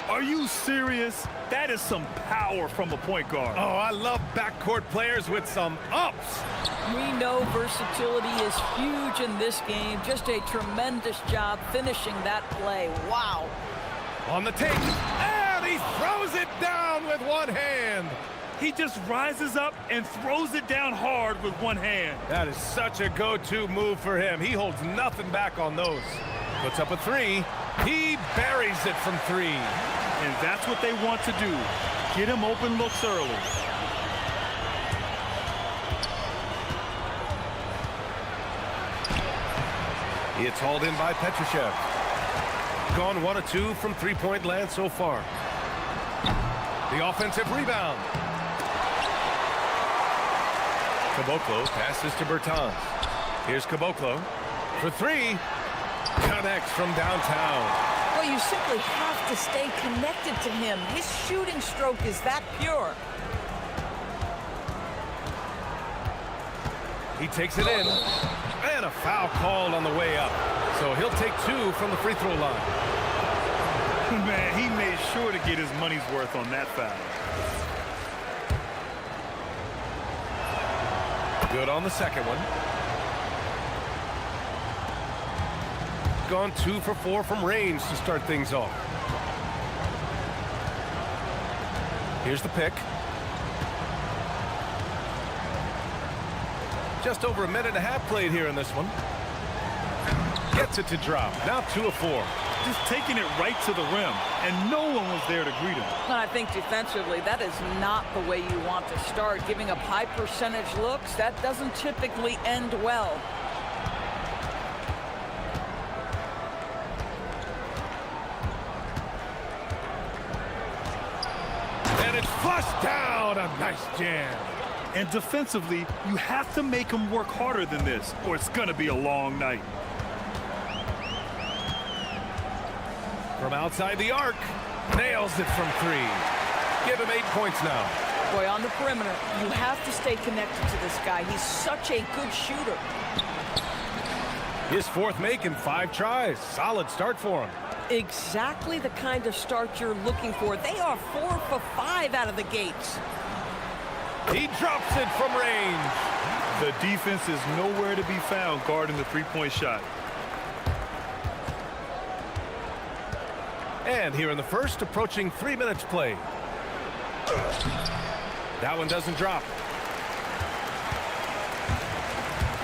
Are you serious? That is some power from a point guard. Oh, I love backcourt players with some ups. We know versatility is huge in this game. Just a tremendous job finishing that play. Wow. On the take, and he throws it down with one hand. He just rises up and throws it down hard with one hand. That is such a go-to move for him. He holds nothing back on those. Puts up a three. He buries it from three. And that's what they want to do. Get him open looks early. It's hauled in by Petrushev. Gone 1 of 2 from three-point land so far. The offensive rebound. Caboclo passes to Bertans. Here's Caboclo for three. Connects from downtown. Well, you simply have to stay connected to him. His shooting stroke is that pure. He takes it in. And a foul called on the way up. So he'll take 2 from the free throw line. Man, he made sure to get his money's worth on that foul. Good on the second one. Gone 2 for 4 from range to start things off. Here's the pick. Just over a minute and a half played here in this one. Gets it to drop. Now 2 of 4. Just taking it right to the rim, and no one was there to greet him. I think defensively, that is not the way you want to start. Giving up high percentage looks, that doesn't typically end well. And it's flushed down. A nice jam. And defensively, you have to make him work harder than this, or it's going to be a long night. From outside the arc, nails it from 3. Give him 8 points now. Boy, on the perimeter, you have to stay connected to this guy. He's such a good shooter. His 4th make in 5 tries. Solid start for him. Exactly the kind of start you're looking for. They are 4 for 5 out of the gates. He drops it from range. The defense is nowhere to be found guarding the three-point shot. And here in the first, approaching 3 minutes played. That one doesn't drop.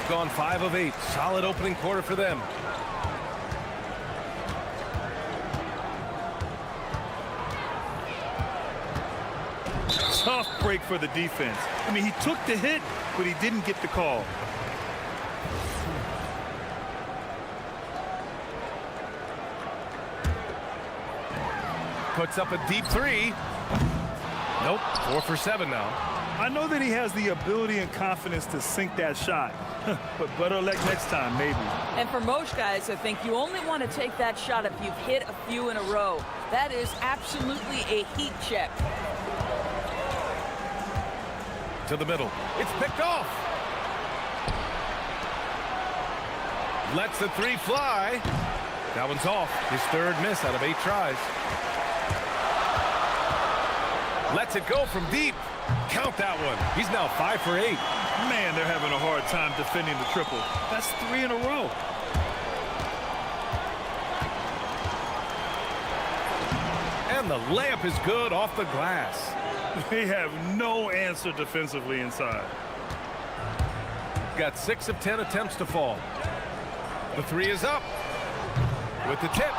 Gone 5 of 8. Solid opening quarter for them. Tough break for the defense. I mean, he took the hit, but he didn't get the call. Puts up a deep 3. Nope, 4 for 7 now. I know that he has the ability and confidence to sink that shot, but better luck next time, maybe. And for most guys, I think you only want to take that shot if you've hit a few in a row. That is absolutely a heat check. To the middle. It's picked off. Lets the 3 fly. That one's off. His 3rd miss out of 8 tries. Lets it go from deep. Count that one. He's now 5 for 8. Man, they're having a hard time defending the triple. That's 3 in a row. And the layup is good off the glass. They have no answer defensively inside. Got 6 of 10 attempts to fall. The 3 is up. With the tip.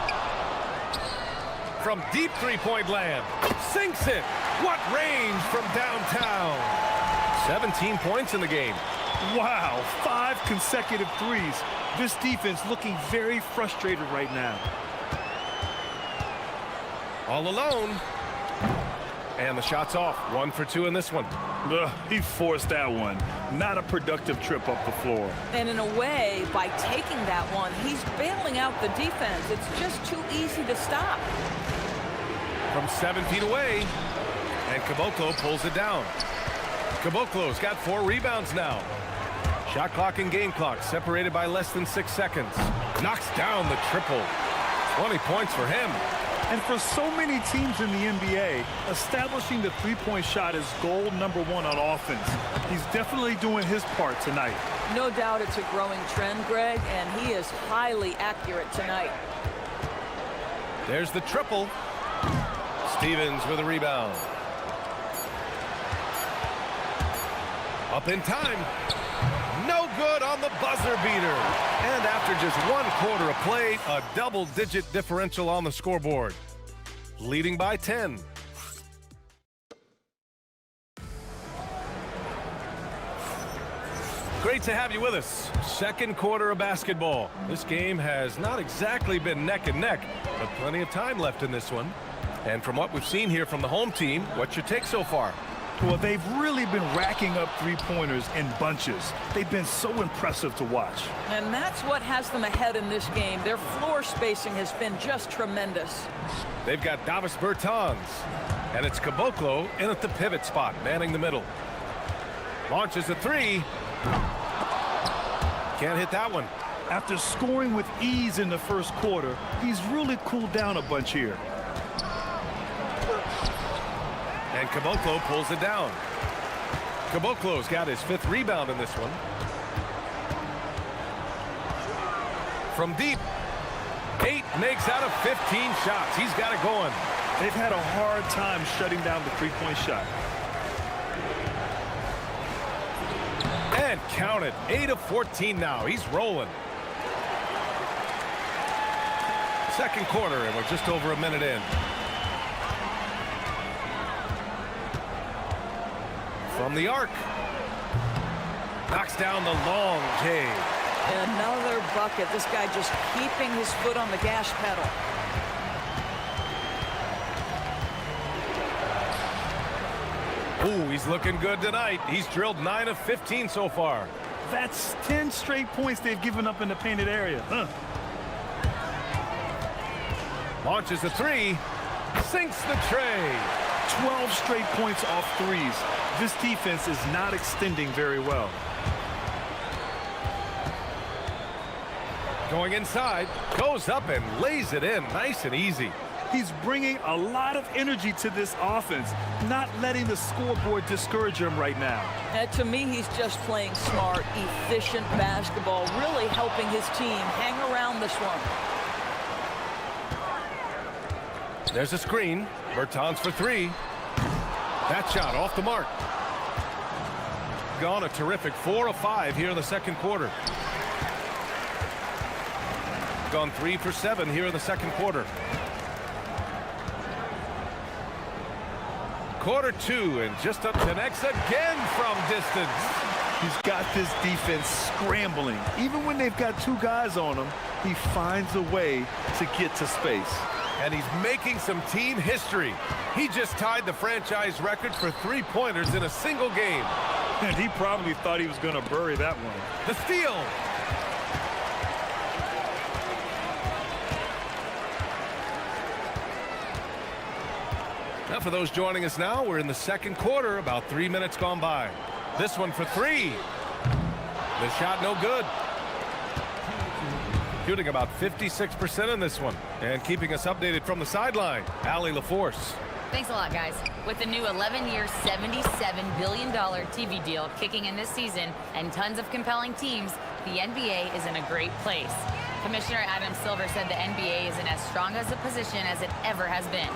From deep three-point land. Sinks it. What range from downtown. 17 points in the game. Wow, 5 consecutive threes. This defense looking very frustrated right now. All alone. And the shot's off. 1 for 2 in this one. Ugh, he forced that one. Not a productive trip up the floor. And in a way, by taking that one, he's bailing out the defense. It's just too easy to stop. From 7 feet away, and Caboclo pulls it down. Caboclo's got 4 rebounds now. Shot clock and game clock separated by less than 6 seconds. Knocks down the triple. 20 points for him. And for so many teams in the NBA, establishing the three-point shot is goal number 1 on offense. He's definitely doing his part tonight. No doubt it's a growing trend, Greg, and he is highly accurate tonight. There's the triple. Stevens with a rebound. Up in time. No good on the buzzer beater. And after just 1 quarter of play, a double-digit differential on the scoreboard. Leading by 10. Great to have you with us. Second quarter of basketball. This game has not exactly been neck and neck, but plenty of time left in this one. And from what we've seen here from the home team, what's your take so far? Well, they've really been racking up three-pointers in bunches. They've been so impressive to watch. And that's what has them ahead in this game. Their floor spacing has been just tremendous. They've got Davis Bertans, and it's Caboclo in at the pivot spot, manning the middle. Launches a 3. Can't hit that one. After scoring with ease in the first quarter, he's really cooled down a bunch here. And Caboclo pulls it down. Caboclo's got his 5th rebound in this one. From deep, 8 makes out of 15 shots. He's got it going. They've had a hard time shutting down the three-point shot. And count it, 8 of 14 now. He's rolling. Second quarter, and we're just over a minute in. From the arc. Knocks down the long J. Another bucket. This guy just keeping his foot on the gas pedal. Ooh, he's looking good tonight. He's drilled 9 of 15 so far. That's 10 straight points they've given up in the painted area. Launches a 3. Sinks the tray. 12 straight points off threes. This defense is not extending very well. Going inside, goes up and lays it in nice and easy. He's bringing a lot of energy to this offense, not letting the scoreboard discourage him right now. To me, he's just playing smart, efficient basketball, really helping his team hang around this one. There's a screen. Bertans for 3. That shot off the mark. Gone a terrific 4 of 5 here in the second quarter. Gone 3 for 7 here in the second quarter. Quarter 2, and just up connects again from distance. He's got this defense scrambling. Even when they've got 2 guys on him, he finds a way to get to space. And he's making some team history. He just tied the franchise record for 3-pointers in a single game. And he probably thought he was going to bury that one. The steal. Now for those joining us now, we're in the second quarter, about 3 minutes gone by. This one for 3. The shot no good. Shooting about 56% in this one. And keeping us updated from the sideline, Allie LaForce. Thanks a lot, guys. With the new 11-year, $77 billion TV deal kicking in this season and tons of compelling teams, the NBA is in a great place. Commissioner Adam Silver said the NBA is in as strong as a position as it ever has been.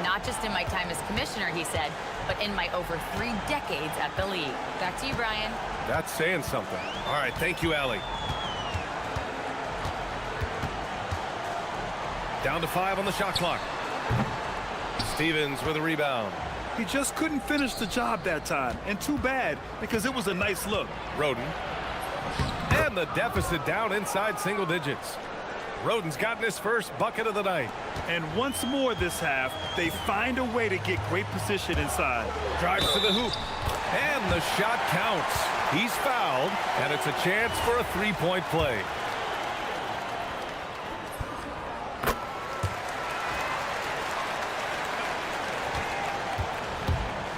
Not just in my time as commissioner, he said, but in my over 3 decades at the league. Back to you, Brian. That's saying something. All right, thank you, Allie. Down to 5 on the shot clock. Stevens with a rebound. He just couldn't finish the job that time, and too bad, because it was a nice look. Roden. And the deficit down inside single digits. Roden's gotten his first bucket of the night. And once more this half, they find a way to get great position inside. Drives to the hoop. And the shot counts. He's fouled, and it's a chance for a three-point play.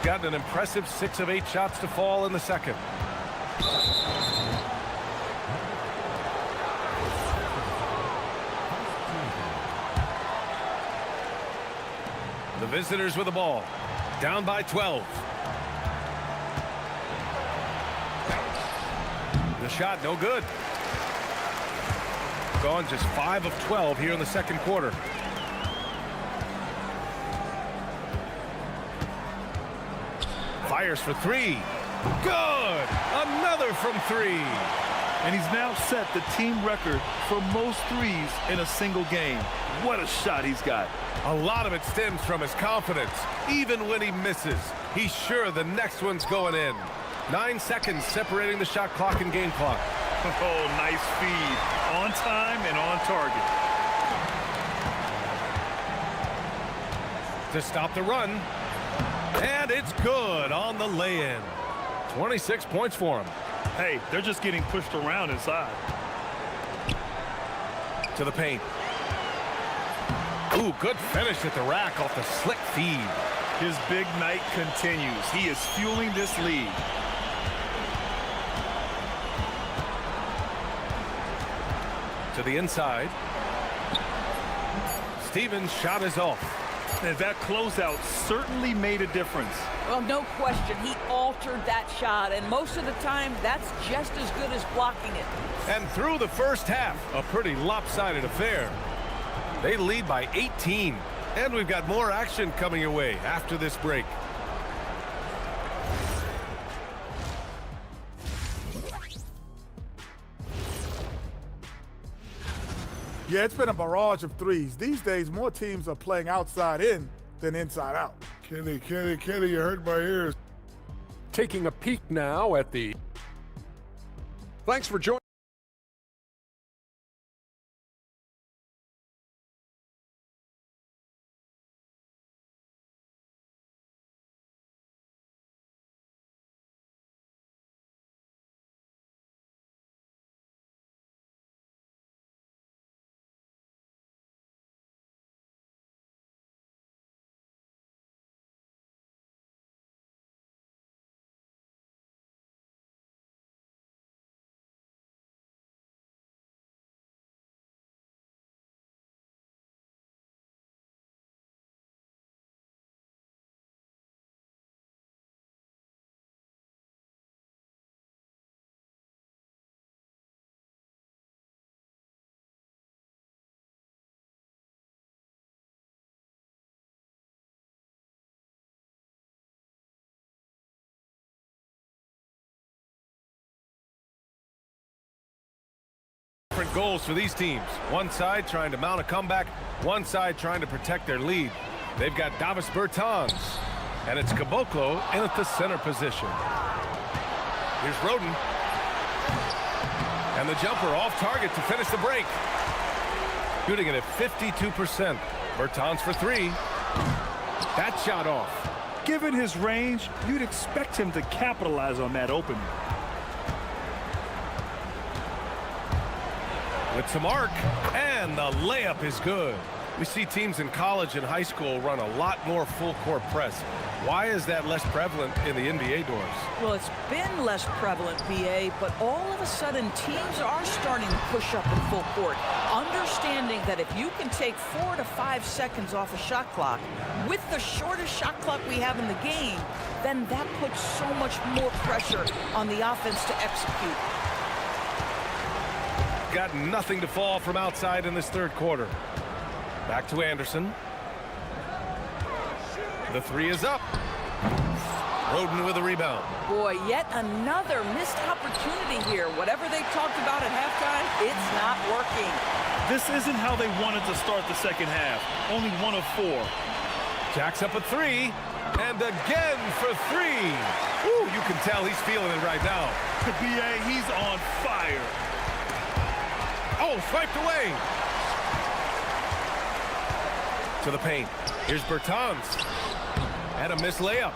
Gotten an impressive 6 of 8 shots to fall in the second. The visitors with the ball. Down by 12. The shot, no good. Gone just 5 of 12 here in the second quarter. Fires for 3. Good! Another from 3. And he's now set the team record for most threes in a single game. What a shot he's got. A lot of it stems from his confidence. Even when he misses, he's sure the next one's going in. 9 seconds separating the shot clock and game clock. Oh, nice feed. On time and on target. To stop the run. And it's good on the lay-in. 26 points for him. Hey, they're just getting pushed around inside. To the paint. Ooh, good finish at the rack off the slick feed. His big night continues. He is fueling this lead. To the inside. Stevens' shot is off. And that closeout certainly made a difference. Well, no question. He altered that shot, and most of the time, that's just as good as blocking it. And through the first half, a pretty lopsided affair. They lead by 18, and we've got more action coming your way after this break. Yeah, it's been a barrage of threes. These days, more teams are playing outside in than inside out. Kenny, you hurt my ears. Taking a peek now at the... Thanks for joining. Different goals for these teams. One side trying to mount a comeback, one side trying to protect their lead. They've got Davis Bertans, and it's Caboclo in at the center position. Here's Roden. And the jumper off target to finish the break. Shooting it at 52%. Bertans for 3. That shot off. Given his range, you'd expect him to capitalize on that opening. With some arc, and the layup is good. We see teams in college and high school run a lot more full-court press. Why is that less prevalent in the NBA doors? Well, it's been less prevalent, BA, but all of a sudden teams are starting to push up in full court, understanding that if you can take 4 to 5 seconds off a shot clock with the shortest shot clock we have in the game, then that puts so much more pressure on the offense to execute. Got nothing to fall from outside in this third quarter. Back to Anderson. The 3 is up. Roden with a rebound. Boy, yet another missed opportunity here. Whatever they talked about at halftime, it's not working. This isn't how they wanted to start the second half. Only 1 of 4. Jacks up a 3. And again for 3. Ooh, you can tell he's feeling it right now. BA, he's on fire. Oh, swiped away. To the paint. Here's Bertans. And a missed layup.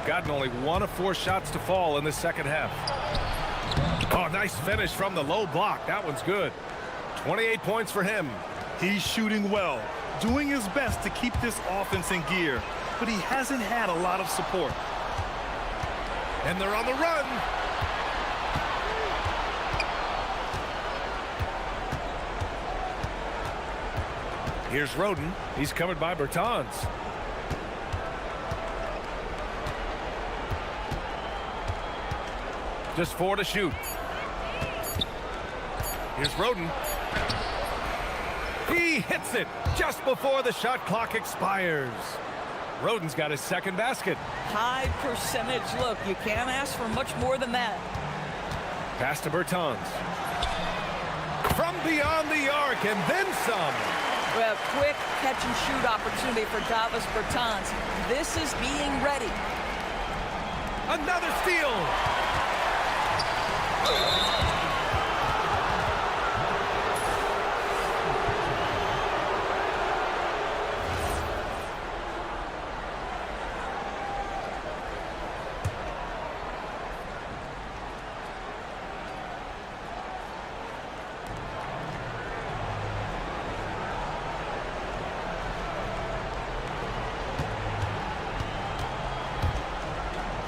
Gotten only 1 of 4 shots to fall in the second half. Oh, nice finish from the low block. That one's good. 28 points for him. He's shooting well, doing his best to keep this offense in gear, but he hasn't had a lot of support. And they're on the run. Here's Roden. He's covered by Bertans. Just 4 to shoot. Here's Roden. He hits it just before the shot clock expires. Roden's got his second basket. High percentage look. You can't ask for much more than that. Pass to Bertans. From beyond the arc and then some. Well, quick catch-and-shoot opportunity for Davis Bertans. This is being ready. Another steal.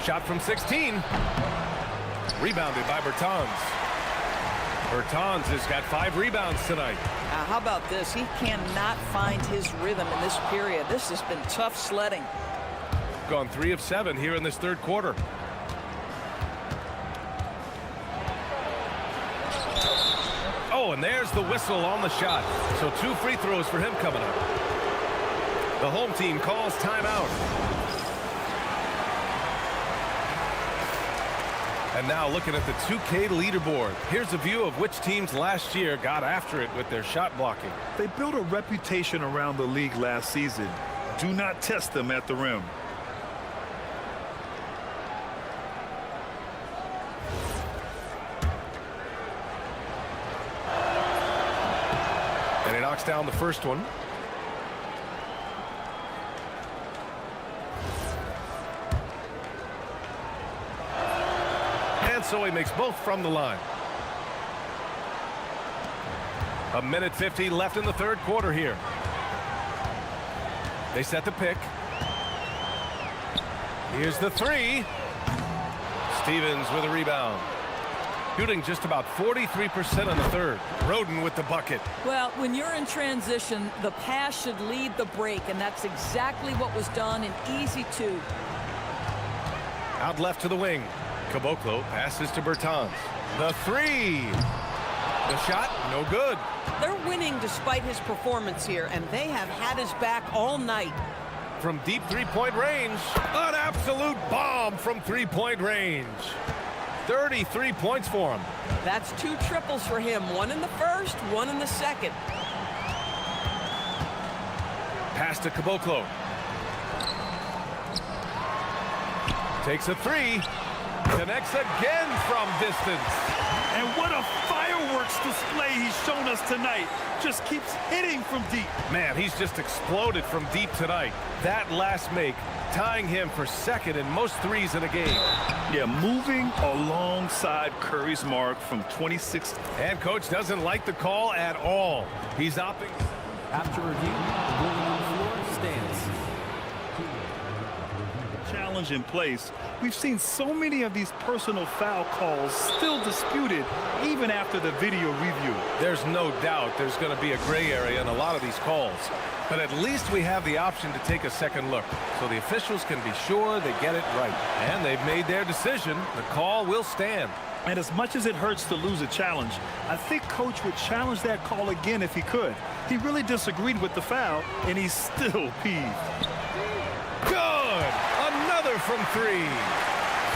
Shot from 16. Rebounded by Bertans. Bertans has got 5 rebounds tonight. How about this? He cannot find his rhythm in this period. This has been tough sledding. Gone 3 of 7 here in this third quarter. Oh, and there's the whistle on the shot. So 2 free throws for him coming up. The home team calls timeout. And now looking at the 2K leaderboard. Here's a view of which teams last year got after it with their shot blocking. They built a reputation around the league last season. Do not test them at the rim. And he knocks down the first one. So he makes both from the line. 1:50 left in the third quarter here. They set the pick. Here's the 3. Stevens with a rebound. Shooting just about 43% in the third. Roden with the bucket. Well, when you're in transition, the pass should lead the break, and that's exactly what was done in easy 2. Out left to the wing. Caboclo passes to Bertans. The 3. The shot, no good. They're winning despite his performance here, and they have had his back all night. From deep 3-point range, an absolute bomb from 3-point range. 33 points for him. That's 2 triples for him, 1 in the first, 1 in the second. Pass to Caboclo. Takes a 3. Connects again from distance. And what a fireworks display he's shown us tonight. Just keeps hitting from deep. Man, he's just exploded from deep tonight. That last make, tying him for second in most threes in a game. Yeah, moving alongside Curry's mark from 26. And coach doesn't like the call at all. He's opting. After review, the ruling on the floor stands. Challenge in place. We've seen so many of these personal foul calls still disputed even after the video review. There's no doubt there's going to be a gray area in a lot of these calls. But at least we have the option to take a second look, so the officials can be sure they get it right. And they've made their decision. The call will stand. And as much as it hurts to lose a challenge, I think Coach would challenge that call again if he could. He really disagreed with the foul, and he's still peeved. Good! Another from 3.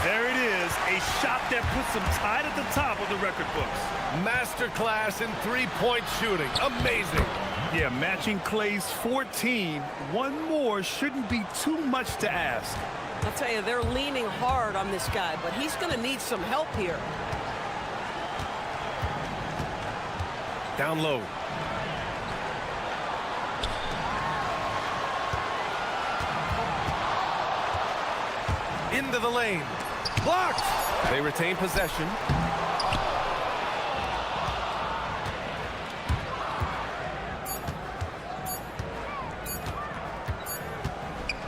There it is, a shot that puts him tied at the top of the record books. Masterclass in 3-point shooting. Amazing. Yeah, matching Clay's 14. One more shouldn't be too much to ask. I'll tell you, they're leaning hard on this guy, but he's going to need some help here. Down low. Into the lane. Blocked. They retain possession.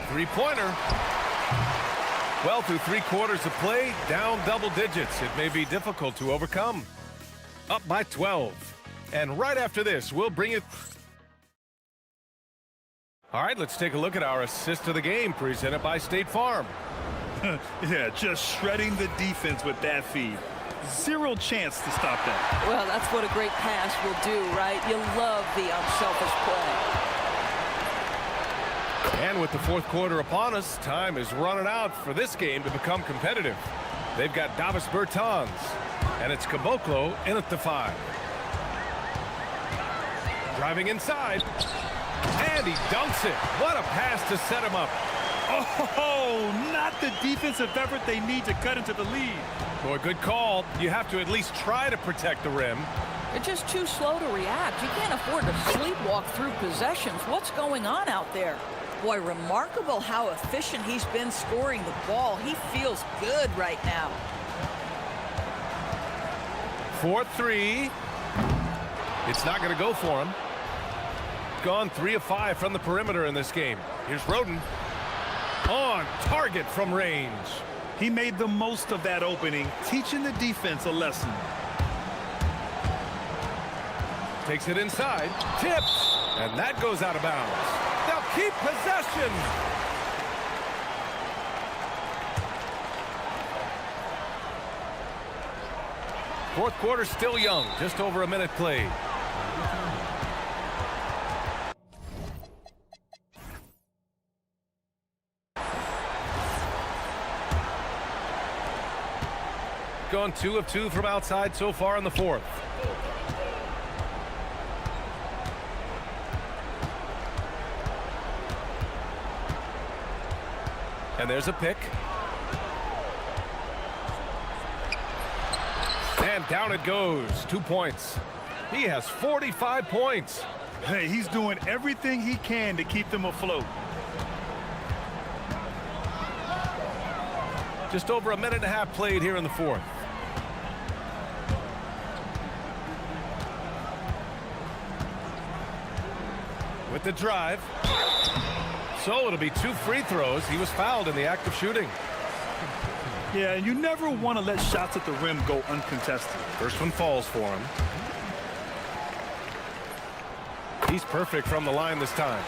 Three-pointer. Well, through 3 quarters of play, down double digits. It may be difficult to overcome. Up by 12. And right after this, we'll bring it... All right, let's take a look at our assist of the game presented by State Farm. Yeah, just shredding the defense with that feed. Zero chance to stop that. Well, that's what a great pass will do, right? You love the unselfish play. And with the 4th quarter upon us, time is running out for this game to become competitive. They've got Davis Bertans, and it's Caboclo in at the 5. Driving inside, and he dunks it. What a pass to set him up. Oh, not the defensive effort they need to cut into the lead. Boy, good call. You have to at least try to protect the rim. They're just too slow to react. You can't afford to sleepwalk through possessions. What's going on out there? Boy, remarkable how efficient he's been scoring the ball. He feels good right now. 4-3. It's not going to go for him. Gone 3 of 5 from the perimeter in this game. Here's Roden. On target from range. He made the most of that opening, teaching the defense a lesson. Takes it inside. Tipped. And that goes out of bounds. They'll keep possession. Fourth quarter still young. Just over a minute played. Gone 2 of 2 from outside so far in the 4th. And there's a pick. And down it goes. 2 points. He has 45 points. Hey, he's doing everything he can to keep them afloat. Just over a minute and a half played here in the 4th. With the drive. So it'll be 2 free throws. He was fouled in the act of shooting. Yeah, you never want to let shots at the rim go uncontested. First one falls for him. He's perfect from the line this time.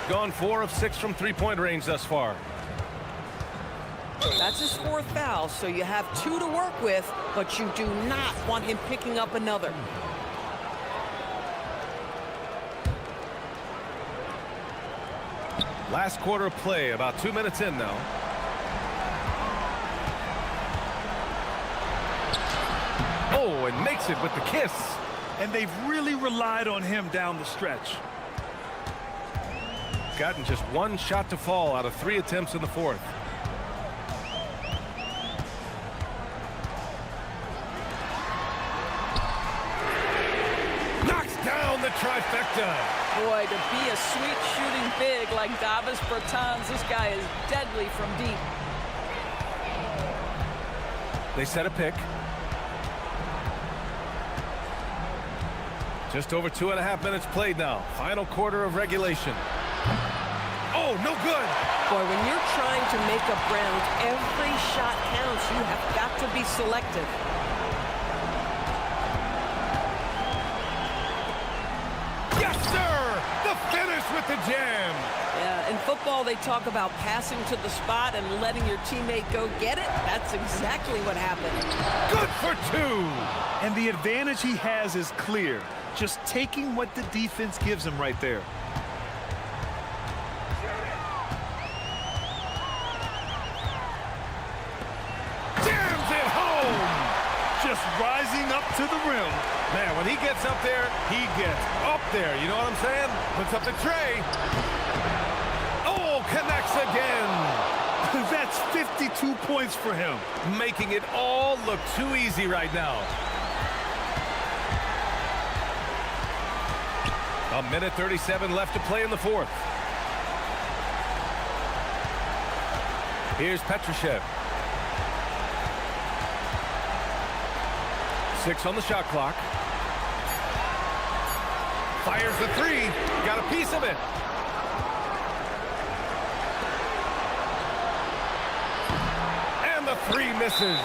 Gone 4 of 6 from three-point range thus far. That's his 4th foul, so you have 2 to work with, but you do not want him picking up another. Last quarter of play, about 2 minutes in now. Oh, and makes it with the kiss. And they've really relied on him down the stretch. Gotten just 1 shot to fall out of 3 attempts in the 4th. Knocks down the trifecta. Boy, to be a sweet shooting big like Davis Bertans, this guy is deadly from deep. They set a pick. Just over 2.5 minutes played now. Final quarter of regulation. Oh, no good. Boy, when you're trying to make up ground, every shot counts. You have got to be selective. Yes, sir! The finish with the jam. Yeah, in football, they talk about passing to the spot and letting your teammate go get it. That's exactly what happened. Good for 2. And the advantage he has is clear. Just taking what the defense gives him right there. Jams it home. Just rising up to the rim. Man, when he gets up there, he gets up there. You know what I'm saying? Puts up the tray. Oh, connects again. That's 52 points for him. Making it all look too easy right now. A minute 37 left to play in the 4th. Here's Petrushev. 6 on the shot clock. Fires the three. Got a piece of it. And the three misses.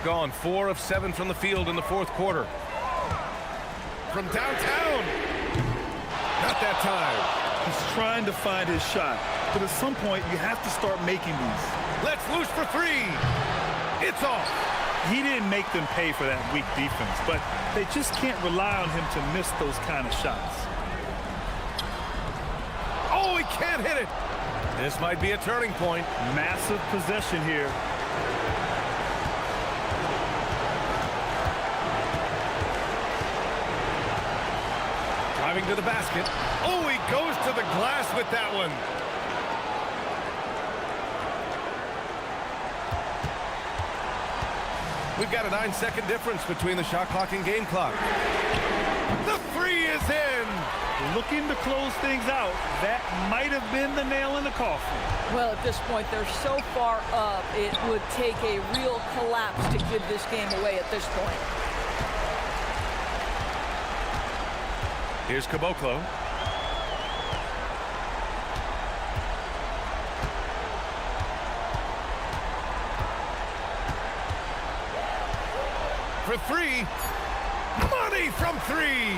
Gone 4 of 7 from the field in the fourth quarter. From downtown. Not that time. He's trying to find his shot, but at some point you have to start making these. Let's loose for three. It's off. He didn't make them pay for that weak defense, but they just can't rely on him to miss those kind of shots. Oh, he can't hit it. This might be a turning point. Massive possession here. Driving to the basket. Oh, he goes to the glass with that one. We've got a 9-second difference between the shot clock and game clock. The three is in. Looking to close things out. That might have been the nail in the coffin. Well, at this point, they're so far up, it would take a real collapse to give this game away at this point. Here's Caboclo. For three. Money from three.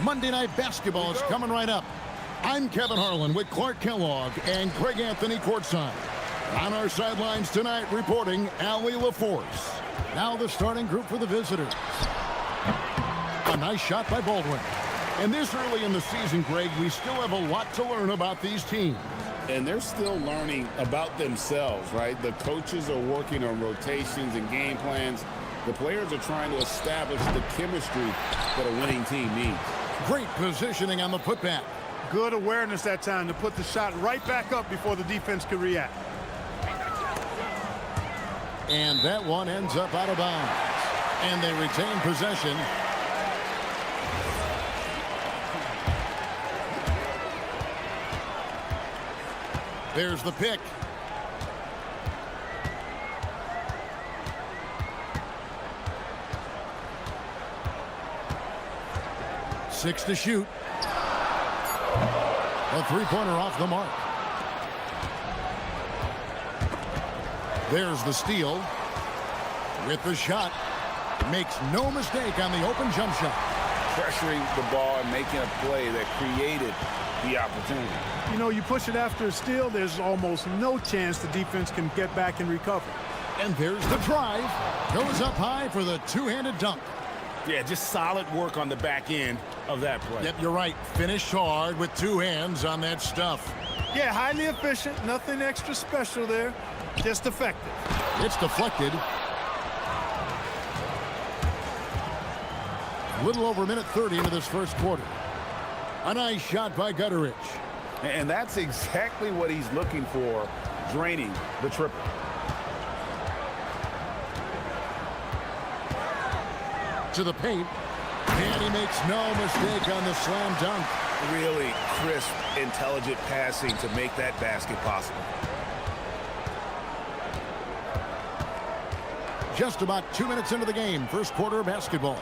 Monday Night Basketball is coming right up. I'm Kevin Harlan with Clark Kellogg and Craig Anthony courtside. On our sidelines tonight, reporting Allie LaForce. Now the starting group for the visitors. A nice shot by Baldwin. And this early in the season, Greg, we still have a lot to learn about these teams. And they're still learning about themselves, right? The coaches are working on rotations and game plans. The players are trying to establish the chemistry that a winning team needs. Great positioning on the putback. Good awareness that time to put the shot right back up before the defense could react. And that one ends up out of bounds. And they retain possession. There's the pick. Six to shoot. A three-pointer off the mark. There's the steal. With the shot. Makes no mistake on the open jump shot. Pressuring the ball and making a play that created the opportunity. You know, you push it after a steal, there's almost no chance the defense can get back and recover. And there's the drive. Goes up high for the two-handed dunk. Yeah, just solid work on the back end of that play. Yep, you're right. Finished hard with two hands on that stuff. Yeah, highly efficient. Nothing extra special there. Just effective. It's deflected. A little over a minute 30 into this first quarter. A nice shot by Gutteridge. And that's exactly what he's looking for, draining the triple. To the paint. And he makes no mistake on the slam dunk. Really crisp, intelligent passing to make that basket possible. Just about 2 minutes into the game. First quarter of basketball.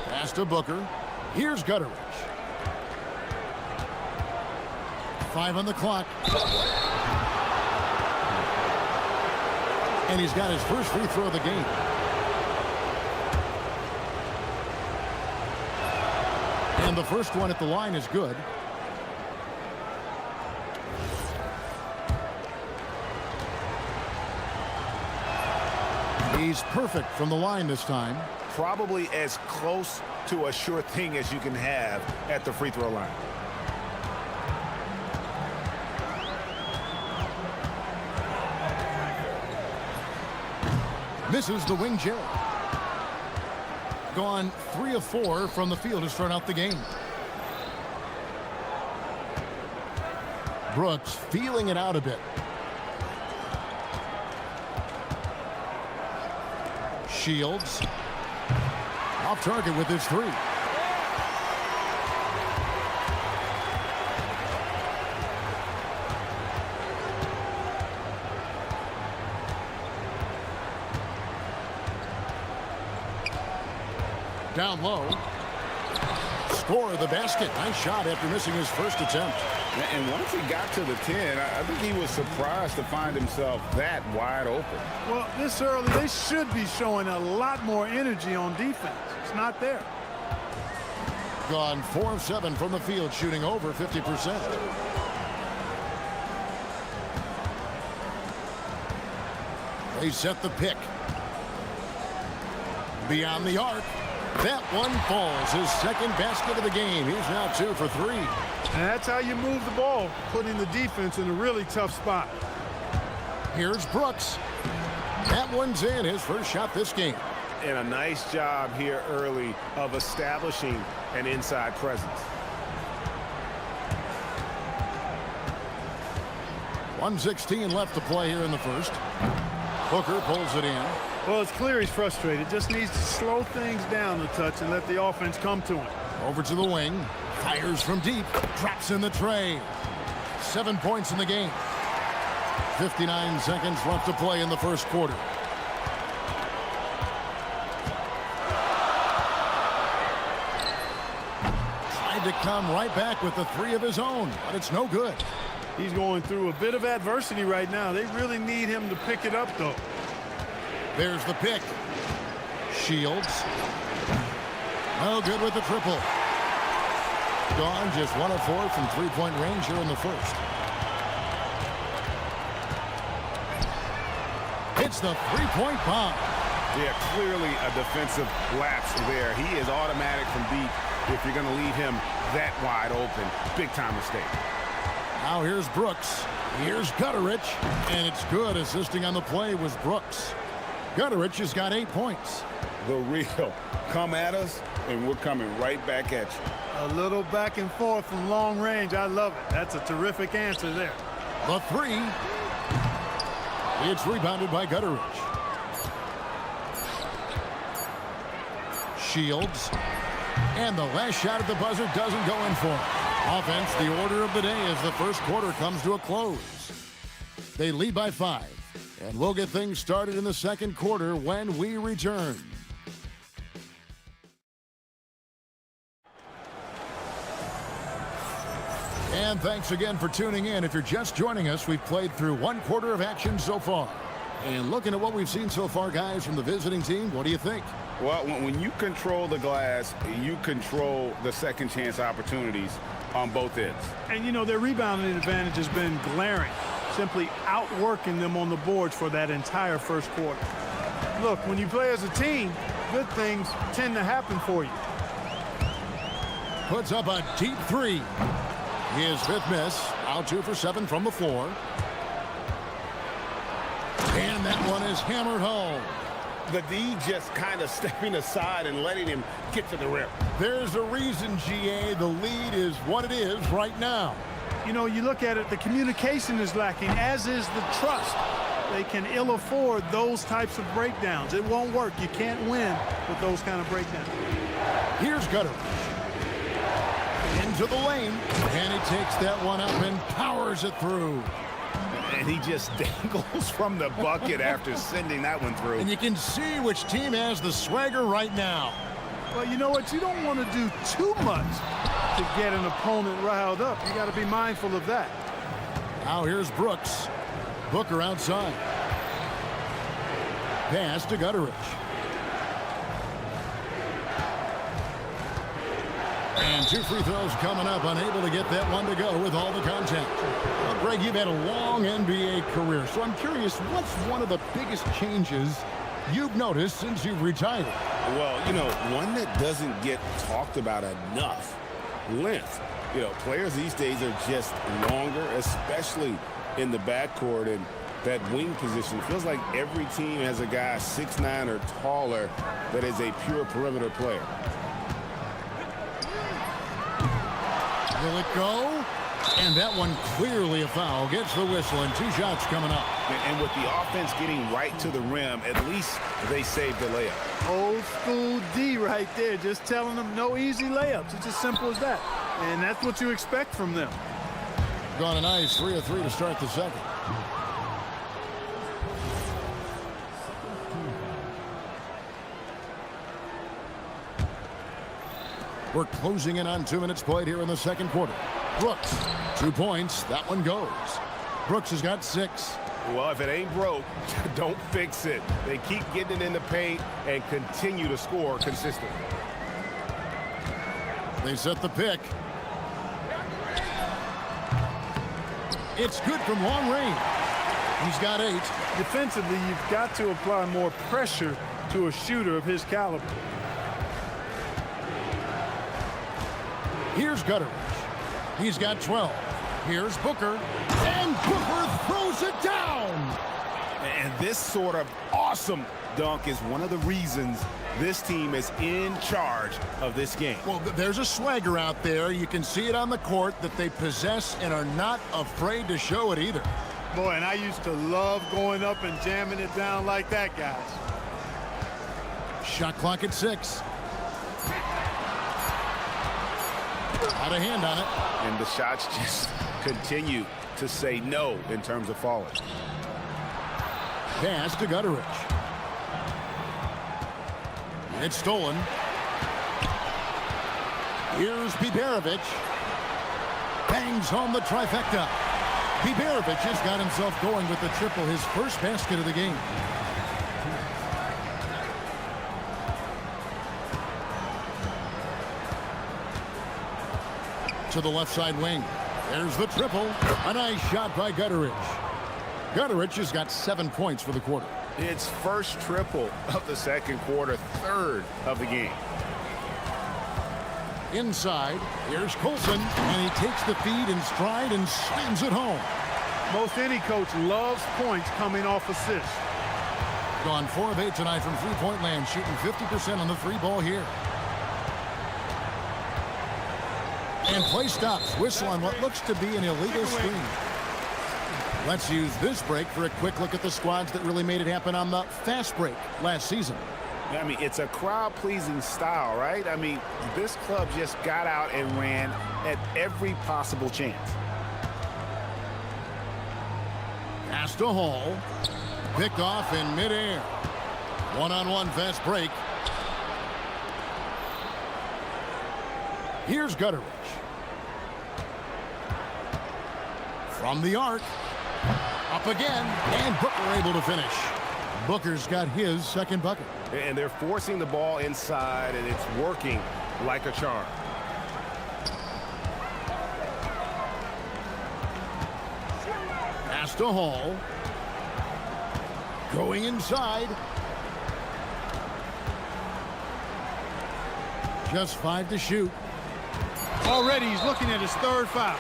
Pass to Booker. Here's Gutteridge. 5 on the clock. And he's got his first free throw of the game. And the first one at the line is good. He's perfect from the line this time. Probably as close to a sure thing as you can have at the free throw line. Misses the wing J. Gone 3 of 4 from the field to start out the game. Brooks feeling it out a bit. Shields off target with his three. Down low. Score the basket. Nice shot after missing his first attempt. And once he got to the 10, I think he was surprised to find himself that wide open. Well, this early, they should be showing a lot more energy on defense. It's not there. Gone 4 of 7 from the field, shooting over 50%. They set the pick. Beyond the arc. That one falls. His second basket of the game. He's now 2 for 3. And that's how you move the ball, putting the defense in a really tough spot. Here's Brooks. That one's in. His first shot this game. And a nice job here early of establishing an inside presence. 1:16 left to play here in the first. Booker pulls it in. Well, it's clear he's frustrated. Just needs to slow things down a touch and let the offense come to him. Over to the wing. Fires from deep. Drops in the tray. 7 points in the game. 59 seconds left to play in the first quarter. Tried to come right back with the three of his own, but it's no good. He's going through a bit of adversity right now. They really need him to pick it up, though. There's the pick. Shields. No good with the triple. Gone just 1 of 4 from three-point range here in the first. It's the three-point bomb. Yeah, clearly a defensive lapse there. He is automatic from deep if you're going to leave him that wide open. Big-time mistake. Now here's Brooks. Here's Gutterich. And it's good. Assisting on the play was Brooks. Gutterich has got 8 points. The real. Come at us, and we're coming right back at you. A little back and forth from long range. I love it. That's a terrific answer there. The three. It's rebounded by Gutterich. Shields. And the last shot at the buzzer doesn't go in for him. Offense, the order of the day as the first quarter comes to a close. They lead by 5. And we'll get things started in the second quarter when we return. And thanks again for tuning in. If you're just joining us, we've played through 1 quarter of action so far. And looking at what we've seen so far, guys, from the visiting team, what do you think? Well, when you control the glass, you control the second chance opportunities on both ends. And, you know, their rebounding advantage has been glaring, simply outworking them on the boards for that entire first quarter. Look, when you play as a team, good things tend to happen for you. Puts up a deep three. His 5th miss. Out 2 for 7 from the floor. And that one is hammered home. The D just kind of stepping aside and letting him get to the rim. There's a reason, GA. The lead is what it is right now. You know, you look at it, the communication is lacking, as is the trust. They can ill afford those types of breakdowns. It won't work. You can't win with those kind of breakdowns. Here's Gutterich. Into the lane. And he takes that one up and powers it through. And he just dangles from the bucket after sending that one through. And you can see which team has the swagger right now. Well, you know what? You don't want to do too much to get an opponent riled up. You got to be mindful of that. Now here's Brooks. Booker outside. Pass to Gutterich. And 2 free throws coming up. Unable to get that one to go with all the contact. Well, Greg, you've had a long NBA career, so I'm curious, what's one of the biggest changes you've noticed since you've retired? Well, you know, one that doesn't get talked about enough, length. You know, players these days are just longer, especially in the backcourt, and that wing position. Feels like every team has a guy 6'9" or taller that is a pure perimeter player. Will it go? And that one clearly a foul. Gets the whistle, and 2 shots coming up. And with the offense getting right to the rim, at least they saved the layup. Old school D right there, just telling them no easy layups. It's as simple as that. And that's what you expect from them. Gone a nice 3 of 3 to start the second. We're closing in on 2 minutes played here in the second quarter. Brooks, 2 points. That one goes. Brooks has got 6. Well, if it ain't broke, don't fix it. They keep getting it in the paint and continue to score consistently. They set the pick. It's good from long range. He's got 8. Defensively, you've got to apply more pressure to a shooter of his caliber. Here's Gutterich. He's got 12. Here's Booker. And Booker throws it down. And this sort of awesome dunk is one of the reasons this team is in charge of this game. Well, there's a swagger out there. You can see it on the court that they possess and are not afraid to show it either. Boy, and I used to love going up and jamming it down like that, guys. Shot clock at 6. Out of hand on it. And the shots just continue to say no in terms of falling. Pass to Gutterich. It's stolen. Here's Biberovic. Bangs home the trifecta. Biberovic has got himself going with the triple, his first basket of the game. to the left side wing. There's the triple. A nice shot by Gutteridge. Gutteridge has got 7 points for the quarter. It's first triple of the second quarter, third of the game. Inside, here's Colson, and he takes the feed in stride and slams it home. Most any coach loves points coming off assists. Gone 4 of 8 tonight from three-point land, shooting 50% on the three ball here. And play stops. Whistle on what looks to be an illegal screen. Let's use this break for a quick look at the squads that really made it happen on the fast break last season. I mean, it's a crowd-pleasing style, right? I mean, this club just got out and ran at every possible chance. Pass to Hall. Picked off in midair. One-on-one fast break. Here's Gutteridge. From the arc. Up again. And Booker able to finish. Booker's got his second bucket. And they're forcing the ball inside, and it's working like a charm. Pass to Hall. Going inside. Just 5 to shoot. Already he's looking at his third foul.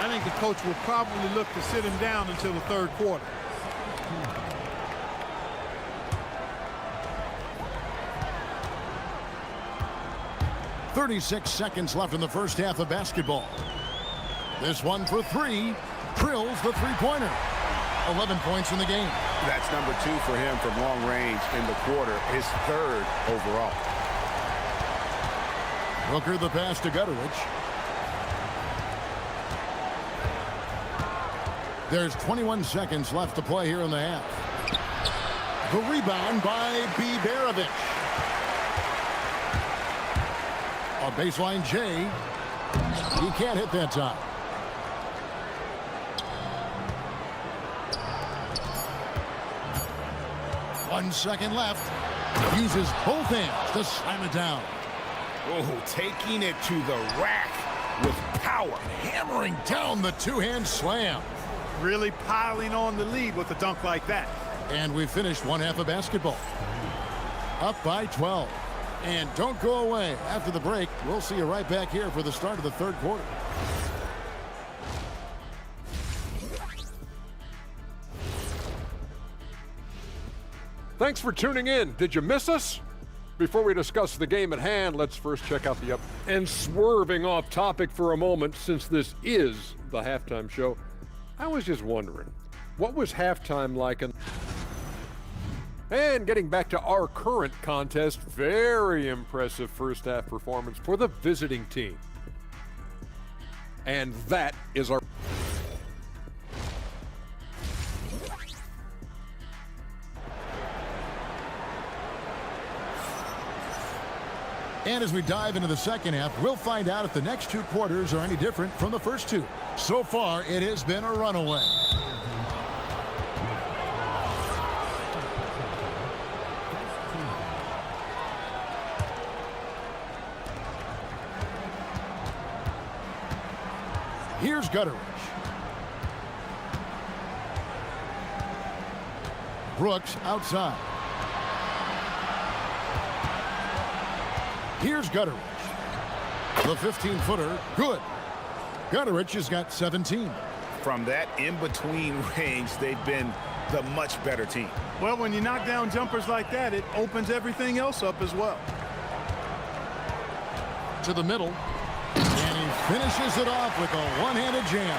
I think the coach will probably look to sit him down until the third quarter. .36 seconds left in the first half of basketball. This one for 3. Drills the three-pointer. 11 points in the game. That's number 2 for him from long range in the quarter, his third overall. Booker the pass to Gutteridge. There's 21 seconds left to play here in the half. The rebound by Bieberovich. A baseline J. He can't hit that time. One second left. Uses both hands to slam it down. Oh, taking it to the rack with power. Hammering down the two-hand slam. Really piling on the lead with a dunk like that. And we finished one half of basketball. Up by 12. And don't go away. After the break, we'll see you right back here for the start of the third quarter. Thanks for tuning in. Did you miss us? Before we discuss the game at hand, let's first check out the up. And swerving off topic for a moment, since this is the halftime show, I was just wondering, what was halftime like? And getting back to our current contest, very impressive first half performance for the visiting team. And that is our... And as we dive into the second half, we'll find out if the next 2 quarters are any different from the first 2. So far, it has been a runaway. Here's Gutteridge. Brooks outside. Here's Gutteridge. The 15-footer, good. Gutteridge has got 17. From that in-between range, they've been the much better team. Well, when you knock down jumpers like that, it opens everything else up as well. To the middle. And he finishes it off with a one-handed jam.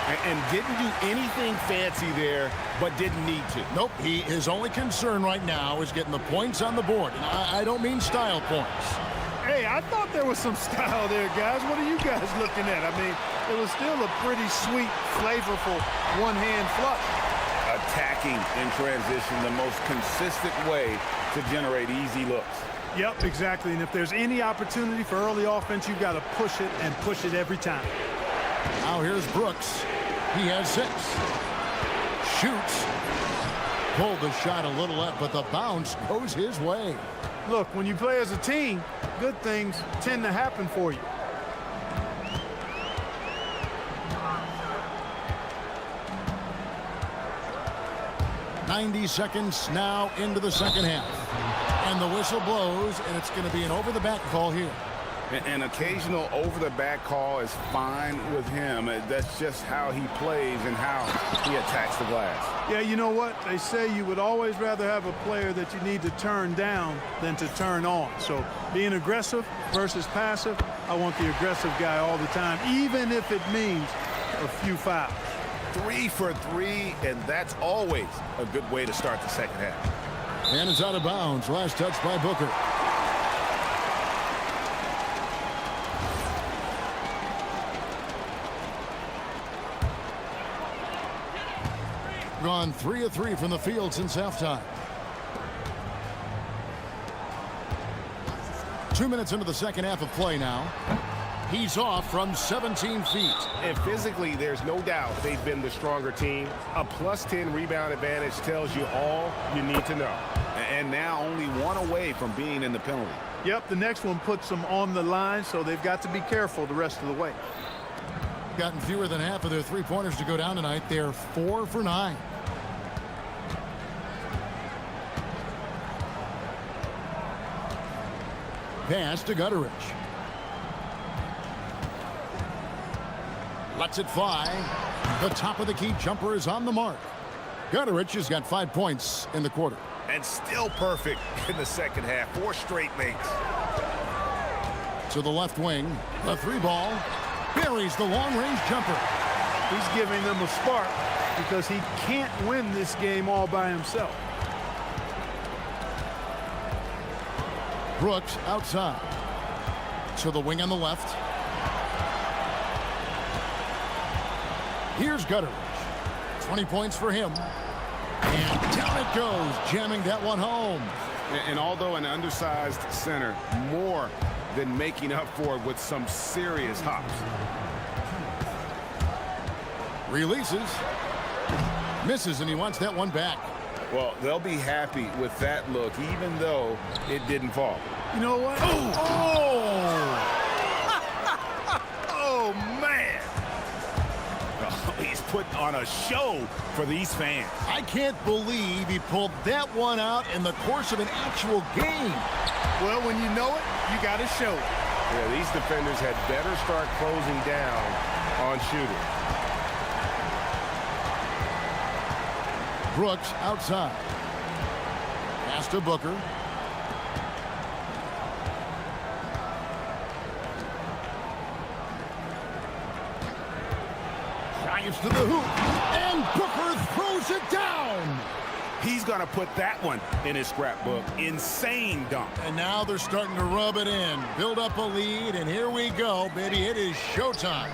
And didn't do anything fancy there, but didn't need to. Nope, his only concern right now is getting the points on the board. And I don't mean style points. Hey, I thought there was some style there, guys. What are you guys looking at? I mean, it was still a pretty sweet, flavorful one-hand flush. Attacking in transition, the most consistent way to generate easy looks. Yep, exactly. And if there's any opportunity for early offense, you've got to push it and push it every time. Now here's Brooks. He has 6. Shoots. Pulled the shot a little up, but the bounce goes his way. Look, when you play as a team, good things tend to happen for you. 90 seconds now into the second half. And the whistle blows, and it's going to be an over-the-back call here. An occasional over-the-back call is fine with him. That's just how he plays and how he attacks the glass. Yeah, you know what? They say you would always rather have a player that you need to turn down than to turn on. So being aggressive versus passive, I want the aggressive guy all the time, even if it means a few fouls. 3 for 3, and that's always a good way to start the second half. And it's out of bounds. Last touch by Booker. Gone 3 of 3 from the field since halftime. 2 minutes into the second half of play now. He's off from 17 feet. And physically, there's no doubt they've been the stronger team. A +10 rebound advantage tells you all you need to know. And now only 1 away from being in the penalty. Yep, the next one puts them on the line, so they've got to be careful the rest of the way. Gotten fewer than half of their three-pointers to go down tonight. They're 4 for 9. Pass to Gutteridge. Lets it fly. The top of the key jumper is on the mark. Gutteridge has got 5 points in the quarter. And still perfect in the second half. 4 straight makes. To the left wing. The 3-ball. Buries the long-range jumper. He's giving them a spark because he can't win this game all by himself. Brooks outside. To the wing on the left. Here's Gutteridge. 20 points for him. And down it goes, jamming that one home. And although an undersized center, more than making up for it with some serious hops. Releases. Misses, and he wants that one back. Well, they'll be happy with that look, even though it didn't fall. You know what? Oh! Oh, man! He's putting on a show for these fans. I can't believe he pulled that one out in the course of an actual game. Well, when you know it, you got to show it. Yeah, these defenders had better start closing down on shooting. Brooks outside. Pass to Booker. Drives to the hoop. And Booker throws it down. He's going to put that one in his scrapbook. Insane dunk. And now they're starting to rub it in. Build up a lead, and here we go, baby. It is showtime.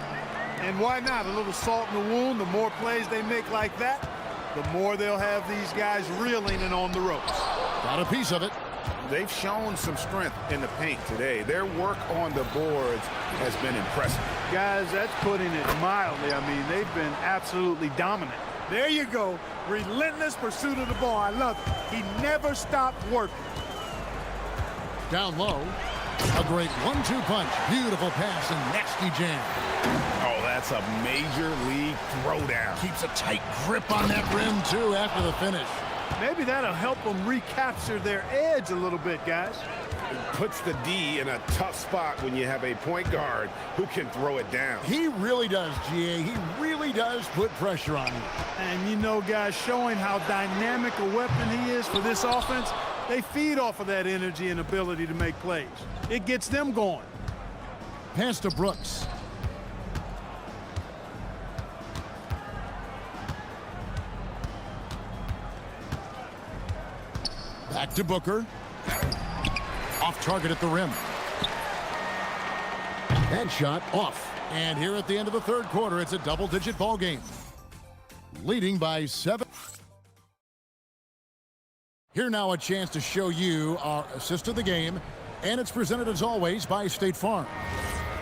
And why not? A little salt in the wound. The more plays they make like that, the more they'll have these guys reeling and on the ropes. Got a piece of it. They've shown some strength in the paint today. Their work on the boards has been impressive. Guys, that's putting it mildly. I mean, they've been absolutely dominant. There you go. Relentless pursuit of the ball. I love it. He never stopped working. Down low. A great 1-2 punch. Beautiful pass and nasty jam. Oh, that's a major league throwdown. Keeps a tight grip on that rim, too, after the finish. Maybe that'll help them recapture their edge a little bit, guys. It puts the D in a tough spot when you have a point guard who can throw it down. He really does, GA. He really does put pressure on you. And you know, guys, showing how dynamic a weapon he is for this offense, they feed off of that energy and ability to make plays. It gets them going. Pass to Brooks. Back to Booker. Off target at the rim. That shot off. And here at the end of the third quarter, it's a double-digit ball game. Leading by 7. Here now a chance to show you our assist of the game. And it's presented as always by State Farm.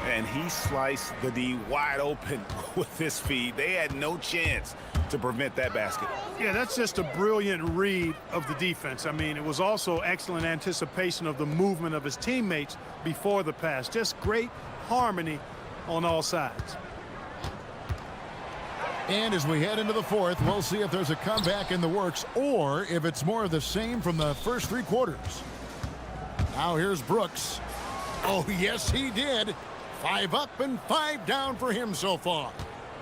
And he sliced the D wide open with his feed. They had no chance to prevent that basket. Yeah, that's just a brilliant read of the defense. I mean, it was also excellent anticipation of the movement of his teammates before the pass. Just great harmony on all sides. And as we head into the fourth, we'll see if there's a comeback in the works or if it's more of the same from the first three quarters. Now here's Brooks. Oh, yes, he did. 5 up and 5 down for him so far.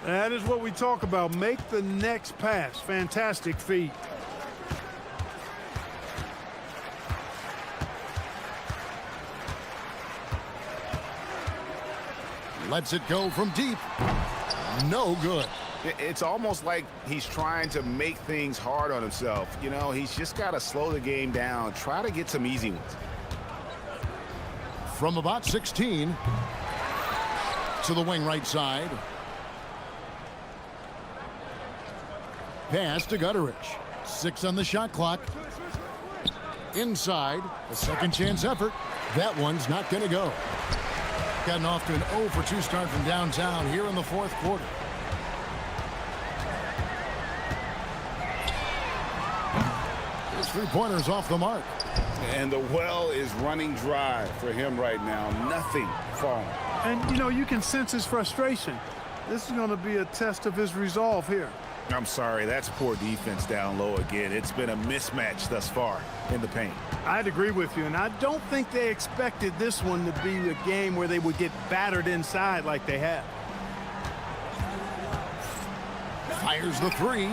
That is what we talk about. Make the next pass. Fantastic feat. Lets it go from deep. No good. It's almost like he's trying to make things hard on himself. You know, he's just got to slow the game down, try to get some easy ones. From about 16 to the wing right side. Pass to Gutteridge. 6 on the shot clock. Inside, a second chance effort. That one's not going to go. Gotten off to an 0 for 2 start from downtown here in the fourth quarter. His three-pointer's off the mark. And the well is running dry for him right now. Nothing falling. And, you know, you can sense his frustration. This is going to be a test of his resolve here. I'm sorry, that's poor defense down low again. It's been a mismatch thus far in the paint. I'd agree with you, and I don't think they expected this one to be a game where they would get battered inside like they have. Fires the 3.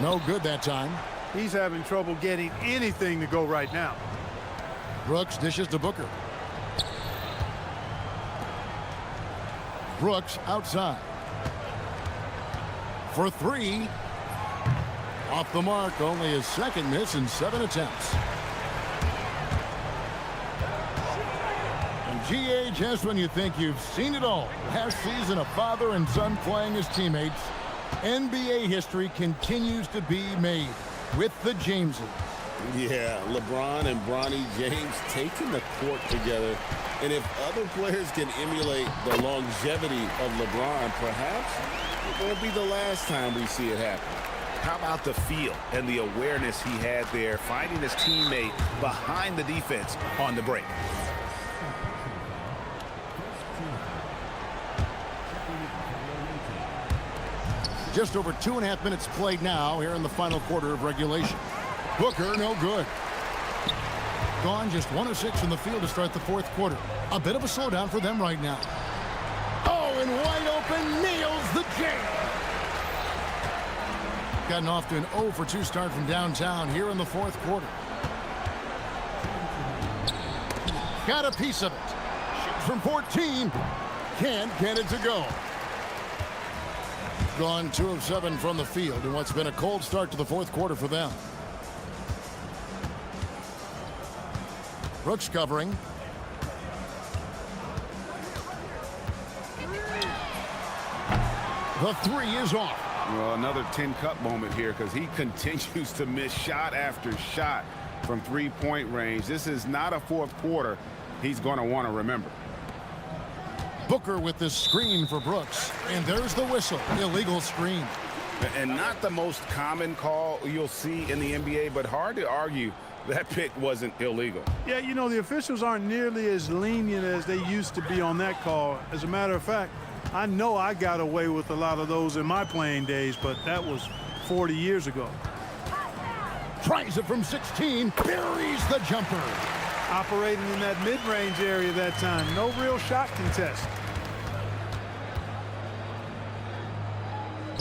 No good that time. He's having trouble getting anything to go right now. Brooks dishes to Booker. Brooks outside. For 3. Off the mark, only his second miss in 7 attempts. And GA, just when you think you've seen it all, last season a father and son playing as teammates, NBA history continues to be made with the Jameses. Yeah, LeBron and Bronny James taking the court together. And if other players can emulate the longevity of LeBron, perhaps it won't be the last time we see it happen. How about the feel and the awareness he had there, finding his teammate behind the defense on the break. Just over 2.5 minutes played now here in the final quarter of regulation. Booker, no good. Gone just 1 of 6 in the field to start the fourth quarter. A bit of a slowdown for them right now. Oh, and wide open, nails the jam. Gotten off to an 0 for 2 start from downtown here in the fourth quarter. Got a piece of it. Shoots from 14. Can't get it to go. Gone 2 of 7 from the field in what's been a cold start to the fourth quarter for them. Brooks covering. The 3 is off. Well, another tin cup moment here because he continues to miss shot after shot from three-point range. This is not a fourth quarter he's going to want to remember. Booker with this screen for Brooks. And there's the whistle. Illegal screen. And not the most common call you'll see in the NBA, but hard to argue that pick wasn't illegal. Yeah, you know, the officials aren't nearly as lenient as they used to be on that call. As a matter of fact, I know I got away with a lot of those in my playing days, but that was 40 years ago. Tries it from 16, buries the jumper. Operating in that mid-range area that time. No real shot contest.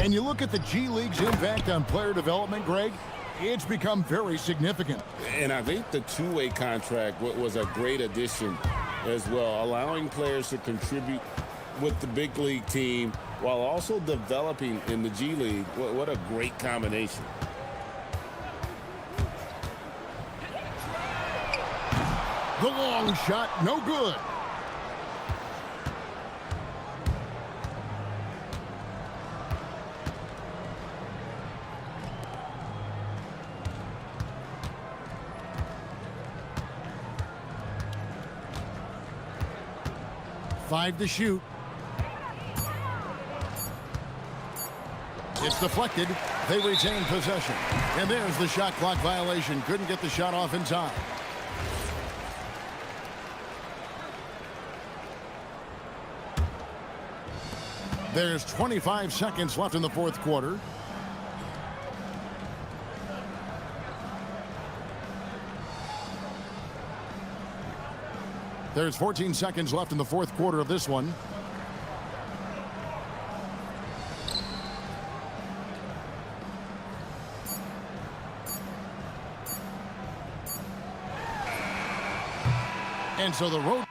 And you look at the G League's impact on player development, Greg, it's become very significant. And I think the two-way contract was a great addition as well, allowing players to contribute with the big league team while also developing in the G League. What a great combination. The long shot, no good. Five to shoot. It's deflected. They retain possession. And there's the shot clock violation. Couldn't get the shot off in time. There's 25 seconds left in the fourth quarter. There's 14 seconds left in the fourth quarter of this one. And so the road.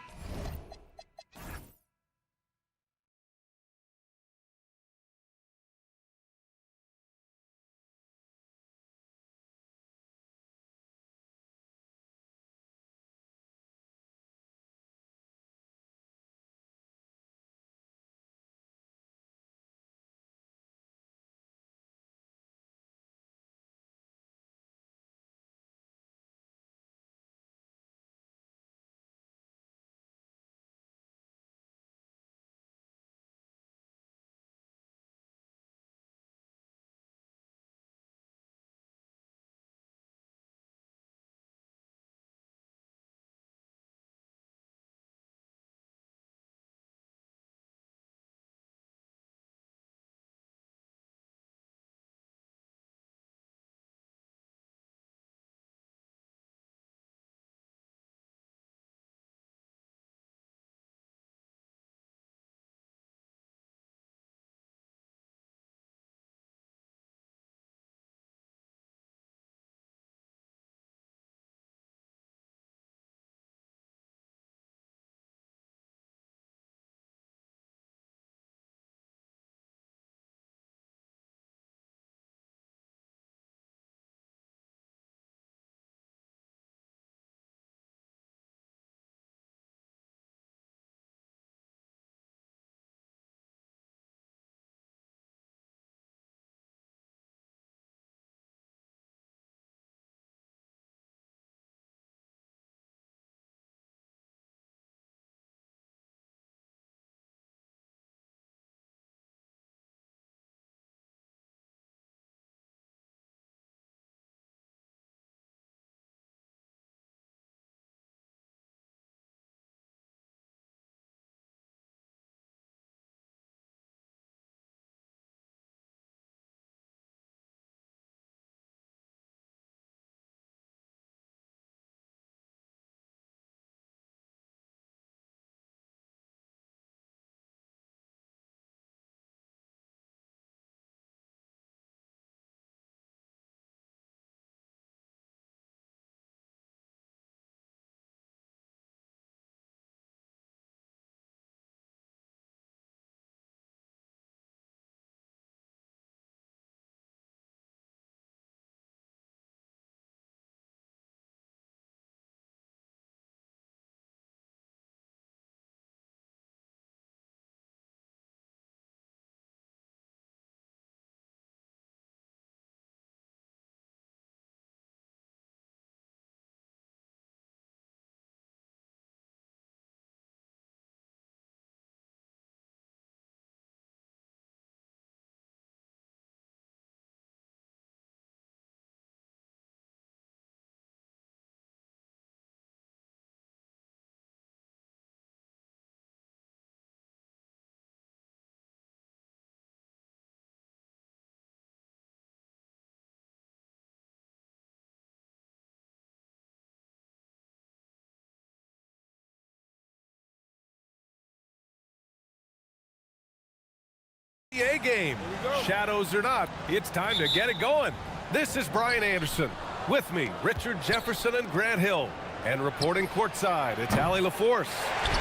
NBA game. Shadows or not, it's time to get it going. This is Brian Anderson. With me, Richard Jefferson and Grant Hill. And reporting courtside, it's Allie LaForce.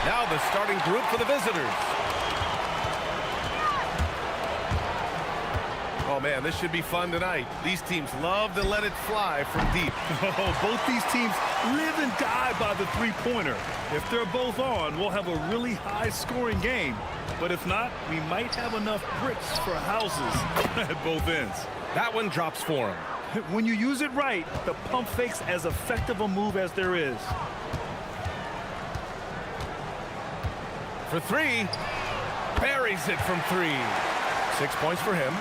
Now the starting group for the visitors. Oh man, this should be fun tonight. These teams love to let it fly from deep. Oh, both these teams live and die by the three-pointer. If they're both on, we'll have a really high-scoring game. But if not, we might have enough bricks for houses at both ends. That one drops for him. When you use it right, the pump fake's as effective a move as there is. For three, buries it from three. 6 points for him.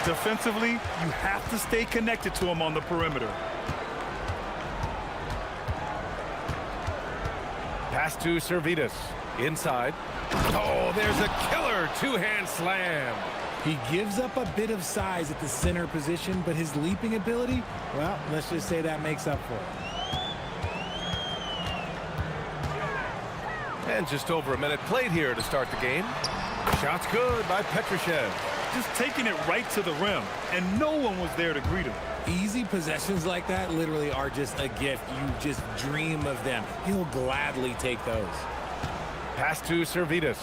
Defensively, you have to stay connected to him on the perimeter. Pass to Servetus. Inside. Oh, there's a killer two-hand slam. He gives up a bit of size at the center position, but his leaping ability, well, let's just say that makes up for it. And just over a minute played here to start the game. Shot's good by Petrushev. Just taking it right to the rim, and no one was there to greet him. Easy possessions like that literally are just a gift. You just dream of them. He'll gladly take those. Pass to Servetus.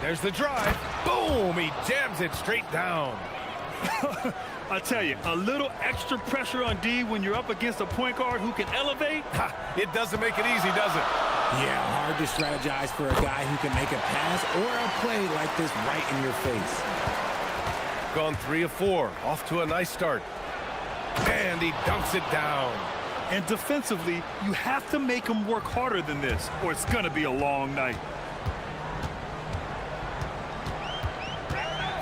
There's the drive. Boom! He jams it straight down. I tell you, a little extra pressure on D when you're up against a point guard who can elevate. Ha, it doesn't make it easy, does it? Yeah, hard to strategize for a guy who can make a pass or a play like this right in your face. Gone 3 of 4. Off to a nice start. And he dunks it down. And defensively, you have to make him work harder than this, or it's going to be a long night.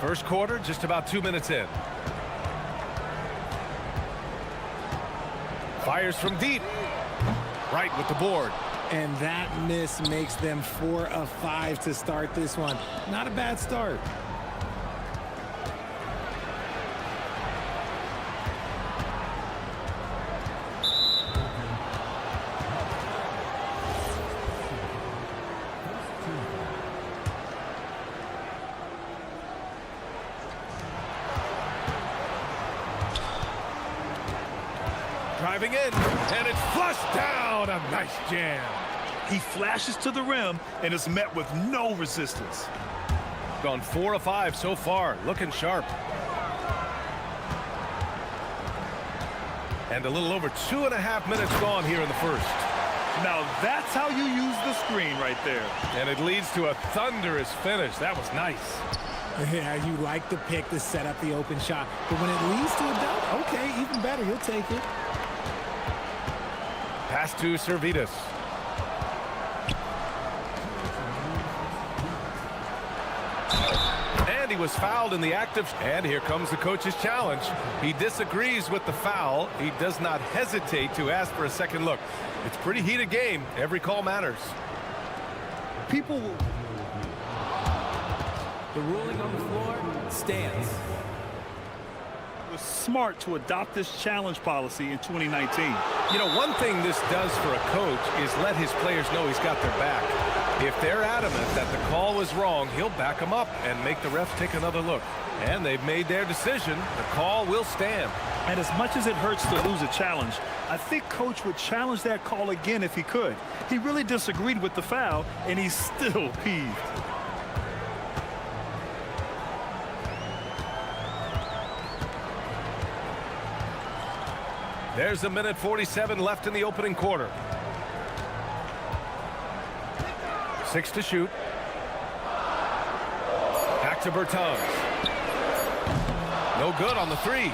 First quarter, just about 2 minutes in. Fires from deep. Right with the board. And that miss makes them 4 of 5 to start this one. Not a bad start. Driving in, and it's flushed down. A nice jam. He flashes to the rim and is met with no resistance. Gone 4 of 5 so far, looking sharp. And a little over 2.5 minutes gone here in the first. Now that's how you use the screen right there. And it leads to a thunderous finish. That was nice. Yeah, you like the pick to set up the open shot. But when it leads to a dunk, okay, even better, you'll take it. Pass to Servetus. And he was fouled in the active. And here comes the coach's challenge. He disagrees with the foul. He does not hesitate to ask for a second look. It's a pretty heated game. Every call matters. People will... The ruling on the floor stands. It was smart to adopt this challenge policy in 2019. You know, one thing this does for a coach is let his players know he's got their back. If they're adamant that the call was wrong, he'll back them up and make the refs take another look. And they've made their decision. The call will stand. And as much as it hurts to lose a challenge, I think Coach would challenge that call again if he could. He really disagreed with the foul, and he's still peeved. There's a minute 47 left in the opening quarter. 6 to shoot. Back to Bertans. No good on the 3.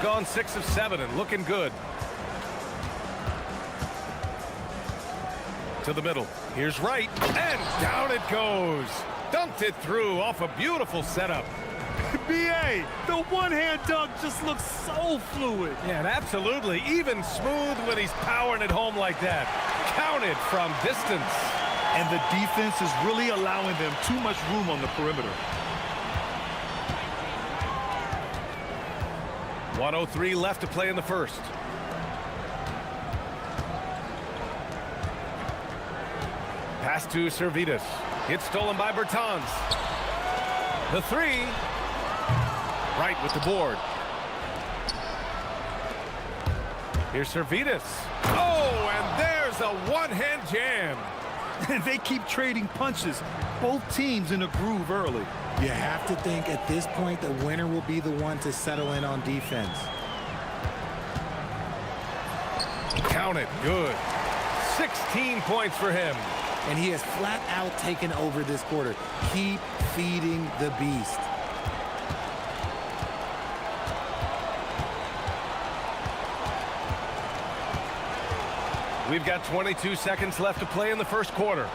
Gone 6 of 7 and looking good. To the middle. Here's Wright. And down it goes. Dunked it through off a beautiful setup. B.A., the one-hand dunk just looks so fluid. Yeah, and absolutely. Even smooth when he's powering it home like that. Counted from distance. And the defense is really allowing them too much room on the perimeter. 1:03 left to play in the first. Pass to Servetus. It's stolen by Bertans. The 3. Right with the board. Here's Servetus. Oh, and there's a one-hand jam. And they keep trading punches. Both teams in a groove early. You have to think at this point the winner will be the one to settle in on defense. Count it. Good. 16 points for him. And he has flat out taken over this quarter. Keep feeding the beast. We've got 22 seconds left to play in the first quarter.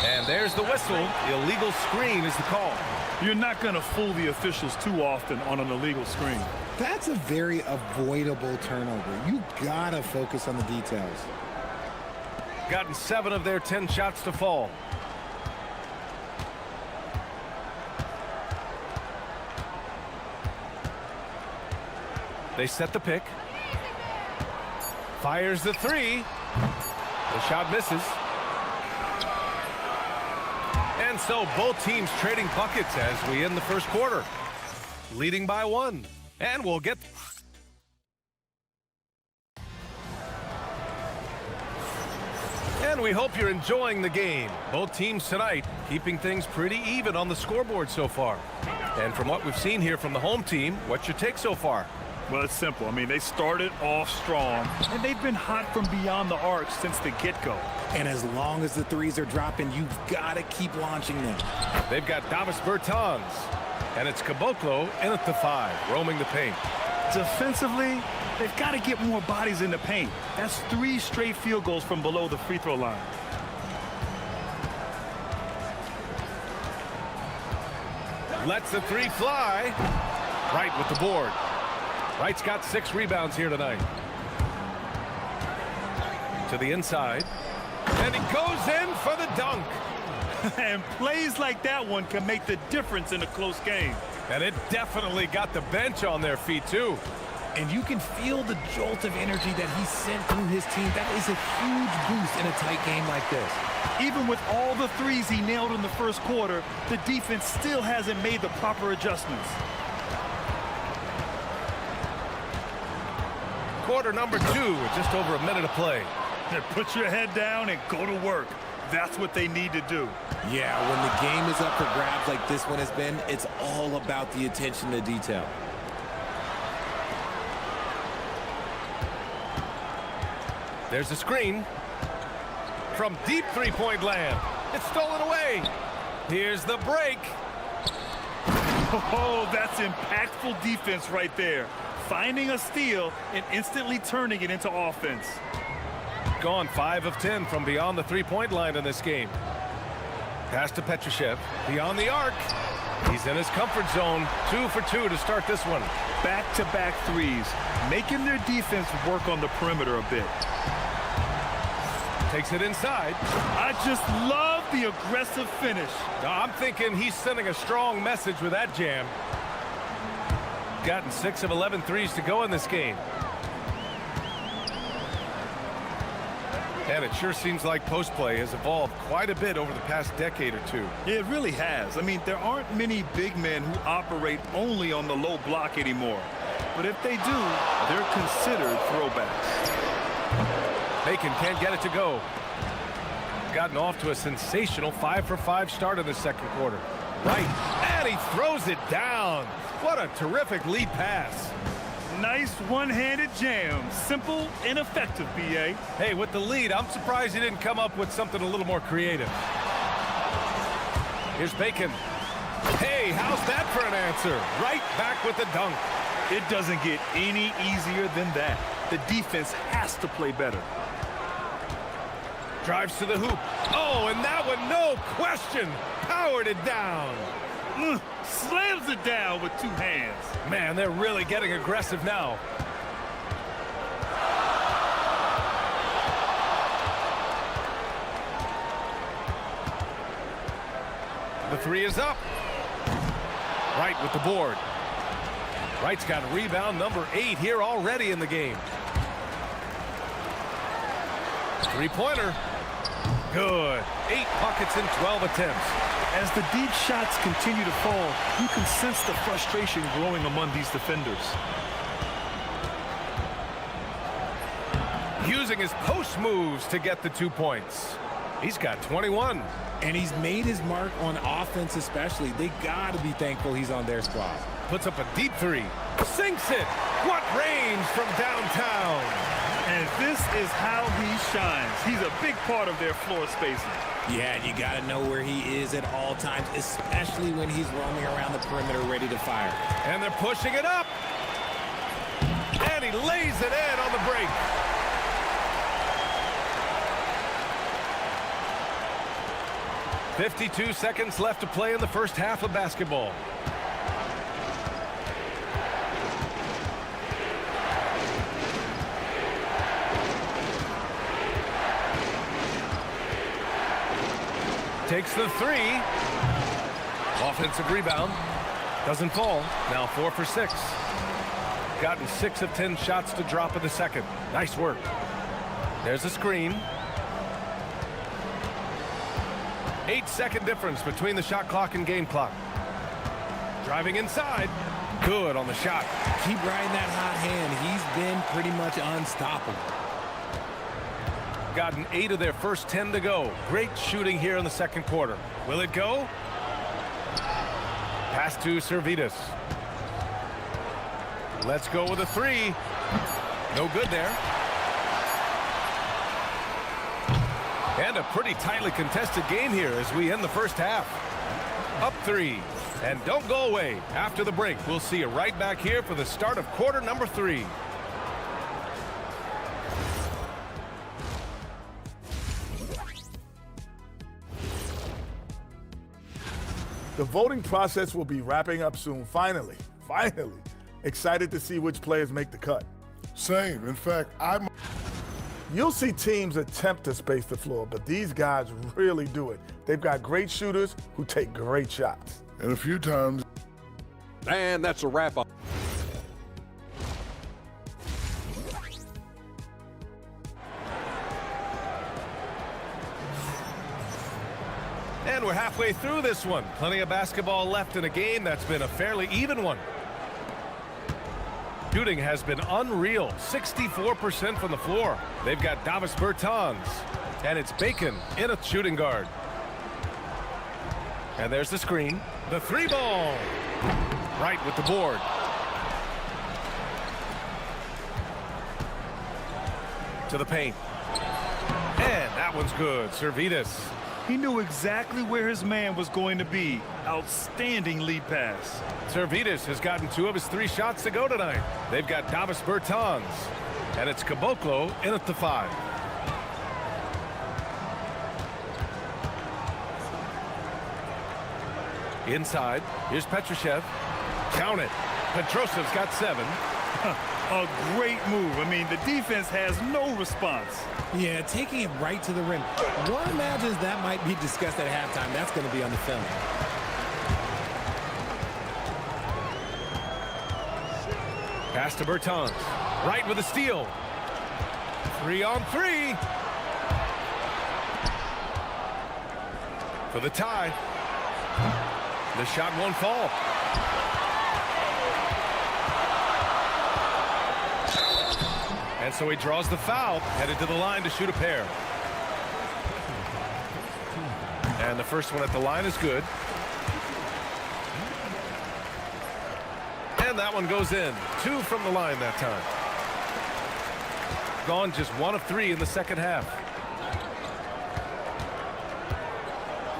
And there's the whistle. Illegal screen is the call. You're not going to fool the officials too often on an illegal screen. That's a very avoidable turnover. You gotta focus on the details. Gotten 7 of their 10 shots to fall. They set the pick. Fires the 3. The shot misses. And so both teams trading buckets as we end the first quarter. Leading by 1. And we'll get... And we hope you're enjoying the game. Both teams tonight keeping things pretty even on the scoreboard so far. And from what we've seen here from the home team, what's your take so far? Well, it's simple. I mean, they started off strong, and they've been hot from beyond the arc since the get-go. And as long as the threes are dropping, you've got to keep launching them. They've got Davis Bertans, and it's Caboclo in at the 5, roaming the paint. Defensively, they've got to get more bodies in the paint. That's 3 straight field goals from below the free throw line. Lets the 3 fly. Wright with the board. Wright's got 6 rebounds here tonight. To the inside. And he goes in for the dunk. And plays like that one can make the difference in a close game. And it definitely got the bench on their feet, too. And you can feel the jolt of energy that he sent through his team. That is a huge boost in a tight game like this. Even with all the threes he nailed in the first quarter, the defense still hasn't made the proper adjustments. Quarter number 2 with just over a minute of play. Put your head down and go to work. That's what they need to do. Yeah, when the game is up for grabs like this one has been, it's all about the attention to detail. There's a screen from deep three-point land. It's stolen away. Here's the break. Oh, that's impactful defense right there. Finding a steal and instantly turning it into offense. Gone 5 of 10 from beyond the three-point line in this game. Pass to Petrushev. Beyond the arc. He's in his comfort zone. 2 for 2 to start this one. Back-to-back threes, making their defense work on the perimeter a bit. Takes it inside. I just love the aggressive finish. I'm thinking he's sending a strong message with that jam. Gotten 6 of 11 threes to go in this game. And it sure seems like post play has evolved quite a bit over the past decade or 2. Yeah, it really has. I mean, there aren't many big men who operate only on the low block anymore. But if they do, they're considered throwbacks. Bacon can't get it to go. Gotten off to a sensational 5 for 5 start in the second quarter. Right, and he throws it down. What a terrific lead pass. Nice one-handed jam. Simple and effective, B.A. Hey, with the lead, I'm surprised he didn't come up with something a little more creative. Here's Bacon. Hey, how's that for an answer? Right back with the dunk. It doesn't get any easier than that. The defense has to play better. Drives to the hoop. Oh, and that one, no question, powered it down. Slams it down with 2 hands. Man, they're really getting aggressive now. The 3 is up. Wright with the board. Wright's got rebound number 8 here already in the game. 3-pointer. Good. 8 buckets in 12 attempts. As the deep shots continue to fall, you can sense the frustration growing among these defenders. Using his post moves to get the 2 points. He's got 21. And he's made his mark on offense especially. They got to be thankful he's on their squad. Puts up a deep 3. Sinks it. What range from downtown. And this is how he shines. He's a big part of their floor spacing. Yeah, and you got to know where he is at all times, especially when he's roaming around the perimeter ready to fire. And they're pushing it up. And he lays it in on the break. 52 seconds left to play in the first half of basketball. Takes the three. Offensive rebound. Doesn't fall. Now 4 for 6. Gotten 6 of 10 shots to drop in the second. Nice work. There's a screen. 8-second difference between the shot clock and game clock. Driving inside. Good on the shot. Keep riding that hot hand. He's been pretty much unstoppable. Gotten 8 of their first 10 to go. Great shooting here in the second quarter. Will it go? Pass to Servetus. Let's go with a three. No good there. And a pretty tightly contested game here as we end the first half. Up 3. And don't go away. After the break, we'll see you right back here for the start of quarter number 3. The voting process will be wrapping up soon. Finally. Excited to see which players make the cut. Same. In fact, You'll see teams attempt to space the floor, but these guys really do it. They've got great shooters who take great shots. And a few times. And that's a wrap up. And we're halfway through this one. Plenty of basketball left in a game that's been a fairly even one. Shooting has been unreal. 64% from the floor. They've got Davis Bertans. And it's Bacon in a shooting guard. And there's the screen. The three ball. Right with the board. To the paint. And that one's good. Servetus. He knew exactly where his man was going to be. Outstanding lead pass. Servetus has gotten 2 of his 3 shots to go tonight. They've got Davis Bertans. And it's Caboclo in at the 5. Inside, here's Petrushev. Count it. Petrosev's got 7. A great move. I mean, the defense has no response. Yeah, taking it right to the rim. One imagines that might be discussed at halftime. That's going to be on the film. Pass to Bertans. Right with a steal. 3 on 3. For the tie. The shot won't fall. And so he draws the foul, headed to the line to shoot a pair. And the first one at the line is good. And that one goes in. 2 from the line that time. Gone just 1 of 3 in the second half.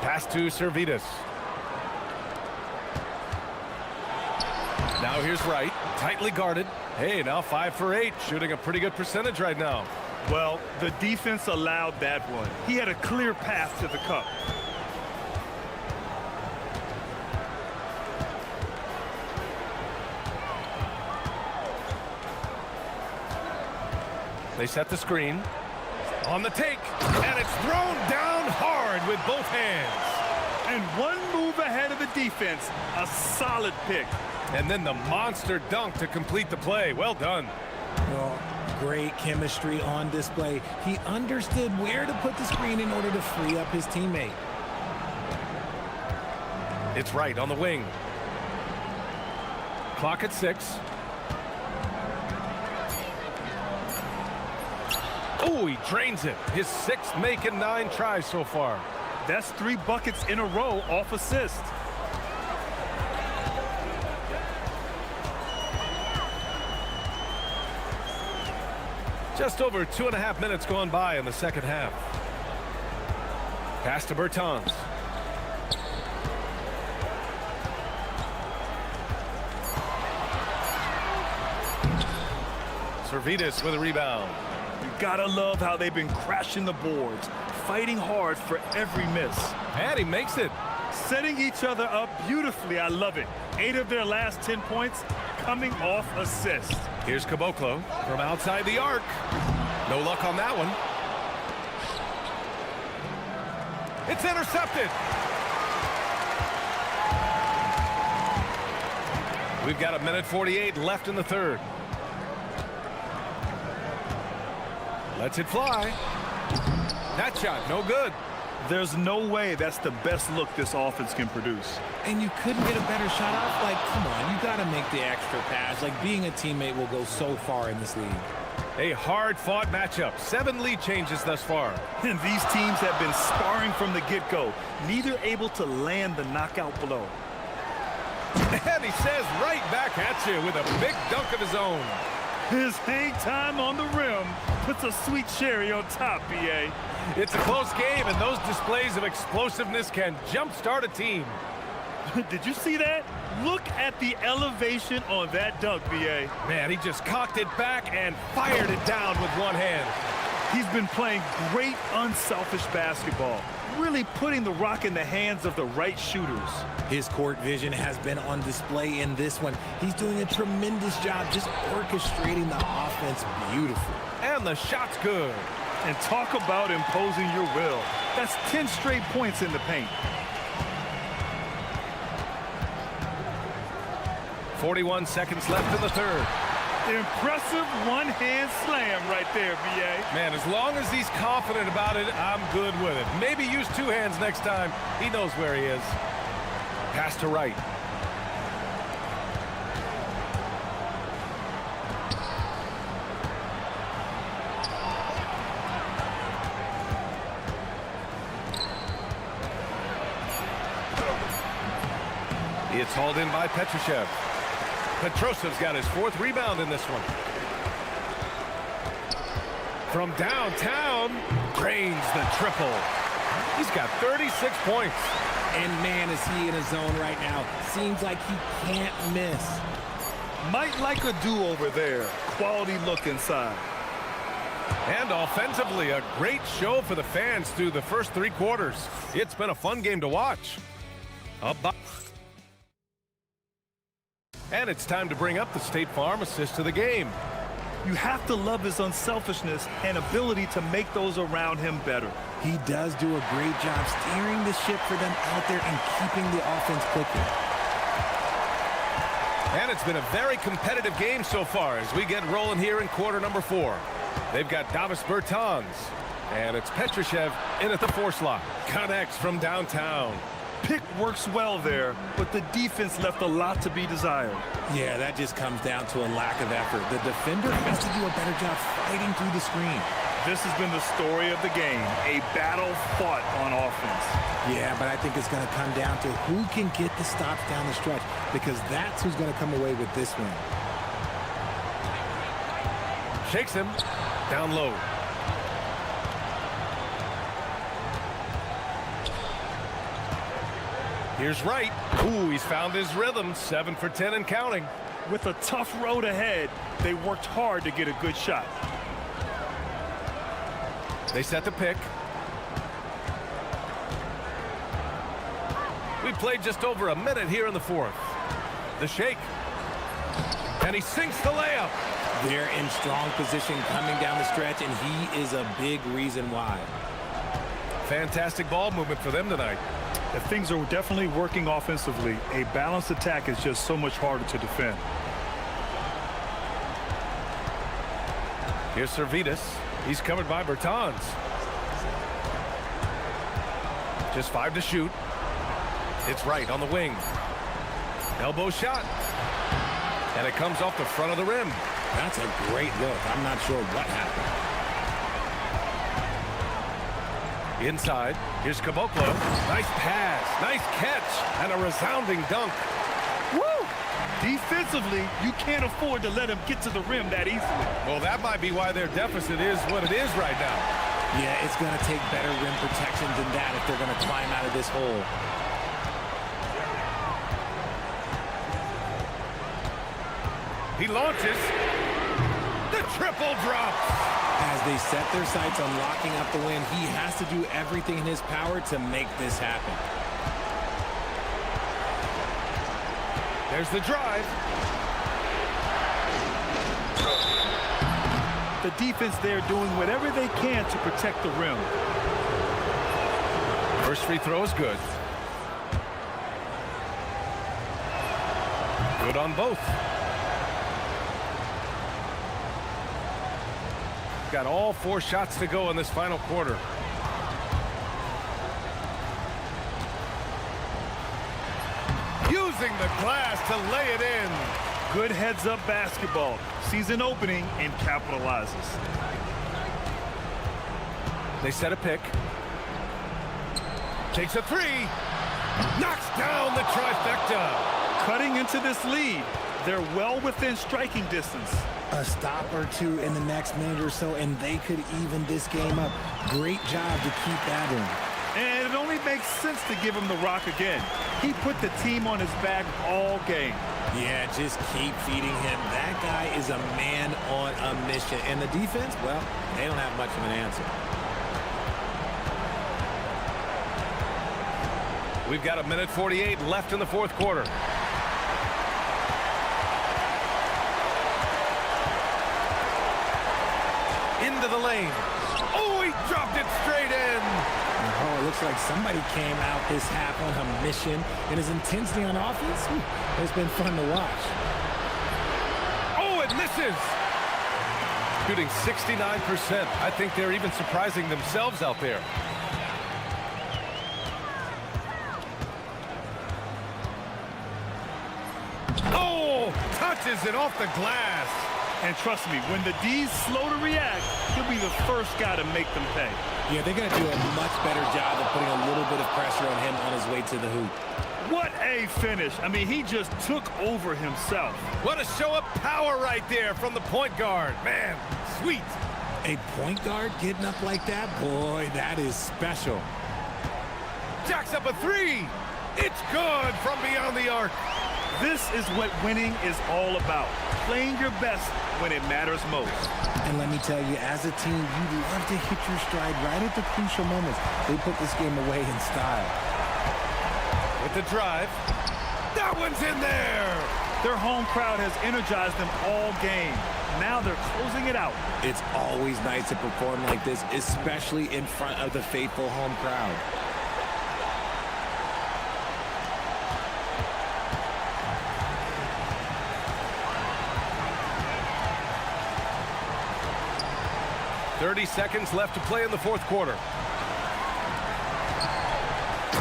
Pass to Servetus. Now here's Wright, tightly guarded. Hey, now 5 for 8, shooting a pretty good percentage right now. Well, the defense allowed that one. He had a clear path to the cup. They set the screen. On the take, and it's thrown down hard with both hands. And 1 move ahead of the defense. A solid pick. And then the monster dunk to complete the play. Well done. Well, great chemistry on display. He understood where to put the screen in order to free up his teammate. It's Wright on the wing. Clock at 6. Oh, he drains it. His 6th make in 9 tries so far. That's 3 buckets in a row off assist. Just over 2.5 minutes gone by in the second half. Pass to Bertans. Servetus with a rebound. You gotta love how they've been crashing the boards, fighting hard for every miss. And he makes it. Setting each other up beautifully. I love it. 8 of their last 10 points coming off assists. Here's Caboclo from outside the arc. No luck on that one. It's intercepted. We've got 1:48 left in the third. Lets it fly. That shot, no good. There's no way that's the best look this offense can produce. And you couldn't get a better shot off? Like, come on, you got to make the extra pass. Like, being a teammate will go so far in this league. A hard-fought matchup. 7 lead changes thus far. And these teams have been sparring from the get-go, neither able to land the knockout blow. And he says right back at you with a big dunk of his own. His hang time on the rim puts a sweet cherry on top, BA. It's a close game, and those displays of explosiveness can jumpstart a team. Did you see that? Look at the elevation on that dunk, BA. Man, he just cocked it back and fired it down with one hand. He's been playing great, unselfish basketball, really putting the rock in the hands of the right shooters. His court vision has been on display in this one. He's doing a tremendous job just orchestrating the offense beautifully. And the shot's good. And talk about imposing your will. That's 10 straight points in the paint. 41 seconds left in the third. Impressive one-hand slam right there, BA. Man, as long as he's confident about it, I'm good with it. Maybe use 2 hands next time. He knows where he is. Pass to right. It's hauled in by Petrushev. Petrosev's got his 4th rebound in this one. From downtown, drains the triple. He's got 36 points. And man, is he in a zone right now. Seems like he can't miss. Might like a do-over there. Quality look inside. And offensively, a great show for the fans through the first 3 quarters. It's been a fun game to watch. And it's time to bring up the State Farm assist of the game. You have to love his unselfishness and ability to make those around him better. He does do a great job steering the ship for them out there and keeping the offense clicking. And it's been a very competitive game so far as we get rolling here in quarter number 4. They've got Davis Bertans, and it's Petrushev in at the 4 slot. Connects from downtown. Pick works well there, but the defense left a lot to be desired. Yeah, that just comes down to a lack of effort. The defender has to do a better job fighting through the screen. This has been the story of the game, a battle fought on offense. Yeah, but I think it's going to come down to who can get the stops down the stretch, because that's who's going to come away with this win. Shakes him down low. Here's Wright. Ooh, he's found his rhythm. 7 for 10 and counting. With a tough road ahead, they worked hard to get a good shot. They set the pick. We played just over a minute here in the 4th. The shake. And he sinks the layup. They're in strong position coming down the stretch, and he is a big reason why. Fantastic ball movement for them tonight. Things are definitely working offensively. A balanced attack is just so much harder to defend. Here's Servetus. He's covered by Bertans. Just 5 to shoot. It's Wright on the wing. Elbow shot. And it comes off the front of the rim. That's a great look. I'm not sure what happened. Inside, here's Caboclo. Nice pass, nice catch, and a resounding dunk. Woo! Defensively, you can't afford to let him get to the rim that easily. Well, that might be why their deficit is what it is right now. Yeah, it's going to take better rim protection than that if they're going to climb out of this hole. He launches. The triple drops. As they set their sights on locking up the win, he has to do everything in his power to make this happen. There's the drive. The defense there doing whatever they can to protect the rim. First free throw is good. Good on both. Got all 4 shots to go in this final quarter. Using the glass to lay it in. Good heads-up basketball. Sees an opening and capitalizes. They set a pick. Takes a 3. Knocks down the trifecta. Cutting into this lead. They're well within striking distance. A stop or two in the next minute or so, and they could even this game up. Great job to keep that in. And it only makes sense to give him the rock again. He put the team on his back all game. Yeah, just keep feeding him. That guy is a man on a mission. And the defense, well, they don't have much of an answer. We've got 1:48 left in the fourth quarter. Into the lane. Oh, he dropped it straight in. Oh, it looks like somebody came out this half on a mission, and his intensity on offense, it's been fun to watch. Oh, it misses. Shooting 69%. I think they're even surprising themselves out there. Oh, touches it off the glass. And trust me, when the D's slow to react, he'll be the first guy to make them pay. Yeah, they're going to do a much better job of putting a little bit of pressure on him on his way to the hoop. What a finish. I mean, he just took over himself. What a show of power right there from the point guard. Man, sweet. A point guard getting up like that? Boy, that is special. Jacks up a 3. It's good from beyond the arc. This is what winning is all about. Playing your best when it matters most. And let me tell you, as a team, you love to hit your stride right at the crucial moments. They put this game away in style. With the drive. That one's in there. Their home crowd has energized them all game. Now they're closing it out. It's always nice to perform like this, especially in front of the faithful home crowd. .30 seconds left to play in the fourth quarter.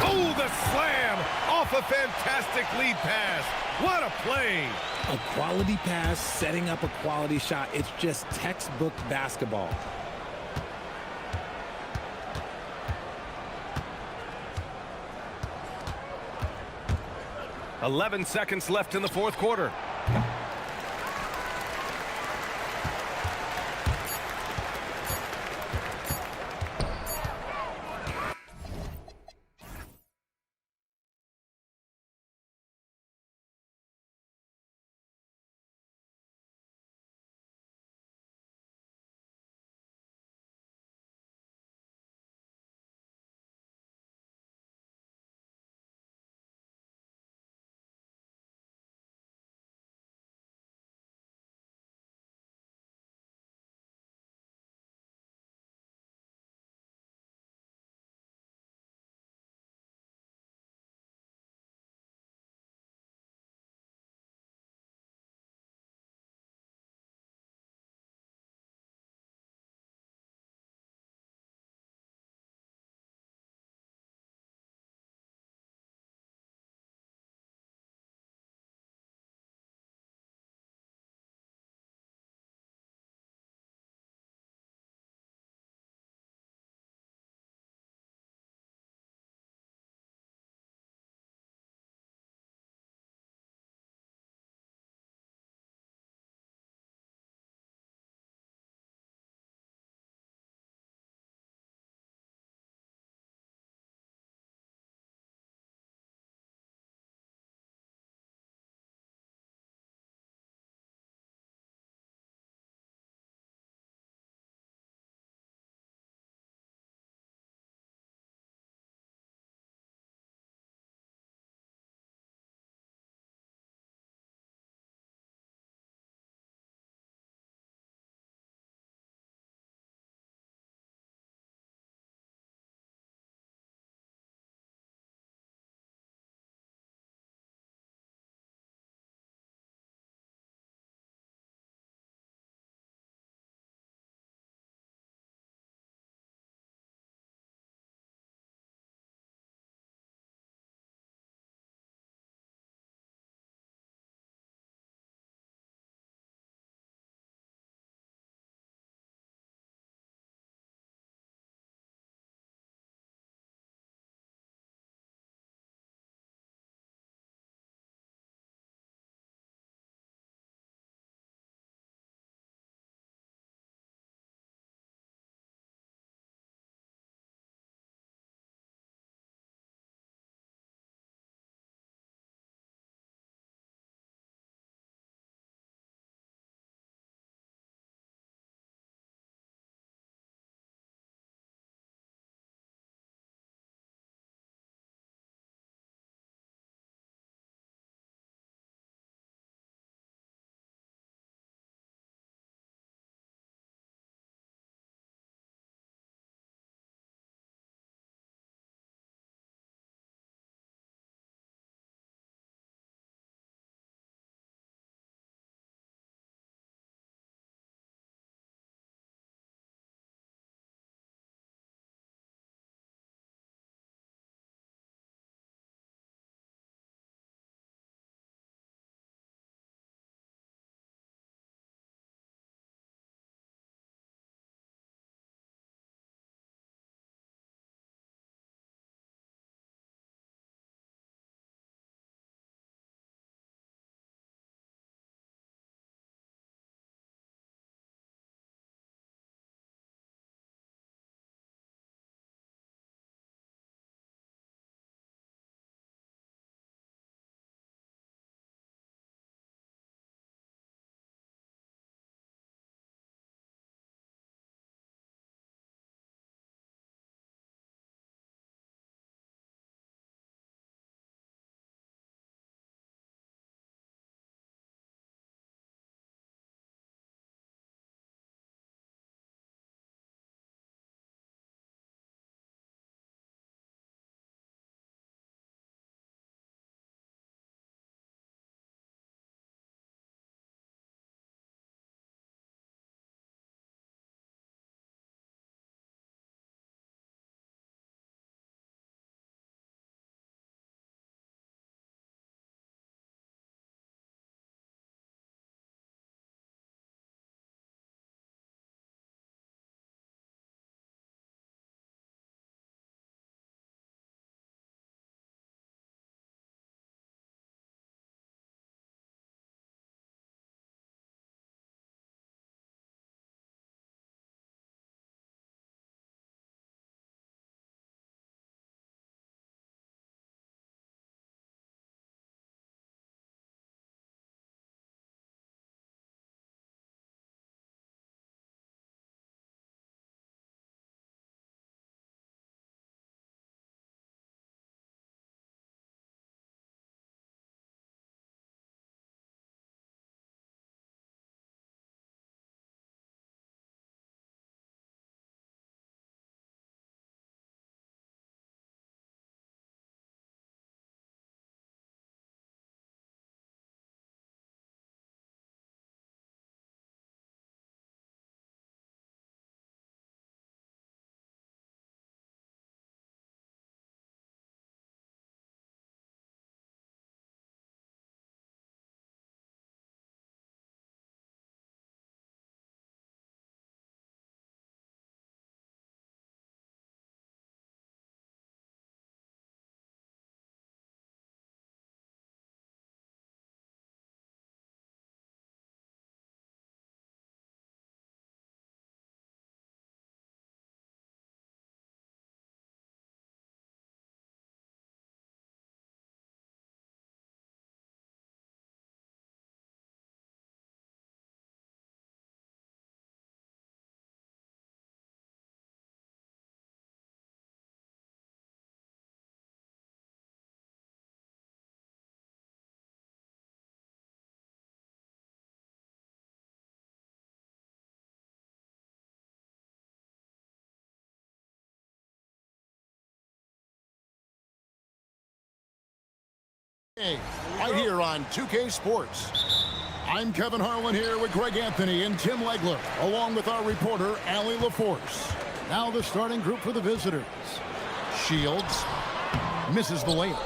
Oh, the slam off a fantastic lead pass. What a play. A quality pass, setting up a quality shot. It's just textbook basketball. .11 seconds left in the fourth quarter. Hey, right here on 2K Sports. I'm Kevin Harlan here with Greg Anthony and Tim Legler, along with our reporter, Allie LaForce. Now the starting group for the visitors. Shields misses the layup.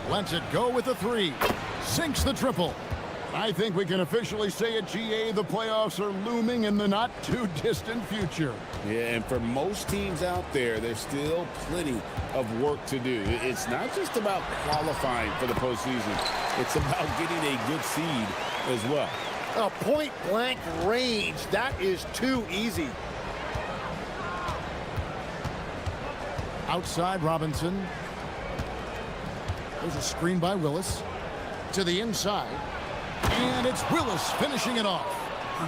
Lets it go with a three. Sinks the triple. I think we can officially say at GA the playoffs are looming in the not-too-distant future. Yeah, and for most teams out there, there's still plenty of work to do. It's not just about qualifying for the postseason. It's about getting a good seed as well. A point-blank range. That is too easy. Outside Robinson. There's a screen by Willis. To the inside. And it's Willis finishing it off.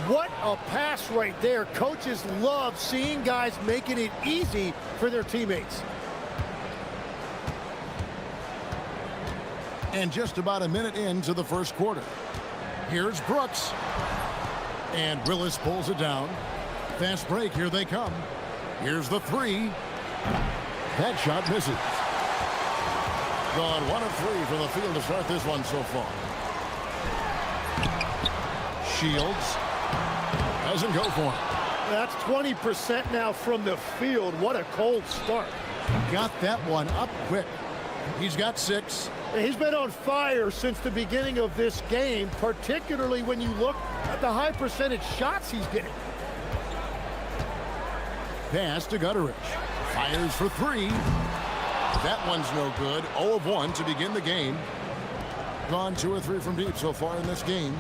What a pass right there. Coaches love seeing guys making it easy for their teammates. And just about a minute into the first quarter. Here's Brooks. And Willis pulls it down. Fast break, here they come. Here's the three. That shot misses. Gone 1 of 3 from the field to start this one so far. Shields doesn't go for him. That's 20% now from the field. What a cold start. Got that one up quick. He's got 6. He's been on fire since the beginning of this game, particularly when you look at the high percentage shots he's getting. Pass to Gutteridge. Fires for 3. That one's no good. 0 of 1 to begin the game. Gone 2 or 3 from deep so far in this game.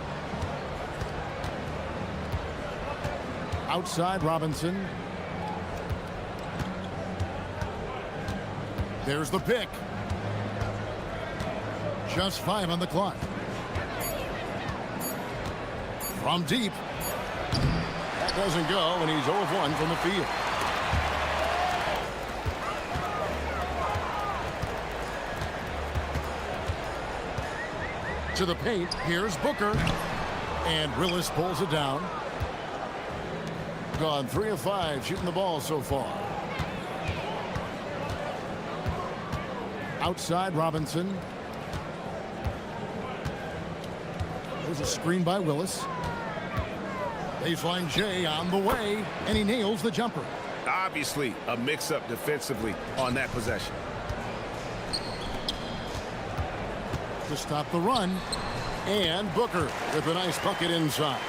Outside Robinson. There's the pick. Just 5 on the clock. From deep. That doesn't go, and he's 0 of 1 from the field. To the paint, here's Booker. And Willis pulls it down. Gone 3 of 5 shooting the ball so far. Outside Robinson. There's a screen by Willis. Baseline J on the way, and he nails the jumper. Obviously a mix-up defensively on that possession. To stop the run, and Booker with a nice bucket inside.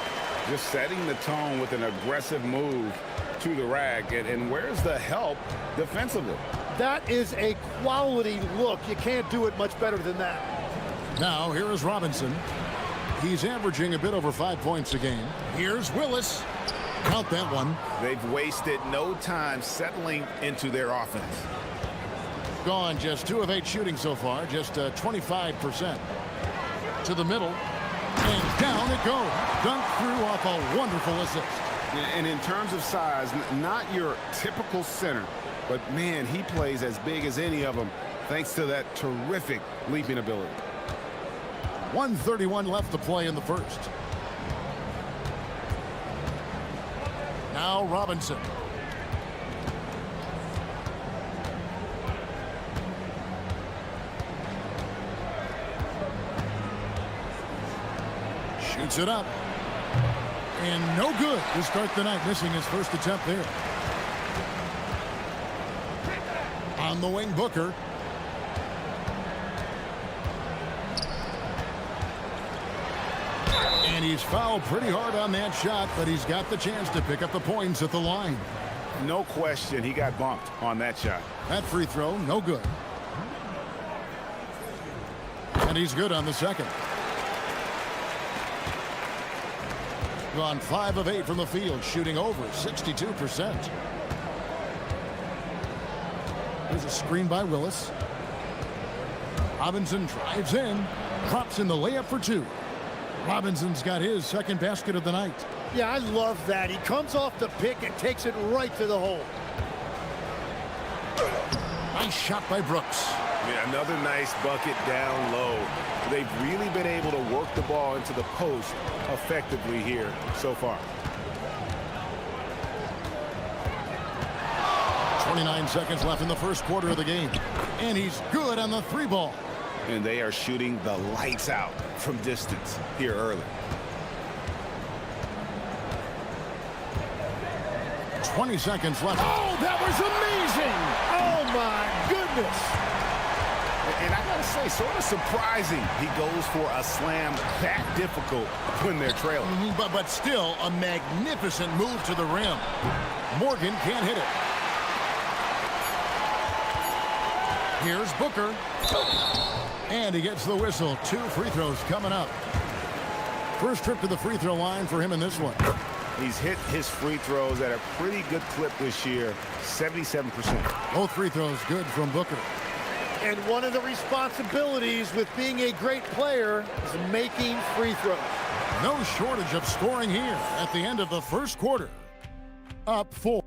Just setting the tone with an aggressive move to the rack. And where's the help defensively? That is a quality look. You can't do it much better than that. Now here is Robinson. He's averaging a bit over 5 points a game. Here's Willis. Count that one. They've wasted no time settling into their offense. Gone just 2 of 8 shooting so far, just 25%. To the middle, and down it goes. Dunked through off a wonderful assist. And in terms of size, not your typical center, but man, he plays as big as any of them thanks to that terrific leaping ability. 1:31 left to play in the first. Now Robinson. Shoots it up. And no good to start the night, missing his first attempt there. On the wing, Booker. And he's fouled pretty hard on that shot, but he's got the chance to pick up the points at the line. No question, he got bumped on that shot. That free throw, no good. And he's good on the second. Gone 5 of 8 from the field, shooting over 62%. There's a screen by Willis. Robinson drives in, drops in the layup for 2. Robinson's got his second basket of the night. Yeah, I love that. He comes off the pick and takes it right to the hole. Nice shot by Brooks. Yeah, another nice bucket down low. They've really been able to work the ball into the post effectively here so far. 29 seconds left in the first quarter of the game. And he's good on the three ball. And they are shooting the lights out from distance here early. 20 seconds left. Oh, that was amazing! Oh, my goodness! And I gotta say, sort of surprising he goes for a slam that difficult when they're trailing. But still, a magnificent move to the rim. Morgan can't hit it. Here's Booker. And he gets the whistle. 2 free throws coming up. First trip to the free throw line for him in this one. He's hit his free throws at a pretty good clip this year, 77%. Both free throws good from Booker. And one of the responsibilities with being a great player is making free throws. No shortage of scoring here at the end of the first quarter. Up 4.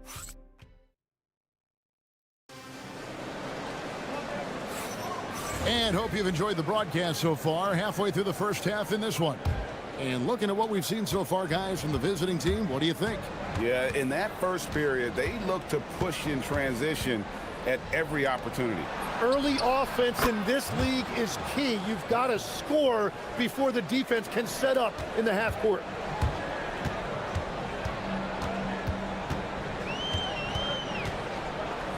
And hope you've enjoyed the broadcast so far. Halfway through the first half in this one. And looking at what we've seen so far, guys, from the visiting team, what do you think? Yeah, in that first period, they look to push in transition at every opportunity. Early offense in this league is key. You've got to score before the defense can set up in the half court.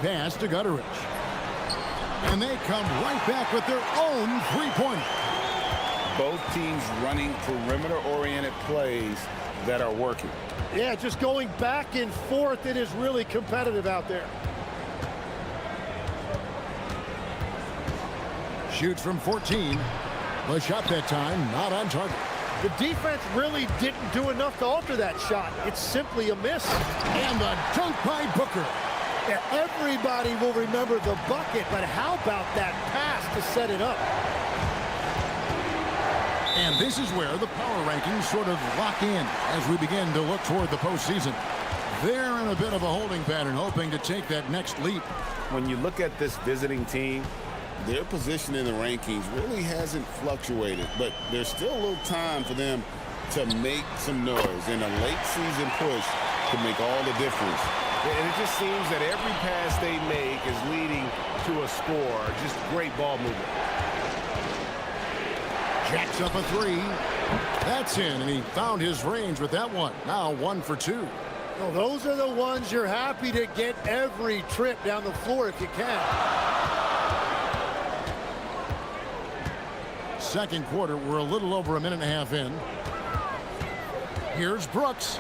Pass to Gutteridge. And they come right back with their own three-pointer. Both teams running perimeter-oriented plays that are working. Yeah, just going back and forth. It is really competitive out there. Shoots from 14. The shot that time, not on target. The defense really didn't do enough to alter that shot. It's simply a miss. And the dunk by Booker. Yeah, everybody will remember the bucket, but how about that pass to set it up? And this is where the power rankings sort of lock in as we begin to look toward the postseason. They're in a bit of a holding pattern, hoping to take that next leap. When you look at this visiting team, their position in the rankings really hasn't fluctuated, but there's still a little time for them to make some noise, and a late season push could make all the difference. And it just seems that every pass they make is leading to a score. Just great ball movement. Jacks up a three. That's in, and he found his range with that one. Now 1 for 2. Well, those are the ones you're happy to get every trip down the floor if you can. Second quarter, we're a little over a minute and a half in. Here's Brooks.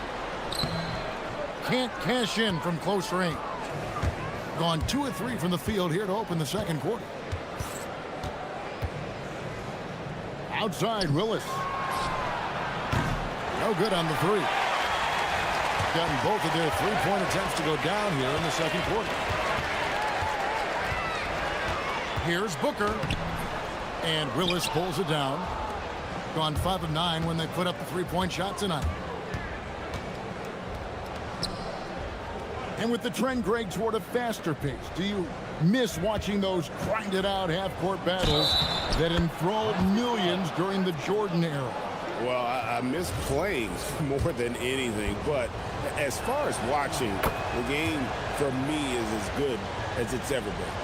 Can't cash in from close range. Gone 2 of 3 from the field here to open the second quarter. Outside, Willis. No good on the three. Gotten both of their three-point attempts to go down here in the second quarter. Here's Booker. And Willis pulls it down. Gone 5 of 9 when they put up the three-point shot tonight. And with the trend, Greg, toward a faster pace, do you miss watching those grinded-out half-court battles that enthralled millions during the Jordan era? Well, I miss playing more than anything, but as far as watching, the game for me is as good as it's ever been.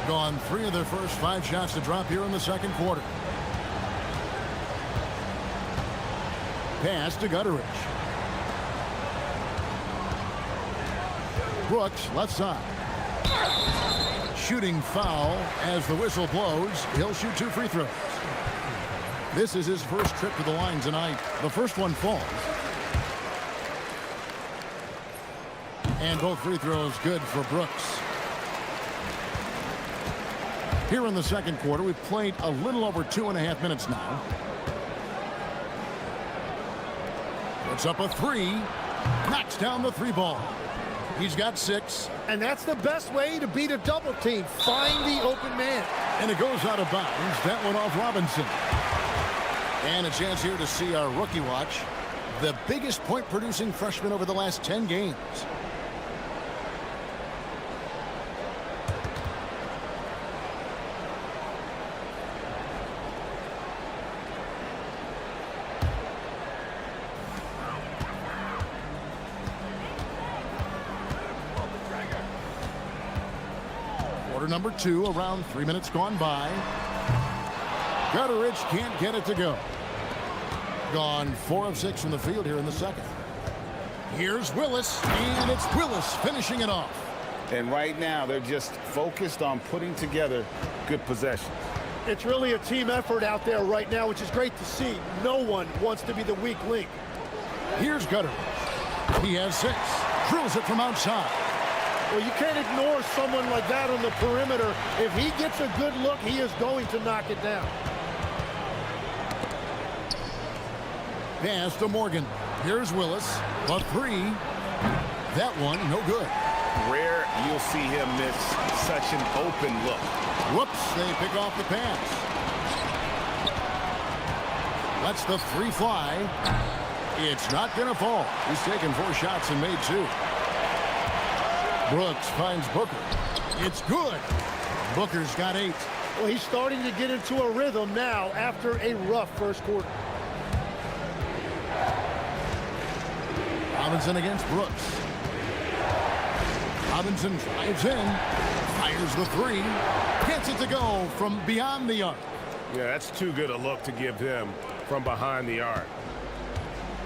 Gone 3 of their first 5 shots to drop here in the second quarter. Pass to Gutteridge. Brooks, left side. Shooting foul as the whistle blows. He'll shoot 2 free throws. This is his first trip to the line tonight. The first one falls. And both free throws good for Brooks. Here in the second quarter, we've played a little over 2.5 minutes now. Puts up a 3. Knocks down the 3 ball. He's got 6. And that's the best way to beat a double team. Find the open man. And it goes out of bounds. That one off Robinson. And a chance here to see our rookie watch. The biggest point-producing freshman over the last 10 games. Quarter number 2, around 3 minutes gone by. Gutteridge can't get it to go. Gone 4 of 6 from the field here in the second. Here's Willis, and it's Willis finishing it off. And right now, they're just focused on putting together good possession. It's really a team effort out there right now, which is great to see. No one wants to be the weak link. Here's Gutteridge. He has 6. Drills it from outside. Well, you can't ignore someone like that on the perimeter. If he gets a good look, he is going to knock it down. Pass to Morgan. Here's Willis. A 3. That one, no good. Rare you'll see him miss such an open look. Whoops, they pick off the pass. Lets the 3 fly. It's not going to fall. He's taken 4 shots and made 2. Brooks finds Booker. It's good. Booker's got 8. Well, he's starting to get into a rhythm now after a rough first quarter. Robinson against Brooks. Robinson drives in, fires the 3, gets it to go from beyond the arc. Yeah, that's too good a look to give him from behind the arc.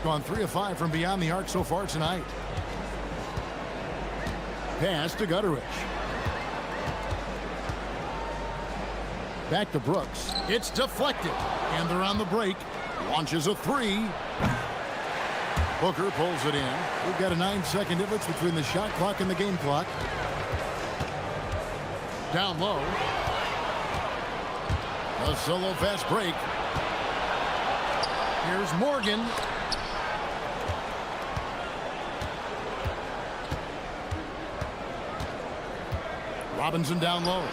Gone 3 of 5 from beyond the arc so far tonight. Pass to Gutteridge. Back to Brooks. It's deflected, and they're on the break. Launches a 3. Booker pulls it in. We've got a 9-second difference between the shot clock and the game clock. Down low. A solo fast break. Here's Morgan. Robinson down low.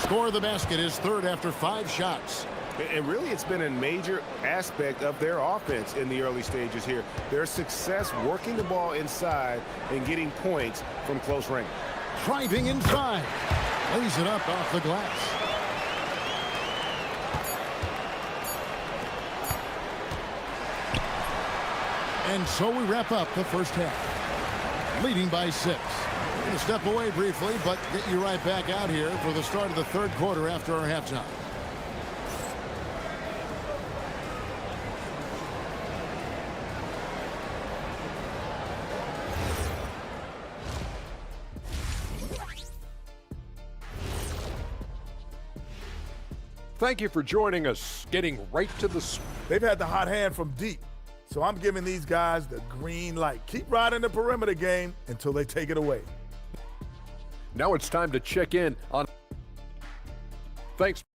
Score the basket, his 3rd after 5 shots. And really, it's been a major aspect of their offense in the early stages here. Their success working the ball inside and getting points from close range. Driving inside. Lays it up off the glass. And so we wrap up the first half. Leading by 6. We're going to step away briefly, but get you right back out here for the start of the 3rd quarter after our halftime. Thank you for joining us. Getting right to the... They've had the hot hand from deep, so I'm giving these guys the green light. Keep riding the perimeter game until they take it away. Now it's time to check in on... Thanks.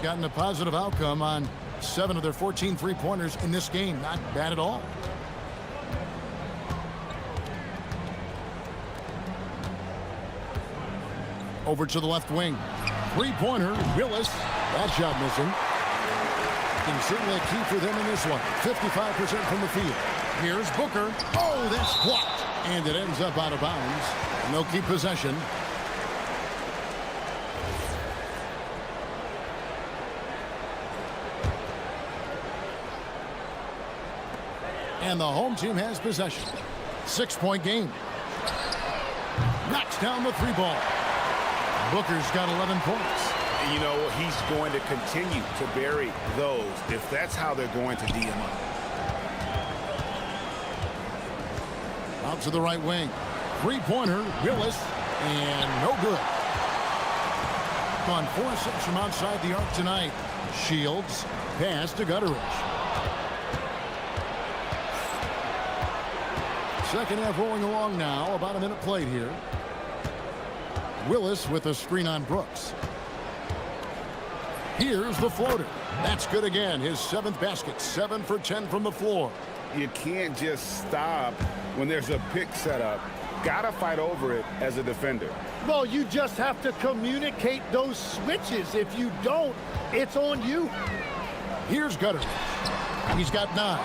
Gotten a positive outcome on 7 of their 14 3-pointers in this game. Not bad at all. Over to the left wing. 3-pointer, Willis. That shot missing. And certainly a key for them in this one. 55% from the field. Here's Booker. Oh, that's blocked. And it ends up out of bounds. And they'll keep possession. And the home team has possession. 6-point game. Knocks down the 3-ball. Booker's got 11 points. You know, he's going to continue to bury those if that's how they're going to D him up. Out to the right wing. Three-pointer, Willis, and no good. On 4-6 from outside the arc tonight. Shields, pass to Gutteridge. Second half rolling along now. About a minute played here. Willis with a screen on Brooks. Here's the floater. That's good again. His 7th basket. 7 for 10 from the floor. You can't just stop when there's a pick set up. Gotta fight over it as a defender. Well, you just have to communicate those switches. If you don't, it's on you. Here's Gutteridge. He's got 9.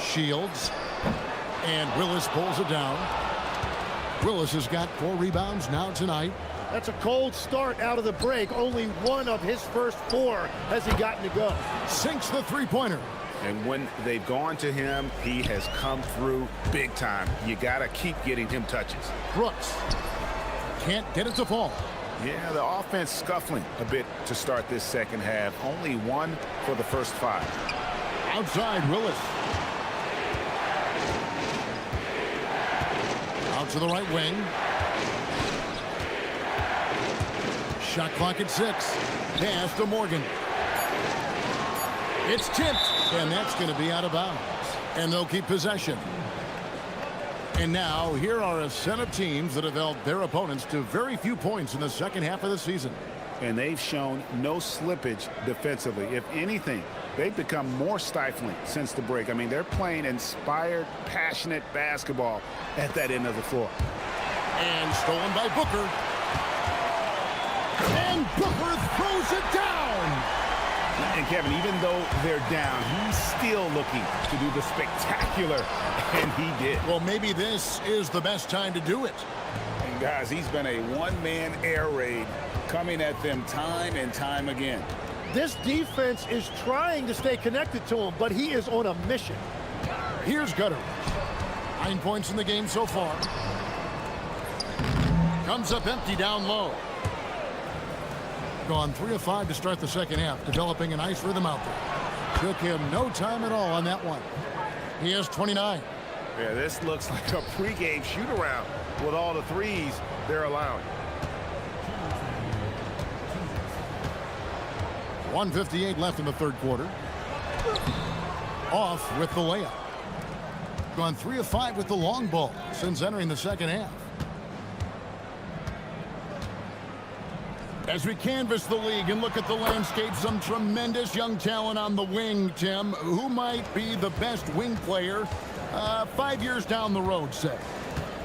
Shields. And Willis pulls it down. Willis has got 4 rebounds now tonight. That's a cold start out of the break. Only 1 of his first 4 has he gotten to go. Sinks the three-pointer. And when they've gone to him, he has come through big time. You got to keep getting him touches. Brooks can't get it to fall. Yeah, the offense scuffling a bit to start this second half. Only 1 for the first 5. Outside, Willis. Out to the right wing. Shot clock at 6. Pass to Morgan. It's tipped, and that's going to be out of bounds. And they'll keep possession. And now, here are a set of teams that have held their opponents to very few points in the second half of the season. And they've shown no slippage defensively. If anything, they've become more stifling since the break. I mean, they're playing inspired, passionate basketball at that end of the floor. And stolen by Booker. And Booker throws it down. And Kevin, even though they're down, he's still looking to do the spectacular, and he did. Well, maybe this is the best time to do it. And guys, he's been a one-man air raid coming at them time and time again. This defense is trying to stay connected to him, but he is on a mission. Here's Gutteridge. 9 points in the game so far. Comes up empty down low. Gone 3 of 5 to start the second half, developing a nice rhythm out there. Took him no time at all on that one. He has 29. Yeah, this looks like a pregame shoot-around with all the threes they're allowing. 1:58 left in the third quarter. Off with the layup. Gone 3 of 5 with the long ball since entering the second half. As we canvass the league and look at the landscape, some tremendous young talent on the wing, Tim. Who might be the best wing player 5 years down the road, say?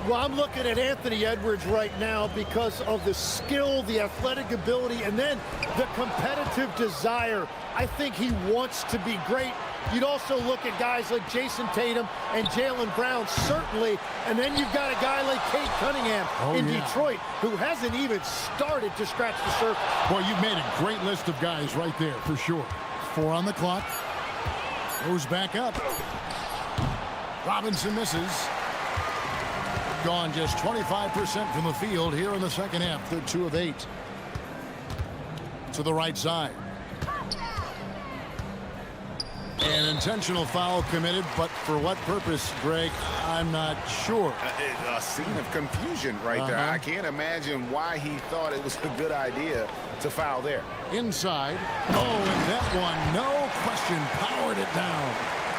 Well, I'm looking at Anthony Edwards right now because of the skill, the athletic ability, and then the competitive desire. I think he wants to be great. You'd also look at guys like Jason Tatum and Jaylen Brown, certainly. And then you've got a guy like Cade Cunningham in Detroit, who hasn't even started to scratch the surface. Boy, you've made a great list of guys right there, for sure. 4 on the clock. Goes back up. Robinson misses. Gone just 25% from the field here in the second half. They're 2 of 8. To the right side. An intentional foul committed, but for what purpose, Greg, I'm not sure. A scene of confusion right there. I can't imagine why he thought it was a good idea to foul there. Inside. Oh, and that one, no question, powered it down.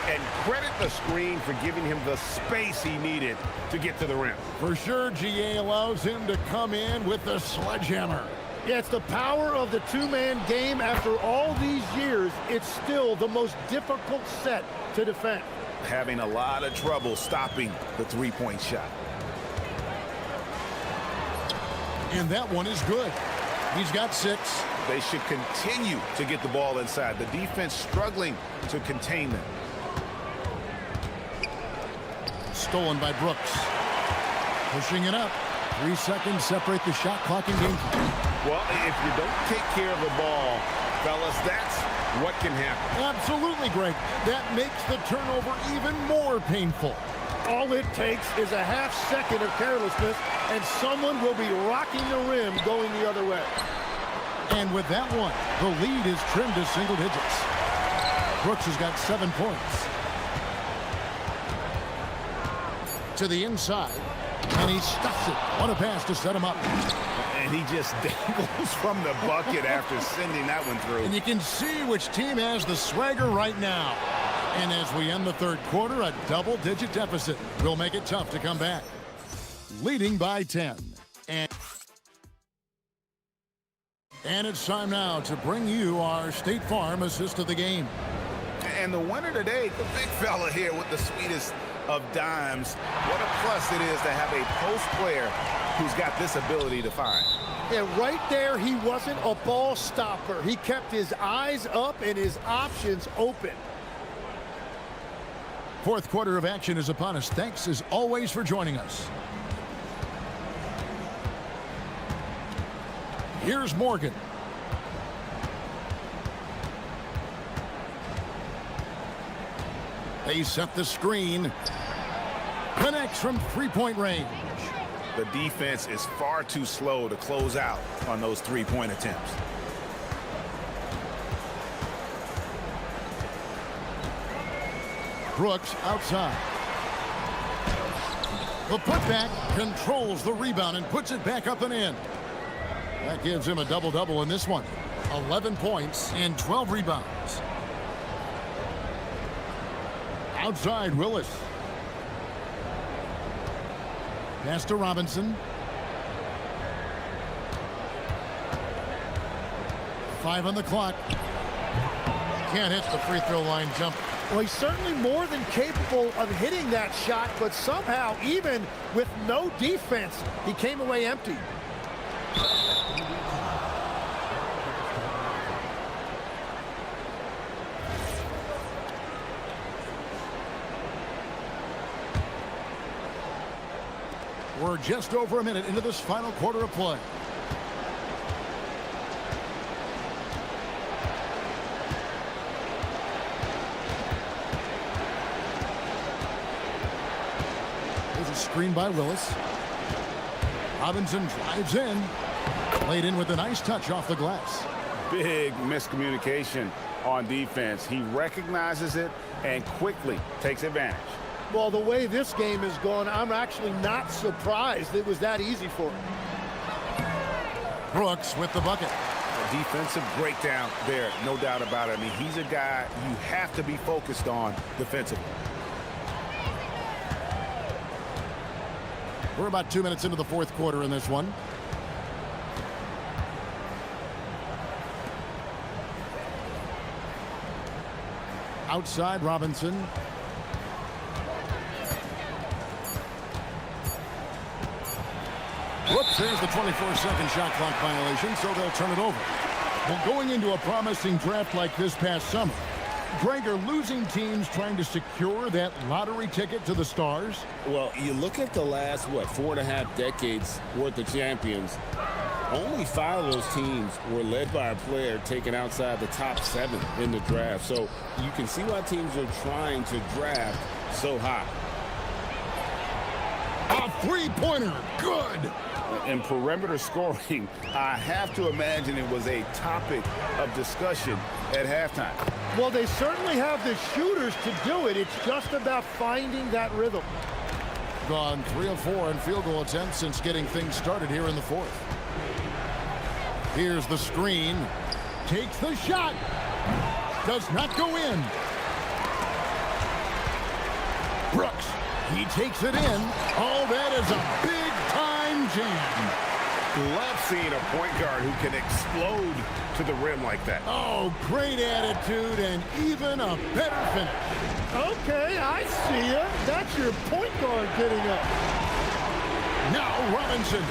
And credit the screen for giving him the space he needed to get to the rim. For sure, GA allows him to come in with the sledgehammer. Yeah, it's the power of the two-man game. After all these years, it's still the most difficult set to defend. Having a lot of trouble stopping the three-point shot. And that one is good. He's got 6. They should continue to get the ball inside. The defense struggling to contain them. Stolen by Brooks. Pushing it up. 3 seconds separate the shot clock and game. Well, if you don't take care of the ball, fellas, that's what can happen. Absolutely, Greg. That makes the turnover even more painful. All it takes is a half second of carelessness, and someone will be rocking the rim going the other way. And with that one, the lead is trimmed to single digits. Brooks has got 7 points. To the inside, and he stuffs it. What a pass to set him up. And he just dangles from the bucket after sending that one through. And you can see which team has the swagger right now. And as we end the third quarter, a double-digit deficit will make it tough to come back. Leading by 10. And it's time now to bring you our State Farm assist of the game. And the winner today, the big fella here with the sweetest of dimes. What a plus it is to have a post player who's got this ability to find. And right there, he wasn't a ball stopper. He kept his eyes up and his options open. Fourth quarter of action is upon us. Thanks as always for joining us. Here's Morgan. They set the screen. Connects from three-point range. The defense is far too slow to close out on those three-point attempts. Brooks outside. The putback controls the rebound and puts it back up and in. That gives him a double-double in this one. 11 points and 12 rebounds. Outside, Willis. Pass to Robinson. 5 on the clock. Can't hit the free throw line jump. Well, he's certainly more than capable of hitting that shot, but somehow, even with no defense, he came away empty. We're just over a minute into this final quarter of play. There's a screen by Willis. Robinson drives in. Laid in with a nice touch off the glass. Big miscommunication on defense. He recognizes it and quickly takes advantage. Well, the way this game has gone, I'm actually not surprised it was that easy for him. Brooks with the bucket. A defensive breakdown there, no doubt about it. I mean, he's a guy you have to be focused on defensively. We're about 2 minutes into the fourth quarter in this one. Outside, Robinson. Whoops, there's the 24-second shot clock violation, so they'll turn it over. Well, going into a promising draft like this past summer, Greg, are losing teams trying to secure that lottery ticket to the stars? Well, you look at the last, 4.5 decades worth of champions, only 5 of those teams were led by a player taken outside the top 7 in the draft. So you can see why teams are trying to draft so high. A three-pointer, good! And perimeter scoring, I have to imagine it was a topic of discussion at halftime. Well, they certainly have the shooters to do it. It's just about finding that rhythm. Gone 3 of 4 in field goal attempts since getting things started here in the fourth. Here's the screen. Takes the shot. Does not go in. Brooks, he takes it in. Oh, that is a big-time jam. Love seeing a point guard who can explode to the rim like that. Oh, great attitude and even a better finish. Okay, I see ya. That's your point guard getting up. Now Robinson.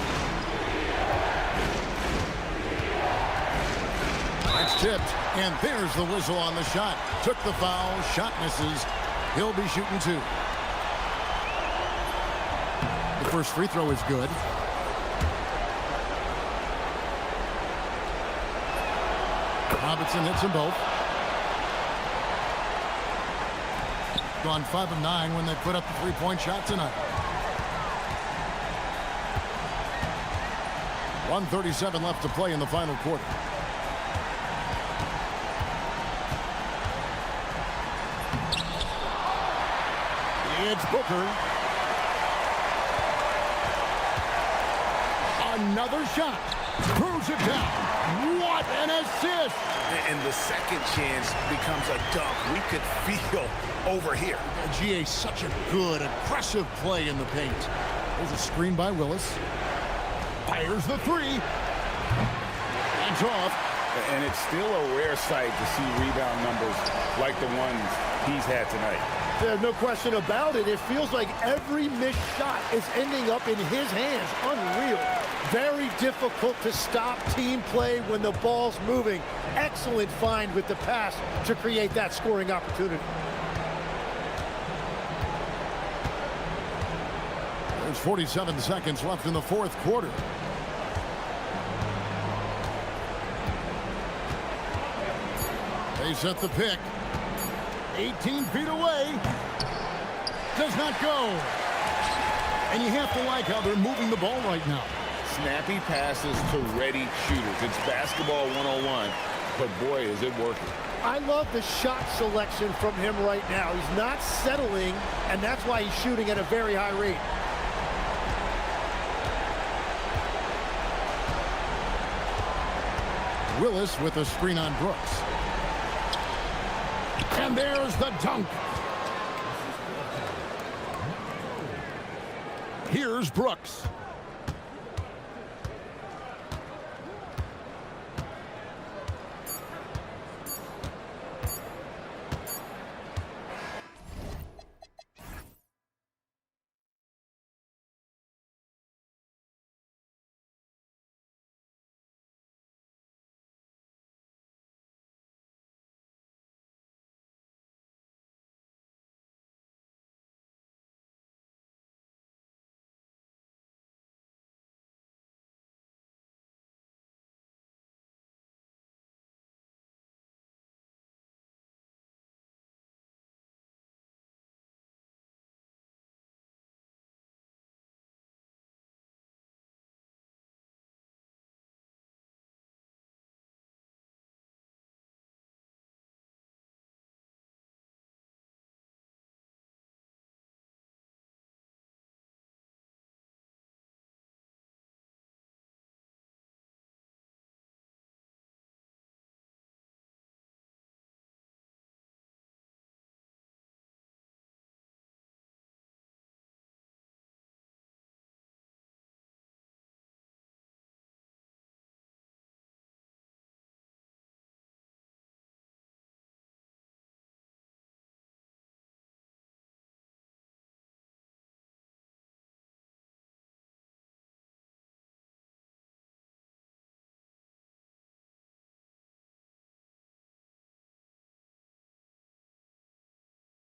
That's tipped, and there's the whistle on the shot. Took the foul, shot misses. He'll be shooting 2. The first free throw is good. Robinson hits them both. Gone 5 of 9 when they put up the three-point shot tonight. 1:37 left to play in the final quarter. It's Booker. Another shot. Throws it down. What an assist! And the second chance becomes a dunk. We could feel over here. GA, such a good, aggressive play in the paint. There's a screen by Willis. Fires the three. Hands off. And it's still a rare sight to see rebound numbers like the ones he's had tonight. There's no question about it. It feels like every missed shot is ending up in his hands. Unreal. Very difficult to stop team play when the ball's moving. Excellent find with the pass to create that scoring opportunity. There's 47 seconds left in the fourth quarter. They set the pick. 18 feet away. Does not go. And you have to like how they're moving the ball right now. Snappy passes to ready shooters. It's basketball 101, but boy, is it working. I love the shot selection from him right now. He's not settling, and that's why he's shooting at a very high rate. Willis with a screen on Brooks. And there's the dunk. Here's Brooks.